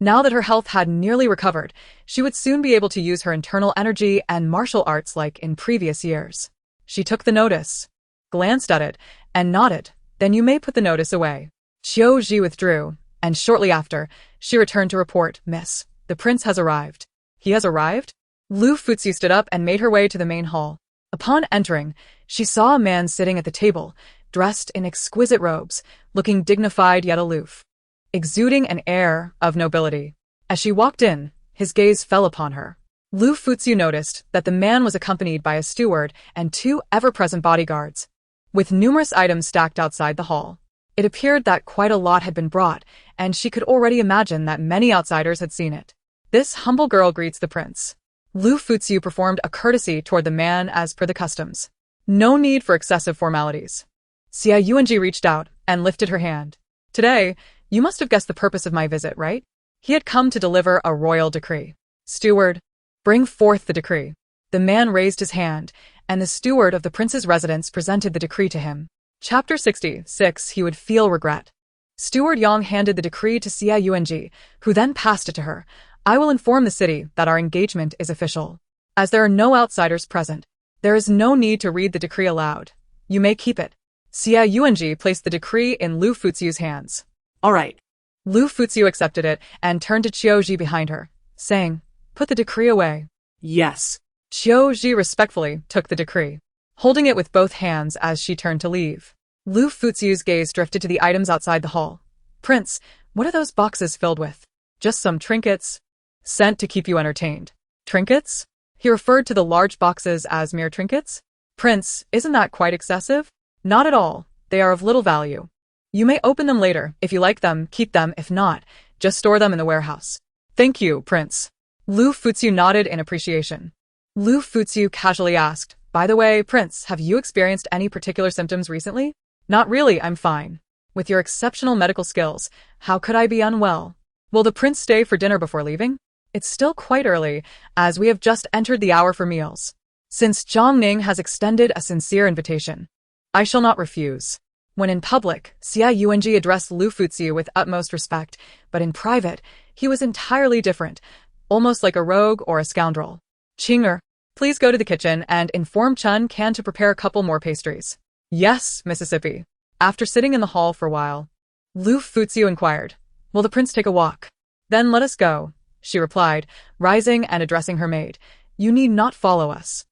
Now that her health had nearly recovered, she would soon be able to use her internal energy and martial arts like in previous years. She took the notice, glanced at it, and nodded. Then you may put the notice away. Qiu Ji withdrew, and shortly after, she returned to report, Miss, the prince has arrived. He has arrived? Liu Furong stood up and made her way to the main hall. Upon entering, she saw a man sitting at the table, dressed in exquisite robes, looking dignified yet aloof, exuding an air of nobility. As she walked in, his gaze fell upon her. Liu Furong noticed that the man was accompanied by a steward and two ever-present bodyguards, with numerous items stacked outside the hall. It appeared that quite a lot had been brought, and she could already imagine that many outsiders had seen it. This humble girl greets the prince. Liu Furong performed a courtesy toward the man as per the customs. No need for excessive formalities. Xia Yuanji reached out and lifted her hand. Today, you must have guessed the purpose of my visit, right? He had come to deliver a royal decree. Steward, bring forth the decree. The man raised his hand, and the steward of the prince's residence presented the decree to him. Chapter 66. He would feel regret. Steward Yang handed the decree to Xia Yuanji, who then passed it to her. I will inform the city that our engagement is official. As there are no outsiders present, there is no need to read the decree aloud. You may keep it. Xia Yuanji placed the decree in Liu Furong's hands. All right. Liu Furong accepted it and turned to Qiu Ji behind her, saying, Put the decree away. Yes. Qiu Ji respectfully took the decree, holding it with both hands as she turned to leave. Liu Furong's gaze drifted to the items outside the hall. Prince, what are those boxes filled with? Just some trinkets? Sent to keep you entertained. Trinkets? He referred to the large boxes as mere trinkets? Prince, isn't that quite excessive? Not at all. They are of little value. You may open them later. If you like them, keep them. If not, just store them in the warehouse. Thank you, Prince. Liu Furong nodded in appreciation. Liu Furong casually asked, By the way, Prince, have you experienced any particular symptoms recently? Not really, I'm fine. With your exceptional medical skills, how could I be unwell? Will the prince stay for dinner before leaving? It's still quite early, as we have just entered the hour for meals. Since Zhang Ning has extended a sincere invitation, I shall not refuse. When in public, Xia Yuanji addressed Liu Furong with utmost respect, but in private, he was entirely different, almost like a rogue or a scoundrel. Qinger, please go to the kitchen and inform Chun Can to prepare a couple more pastries. Yes, Mississippi. After sitting in the hall for a while, Liu Furong inquired, Will the prince take a walk? Then let us go, she replied, rising and addressing her maid. You need not follow us.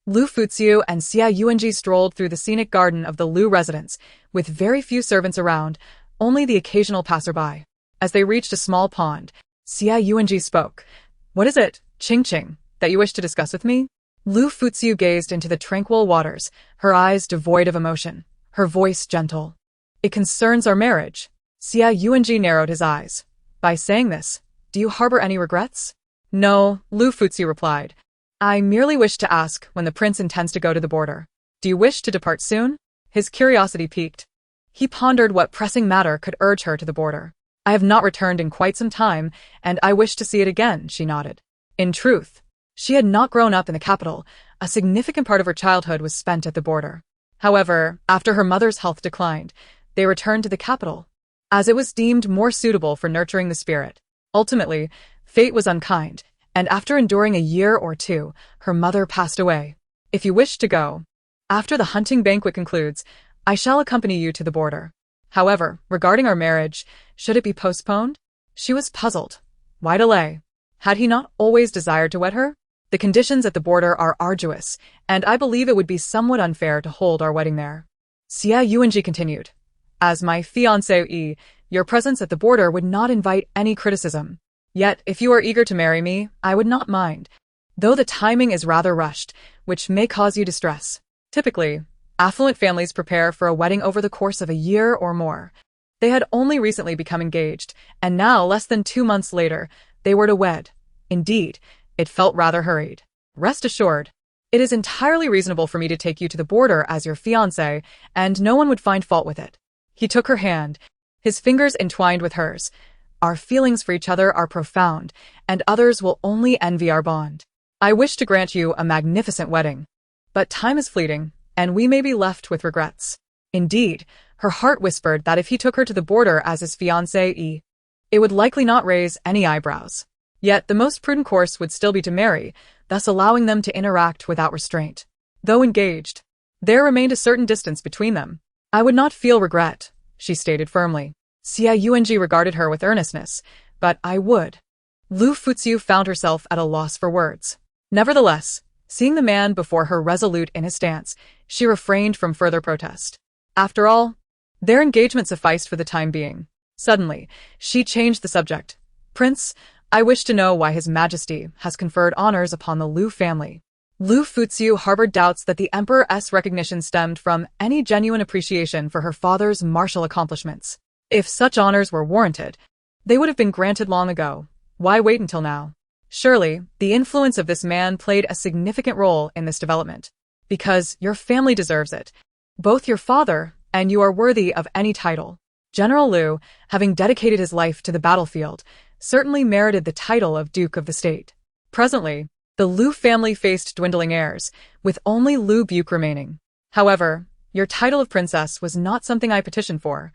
Liu Furong and Xia Yuanji strolled through the scenic garden of the Liu residence, with very few servants around, only the occasional passerby. As they reached a small pond, Xia Yuanji spoke. What is it, Qing, that you wish to discuss with me? Liu Furong gazed into the tranquil waters, her eyes devoid of emotion, her voice gentle. It concerns our marriage. Xia Yuanji narrowed his eyes. By saying this, do you harbor any regrets? No, Liu Furong replied. I merely wish to ask when the prince intends to go to the border. Do you wish to depart soon? His curiosity piqued. He pondered what pressing matter could urge her to the border. I have not returned in quite some time, and I wish to see it again, she nodded. In truth, she had not grown up in the capital. A significant part of her childhood was spent at the border. However, after her mother's health declined, they returned to the capital, as it was deemed more suitable for nurturing the spirit. Ultimately, fate was unkind, and after enduring a year or two, her mother passed away. If you wish to go, after the hunting banquet concludes, I shall accompany you to the border. However, regarding our marriage, should it be postponed? She was puzzled. Why delay? Had he not always desired to wed her? The conditions at the border are arduous, and I believe it would be somewhat unfair to hold our wedding there. Xia Yuanji continued. As my fiancé, your presence at the border would not invite any criticism. Yet, if you are eager to marry me, I would not mind, though the timing is rather rushed, which may cause you distress. Typically, affluent families prepare for a wedding over the course of a year or more. They had only recently become engaged, and now, less than 2 months later, they were to wed. Indeed, it felt rather hurried. Rest assured, it is entirely reasonable for me to take you to the border as your fiancé, and no one would find fault with it. He took her hand, his fingers entwined with hers. Our feelings for each other are profound, and others will only envy our bond. I wish to grant you a magnificent wedding, but time is fleeting, and we may be left with regrets. Indeed, her heart whispered that if he took her to the border as his fiancé, It would likely not raise any eyebrows. Yet the most prudent course would still be to marry, thus allowing them to interact without restraint. Though engaged, there remained a certain distance between them. I would not feel regret, she stated firmly. Xia Yuanji regarded her with earnestness, but I would. Liu Fuziu found herself at a loss for words. Nevertheless, seeing the man before her resolute in his stance, she refrained from further protest. After all, their engagement sufficed for the time being. Suddenly, she changed the subject. Prince, I wish to know why His Majesty has conferred honors upon the Liu family. Liu Fuziu harbored doubts that the Emperor's recognition stemmed from any genuine appreciation for her father's martial accomplishments. If such honors were warranted, they would have been granted long ago. Why wait until now? Surely, the influence of this man played a significant role in this development. Because your family deserves it. Both your father and you are worthy of any title. General Liu, having dedicated his life to the battlefield, certainly merited the title of Duke of the State. Presently, the Liu family faced dwindling heirs, with only Liu Buke remaining. However, your title of princess was not something I petitioned for.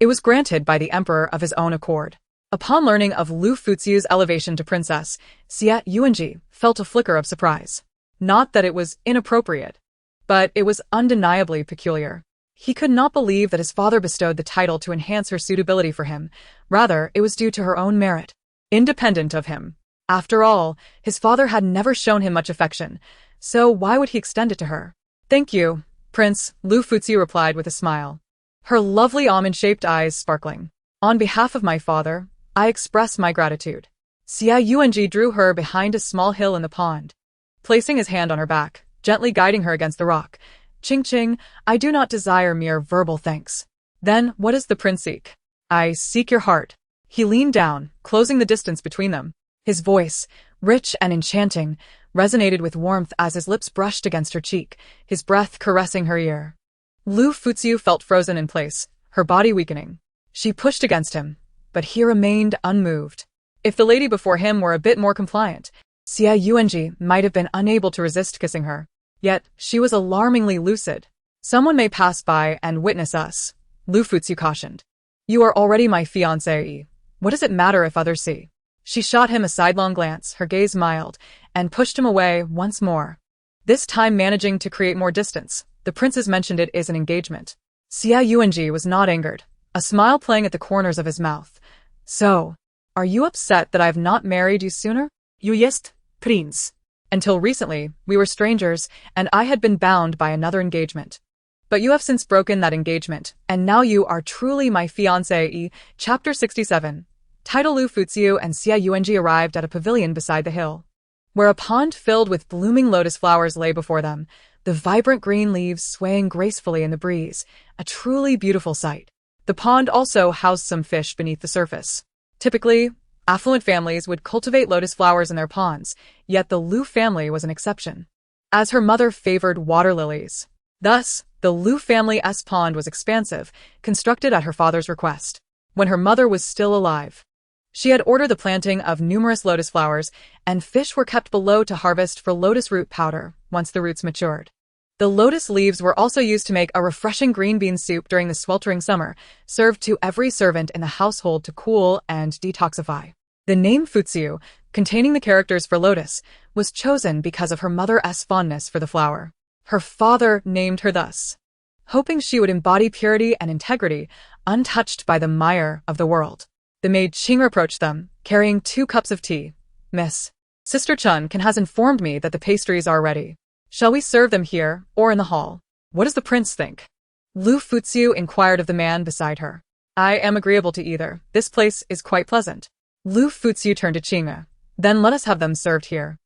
It was granted by the emperor of his own accord. Upon learning of Liu Fuziu's elevation to princess, Xia Yuanji felt a flicker of surprise. Not that it was inappropriate, but it was undeniably peculiar. He could not believe that his father bestowed the title to enhance her suitability for him. Rather, it was due to her own merit, independent of him. After all, his father had never shown him much affection, so why would he extend it to her? Thank you, Prince, Liu Fuziu replied with a smile, her lovely almond-shaped eyes sparkling. On behalf of my father, I express my gratitude. Xia Yuanji drew her behind a small hill in the pond, placing his hand on her back, gently guiding her against the rock. Ching, I do not desire mere verbal thanks. Then, what does the prince seek? I seek your heart. He leaned down, closing the distance between them. His voice, rich and enchanting, resonated with warmth as his lips brushed against her cheek, his breath caressing her ear. Liu Fuziu felt frozen in place, her body weakening. She pushed against him, but he remained unmoved. If the lady before him were a bit more compliant, Xia Yuanji might have been unable to resist kissing her. Yet, she was alarmingly lucid. Someone may pass by and witness us, Liu Fuziu cautioned. You are already my fiancée. What does it matter if others see? She shot him a sidelong glance, her gaze mild, and pushed him away once more. This time managing to create more distance, the princes mentioned it is an engagement. Xia Yuanji was not angered, a smile playing at the corners of his mouth. So, are you upset that I have not married you sooner? You jest, Prince. Until recently, we were strangers, and I had been bound by another engagement. But you have since broken that engagement, and now you are truly my fiancée. Chapter 67. Title Liu Fuziu and Xia Yuanji arrived at a pavilion beside the hill, where a pond filled with blooming lotus flowers lay before them, the vibrant green leaves swaying gracefully in the breeze, a truly beautiful sight. The pond also housed some fish beneath the surface. Typically, affluent families would cultivate lotus flowers in their ponds, yet the Liu family was an exception, as her mother favored water lilies. Thus, the Liu family's pond was expansive, constructed at her father's request. When her mother was still alive, she had ordered the planting of numerous lotus flowers, and fish were kept below to harvest for lotus root powder once the roots matured. The lotus leaves were also used to make a refreshing green bean soup during the sweltering summer, served to every servant in the household to cool and detoxify. The name Fuziu, containing the characters for lotus, was chosen because of her mother's fondness for the flower. Her father named her thus, hoping she would embody purity and integrity, untouched by the mire of the world. The maid Qing approached them, carrying 2 cups of tea. Miss, Sister Chun has informed me that the pastries are ready. Shall we serve them here, or in the hall? What does the prince think? Liu Fuziu inquired of the man beside her. I am agreeable to either. This place is quite pleasant. Liu Fuziu turned to Qing. Then let us have them served here.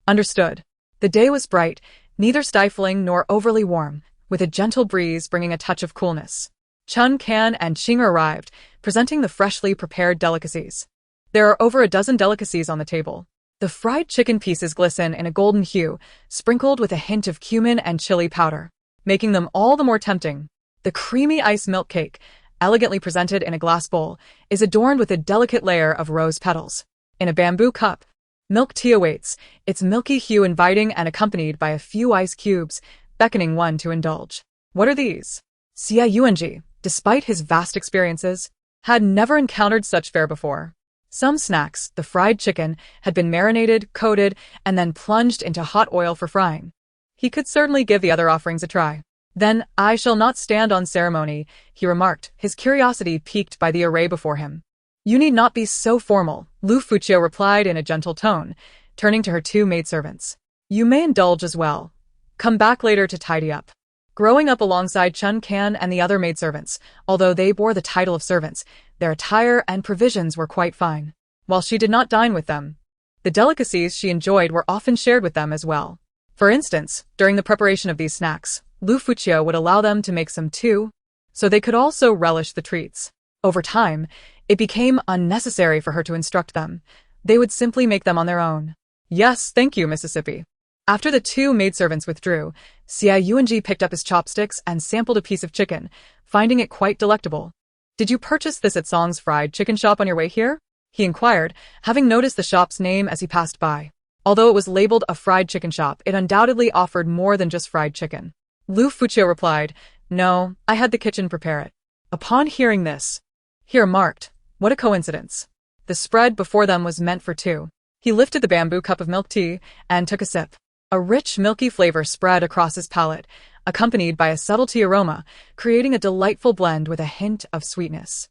Understood. The day was bright, neither stifling nor overly warm, with a gentle breeze bringing a touch of coolness. Chun Can and Qing arrived, presenting the freshly prepared delicacies. There are over a dozen delicacies on the table. The fried chicken pieces glisten in a golden hue, sprinkled with a hint of cumin and chili powder, making them all the more tempting. The creamy ice milk cake, elegantly presented in a glass bowl, is adorned with a delicate layer of rose petals. In a bamboo cup, milk tea awaits, its milky hue inviting and accompanied by a few ice cubes, beckoning one to indulge. What are these? Xia Yuanji, despite his vast experiences, had never encountered such fare before. Some snacks, the fried chicken, had been marinated, coated, and then plunged into hot oil for frying. He could certainly give the other offerings a try. Then, I shall not stand on ceremony, he remarked, his curiosity piqued by the array before him. You need not be so formal, Liu Furong replied in a gentle tone, turning to her two maidservants. You may indulge as well. Come back later to tidy up. Growing up alongside Chun Can and the other maidservants, although they bore the title of servants, their attire and provisions were quite fine. While she did not dine with them, the delicacies she enjoyed were often shared with them as well. For instance, during the preparation of these snacks, Liu Furong would allow them to make some too, so they could also relish the treats. Over time, it became unnecessary for her to instruct them. They would simply make them on their own. Yes, thank you, Mississippi. After the two maidservants withdrew, Xia Yuanji picked up his chopsticks and sampled a piece of chicken, finding it quite delectable. Did you purchase this at Song's fried chicken shop on your way here? He inquired, having noticed the shop's name as he passed by. Although it was labeled a fried chicken shop, it undoubtedly offered more than just fried chicken. Liu Furong replied, No, I had the kitchen prepare it. Upon hearing this, he remarked, What a coincidence. The spread before them was meant for two. He lifted the bamboo cup of milk tea and took a sip. A rich, milky flavor spread across his palate, accompanied by a subtle tea aroma, creating a delightful blend with a hint of sweetness.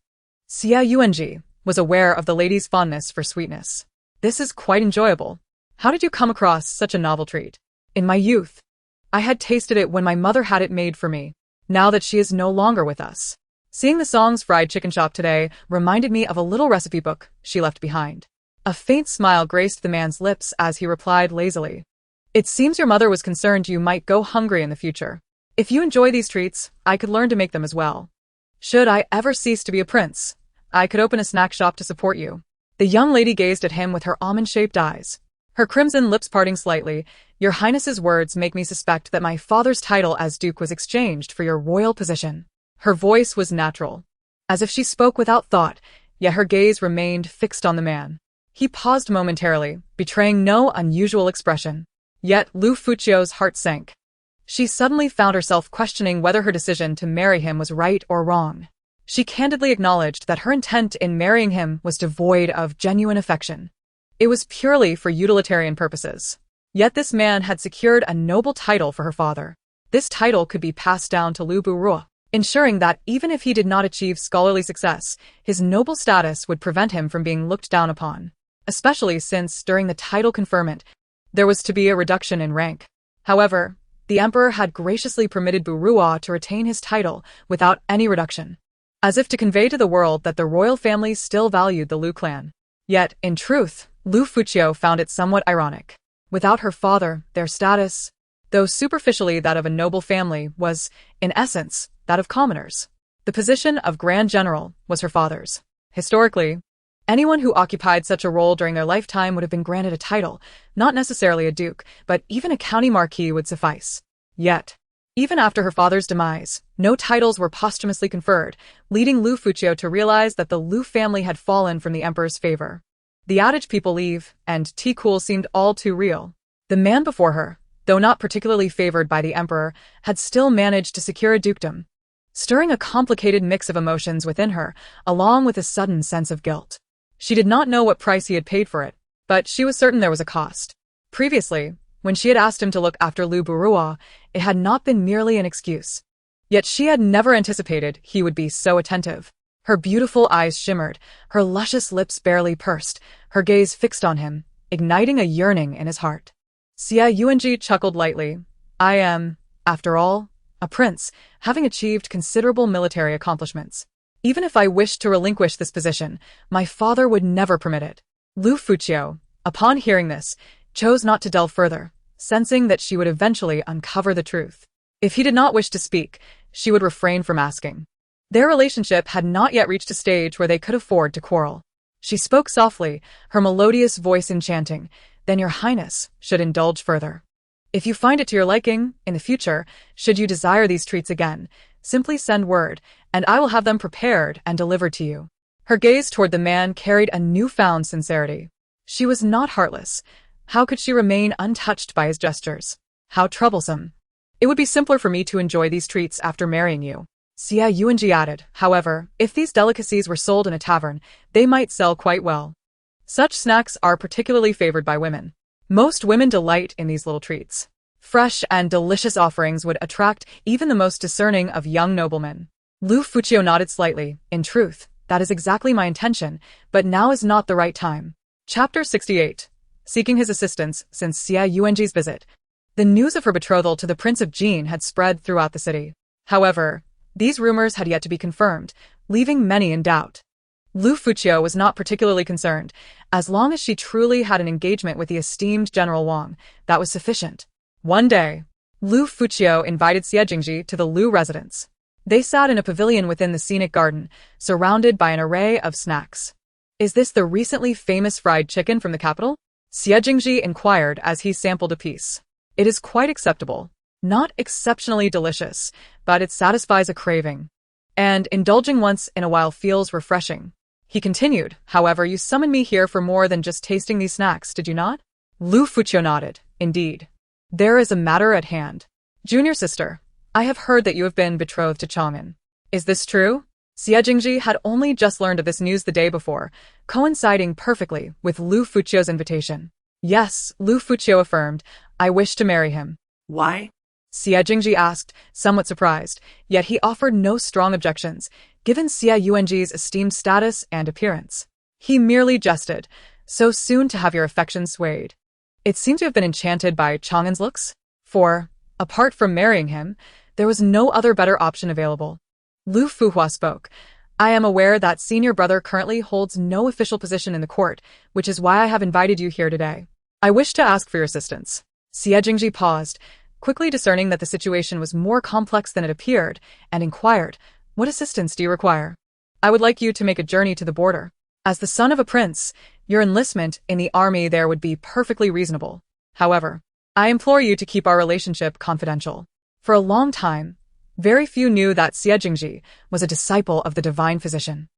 Xia Yuanji was aware of the lady's fondness for sweetness. This is quite enjoyable. How did you come across such a novel treat? In my youth, I had tasted it when my mother had it made for me, now that she is no longer with us. Seeing the Song's fried chicken shop today reminded me of a little recipe book she left behind. A faint smile graced the man's lips as he replied lazily. It seems your mother was concerned you might go hungry in the future. If you enjoy these treats, I could learn to make them as well. Should I ever cease to be a prince, I could open a snack shop to support you. The young lady gazed at him with her almond-shaped eyes, her crimson lips parting slightly. Your Highness's words make me suspect that my father's title as Duke was exchanged for your royal position. Her voice was natural, as if she spoke without thought, yet her gaze remained fixed on the man. He paused momentarily, betraying no unusual expression. Yet Liu Furong's heart sank. She suddenly found herself questioning whether her decision to marry him was right or wrong. She candidly acknowledged that her intent in marrying him was devoid of genuine affection. It was purely for utilitarian purposes. Yet this man had secured a noble title for her father. This title could be passed down to Liu Furong, ensuring that even if he did not achieve scholarly success, his noble status would prevent him from being looked down upon, especially since, during the title conferment, there was to be a reduction in rank. However, the emperor had graciously permitted Furong to retain his title without any reduction, as if to convey to the world that the royal family still valued the Liu clan. Yet, in truth, Liu Furong found it somewhat ironic. Without her father, their status, though superficially that of a noble family, was, in essence, that of commoners. The position of Grand General was her father's. Historically, anyone who occupied such a role during their lifetime would have been granted a title, not necessarily a duke, but even a county marquis would suffice. Yet, even after her father's demise, no titles were posthumously conferred, leading Liu Furong to realize that the Liu family had fallen from the emperor's favor. The adage people leave, and tea cool seemed all too real. The man before her, though not particularly favored by the emperor, had still managed to secure a dukedom, stirring a complicated mix of emotions within her, along with a sudden sense of guilt. She did not know what price he had paid for it, but she was certain there was a cost. Previously, when she had asked him to look after Liu Furong, it had not been merely an excuse. Yet she had never anticipated he would be so attentive. Her beautiful eyes shimmered, her luscious lips barely pursed, her gaze fixed on him, igniting a yearning in his heart. Xia Yuanji chuckled lightly. I am, after all, a prince, having achieved considerable military accomplishments. Even if I wished to relinquish this position, my father would never permit it. Liu Furong, upon hearing this, chose not to delve further, sensing that she would eventually uncover the truth. If he did not wish to speak, she would refrain from asking. Their relationship had not yet reached a stage where they could afford to quarrel. She spoke softly, her melodious voice enchanting. Then your highness should indulge further. If you find it to your liking, in the future, should you desire these treats again, simply send word, and I will have them prepared and delivered to you. Her gaze toward the man carried a newfound sincerity. She was not heartless. How could she remain untouched by his gestures? How troublesome. It would be simpler for me to enjoy these treats after marrying you. Xie Yuanji added, however, if these delicacies were sold in a tavern, they might sell quite well. Such snacks are particularly favored by women. Most women delight in these little treats. Fresh and delicious offerings would attract even the most discerning of young noblemen. Liu Furong nodded slightly. In truth, that is exactly my intention, but now is not the right time. Chapter 68. Seeking his assistance since Xie Yuanji's visit. The news of her betrothal to the Prince of Jin had spread throughout the city. However, these rumors had yet to be confirmed, leaving many in doubt. Liu Furong was not particularly concerned. As long as she truly had an engagement with the esteemed General Wang, that was sufficient. One day, Liu Furong invited Xie Jingji to the Liu residence. They sat in a pavilion within the scenic garden, surrounded by an array of snacks. Is this the recently famous fried chicken from the capital? Xie Jingji inquired as he sampled a piece. It is quite acceptable. Not exceptionally delicious, but it satisfies a craving. And indulging once in a while feels refreshing. He continued, however, you summoned me here for more than just tasting these snacks, did you not? Liu Furong nodded. Indeed. There is a matter at hand. Junior sister, I have heard that you have been betrothed to Chang'an. Is this true? Xie Jingji had only just learned of this news the day before, coinciding perfectly with Liu Furong's invitation. Yes, Liu Furong affirmed, I wish to marry him. Why? Xie Jingji asked, somewhat surprised, yet he offered no strong objections, given Xie Yuanji's esteemed status and appearance. He merely jested, so soon to have your affections swayed. It seemed to have been enchanted by Chang'an's looks, for, apart from marrying him, there was no other better option available. Liu Furong spoke. I am aware that senior brother currently holds no official position in the court, which is why I have invited you here today. I wish to ask for your assistance. Xie Jingji paused, quickly discerning that the situation was more complex than it appeared, and inquired, what assistance do you require? I would like you to make a journey to the border. As the son of a prince, your enlistment in the army there would be perfectly reasonable. However, I implore you to keep our relationship confidential. For a long time, very few knew that Xie Jingji was a disciple of the divine physician.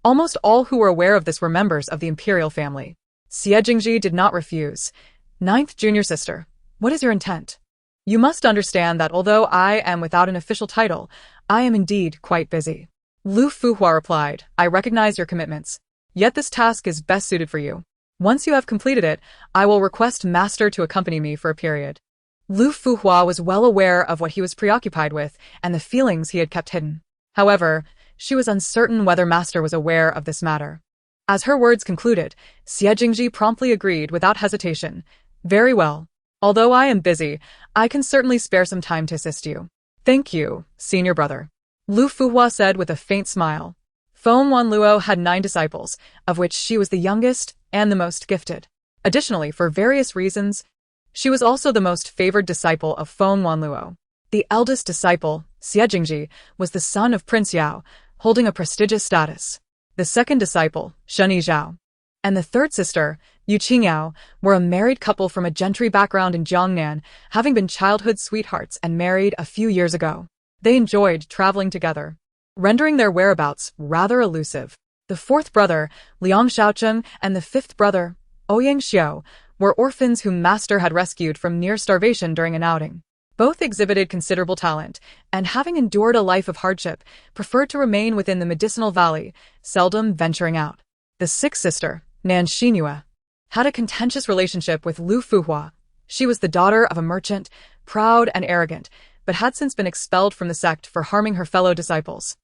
Almost all who were aware of this were members of the imperial family. Xie Jingji did not refuse. Ninth junior sister, what is your intent? You must understand that although I am without an official title, I am indeed quite busy. Liu Furong replied, I recognize your commitments. Yet this task is best suited for you. Once you have completed it, I will request Master to accompany me for a period. Liu Furong was well aware of what he was preoccupied with and the feelings he had kept hidden. However, she was uncertain whether Master was aware of this matter. As her words concluded, Xie Jingji promptly agreed without hesitation. Very well. Although I am busy, I can certainly spare some time to assist you. Thank you, senior brother. Liu Furong said with a faint smile. Feng Wanluo had 9 disciples, of which she was the youngest and the most gifted. Additionally, for various reasons, she was also the most favored disciple of Feng Wanluo. The eldest disciple, Xie Jingji, was the son of Prince Yao, holding a prestigious status. The second disciple, Sheni Zhao, and the third sister, Yu Qingyao, were a married couple from a gentry background in Jiangnan, having been childhood sweethearts and married a few years ago. They enjoyed traveling together, rendering their whereabouts rather elusive. The fourth brother, Liang Shaocheng, and the fifth brother, Ouyang Xiao, were orphans whom Master had rescued from near starvation during an outing. Both exhibited considerable talent, and having endured a life of hardship, preferred to remain within the medicinal valley, seldom venturing out. The sixth sister, Nan Xinhua, had a contentious relationship with Liu Furong. She was the daughter of a merchant, proud and arrogant, but had since been expelled from the sect for harming her fellow disciples.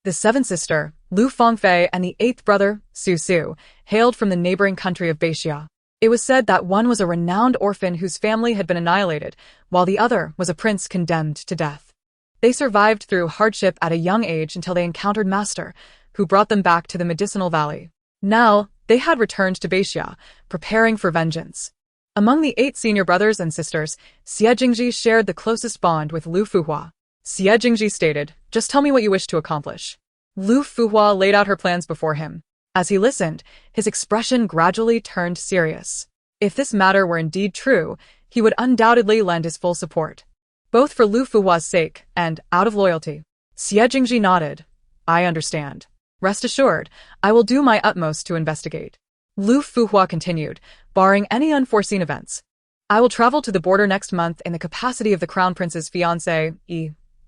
The seventh sister, Liu Fangfei, and the eighth brother, Su Su, hailed from the neighboring country of Beixia. It was said that one was a renowned orphan whose family had been annihilated, while the other was a prince condemned to death. They survived through hardship at a young age until they encountered Master, who brought them back to the medicinal valley. Now, they had returned to Beixia, preparing for vengeance. Among the 8 senior brothers and sisters, Xie Jingji shared the closest bond with Liu Furong. Xie Jingji stated, just tell me what you wish to accomplish. Liu Furong laid out her plans before him. As he listened, his expression gradually turned serious. If this matter were indeed true, he would undoubtedly lend his full support, both for Liu Furong's sake and out of loyalty. Xie Jingji nodded. I understand. Rest assured, I will do my utmost to investigate. Liu Furong continued, barring any unforeseen events. I will travel to the border next month in the capacity of the Crown Prince's fiancé,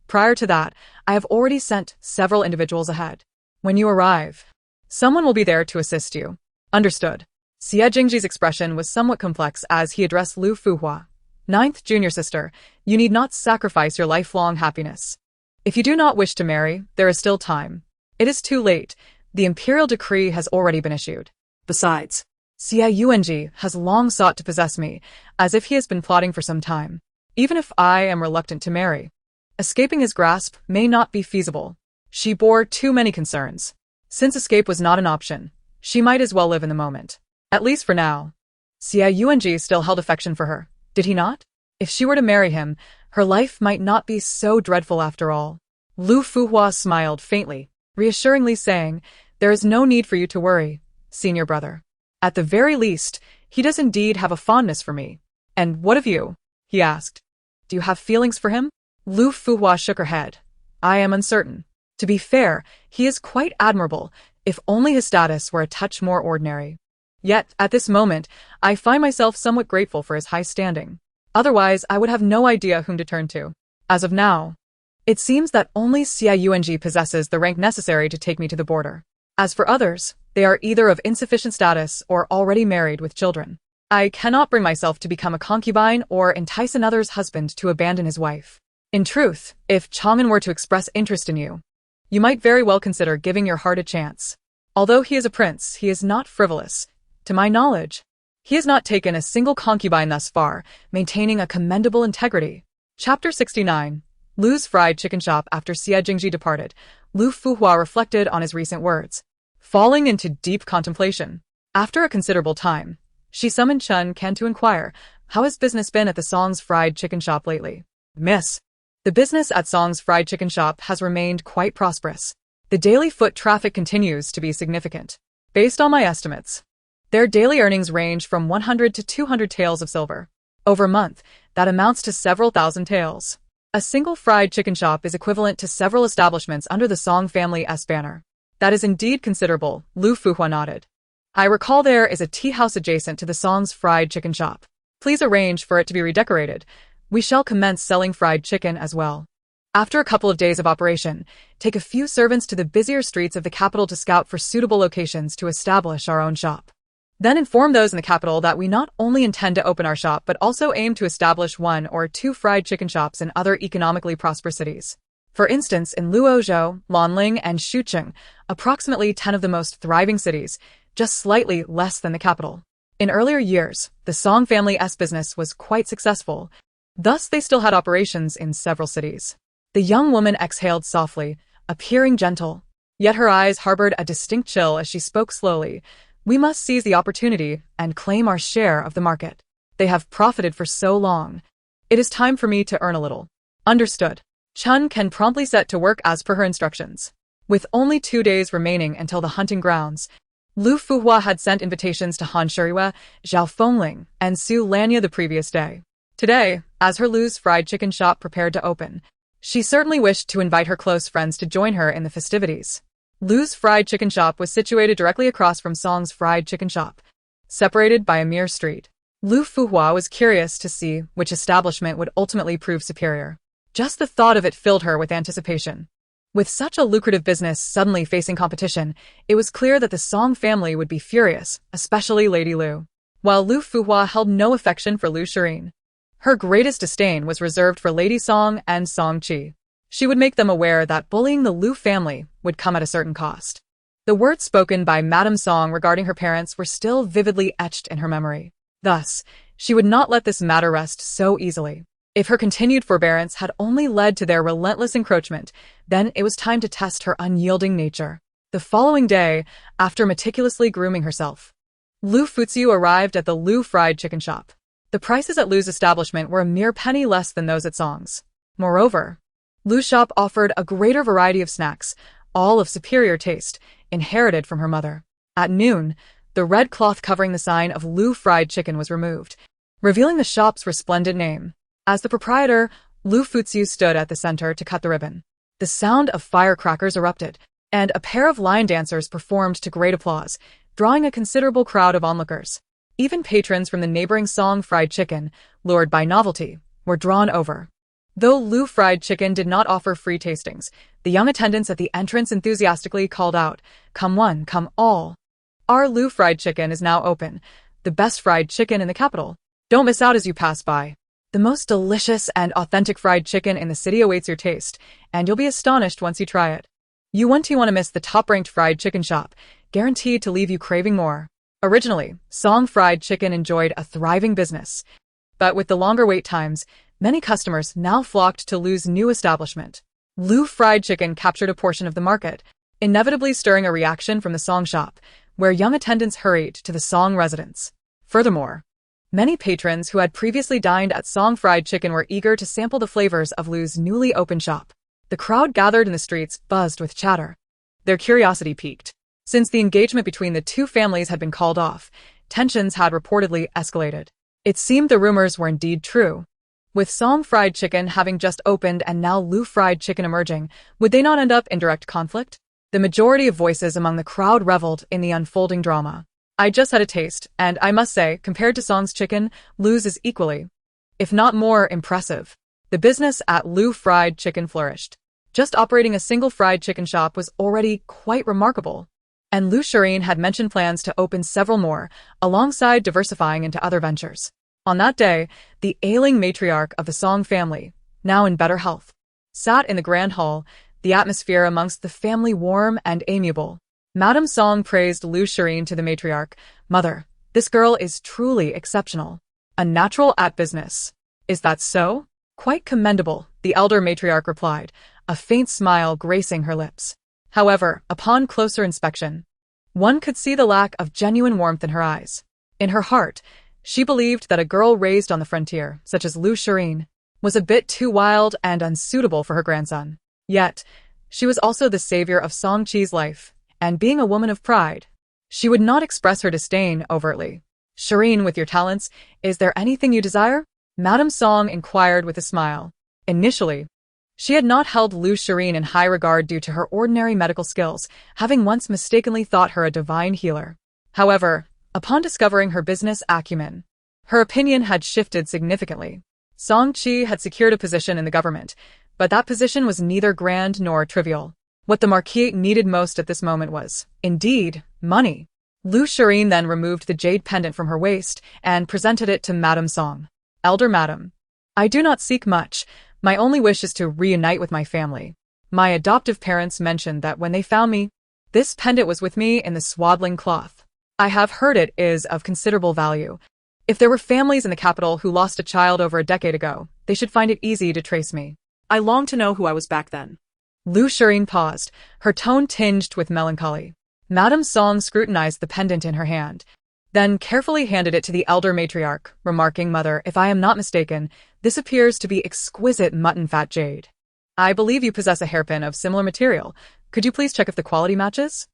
Prior to that, I have already sent several individuals ahead. When you arrive, someone will be there to assist you. Understood. Xie Jingji's expression was somewhat complex as he addressed Liu Fuhua. Ninth junior sister, you need not sacrifice your lifelong happiness. If you do not wish to marry, there is still time. It is too late. The imperial decree has already been issued. Besides, Xie Yuanji has long sought to possess me, as if he has been plotting for some time. Even if I am reluctant to marry, escaping his grasp may not be feasible. She bore too many concerns. Since escape was not an option, she might as well live in the moment. At least for now. Xie Yuanji still held affection for her, did he not? If she were to marry him, her life might not be so dreadful after all. Liu Fuhua smiled faintly, reassuringly saying, there is no need for you to worry, senior brother. At the very least, he does indeed have a fondness for me. And what of you? He asked. Do you have feelings for him? Liu Fuhua shook her head. I am uncertain. To be fair, he is quite admirable, if only his status were a touch more ordinary. Yet, at this moment, I find myself somewhat grateful for his high standing. Otherwise, I would have no idea whom to turn to. As of now, it seems that only Xie Yuanji possesses the rank necessary to take me to the border. As for others, they are either of insufficient status or already married with children. I cannot bring myself to become a concubine or entice another's husband to abandon his wife. In truth, if Chang'an were to express interest in you, you might very well consider giving your heart a chance. Although he is a prince, he is not frivolous. To my knowledge, he has not taken a single concubine thus far, maintaining a commendable integrity. Chapter 69. Lu's fried chicken shop. After Xie Jingji departed, Liu Fuhua reflected on his recent words, falling into deep contemplation. After a considerable time, she summoned Chen Kan to inquire, how has business been at the Song's fried chicken shop lately? Miss. The business at Song's fried chicken shop has remained quite prosperous. The daily foot traffic continues to be significant. Based on my estimates, their daily earnings range from 100 to 200 taels of silver. Over a month, that amounts to several thousand taels. A single fried chicken shop is equivalent to several establishments under the Song family S banner. That is indeed considerable, Liu Fuhua nodded. I recall there is a tea house adjacent to the Song's fried chicken shop. Please arrange for it to be redecorated. We shall commence selling fried chicken as well. After a couple of days of operation, take a few servants to the busier streets of the capital to scout for suitable locations to establish our own shop. Then inform those in the capital that we not only intend to open our shop but also aim to establish 1 or 2 fried chicken shops in other economically prosperous cities. For instance, in Luozhou, Lanling, and Shucheng, approximately 10 of the most thriving cities, just slightly less than the capital. In earlier years, the Song family's business was quite successful. Thus, they still had operations in several cities. The young woman exhaled softly, appearing gentle. Yet her eyes harbored a distinct chill as she spoke slowly. We must seize the opportunity and claim our share of the market. They have profited for so long. It is time for me to earn a little. Understood. Chen Kan promptly set to work as per her instructions. With only 2 days remaining until the hunting grounds, Liu Fuhua had sent invitations to Han Shiriyue, Zhao Fengling, and Su Lanya the previous day. Today, as her Lu's fried chicken shop prepared to open, she certainly wished to invite her close friends to join her in the festivities. Lu's fried chicken shop was situated directly across from Song's fried chicken shop, separated by a mere street. Liu Fuhua was curious to see which establishment would ultimately prove superior. Just the thought of it filled her with anticipation. With such a lucrative business suddenly facing competition, it was clear that the Song family would be furious, especially Lady Liu. While Liu Fuhua held no affection for Liu Shirin, her greatest disdain was reserved for Lady Song and Song Qi. She would make them aware that bullying the Liu family would come at a certain cost. The words spoken by Madame Song regarding her parents were still vividly etched in her memory. Thus, she would not let this matter rest so easily. If her continued forbearance had only led to their relentless encroachment, then it was time to test her unyielding nature. The following day, after meticulously grooming herself, Liu Fuziu arrived at the Liu fried chicken shop. The prices at Liu's establishment were a mere penny less than those at Song's. Moreover, Liu's shop offered a greater variety of snacks, all of superior taste, inherited from her mother. At noon, the red cloth covering the sign of Liu fried chicken was removed, revealing the shop's resplendent name. As the proprietor, Liu Fuziu stood at the center to cut the ribbon. The sound of firecrackers erupted, and a pair of lion dancers performed to great applause, drawing a considerable crowd of onlookers. Even patrons from the neighboring Song fried chicken, lured by novelty, were drawn over. Though Liu Fried Chicken did not offer free tastings, the young attendants at the entrance enthusiastically called out, "Come one, come all. Our Liu Fried Chicken is now open, the best fried chicken in the capital. Don't miss out as you pass by. The most delicious and authentic fried chicken in the city awaits your taste, and you'll be astonished once you try it. You won't want to miss the top-ranked fried chicken shop, guaranteed to leave you craving more." Originally, Song Fried Chicken enjoyed a thriving business, but with the longer wait times, many customers now flocked to Liu's new establishment. Liu Fried Chicken captured a portion of the market, inevitably stirring a reaction from the Song shop, where young attendants hurried to the Song residence. Furthermore, many patrons who had previously dined at Song Fried Chicken were eager to sample the flavors of Liu's newly opened shop. The crowd gathered in the streets buzzed with chatter. Their curiosity piqued. Since the engagement between the two families had been called off, tensions had reportedly escalated. It seemed the rumors were indeed true. With Song Fried Chicken having just opened and now Liu Fried Chicken emerging, would they not end up in direct conflict? The majority of voices among the crowd reveled in the unfolding drama. "I just had a taste, and I must say, compared to Song's chicken, Liu's is equally, if not more, impressive." The business at Liu Fried Chicken flourished. Just operating a single fried chicken shop was already quite remarkable, and Liu Furong had mentioned plans to open several more, alongside diversifying into other ventures. On that day, the ailing matriarch of the Song family, now in better health, sat in the grand hall, the atmosphere amongst the family warm and amiable. Madame Song praised Liu Furong to the matriarch. "Mother, this girl is truly exceptional. A natural at business." "Is that so?" "Quite commendable," the elder matriarch replied, a faint smile gracing her lips. However, upon closer inspection, one could see the lack of genuine warmth in her eyes. In her heart, she believed that a girl raised on the frontier, such as Liu Furong, was a bit too wild and unsuitable for her grandson. Yet, she was also the savior of Song Chi's life, and being a woman of pride, she would not express her disdain overtly. "Furong, with your talents, is there anything you desire?" Madame Song inquired with a smile. Initially, she had not held Liu Furong in high regard due to her ordinary medical skills, having once mistakenly thought her a divine healer. However, upon discovering her business acumen, her opinion had shifted significantly. Song Chi had secured a position in the government, but that position was neither grand nor trivial. What the Marquis needed most at this moment was, indeed, money. Liu Furong then removed the jade pendant from her waist and presented it to Madame Song. "Elder Madam, I do not seek much. My only wish is to reunite with my family. My adoptive parents mentioned that when they found me, this pendant was with me in the swaddling cloth. I have heard it is of considerable value. If there were families in the capital who lost a child over a decade ago, they should find it easy to trace me." I long to know who I was back then. Liu Furong paused, her tone tinged with melancholy. Madame Song scrutinized the pendant in her hand, then carefully handed it to the elder matriarch, remarking, "Mother, if I am not mistaken, this appears to be exquisite mutton fat jade. I believe you possess a hairpin of similar material. Could you please check if the quality matches?"